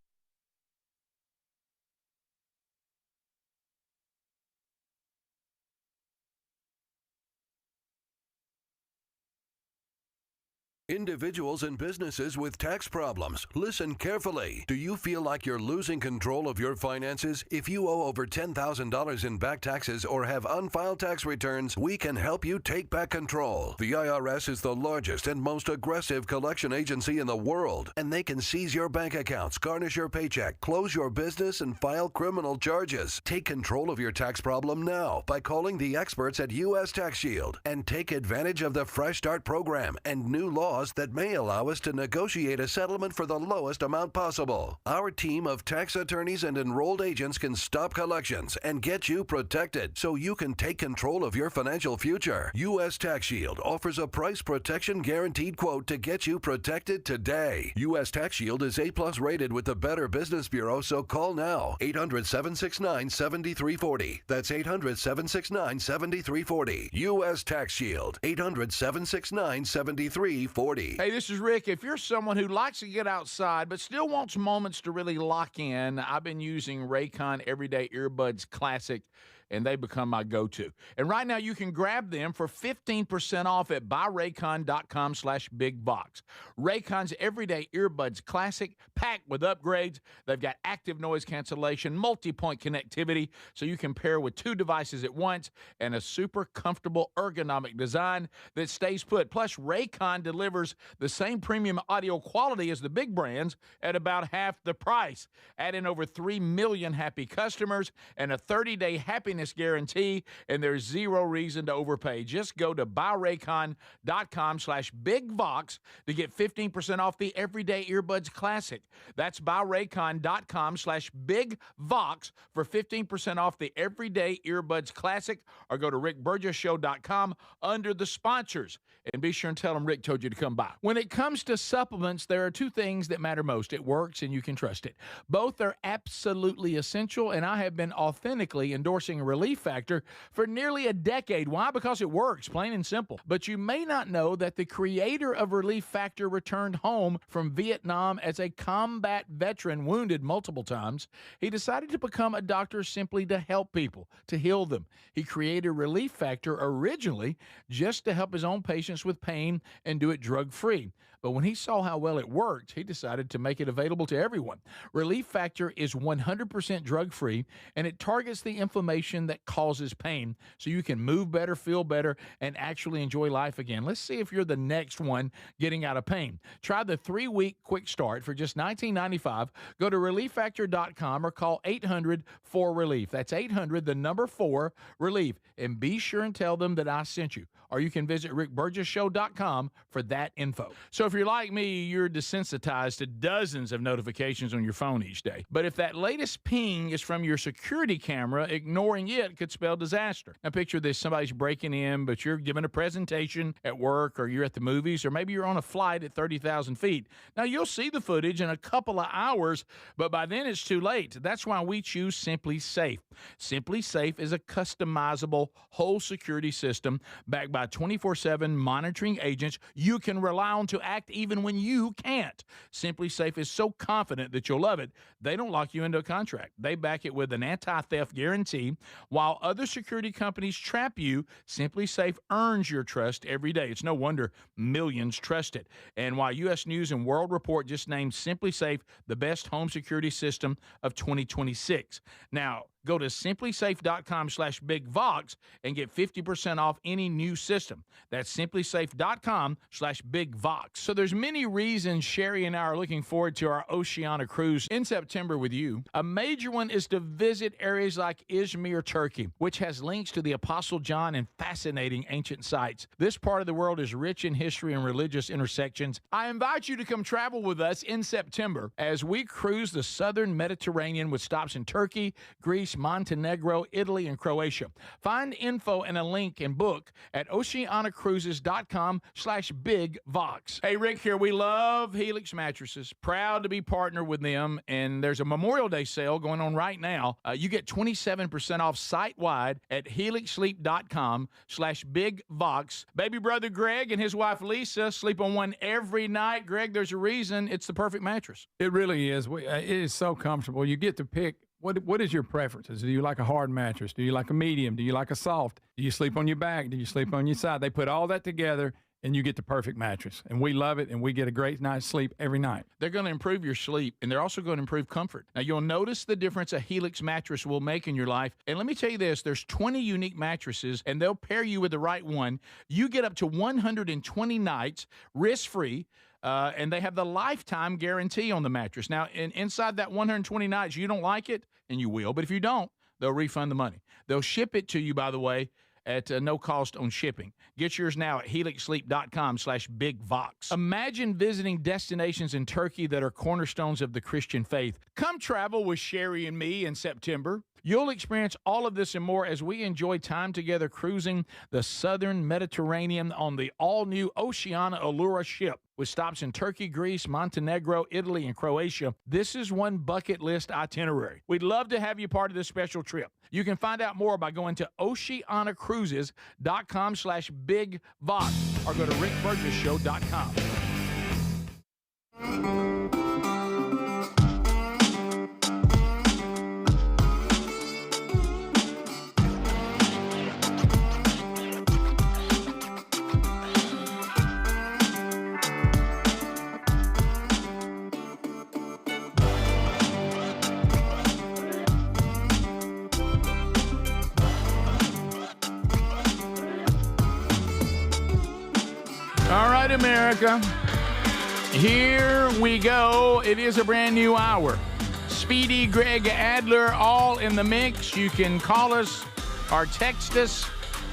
Individuals and businesses with tax problems, listen carefully. Do you feel like you're losing control of your finances? If you owe over $10,000 in back taxes or have unfiled tax returns, we can help you take back control. The IRS is the largest and most aggressive collection agency in the world, and they can seize your bank accounts, garnish your paycheck, close your business, and file criminal charges. Take control of your tax problem now by calling the experts at U.S. Tax Shield and take advantage of the Fresh Start program and new laws that may allow us to negotiate a settlement for the lowest amount possible. Our team of tax attorneys and enrolled agents can stop collections and get you protected so you can take control of your financial future. U.S. Tax Shield offers a price protection guaranteed quote to get you protected today. U.S. Tax Shield is A+ rated with the Better Business Bureau, so call now. 800-769-7340. That's 800-769-7340. U.S. Tax Shield. 800-769-7340. Hey, this is Rick. If you're someone who likes to get outside but still wants moments to really lock in, I've been using Raycon Everyday Earbuds Classic, and they become my go-to. And right now, you can grab them for 15% off at buyraycon.com/bigbox. Raycon's Everyday Earbuds Classic, packed with upgrades. They've got active noise cancellation, multi-point connectivity, so you can pair with 2 devices at once, and a super comfortable ergonomic design that stays put. Plus, Raycon delivers the same premium audio quality as the big brands at about half the price. Add in over 3 million happy customers and a 30-day happiness guarantee, and there's zero reason to overpay. Just go to buyraycon.com/bigvox to get 15% off the Everyday Earbuds Classic. That's buyraycon.com/bigvox for 15% off the Everyday Earbuds Classic, or go to rickburgessshow.com under the sponsors. And be sure and tell them Rick told you to come by. When it comes to supplements, there are 2 things that matter most. It works and you can trust it. Both are absolutely essential, and I have been authentically endorsing Relief Factor for nearly a decade. Why? Because it works, plain and simple. But you may not know that the creator of Relief Factor returned home from Vietnam as a combat veteran, wounded multiple times. He decided to become a doctor simply to help people, to heal them. He created Relief Factor originally just to help his own patients with pain and do it drug-free. but when he saw how well it worked, he decided to make it available to everyone. Relief Factor is 100% drug-free, and it targets the inflammation that causes pain, so you can move better, feel better, and actually enjoy life again. Let's see if you're the next one getting out of pain. Try the 3-week quick start for just $19.95. Go to ReliefFactor.com or call 800-4RELIEF. That's 800, the number 4, RELIEF. And be sure and tell them that I sent you. Or you can visit RickBurgessShow.com for that info. So if you're like me, you're desensitized to dozens of notifications on your phone each day. But if that latest ping is from your security camera, ignoring it could spell disaster. Now picture this, somebody's breaking in, but you're giving a presentation at work, or you're at the movies, or maybe you're on a flight at 30,000 feet. Now you'll see the footage in a couple of hours, but by then it's too late. That's why we choose Simply Safe. Simply Safe is a customizable whole security system backed by 24/7 monitoring agents you can rely on to act even when you can't. Simply Safe is so confident that you'll love it, they don't lock you into a contract. They back it with an anti-theft guarantee. While other security companies trap you, Simply Safe earns your trust every day. It's no wonder millions trust it. And while U.S. News and World Report just named Simply Safe the best home security system of 2026. Now, go to simplysafe.com/bigvox and get 50% off any new system. That's simplysafe.com/bigvox. So there's many reasons Sherry and I are looking forward to our Oceania cruise in September with you. A major one is to visit areas like Izmir, Turkey, which has links to the Apostle John and fascinating ancient sites. This part of the world is rich in history and religious intersections. I invite you to come travel with us in September as we cruise the southern Mediterranean with stops in Turkey, Greece, Montenegro, Italy, and Croatia. Find info and a link and book at oceanacruises.com/bigvox. Hey, Rick here. We love Helix mattresses. Proud to be partnered with them. And there's a Memorial Day sale going on right now. You get 27% off site-wide at helixsleep.com/bigvox. Baby brother Greg and his wife Lisa sleep on one every night. Greg, there's a reason it's the perfect mattress. It really is. It is so comfortable. You get to pick. What is your preferences? Do you like a hard mattress? Do you like a medium? Do you like a soft? Do you sleep on your back? Do you sleep on your side? They put all that together, and you get the perfect mattress. And we love it, and we get a great night's sleep every night. They're going to improve your sleep, and they're also going to improve comfort. Now, you'll notice the difference a Helix mattress will make in your life. And let me tell you this, there's 20 unique mattresses, and they'll pair you with the right one. You get up to 120 nights risk-free. And they have the lifetime guarantee on the mattress. Now, inside that 120 nights, you don't like it, and you will. But if you don't, they'll refund the money. They'll ship it to you, by the way, at no cost on shipping. Get yours now at helixsleep.com/bigvox. Imagine visiting destinations in Turkey that are cornerstones of the Christian faith. Come travel with Sherry and me in September. You'll experience all of this and more as we enjoy time together cruising the southern Mediterranean on the all-new Oceania Allura ship with stops in Turkey, Greece, Montenegro, Italy, and Croatia. This is one bucket list itinerary. We'd love to have you part of this special trip. You can find out more by going to oceanacruises.com/bigvox or go to rickburgesshow.com. All right, America, here we go. It is a brand new hour. Speedy, Greg, Adler, all in the mix. You can call us or text us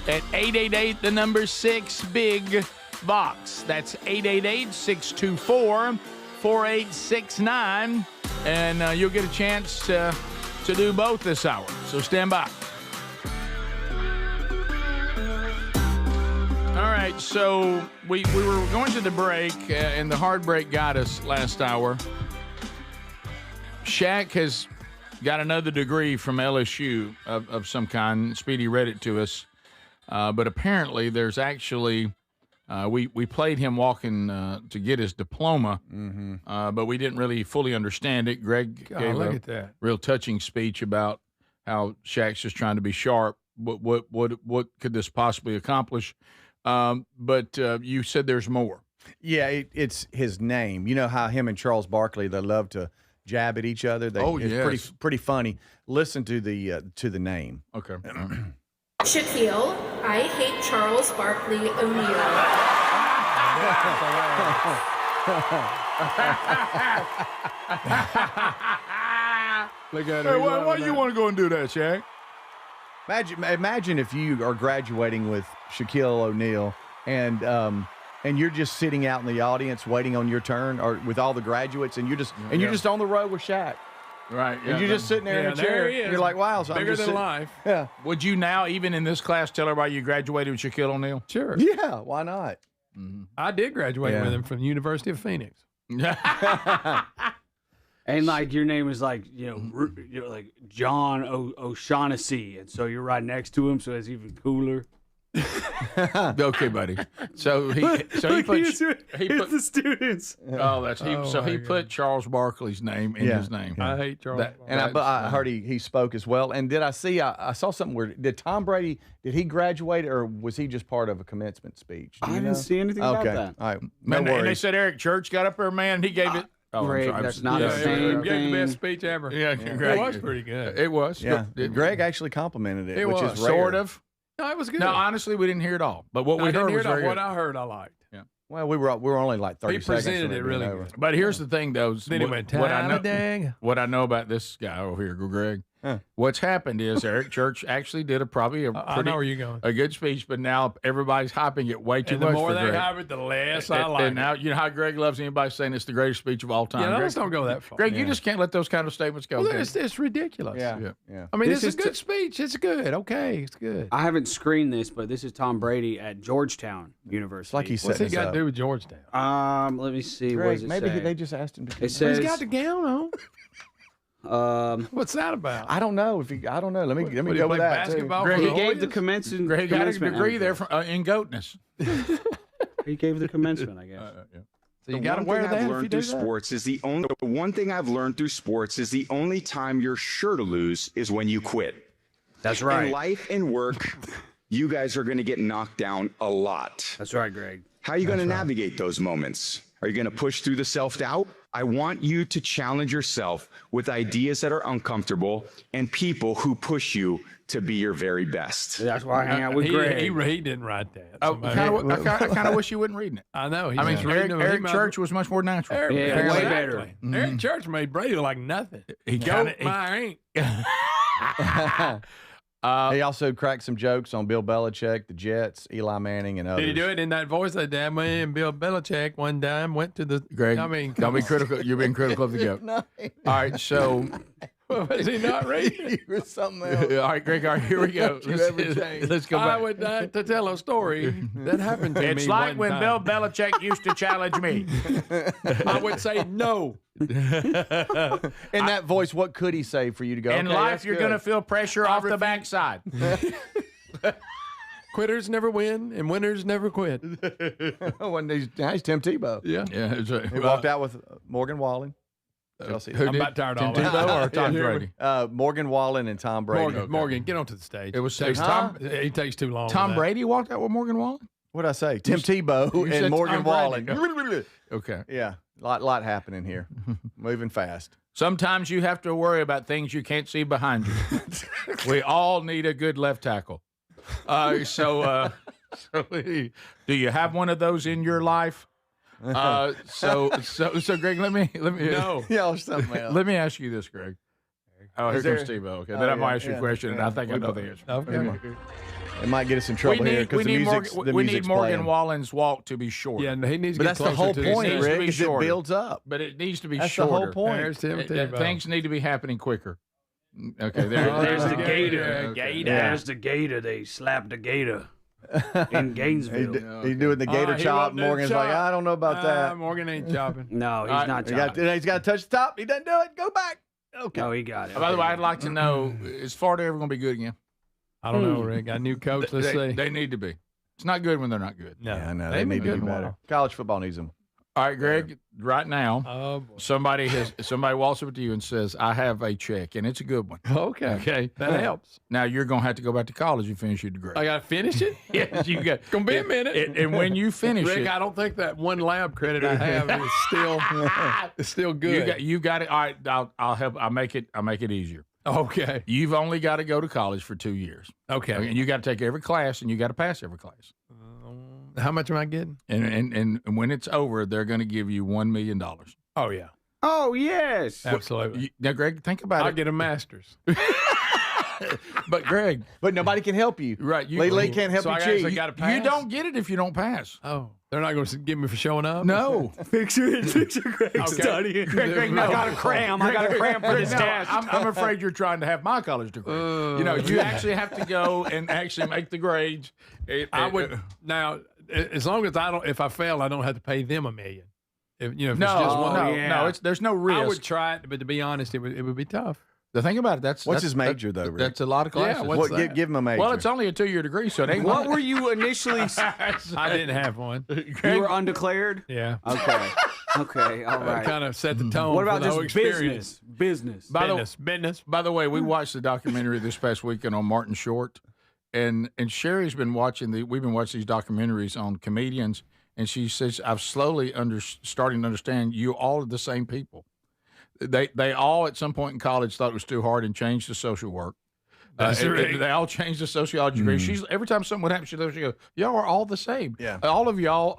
at 888-6-BIG-VOX. That's 888-624-4869. And you'll get a chance to do both this hour. So stand by. All right, so we were going to the break, and the hard break got us last hour. Shaq has got another degree from LSU of some kind. Speedy read it to us. But apparently there's actually we played him walking to get his diploma, but we didn't really fully understand it. Greg gave a real touching speech about how Shaq's just trying to be sharp. What could this possibly accomplish? But you said there's more. Yeah, it's his name. You know how him and Charles Barkley, they love to jab at each other. It's pretty funny. Listen to the name. Okay. Shaquille, I hate Charles Barkley O'Neal. Look at Hey, her. why you want to go and do that, Shaq? Imagine if you are graduating with Shaquille O'Neal and you're just sitting out in the audience waiting on your turn, or with all the graduates, and you're just on the road with Shaq. Right. And you're just sitting there in a chair. You're like, wow. So bigger I'm just than sitting, life. Yeah. Would you now, even in this class, tell everybody you graduated with Shaquille O'Neal? Sure. Yeah. Why not? Mm-hmm. I did graduate with him from the University of Phoenix. And like your name is like you're like John O'Shaughnessy, and so you're right next to him, so it's even cooler. Okay, buddy. So he put the students. Oh, that's he. So he put Charles Barkley's name in his name. I hate Charles. And I heard he spoke as well. And did I see? I saw something where did Tom Brady? Did he graduate, or was he just part of a commencement speech? I didn't see anything about that. All right, And they said Eric Church got up there, man. And he gave it. Greg, that's not the same Gave thing. the best speech ever. Yeah, It was pretty good. It was. Yeah. Greg actually complimented it, which is rare. Sort of. No, it was good. No, honestly, we didn't hear it all. But what we heard was very good. What I heard, I liked. Yeah. Well, we were only like 30 seconds. He presented it really good. But here's the thing, though. Then he went, what I know about this guy over here, Greg. What's happened is Eric Church actually did probably a I know where you're going. A good speech, but now everybody's hyping it way too And much. the more for they Greg. hype it, the less I like And now you know how Greg loves anybody saying it's the greatest speech of all time. Yeah, Greg, let's don't go that far. Greg, you just can't let those kind of statements go. Well, can it's ridiculous. Yeah. I mean, This it's is a good speech. It's good. Okay, it's good. I haven't screened this, but this is Tom Brady at Georgetown University. It's like he said. What's he got to do with Georgetown? Let me see. Greg, what does it maybe say? they just asked him to. It says He's got the gown on. What's that about? I don't know I don't know. Let me What, go he with play that. basketball Too. for he the gave the Warriors? commencement. Greg got a commencement degree there answer. in goatness. He gave the commencement, I guess. So you got to wear that if you learned do through that. sports is the one thing I've learned through sports is the only time you're sure to lose is when you quit. That's right. In life and work, you guys are going to get knocked down a lot. That's right, Greg. How are you going to navigate those moments? Are you going to push through the self-doubt? I want you to challenge yourself with ideas that are uncomfortable and people who push you to be your very best. That's why I hang out with Greg. He didn't write that. I kind of wish you wouldn't reading it. I know. I mean, Eric Church was much more natural. Eric, way better. Eric Church made Brady look like nothing. He Goat my ain't. He also cracked some jokes on Bill Belichick, the Jets, Eli Manning, and others. Did he do it in that voice that damn way? And Bill Belichick one time went to the. Greg, I mean, don't be critical. You're being critical of the goat. No. All right, so. Was he not reading? He was something else. All right, Greg, all right, here we go. Let's go back. I would like to tell a story that happened to me. It's like when time. Bill Belichick used to challenge me. I would say no. In that voice, what could he say for you to go? In okay, life, that's you're good. going to feel pressure off the backside. Quitters never win, and winners never quit. When he's Tim Tebow. Yeah. That's right. He walked out with Morgan Wallen. Who I'm did? about tired Tim of all that. Tebow or Tom Yeah. Brady? Morgan Wallen and Tom Brady. Morgan, get onto the stage. It was takes Tom. He takes too long. Tom with that. Brady walked out with Morgan Wallen? What'd I say? Tim Tebow you said and Morgan Tom Wallen. Brady. Okay. Yeah, lot happening here. Moving fast. Sometimes you have to worry about things you can't see behind you. We all need a good left tackle. So do you have one of those in your life? So Greg, let me No. Yeah, or something else. let me ask you this, Greg. Oh, here comes Steve-O. Okay, then I'm gonna ask you a yeah, question, and yeah. I think I know the answer. Okay. It might get us in trouble here because the music's Morgan playing. Wallen's walk to be short. Yeah, he needs to But get that's the closer whole to point, It needs to Rick, be is it shorter. builds up. But it needs to be That's shorter. the whole point. There's Tim Tebow. Things need to be happening quicker. Okay, There's the Okay. gator. Okay. There's the gator. They slapped the gator in Gainesville. He's doing the gator he chop. won't do Morgan's chop. like, I don't know about that. Morgan ain't chopping. No, he's not chopping. He's got to touch the top. He doesn't do it. Go back. Okay. No, he got it. By the way, I'd like to know, is Florida ever going to be good again? I don't know, Rick. Got a new coach. Let's see. They need to be. It's not good when they're not good. No, Yeah, I know. they've They been need to good be in a better. while. College football needs them. All right, Greg. Right now, somebody walks up to you and says, "I have a check, and it's a good one." Okay, that helps. Now you're gonna have to go back to college and finish your degree. I got to finish it. Yes, you got. It's gonna be a minute. And when you finish Rick, it, I don't think that one lab credit I have is still it's still good. You got it. All right, I'll help. I'll make it easier. Okay. You've only got to go to college for 2 years. Okay. And you got to take every class, and you got to pass every class. How much am I getting? And when it's over, they're going to give you $1 million. Oh yeah. Oh yes. Absolutely. Now, Greg, think about it. I'll get a master's. But Greg, nobody can help you. Right. Lee can't help you cheat. You don't get it if you don't pass. Oh, they're not going to get me for showing up? No. Picture Greg studying. Greg, no. I got to cram. I got to cram for this test. I'm afraid you're trying to have my college degree. You actually have to go and actually make the grades. I would now, as long as if I fail, I don't have to pay them $1 million. If it's just no, there's no risk. I would try it, but to be honest, it would be tough. The thing about it, what's his major though, Rick? That's a lot of classes. Yeah, give him a major. Well, it's only a 2-year degree, so it ain't. What were you initially? I didn't have one. You were undeclared. Yeah. Okay. Okay. All right. Kind of set the tone. What about for the whole just experience? business? Business. By the way, we watched the documentary this past weekend on Martin Short, and Sherry's been watching we've been watching these documentaries on comedians, and she says I've slowly starting to understand you all are the same people. They all at some point in college thought it was too hard and changed to social work. They all changed to sociology degree. Every time something would happen, she goes, "Y'all are all the same. Yeah, all of y'all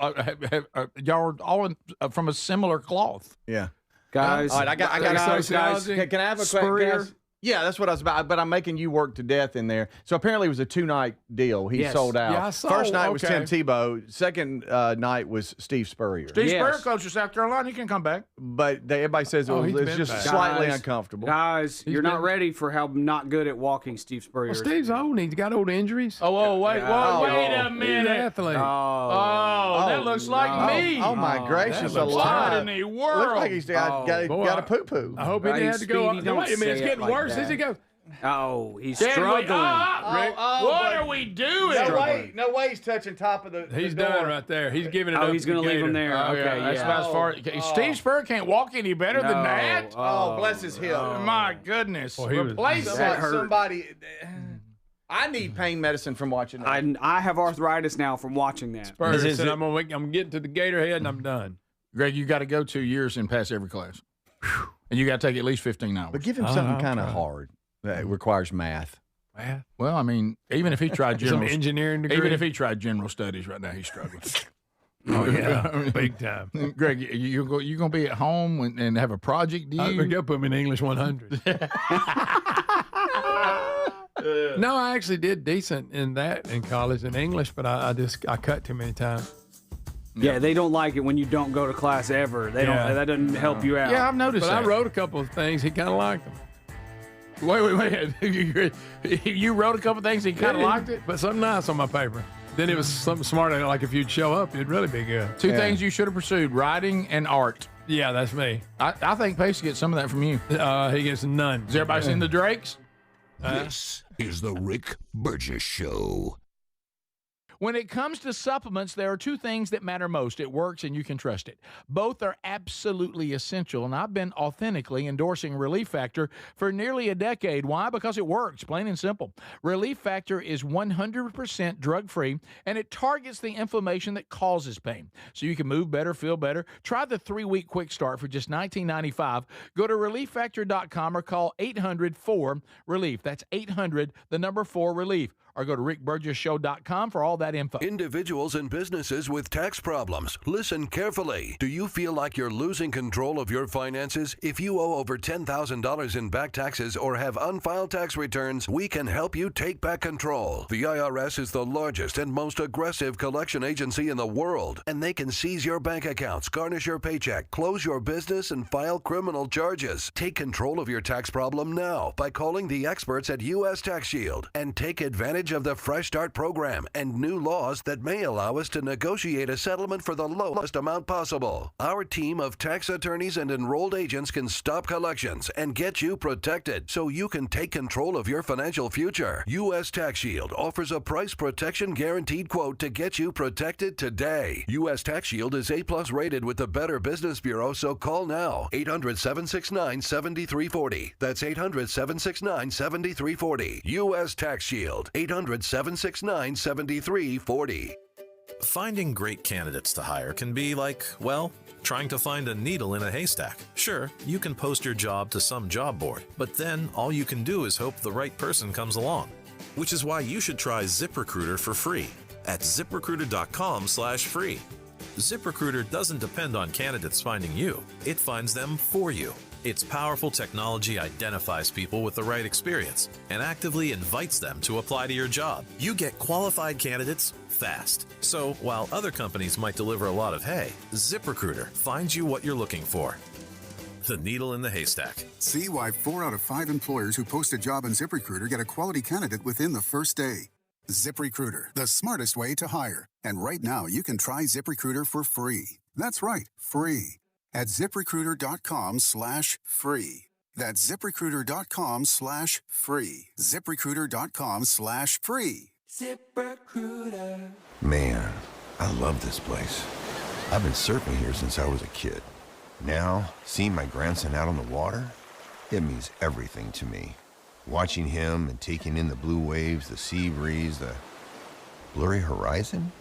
y'all are all from a similar cloth." Yeah, guys. All right, I got guys. Can I have a Spurrier? Yeah, that's what I was about. But I'm making you work to death in there. So apparently it was a 2-night deal. He sold out. Yeah, I saw. First night was Tim Tebow. Second night was Steve Spurrier. Steve Spurrier coached to South Carolina. He can come back. But everybody says it's just slightly uncomfortable. Guys, you're not ready for how not good at walking Steve Spurrier. Well, Steve's old. He's got old injuries. Wait a minute. He's an athlete. That looks like me. Oh my gracious alive! What in the world? Looks like he's got a poo poo. I hope he didn't have to go. Wait a minute, it's getting worse as he goes. Oh, he's struggling. What are we doing? No way he's touching top of the He's door. done right there. He's giving it up. He's going to leave him there. Okay, that's about as far. Steve Spurrier can't walk any better than that. Oh, bless his hip. My goodness. Replace somebody. I need pain medicine from watching that. I have arthritis now from watching that. Spurrier said, I'm getting to the Gatorhead and I'm done. Greg, you got to go 2 years and pass every class. And you got to take at least 15 hours. But give him something kind of hard that requires math. Well, I mean, even if he tried some engineering degree, even if he tried general studies right now, he's struggling. Oh yeah, big time. Greg, you gonna be at home and have a project due? Go put me in English 100. No, I actually did decent in college in English, but I cut too many times. Yeah, they don't like it when you don't go to class ever. They don't. That doesn't help you out. Yeah, I've noticed but that. I wrote a couple of things. He kind of liked them. Wait. You wrote a couple of things. He kind of liked it, but something nice on my paper. Then it was something smart. Like if you'd show up, it'd really be good. Two things you should have pursued: writing and art. Yeah, that's me. I think Pace gets some of that from you. He gets none. Has everybody seen the Drakes? This is the Rick Burgess Show. When it comes to supplements, there are two things that matter most. It works and you can trust it. Both are absolutely essential, and I've been authentically endorsing Relief Factor for nearly a decade. Why? Because it works, plain and simple. Relief Factor is 100% drug-free, and it targets the inflammation that causes pain. So you can move better, feel better. Try the 3-week quick start for just $19.95. Go to ReliefFactor.com or call 800-4-RELIEF. That's 800-4-RELIEF. Or go to rickburgessshow.com for all that info. Individuals and businesses with tax problems, listen carefully. Do you feel like you're losing control of your finances? If you owe over $10,000 in back taxes or have unfiled tax returns, we can help you take back control. The IRS is the largest and most aggressive collection agency in the world, and they can seize your bank accounts, garnish your paycheck, close your business, and file criminal charges. Take control of your tax problem now by calling the experts at U.S. Tax Shield and take advantage advantage of the Fresh Start program and new laws that may allow us to negotiate a settlement for the lowest amount possible. Our team of tax attorneys and enrolled agents can stop collections and get you protected so you can take control of your financial future. U.S. Tax Shield offers a price protection guaranteed quote to get you protected today. U.S. Tax Shield is A+ rated with the Better Business Bureau, so call now. 800-769-7340. That's 800-769-7340. U.S. Tax Shield. 800-769-7340. Finding great candidates to hire can be like, well, trying to find a needle in a haystack. Sure, you can post your job to some job board, but then all you can do is hope the right person comes along. Which is why you should try ZipRecruiter for free at ZipRecruiter.com/free. ZipRecruiter doesn't depend on candidates finding you. It finds them for you. Its powerful technology identifies people with the right experience and actively invites them to apply to your job. You get qualified candidates fast. So while other companies might deliver a lot of hay, ZipRecruiter finds you what you're looking for. The needle in the haystack. See why 4 out of 5 employers who post a job on ZipRecruiter get a quality candidate within the first day. ZipRecruiter, the smartest way to hire. And right now, you can try ZipRecruiter for free. That's right, free. At ZipRecruiter.com/free. That's ZipRecruiter.com/free. ZipRecruiter.com/free. ZipRecruiter. Man, I love this place. I've been surfing here since I was a kid. Now, seeing my grandson out on the water, it means everything to me. Watching him and taking in the blue waves, the sea breeze, the blurry horizon.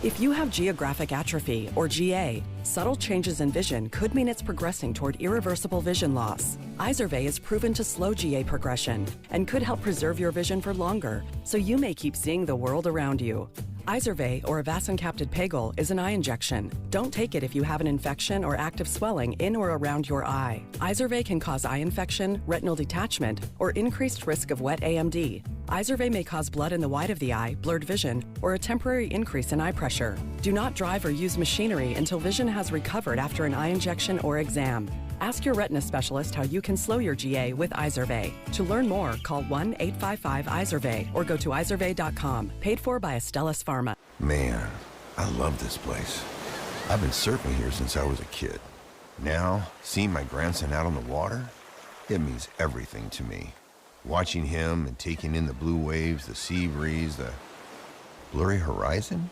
If you have geographic atrophy, or GA, subtle changes in vision could mean it's progressing toward irreversible vision loss. Izervay is proven to slow GA progression and could help preserve your vision for longer, so you may keep seeing the world around you. Izervay, or avacincaptad pegol, is an eye injection. Don't take it if you have an infection or active swelling in or around your eye. Izervay can cause eye infection, retinal detachment, or increased risk of wet AMD. Izervay may cause blood in the white of the eye, blurred vision, or a temporary increase in eye pressure. Do not drive or use machinery until vision has recovered after an eye injection or exam. Ask your retina specialist how you can slow your GA with Izervay. To learn more, call 1-855-IZERVAY or go to izervay.com. Paid for by Astellas Pharma. Man, I love this place. I've been surfing here since I was a kid. Now, seeing my grandson out on the water, it means everything to me. Watching him and taking in the blue waves, the sea breeze, the blurry horizon.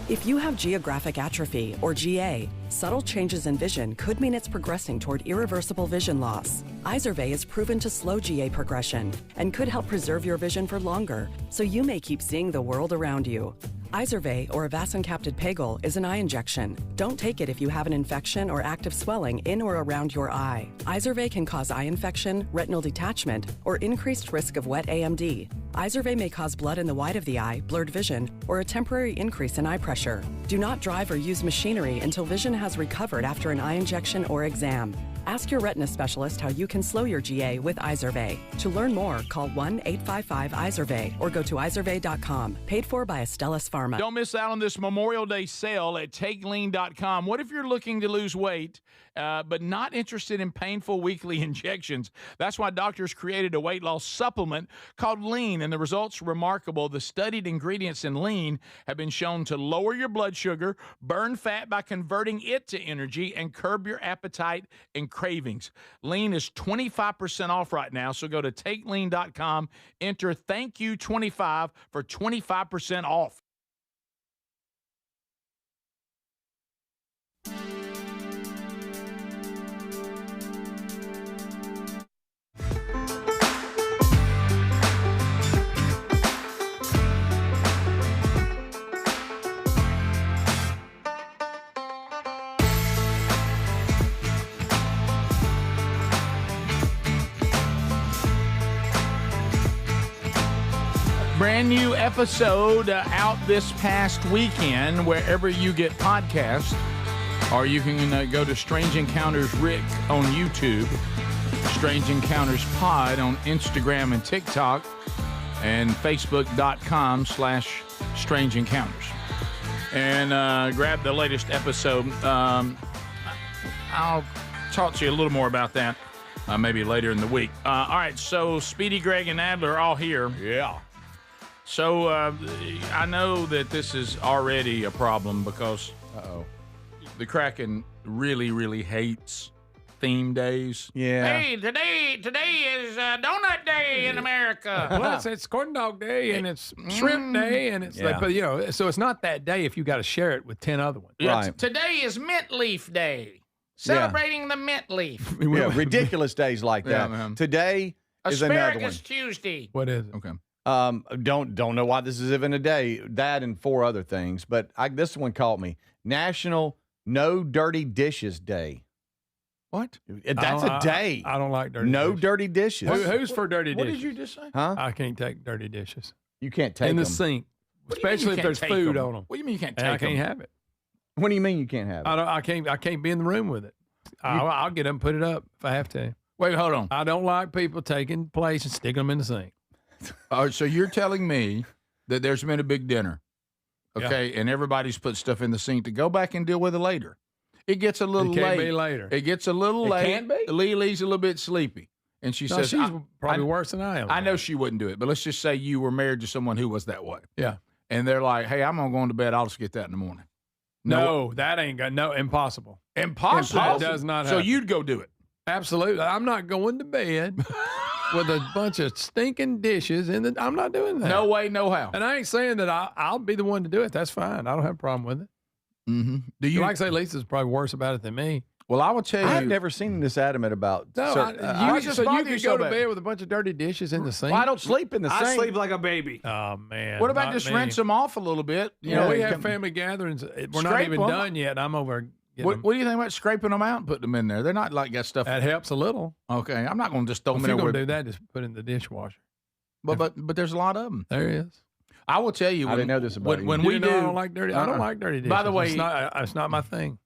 If you have geographic atrophy, or GA, subtle changes in vision could mean it's progressing toward irreversible vision loss. Izervay is proven to slow GA progression and could help preserve your vision for longer, so you may keep seeing the world around you. Izervay, or avacincaptad pegol, is an eye injection. Don't take it if you have an infection or active swelling in or around your eye. Izervay can cause eye infection, retinal detachment, or increased risk of wet AMD. Izervay may cause blood in the white of the eye, blurred vision, or a temporary increase in eye pressure. Do not drive or use machinery until vision has recovered after an eye injection or exam. Ask your retina specialist how you can slow your GA with Izervay. To learn more, call 1-855-IZERVAY or go to izervay.com. Paid for by Astellas Pharma. Don't miss out on this Memorial Day sale at TakeLean.com. What if you're looking to lose weight, but not interested in painful weekly injections? That's why doctors created a weight loss supplement called Lean, and the results are remarkable. The studied ingredients in Lean have been shown to lower your blood sugar, burn fat by converting it to energy, and curb your appetite and cravings. Lean is 25% off right now, so go to TakeLean.com, enter Thank You 25 for 25% off. Brand new episode out this past weekend, wherever you get podcasts, or you can go to Strange Encounters Rick on YouTube, Strange Encounters Pod on Instagram and TikTok, and Facebook.com/Strange Encounters. And grab the latest episode. I'll talk to you a little more about that maybe later in the week. All right, so Speedy, Greg, and Adler are all here. Yeah. So I know that this is already a problem because the Kraken really, really hates theme days. Yeah. Hey, today is Donut Day in America. Plus, it's corn dog day and it's shrimp day and it's like, but you know, so it's not that day if you got to share it with 10 other ones. Right. Today is Mint Leaf Day. Celebrating the mint leaf. Yeah, ridiculous days like that. Yeah, man. Today is another one. Asparagus Tuesday. What is it? Okay. Don't know why this is even a day. That and 4 other things, but this one caught me. National No Dirty Dishes Day. What? That's a day. I don't like dirty No dishes. dirty dishes. Who's for dirty What dishes? did you just say? Huh? I can't take dirty dishes. You can't take in the them. sink, What do you mean especially you if can't there's take food them? on them. What do you mean you can't And take I can't them? have it. What do you mean you can't have it? I can't be in the room with it. I'll get up and put it up if I have to. Wait, hold on. I don't like people taking plates and sticking them in the sink. So you're telling me that there's been a big dinner, okay, and everybody's put stuff in the sink to go back and deal with it later. It gets a little It can't late. be later. It gets a little It late. can't be? Lily's a little bit sleepy, and she No, says, she's probably worse than I am. I know she wouldn't do it, but let's just say you were married to someone who was that way. Yeah. And they're like, hey, I'm going to go to bed. I'll just get that in the morning. No, that ain't got impossible. Impossible? That does not So happen. you'd go do it? Absolutely. I'm not going to bed with a bunch of stinking dishes in the. I'm not doing that. No way, no how. And I ain't saying that I'll be the one to do it. That's fine. I don't have a problem with it. Mm-hmm. Do you Like I say, Lisa's probably worse about it than me. Well, I will tell you. I've never seen this adamant about. No, certain- you could go to bed with a bunch of dirty dishes in the sink. Well, I don't sleep in the I sink. sleep like a baby. Oh man! What about not just me. rinse them off a little bit? You know, we have family gatherings. We're not Scrape even them. done yet. I'm over. What do you think about scraping them out and putting them in there? They're not like got stuff. That helps a little. Okay, I'm not going to just throw If them in you're there. gonna do that, just put it in the dishwasher. But there's a lot of them. There is. I will tell you. I didn't know this about you. when You we know, do. I don't like dirty. I don't like dirty dishes. By the way, it's not my thing.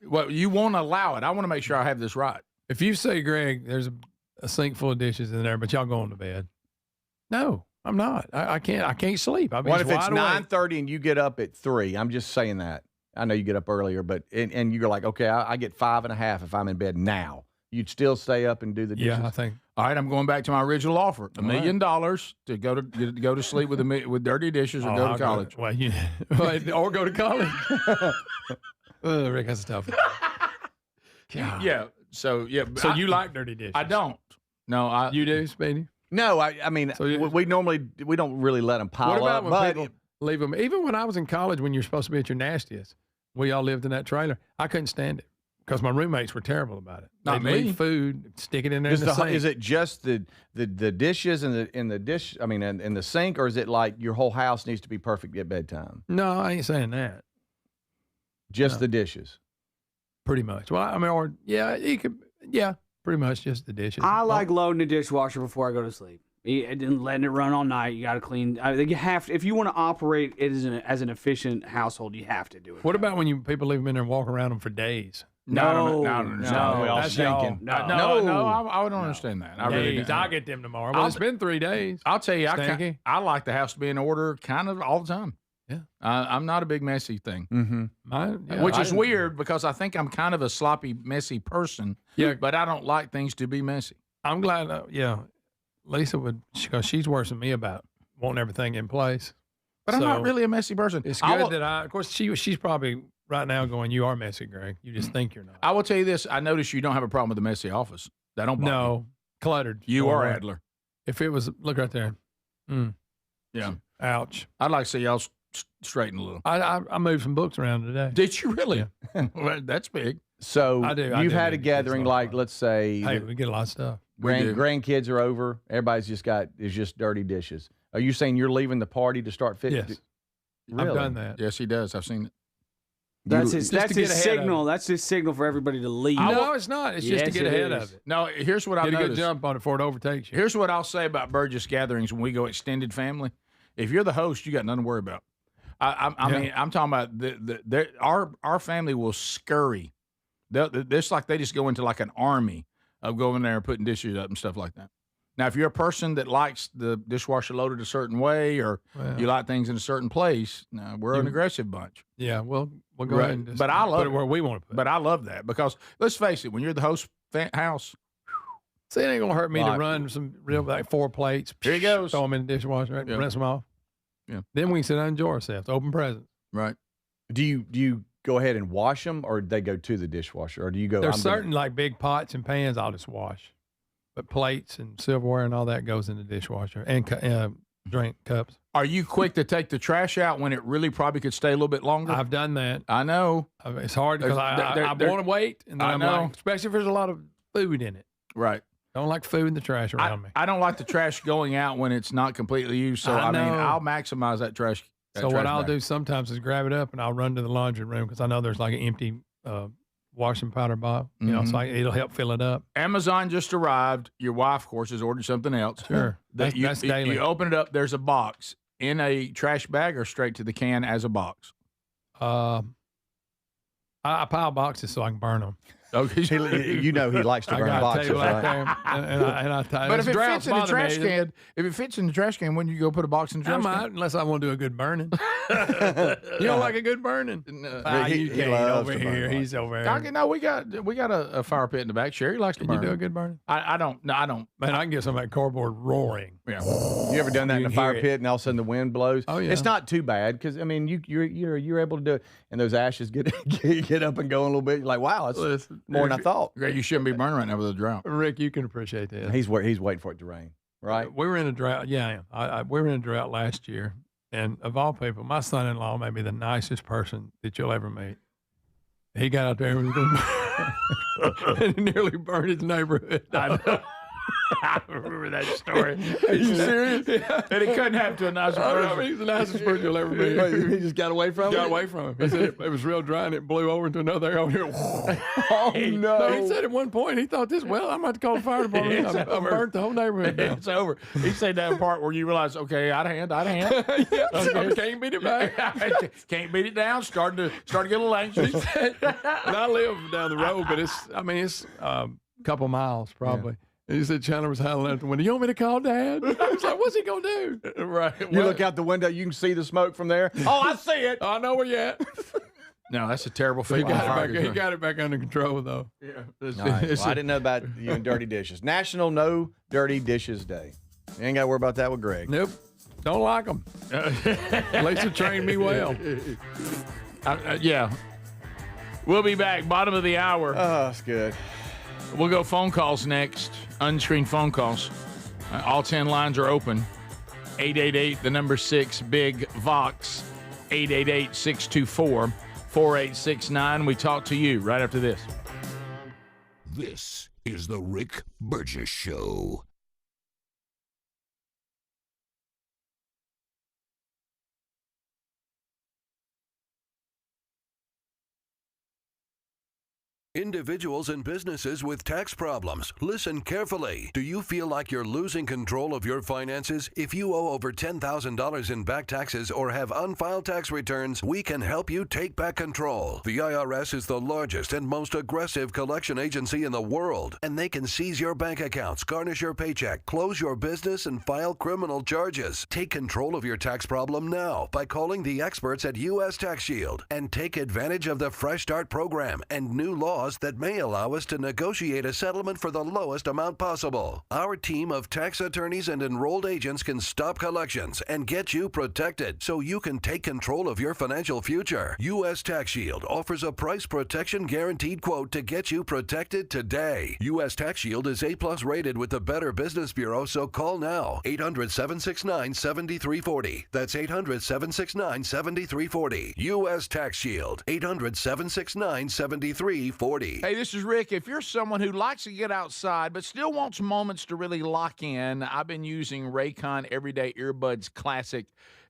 Well, you won't allow it. I want to make sure I have this right. If you say, Greg, there's a sink full of dishes in there, but y'all going to bed. No, I'm not. I can't sleep. I'll be What if it's wide awake. 9:30 and you get up at 3? I'm just saying that. I know you get up earlier, but and you're like, okay, I get 5.5 if I'm in bed now. You'd still stay up and do the dishes. Yeah, I think. All right, I'm going back to my original offer: $1 million to go to sleep with dirty dishes or go I'll to college. Or go to college. Rick, that's a tough one. God. Yeah. So yeah. So you like dirty dishes? I don't. No, You do, Speedy? No, I mean, we don't really let them pile What about up. when people leave them? Even when I was in college, when you're supposed to be at your nastiest, we all lived in that trailer. I couldn't stand it because my roommates were terrible about it. Not They'd me. leave food, stick it in there in the sink. Is it just the dishes in the dish? I mean, in the sink, or is it like your whole house needs to be perfect at bedtime? No, I ain't saying that. Just the dishes. Pretty much. Well, I mean, pretty much just the dishes. I like loading the dishwasher before I go to sleep. And letting it run all night. You got to clean. I think you have to, if you want to operate it as an efficient household, you have to do it. What about when people leave them in there and walk around them for days? No, we all that's stinking. y'all. I don't understand that. I really Days. don't. I'll get them tomorrow. Well, it's been 3 days. I'll tell you, Stinky. I like the house to be in order kind of all the time. Yeah. I'm not a big messy thing. Mm-hmm. Which is weird because I think I'm kind of a sloppy, messy person. Yeah. But I don't like things to be messy. I'm glad, Lisa would, because she's worse than me about wanting everything in place. But I'm not really a messy person. It's good that of course, she's probably right now going, you are messy, Greg. You just think you're not. I will tell you this. I notice you don't have a problem with the messy office. That don't bother me. No, cluttered. You All are right. Adler. If it was, look right there. Yeah. Ouch. I'd like to see y'all straighten a little. I moved some books around today. Did you really? Well, that's big. So I do had a need to gathering do like, something. let's say, Hey, we get a lot of stuff. grandkids are over. Everybody's just dirty dishes. Are you saying you're leaving the party to start fixing? Yes. Really? I've done that. Yes, he does. I've seen it. That's his to get ahead of signal. That's his signal for everybody to leave. No, it's not. It's just to Yes, get it ahead is. of it. No, here's what I've Get a good noticed. jump on it before it overtakes you. Here's what I'll say about Burgess gatherings when we go extended family. If you're the host, you got nothing to worry about. I mean, I'm talking about our family will scurry. It's like they just go into like an army of going there and putting dishes up and stuff like that. Now, if you're a person that likes the dishwasher loaded a certain way or you like things in a certain place, no, we're an aggressive bunch. Yeah, we'll go ahead and just but I love put it where we want to put it. But I love that because let's face it, when you're the host house, See, it ain't gonna hurt me to run some real like 4 plates. Here he goes. Throw them in the dishwasher, right? Yeah. Rinse them off. Yeah. Then we can sit down and enjoy ourselves. Open presents. Right. Do you go ahead and wash them, or they go to the dishwasher, or do you go? There's certain like big pots and pans I'll just wash, but plates and silverware and all that goes in the dishwasher and drink cups. Are you quick to take the trash out when it really probably could stay a little bit longer? I've done that. I know. It's hard because I want to wait, and then I'm like, especially if there's a lot of food in it. Right. Don't like food in the trash around me. I don't like the trash going out when it's not completely used. So I mean, I'll maximize that trash. So what I'll do sometimes is grab it up and I'll run to the laundry room because I know there's like an empty washing powder bottle. You know, so it'll help fill it up. Amazon just arrived. Your wife, of course, has ordered something else. Sure. That's daily. You open it up. There's a box in a trash bag or straight to the can as a box. I pile boxes so I can burn them. Okay. You know he likes to burn boxes, right? But if it fits in the trash can, when you go put a box in the trash can? I might, unless I want to do a good burning. You don't like a good burning? You can't over here. He's over here. No, we got a fire pit in the back. Sherry likes to burn. Can you do a good burning? I don't. No, I don't. Man, I can get some of that cardboard roaring. Yeah. You ever done that in a fire pit and all of a sudden the wind blows? Oh yeah. It's not too bad because I mean you're able to do it, and those ashes get up and go a little bit. You're like, wow, it's more than I thought. Great, you shouldn't be burning right now with a drought. Rick, you can appreciate that. He's waiting for it to rain, right? We were in a drought. Yeah, I am. We were in a drought last year, and of all people, my son-in-law may be the nicest person that you'll ever meet. He got out there and was going and he nearly burned his neighborhood. I know. I remember that story. Are you serious? Yeah. And it couldn't happen to a nicer person. He's the nicest person you'll ever meet. He just got away from Got away from him. He said it was real dry and it blew over into another area. Oh, no. He said at one point, he thought I'm about to call the fire department. I burnt the whole neighborhood down. It's over. He said that part where you realize, okay, out of hand. Yeah, okay. Can't beat it back. Can't beat it down. Starting to get a little anxious. And I live down the road, but it's a couple miles probably. Yeah. And he said Chandler was howling out the window. You want me to call Dad? I was like, what's he going to do? Right. You look out the window, you can see the smoke from there. Oh, I see it. I know where you at. No, that's a terrible feeling. He got it back under control, though. Yeah. Nice. Well, I didn't know about you and dirty dishes. National No Dirty Dishes Day. You ain't got to worry about that with Greg. Nope. Don't like them. Lisa trained me well. Yeah. We'll be back. Bottom of the hour. Oh, that's good. We'll go phone calls next. Unscreened phone calls. All 10 lines are open. 888, the number 6, Big Vox. 888-624-4869. We talk to you right after this. This is the Rick Burgess Show. Individuals and businesses with tax problems, listen carefully. Do you feel like you're losing control of your finances? If you owe over $10,000 in back taxes or have unfiled tax returns, we can help you take back control. The IRS is the largest and most aggressive collection agency in the world, and they can seize your bank accounts, garnish your paycheck, close your business, and file criminal charges. Take control of your tax problem now by calling the experts at U.S. Tax Shield and take advantage of the Fresh Start program and new laws that may allow us to negotiate a settlement for the lowest amount possible. Our team of tax attorneys and enrolled agents can stop collections and get you protected so you can take control of your financial future. U.S. Tax Shield offers a price protection guaranteed quote to get you protected today. U.S. Tax Shield is A+ rated with the Better Business Bureau, so call now. 800-769-7340. That's 800-769-7340. U.S. Tax Shield. 800-769-7340. Hey, this is Rick. If you're someone who likes to get outside but still wants moments to really lock in, I've been using Raycon Everyday Earbuds Classic,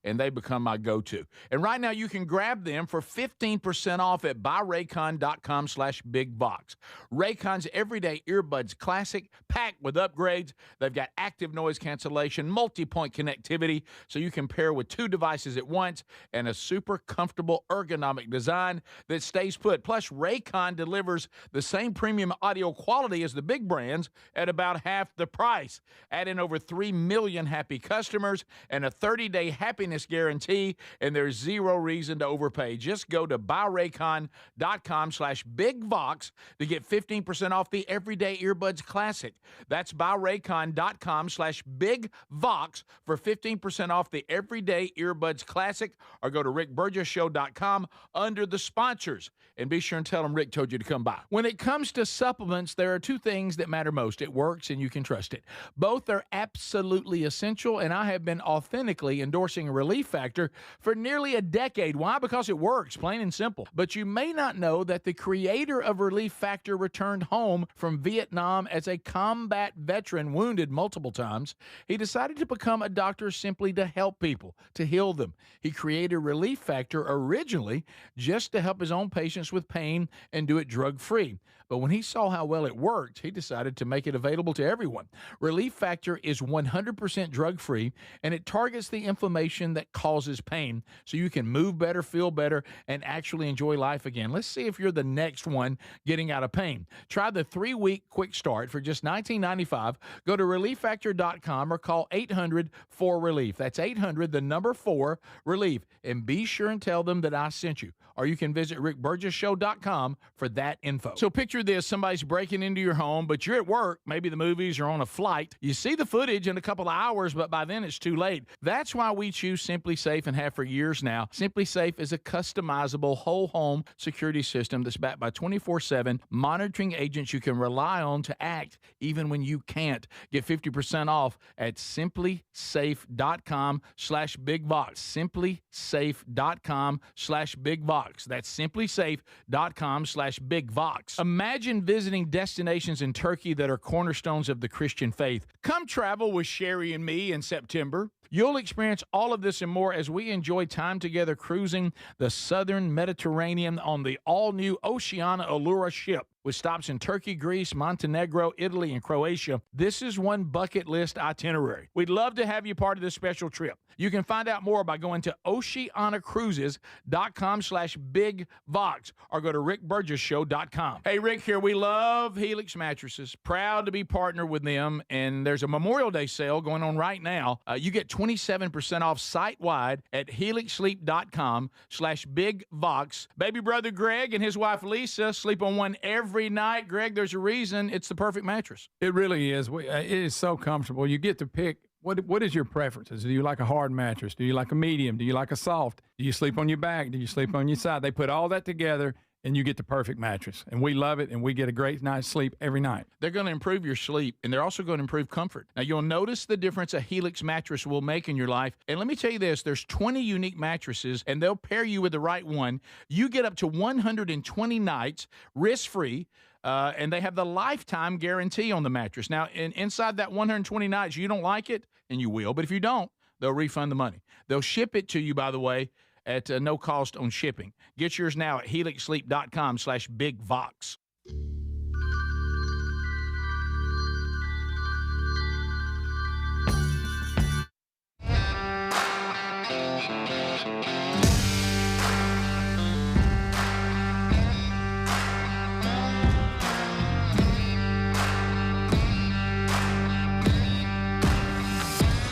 and they become my go-to. And right now, you can grab them for 15% off at buyraycon.com/bigbox. Raycon's Everyday Earbuds Classic, packed with upgrades. They've got active noise cancellation, multi-point connectivity, so you can pair with 2 devices at once, and a super comfortable ergonomic design that stays put. Plus, Raycon delivers the same premium audio quality as the big brands at about half the price. Add in over 3 million happy customers and a 30-day happiness happiness guarantee, and there's zero reason to overpay. Just go to buyraycon.com/bigvox to get 15% off the Everyday Earbuds Classic. That's buyraycon.com/bigvox for 15% off the Everyday Earbuds Classic, or go to rickburgessshow.com under the sponsors. And be sure and tell them Rick told you to come by. When it comes to supplements, there are two things that matter most. It works and you can trust it. Both are absolutely essential, and I have been authentically endorsing Relief Factor for nearly a decade. Why? Because it works, plain and simple. But you may not know that the creator of Relief Factor returned home from Vietnam as a combat veteran, wounded multiple times. He decided to become a doctor simply to help people, to heal them. He created Relief Factor originally just to help his own patients with pain and do it drug-free. But when he saw how well it worked, he decided to make it available to everyone. Relief Factor is 100% drug-free, and it targets the inflammation that causes pain so you can move better, feel better, and actually enjoy life again. Let's see if you're the next one getting out of pain. Try the 3-week quick start for just $19.95. Go to relieffactor.com or call 800-4RELIEF. That's 800-4RELIEF. And be sure and tell them that I sent you. Or you can visit rickburgessshow.com for that info. So picture this, somebody's breaking into your home, but you're at work, maybe the movies or on a flight. You see the footage in a couple of hours, but by then it's too late. That's why we choose Simply Safe and have for years now. Simply Safe is a customizable whole home security system that's backed by 24/7 monitoring agents you can rely on to act even when you can't. Get 50% off at simplysafe.com/bigvox. simplysafe.com/bigvox. That's simplysafe.com/bigvox. Imagine visiting destinations in Turkey that are cornerstones of the Christian faith. Come travel with Sherry and me in September. You'll experience all of this and more as we enjoy time together cruising the southern Mediterranean on the all-new Oceana Allura ship. With stops in Turkey, Greece, Montenegro, Italy, and Croatia, this is one bucket list itinerary. We'd love to have you part of this special trip. You can find out more by going to oceanacruises.com/bigvox or go to rickburgessshow.com. Hey, Rick here. We love Helix Mattresses. Proud to be partnered with them, and there's a Memorial Day sale going on right now. You get 27% off site-wide at helixsleep.com/bigvox. Baby brother Greg and his wife Lisa sleep on one every night. Greg, there's a reason it's the perfect mattress. It really is. It is so comfortable. You get to pick what is your preferences. Do you like a hard mattress? Do you like a medium? Do you like a soft? Do you sleep on your back? Do you sleep on your side? They put all that together, and you get the perfect mattress. And we love it, and we get a great night's sleep every night. They're going to improve your sleep, and they're also going to improve comfort. Now, you'll notice the difference a Helix mattress will make in your life. And let me tell you this, there's 20 unique mattresses, and they'll pair you with the right one. You get up to 120 nights risk-free, and they have the lifetime guarantee on the mattress. Now, inside that 120 nights, you don't like it, and you will. But if you don't, they'll refund the money. They'll ship it to you, by the way, at no cost on shipping. Get yours now at helixsleep.com/bigvox.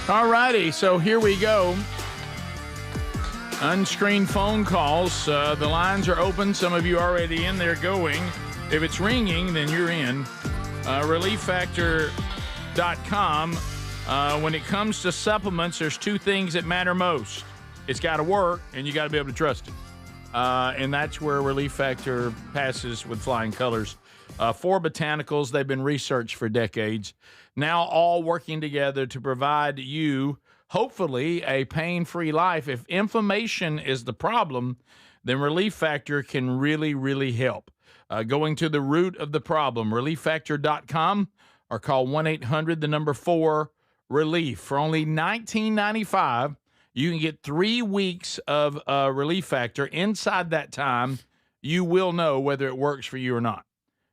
All righty, so here we go. Unscreened phone calls. The lines are open. Some of you are already in there going. If it's ringing, then you're in. ReliefFactor.com. When it comes to supplements, there's two things that matter most. It's got to work, and you got to be able to trust it. And that's where Relief Factor passes with flying colors. 4 botanicals. They've been researched for decades. Now all working together to provide you, hopefully, a pain-free life. If inflammation is the problem, then Relief Factor can really, really help. Going to the root of the problem, relieffactor.com, or call 1-800-4RELIEF. For only $19.95, you can get 3 weeks of Relief Factor. Inside that time, you will know whether it works for you or not.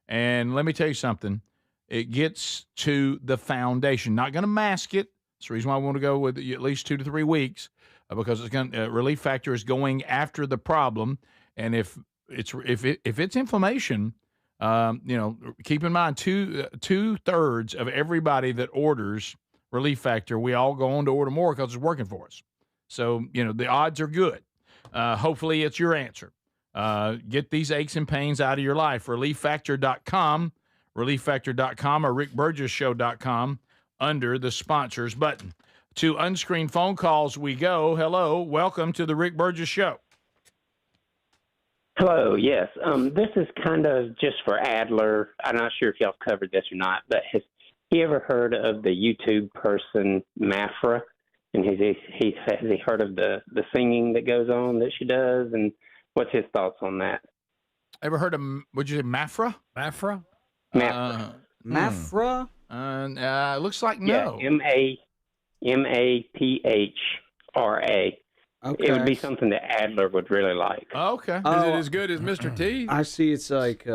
And let me tell you something. It gets to the foundation. Not going to mask it. That's the reason why I want to go with at least 2 to 3 weeks, because it's going Relief Factor is going after the problem. And if it's inflammation, keep in mind 2/3 of everybody that orders Relief Factor, we all go on to order more because it's working for us. So, the odds are good. Hopefully it's your answer. Get these aches and pains out of your life. ReliefFactor.com, ReliefFactor.com, or RickBurgessShow.com under the sponsors button. To unscreened phone calls we go. Hello, welcome to the Rick Burgess Show. Hello, yes. This is kind of just for Adler. I'm not sure if y'all covered this or not, but has he ever heard of the YouTube person Mafra? And has he heard of the singing that goes on that she does? And what's his thoughts on that? Ever heard of, what'd you say, Mafra? Mafra? Mafra? Looks like no. Yeah, Maphra. Okay. It would be something that Adler would really like. Okay. Is it as good as Mr. T? I see it's like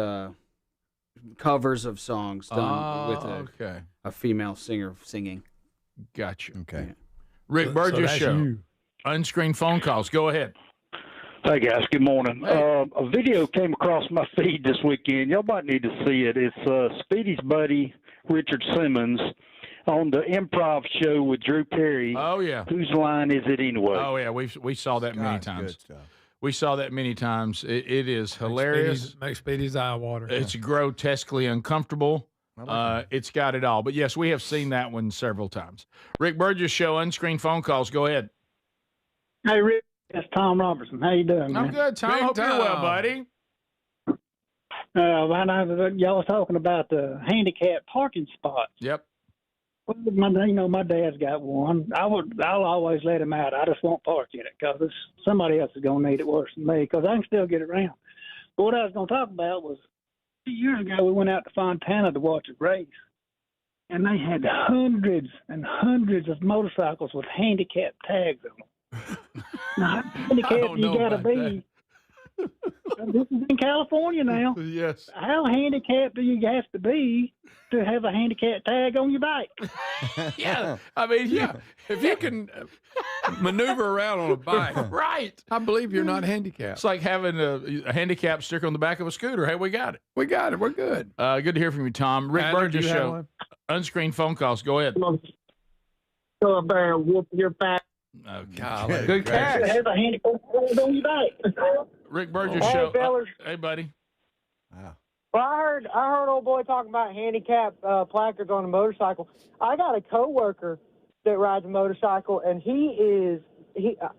covers of songs done with a female singer singing. Gotcha. Okay. Yeah. Rick Burgess Show. Unscreened phone calls. Go ahead. Hey, guys. Good morning. A video came across my feed this weekend. Y'all might need to see it. It's Speedy's buddy, Richard Simmons, on the improv show with Drew Carey. Oh, yeah. Whose line is it anyway? Oh, yeah. We saw that many times. We saw that many times. It is hilarious. Makes Speedy's eye water. It's grotesquely uncomfortable. It's got it all. But, yes, we have seen that one several times. Rick Burgess Show, unscreened phone calls. Go ahead. Hey, Rick. It's Tom Robertson. How you doing, man? I'm good, Tom. Hope you're well, buddy. Y'all was talking about the handicapped parking spots. Yep. Well, my dad's got one. I'll always let him out. I just won't park in it because somebody else is going to need it worse than me because I can still get around. But what I was going to talk about was 2 years ago we went out to Fontana to watch a race, and they had hundreds and hundreds of motorcycles with handicapped tags on them. Now, how handicapped you got to be? This is in California now. Yes. How handicapped do you have to be to have a handicap tag on your bike? Yeah. I mean, yeah. If you can maneuver around on a bike, right. I believe you're not handicapped. It's like having a handicap sticker on the back of a scooter. Hey, we got it. We got it. We're good. Good to hear from you, Tom. Rick Burgess Show. Unscreened phone calls. Go ahead. So bear whoop your back. Oh, golly. Good catch. Have a handicap tag on your bike. Rick Burgess Hey, Show. fellas. Hey, buddy. Well, I heard old boy talking about handicap placards on a motorcycle. I got a coworker that rides a motorcycle, and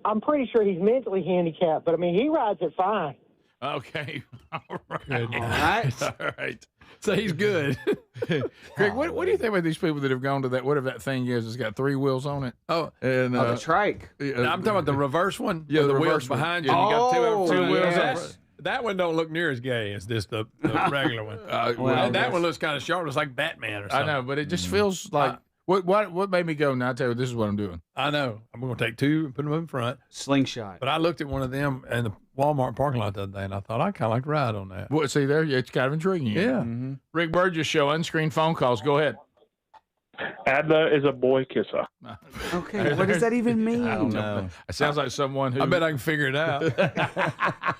I'm pretty sure he's mentally handicapped, but I mean, he rides it fine. Okay. All right. All right. All right. So he's good. Greg, what do you think about these people that have gone to that, whatever that thing is, it's got 3 wheels on it? Oh, and the trike. I'm talking about the reverse one. Yeah, the the wheels reverse one. behind you. Yeah. And you got two wheels. Yeah. That one don't look near as gay as this the regular one. That one looks kind of sharp. It's like Batman or something. I know, but it just feels like what made me go? Now I tell you, this is what I'm doing. I know. I'm going to take 2 and put them in front. Slingshot. But I looked at one of them in the Walmart parking lot the other day, and I thought I kind of like to ride on that. Well, see there, it's kind of intriguing. Yeah. Mm-hmm. Rick Burgess Show, unscreened phone calls. Go ahead. Adler is a boy kisser. Okay, what does that even mean? I don't know. It sounds like someone who. I bet I can figure it out.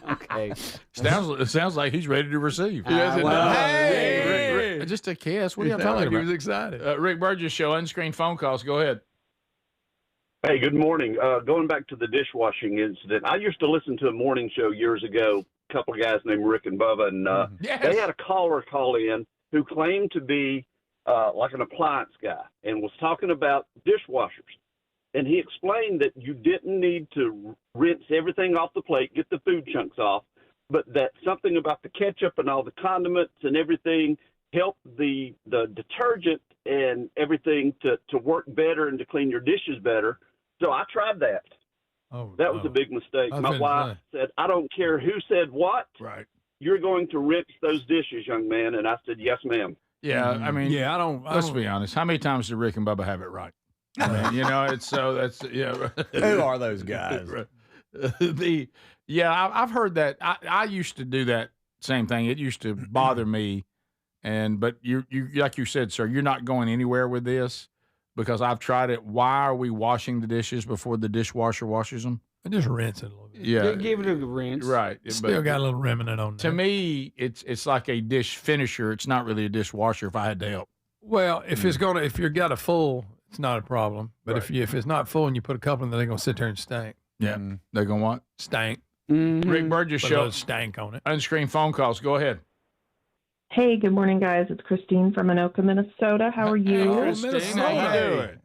Okay. It sounds like he's ready to receive. Yes, it does. Hey, Rick, just a kiss. What are you talking about? He was excited. Rick Burgess Show, unscreened phone calls. Go ahead. Hey, good morning. Going back to the dishwashing incident, I used to listen to a morning show years ago, a couple of guys named Rick and Bubba, and they had a caller call in who claimed to be like an appliance guy and was talking about dishwashers. And he explained that you didn't need to rinse everything off the plate, get the food chunks off, but that something about the ketchup and all the condiments and everything helped the detergent and everything to work better and to clean your dishes better. So I tried that. Oh, that was a big mistake. My wife said, I don't care who said what. Right. You're going to rinse those dishes, young man. And I said, yes, ma'am. Yeah, I mean, I don't. Let's be honest. How many times did Rick and Bubba have it right? I mean, it's so that's Who are those guys? I've heard that. I used to do that same thing. It used to bother me, but you like you said, sir, you're not going anywhere with this because I've tried it. Why are we washing the dishes before the dishwasher washes them? And just rinse it a little bit. Yeah, give it a rinse. Right. Still got a little remnant on there. To me, it's like a dish finisher. It's not really a dishwasher. If I had to help. Well, if you've got a full it's not a problem. But if it's not full and you put a couple in there, they're going to sit there and stank. Yeah. They're going to what? Stank. Rick Burgess Put a show. little stank on it. Unscreened phone calls. Go ahead. Hey, good morning, guys. It's Christine from Anoka, Minnesota. How are you? Hey, Christine, how you doing?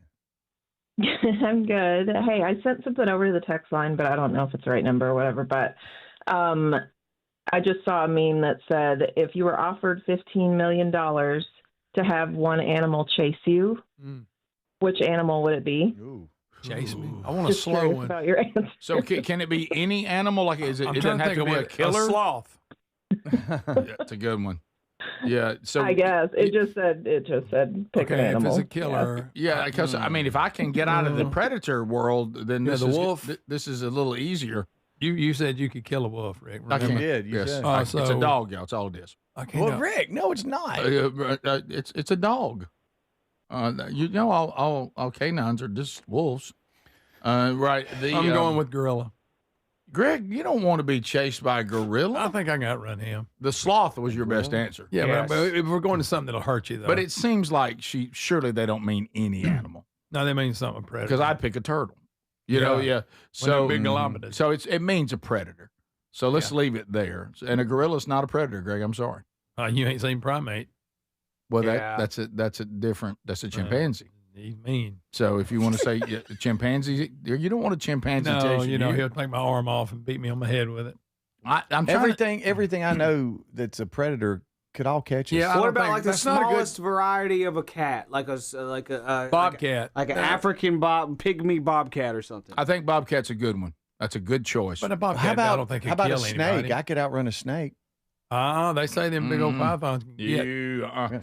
I'm good. Hey, I sent something over to the text line, but I don't know if it's the right number or whatever. But I just saw a meme that said, if you were offered $15 million to have one animal chase you, which animal would it be? Chase me. I want a Just slow curious one. about your answer. So can it be any animal? Like, it I'm doesn't trying to have think to be of a killer? A sloth. Yeah, it's a good one. Yeah. So I guess it just said pick an animal. If it's a killer. Yeah, because I mean, if I can get out of the predator world, then Yeah, this the is, wolf. This is a little easier. You said you could kill a wolf, Rick. I Remember? can. did. You Yes. said. It's a dog, y'all. It's all it is. I can't. Well, Rick, no, it's not. It's a dog. You know, all canines are just wolves. Right. I'm going with gorilla. Greg, you don't want to be chased by a gorilla. I think I can outrun him. The sloth was your best answer. Yeah, Yes. but if we're going to something that'll hurt you, though. But it seems like surely they don't mean any animal. No, they mean something predator. Because I'd pick a turtle. You know, yeah. So big Galapagos. So it means a predator. So let's leave it there. And a gorilla's not a predator, Greg. I'm sorry. You ain't seen primate. Well, Yeah. that's a chimpanzee. He's mean. So if you want to say chimpanzee, you don't want a chimpanzee No, chasing you. he'll take my arm off and beat me on my head with it. I'm trying everything I know that's a predator could all catch us. Yeah, what about like the that's not a good- smallest variety of a cat, like a Bobcat. like an African pygmy bobcat or something? I think bobcat's a good one. That's a good choice. But a bobcat, How about I don't think how he'd about a kill snake? anybody. I could outrun a snake. They say them big old pythons can get.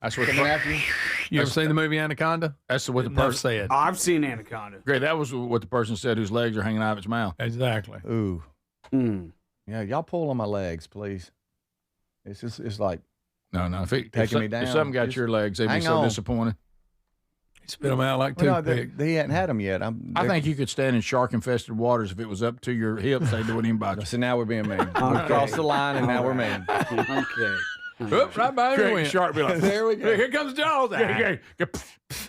That's what Coming after you. You ever seen the movie Anaconda? That's what the Never person said. I've seen Anaconda. Greg, that was what the person said whose legs are hanging out of its mouth. Exactly. Ooh. Yeah, y'all pull on my legs, please. It's like No. Taking me down. If something got Just your legs, they'd be hang so on. disappointed. Spit them out like well, no, toothpick. they hadn't had them yet. I think you could stand in shark-infested waters if it was up to your hips. They wouldn't even bite you. So now we're being mean. We crossed the line, and now we're mean. Okay. Oops, right by Great me. shark be like, There we go. Here comes Jaws. I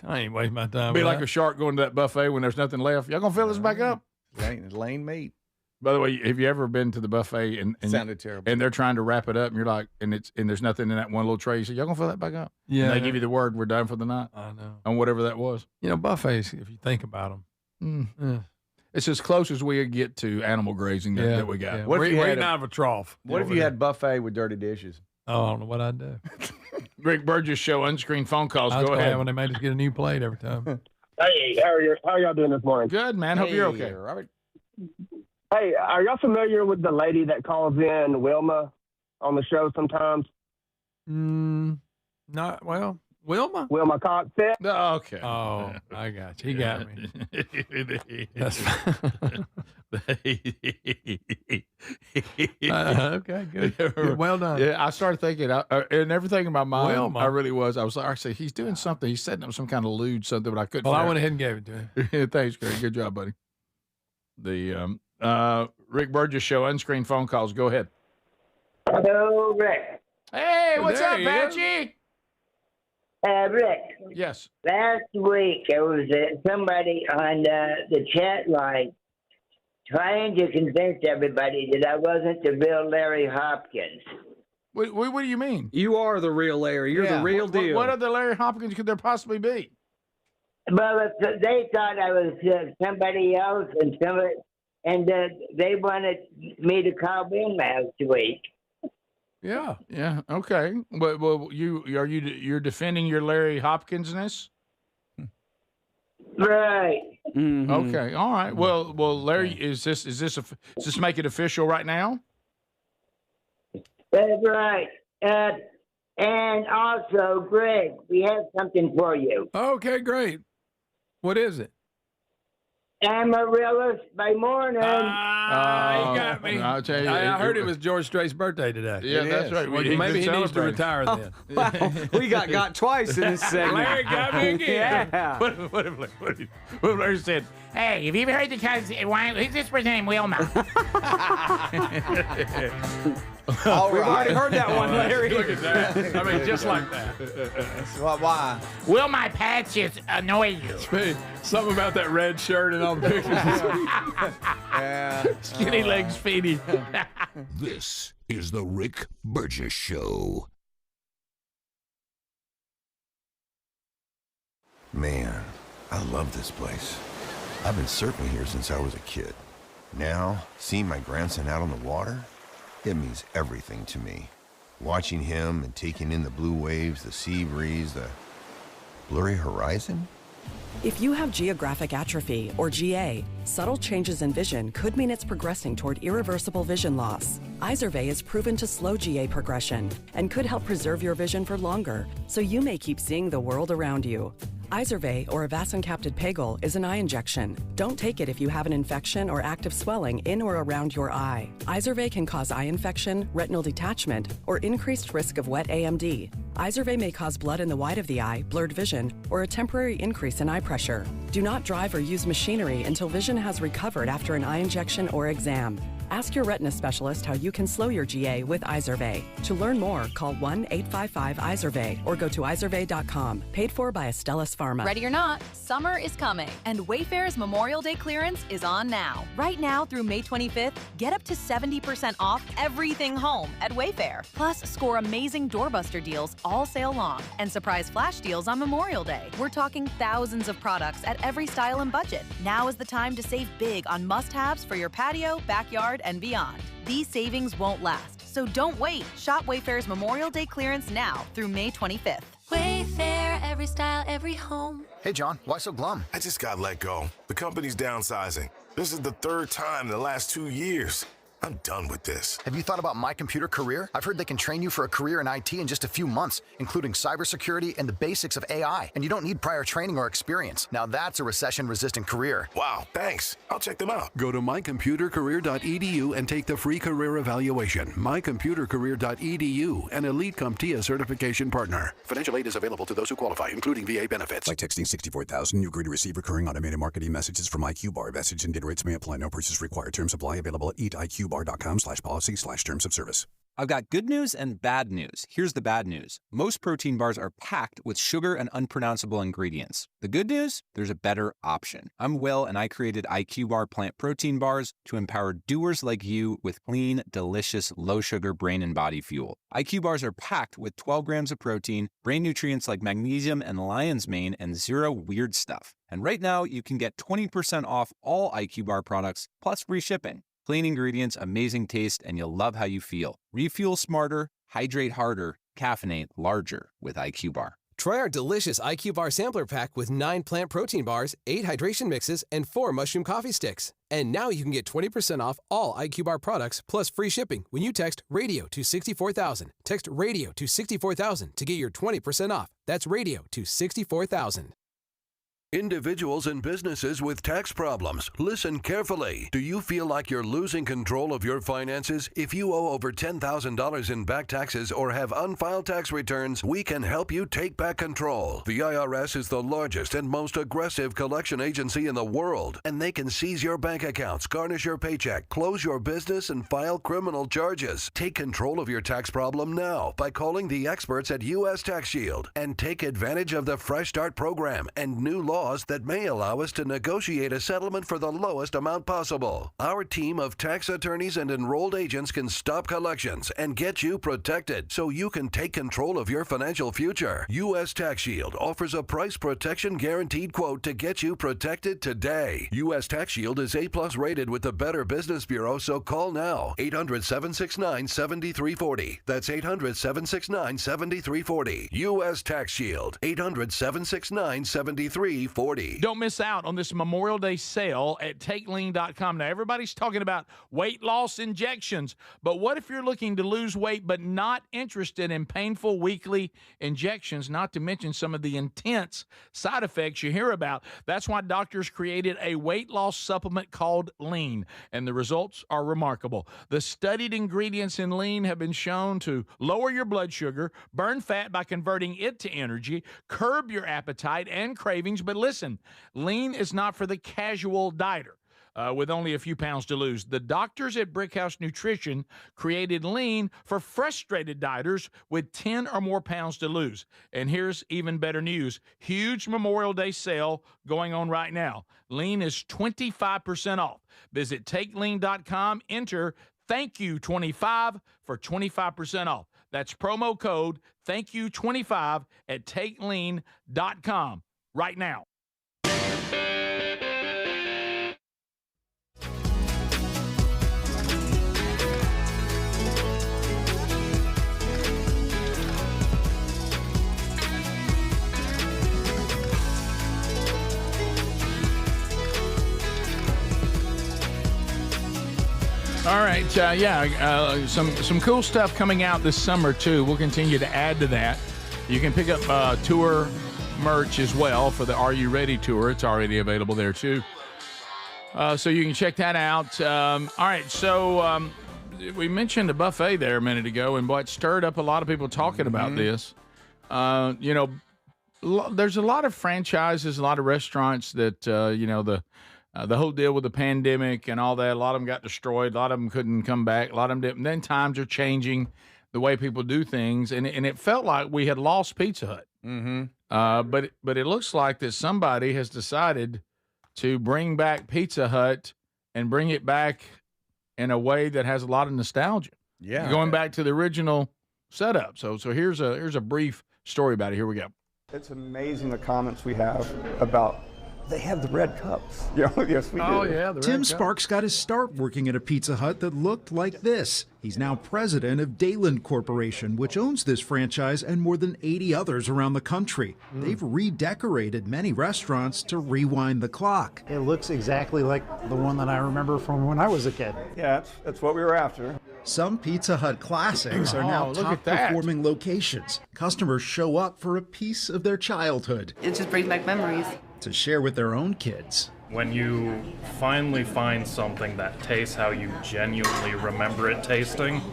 I ain't wasting my time. be with like that. a shark going to that buffet when there's nothing left. Y'all gonna fill this back up? Lane meat. By the way, have you ever been to the buffet and Sounded terrible. and they're trying to wrap it up, and you're like, and there's nothing in that one little tray. You say, y'all gonna fill that back up? Yeah. And they give you the word, we're done for the night. I know. On whatever that was. You know, buffets, if you think about them. It's as close as we get to animal grazing that we got. Yeah. What if We're you had eating a- out of a trough. What if you had buffet with dirty dishes? Oh, I don't know what I'd do. Rick Burgess show unscreened phone calls. I was Go glad ahead. when they made us get a new plate every time. Hey, how y'all doing this morning? Good, man. Hope you're okay. Robert. Hey, are y'all familiar with the lady that calls in Wilma on the show sometimes? Not well. Wilma? Wilma Coxett? Okay. Oh, I got you. He got me. That's okay, good. Well done. Yeah, I started thinking, and everything in my mind, Wilma. I really was. I was like, actually, he's doing something. He's setting up some kind of lewd something, but I couldn't. Well, I figure went ahead and gave it to him. out. Thanks, Greg. Good job, buddy. The Rick Burgess show unscreened phone calls. Go ahead. Hello, Rick. Hey, what's There up, he is. Patchy? Rick, Yes. last week there was somebody on the chat line trying to convince everybody that I wasn't the real Larry Hopkins. What do you mean? You are the real Larry. You're the real deal. What other Larry Hopkins could there possibly be? Well, they thought I was somebody else, and they wanted me to call in last week. Yeah. Yeah. Okay. But well, you're defending your Larry Hopkinsness? Right. Mm-hmm. Okay. All right. Well, Larry, is this make it official right now? That's right. And also, Greg, we have something for you. Okay, great. What is it? Amaryllis by morning. You got me. I'll tell you, I heard it was George Strait's birthday today. Yeah, that's right. Well, He's maybe he been needs to celebrating. retire then. Well, we got twice in this segment. Larry got me again. Yeah. What if Larry said, hey, have you ever heard the cousin? Who's this person named Wilma? All We've right. already heard that one, Larry. Look at that. I mean, just like that. Why? Will my patches annoy you? Something about that red shirt and all the pictures. Yeah. Skinny legs, Speedy. This is the Rick Burgess Show. Man, I love this place. I've been surfing here since I was a kid. Now, seeing my grandson out on the water, it means everything to me. Watching him and taking in the blue waves, the sea breeze, the blurry horizon. If you have geographic atrophy, or GA, subtle changes in vision could mean it's progressing toward irreversible vision loss. Izervay is proven to slow GA progression and could help preserve your vision for longer, so you may keep seeing the world around you. Izervay, or avacincaptad pegol, is an eye injection. Don't take it if you have an infection or active swelling in or around your eye. Izervay can cause eye infection, retinal detachment, or increased risk of wet AMD. Izervay may cause blood in the white of the eye, blurred vision, or a temporary increase in eye pressure. Do not drive or use machinery until vision has recovered after an eye injection or exam. Ask your retina specialist how you can slow your GA with Izervay. To learn more, call 1-855-IZERVAY or go to izervay.com. Paid for by Astellas Pharma. Ready or not, summer is coming, and Wayfair's Memorial Day clearance is on now. Right now through May 25th, get up to 70% off everything home at Wayfair. Plus, score amazing doorbuster deals all sale long and surprise flash deals on Memorial Day. We're talking thousands of products at every style and budget. Now is the time to save big on must-haves for your patio, backyard, and beyond. These savings won't last, so don't wait. Shop Wayfair's Memorial Day clearance now through May 25th. Wayfair, every style, every home. Hey, John, why so glum? I just got let go. The company's downsizing. This is the third time in the last 2 years. I'm done with this. Have you thought about My Computer Career? I've heard they can train you for a career in IT in just a few months, including cybersecurity and the basics of AI. And you don't need prior training or experience. Now that's a recession-resistant career. Wow, thanks. I'll check them out. Go to mycomputercareer.edu and take the free career evaluation. Mycomputercareer.edu, an Elite CompTIA certification partner. Financial aid is available to those who qualify, including VA benefits. Like texting 64,000, you agree to receive recurring automated marketing messages from IQ Bar. Message and data rates may apply. No purchase required. Terms apply. Available at eatiqbar.com/policy/terms of service. I've got good news and bad news. Here's the bad news. Most protein bars are packed with sugar and unpronounceable ingredients. The good news? There's a better option. I'm Will, and I created IQ Bar plant protein bars to empower doers like you with clean, delicious, low-sugar brain and body fuel. IQ bars are packed with 12 grams of protein, brain nutrients like magnesium and lion's mane, and zero weird stuff. And right now, you can get 20% off all IQ Bar products, plus free shipping. Clean ingredients, amazing taste, and you'll love how you feel. Refuel smarter, hydrate harder, caffeinate larger with IQ Bar. Try our delicious IQ Bar sampler pack with 9 plant protein bars, 8 hydration mixes, and 4 mushroom coffee sticks. And now you can get 20% off all IQ Bar products plus free shipping when you text RADIO to 64,000. Text RADIO to 64,000 to get your 20% off. That's RADIO to 64,000. Individuals and businesses with tax problems, listen carefully. Do you feel like you're losing control of your finances? If you owe over $10,000 in back taxes or have unfiled tax returns, we can help you take back control. The IRS is the largest and most aggressive collection agency in the world, and they can seize your bank accounts, garnish your paycheck, close your business, and file criminal charges. Take control of your tax problem now by calling the experts at U.S. Tax Shield and take advantage of the Fresh Start program and new laws that may allow us to negotiate a settlement for the lowest amount possible. Our team of tax attorneys and enrolled agents can stop collections and get you protected so you can take control of your financial future. U.S. Tax Shield offers a price protection guaranteed quote to get you protected today. U.S. Tax Shield is A+ rated with the Better Business Bureau, so call now. 800-769-7340. That's 800-769-7340. U.S. Tax Shield. 800-769-7340. Don't miss out on this Memorial Day sale at TakeLean.com. Now, everybody's talking about weight loss injections, but what if you're looking to lose weight but not interested in painful weekly injections, not to mention some of the intense side effects you hear about? That's why doctors created a weight loss supplement called Lean, and the results are remarkable. The studied ingredients in Lean have been shown to lower your blood sugar, burn fat by converting it to energy, curb your appetite and cravings. But listen, Lean is not for the casual dieter. with only a few pounds to lose. The doctors at Brickhouse Nutrition created Lean for frustrated dieters with 10 or more pounds to lose. And here's even better news. Huge Memorial Day sale going on right now. Lean is 25% off. Visit TakeLean.com. Enter Thank You 25 for 25% off. That's promo code Thank You 25 at TakeLean.com right now. All right, some cool stuff coming out this summer, too. We'll continue to add to that. You can pick up tour merch as well for the Are You Ready tour. It's already available there, too. So you can check that out. All right, so we mentioned the buffet there a minute ago, and what stirred up a lot of people talking about this. There's a lot of franchises, a lot of restaurants that, the whole deal with the pandemic and all that, a lot of them got destroyed. A lot of them couldn't come back. A lot of them didn't. Then times are changing the way people do things. And it felt like we had lost Pizza Hut. Mm-hmm. But it looks like that somebody has decided to bring back Pizza Hut and bring it back in a way that has a lot of nostalgia. Yeah. Going back to the original setup. So here's a brief story about it. Here we go. It's amazing the comments we have about they have the red cups. Yes, we do. Oh, yeah, the Tim Sparks got his start working at a Pizza Hut that looked like this. He's now president of Dayland Corporation, which owns this franchise and more than 80 others around the country. They've redecorated many restaurants to rewind the clock. It looks exactly like the one that I remember from when I was a kid. Yeah, that's what we were after. Some Pizza Hut classics are now top-performing locations. Customers show up for a piece of their childhood. It just brings back memories. To share with their own kids. When you finally find something that tastes how you genuinely remember it tasting,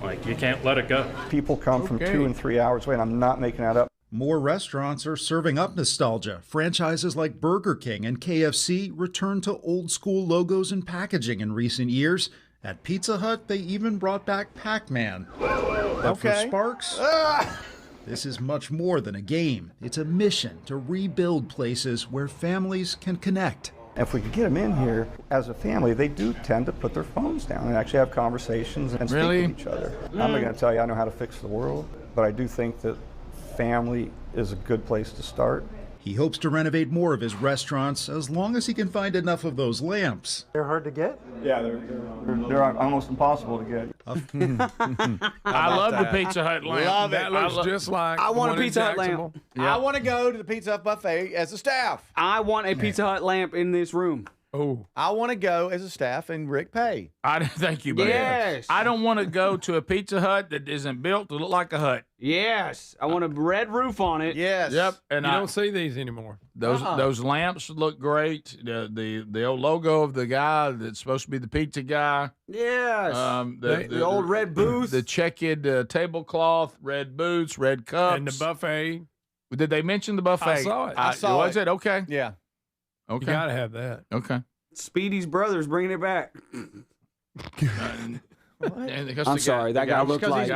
like, you can't let it go. People come from 2 and 3 hours away, and I'm not making that up. More restaurants are serving up nostalgia. Franchises like Burger King and KFC return to old-school logos and packaging in recent years. At Pizza Hut, they even brought back Pac-Man. But for Sparks... This is much more than a game. It's a mission to rebuild places where families can connect. If we could get them in here as a family, they do tend to put their phones down and actually have conversations and speak with each other. I'm not going to tell you I know how to fix the world, but I do think that family is a good place to start. He hopes to renovate more of his restaurants as long as he can find enough of those lamps. They're hard to get? Yeah, they're almost impossible to get. I love the Pizza Hut lamp. Love it. That looks just like I want a one in Pizza Hut Jacksonville. lamp. I want to go to the Pizza Hut buffet as a staff. I want a Pizza Hut lamp in this room. Oh, I want to go as a staff and Rick pay. Thank you, buddy. Yes. I don't want to go to a Pizza Hut that isn't built to look like a hut. Yes. I want a red roof on it. Yes. Yep. And you don't see these anymore. Those lamps look great. The old logo of the guy that's supposed to be the pizza guy. Yes. The old red booth. The checkered tablecloth, red boots, red cups. And the buffet. Did they mention the buffet? I saw it. Was it? Okay. Yeah. Okay. You got to have that. Okay. Speedy's brother's bringing it back. I'm sorry, that guy looked like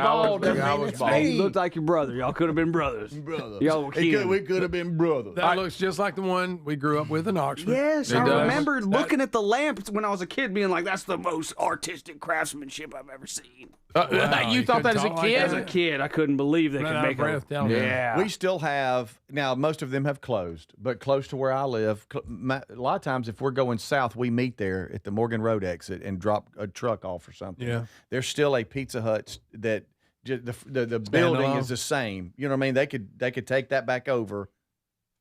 he looked like your brother. Y'all could have been brothers. Y'all were we could have been brothers. That looks just like the one we grew up with in Oxford. Yes, I remember looking at the lamps when I was a kid, being like, "That's the most artistic craftsmanship I've ever seen." Wow, you thought that as a kid? As a kid, I couldn't believe they could make it. Yeah. We still have, now most of them have closed, but close to where I live, a lot of times if we're going south, we meet there at the Morgan Road exit and drop a truck off or something. Yeah. There's still a Pizza Hut that the building is the same. You know what I mean? They could take that back over.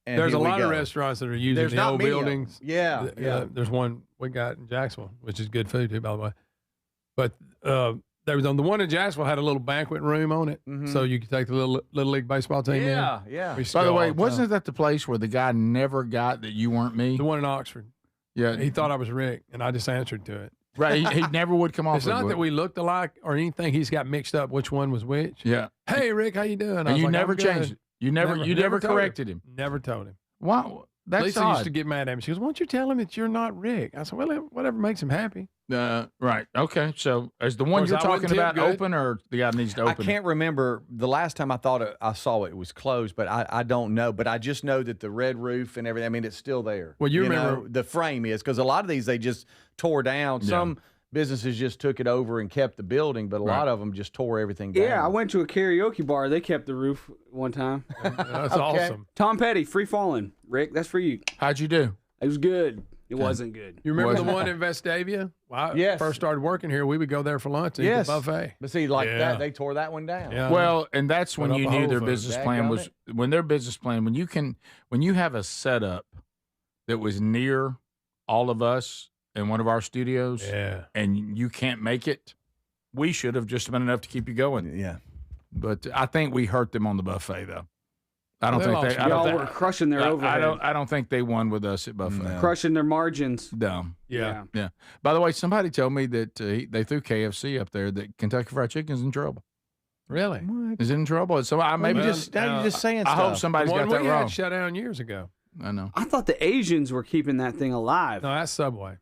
And there's a lot of restaurants that are using the old buildings. Yeah. There's one we got in Jacksonville, which is good food too, by the way. But there was the one in Jacksonville had a little banquet room on it, so you could take the little league baseball team in. Yeah. By the way, wasn't that the place where the guy never got that you weren't me? The one in Oxford. Yeah, he thought I was Rick, and I just answered to it. Right, he never would come off. It's not that we looked alike or anything. He's got mixed up which one was which. Yeah. Hey, Rick, how you doing? And you never changed it. You never corrected him. Never told him. Why? That's Lisa odd. used to get mad at me. She goes, "Why don't you tell him that you're not Rick?" I said, "Well, whatever makes him happy." Right. Okay. So is the one course, you're I talking wouldn't about tip good. open, or the guy needs to open? I can't remember the last time I thought I saw it was closed, but I don't know. But I just know that the red roof and everything, I mean, it's still there. Well, you remember- know, the frame is, because a lot of these they just tore down. Yeah. Some businesses just took it over and kept the building, but a lot of them just tore everything down. Yeah, I went to a karaoke bar. They kept the roof one time. That's awesome. Tom Petty, Free Falling. Rick, that's for you. How'd you do? It was good. It wasn't good. You remember the one in Vestavia? When I Yes. first started working here, we would go there for lunch and eat the buffet. But see, like Yeah. that, they tore that one down. Yeah. Well, and that's when Put up you a knew Whole their Foods. business plan was when their business plan when you have a setup that was near all of us in one of our studios, and you can't make it. We should have just been enough to keep you going. Yeah, but I think we hurt them on the buffet though. I don't They think lost. they. I don't Y'all think- were crushing their overhead. I don't think they won with us at buffet. Crushing their margins. No. Yeah. Yeah. By the way, somebody told me that they threw KFC up there. That Kentucky Fried Chicken is in trouble. Really? Is it in trouble? So I maybe Now you're just saying I stuff. hope somebody's the one got that we wrong. had shut down years ago. I know. I thought the Asians were keeping that thing alive. No, that's Subway.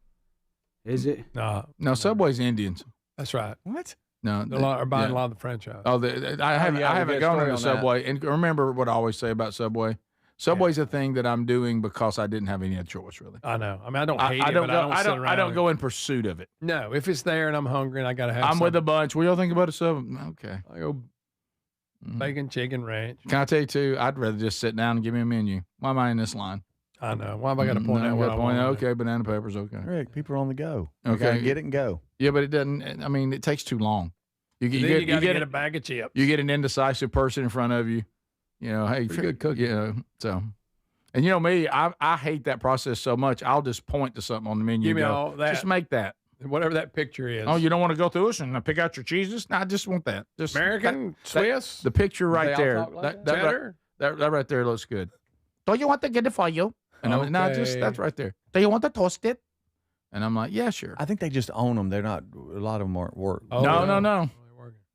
Is it? No, Subway's Indians. That's right. What? No, They're are buying a lot of the franchise. Oh, I haven't yeah, I we haven't get gone story to on Subway. And remember what I always say about Subway. Subway's a thing that I'm doing because I didn't have any other choice, really. I know. I mean, I don't hate it, don't but go, I don't sit around. I don't go in pursuit of it. No, if it's there and I'm hungry and I got to have I'm with something, a bunch. What do y'all think about a sub? Okay. I go bacon, chicken, ranch. Can I tell you too? I'd rather just sit down and give me a menu. Why am I in this line? I know. Why have I got to point out what I point want? Okay, banana pepper's okay. Rick, people are on the go. You Okay, gotta get it and go. Yeah, but it doesn't. I mean, it takes too long. You Then you got to get a bag of chips. You get an indecisive person in front of you. You know, hey, Pretty good cooking. You know, so. And you know me, I hate that process so much. I'll just point to something on the menu. Give me and go, all that. Just make that. Whatever that picture is. Oh, you don't want to go through us and pick out your cheeses? No, I just want that. Just American, Swiss, the picture right all there. talk like that, cheddar? that right there looks good. Do you want to get it for you? And I'm like, no, just Okay. that's right there. Do you want to toast it? And I'm like, yeah, sure. I think they just own them. They're not. A lot of them aren't work. Oh, no, yeah. no, no.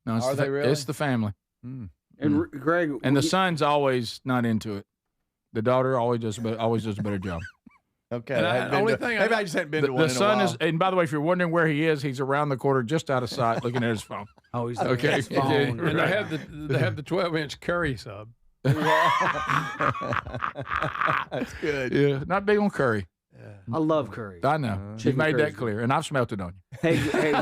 No, it's Are the, they really? It's the family. And Greg, And the son's always not into it. The daughter always does a better job. Okay. And I hadn't been only to- thing maybe I just hadn't been to one The in a son while. is, and by the way, if you're wondering where he is, he's around the corner, just out of sight, looking at his phone. Oh, he's Okay. his phone. And Right. they have the 12-inch curry sub. That's good. Yeah, not big on curry. I love curry. I know. You've Chicken made curry's that clear, and I've smelt it on you. Hey,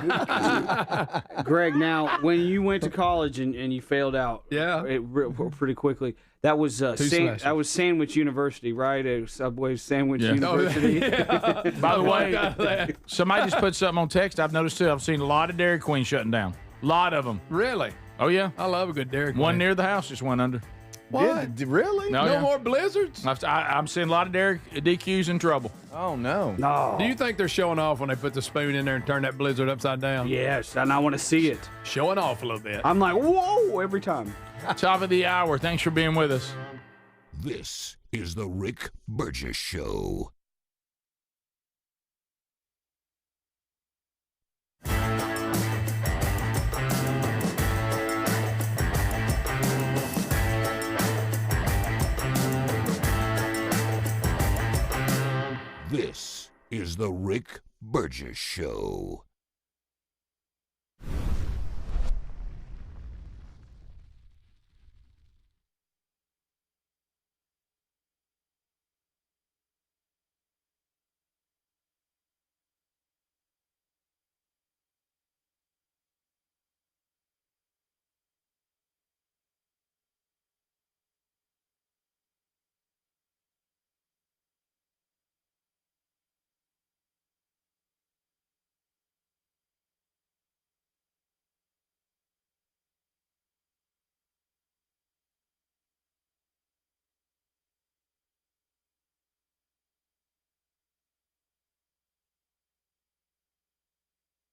Greg. Now, when you went to college and you failed out, pretty quickly. That was that was Sandwich University, right? Subway Sandwich Yeah. University. By the way, somebody just put something on text. I've noticed too. I've seen a lot of Dairy Queen shutting down. A lot of them. Really? Oh yeah. I love a good Dairy Queen. One near the house just went under. What? Really? No, No yeah. more blizzards? I'm seeing a lot of Dairy DQs in trouble. Oh no. No. Do you think they're showing off when they put the spoon in there and turn that blizzard upside down? Yes, and I want to see it. Showing off a little bit. I'm like, whoa, every time. Top of the hour. Thanks for being with us. This is the Rick Burgess Show. This is the Rick Burgess Show.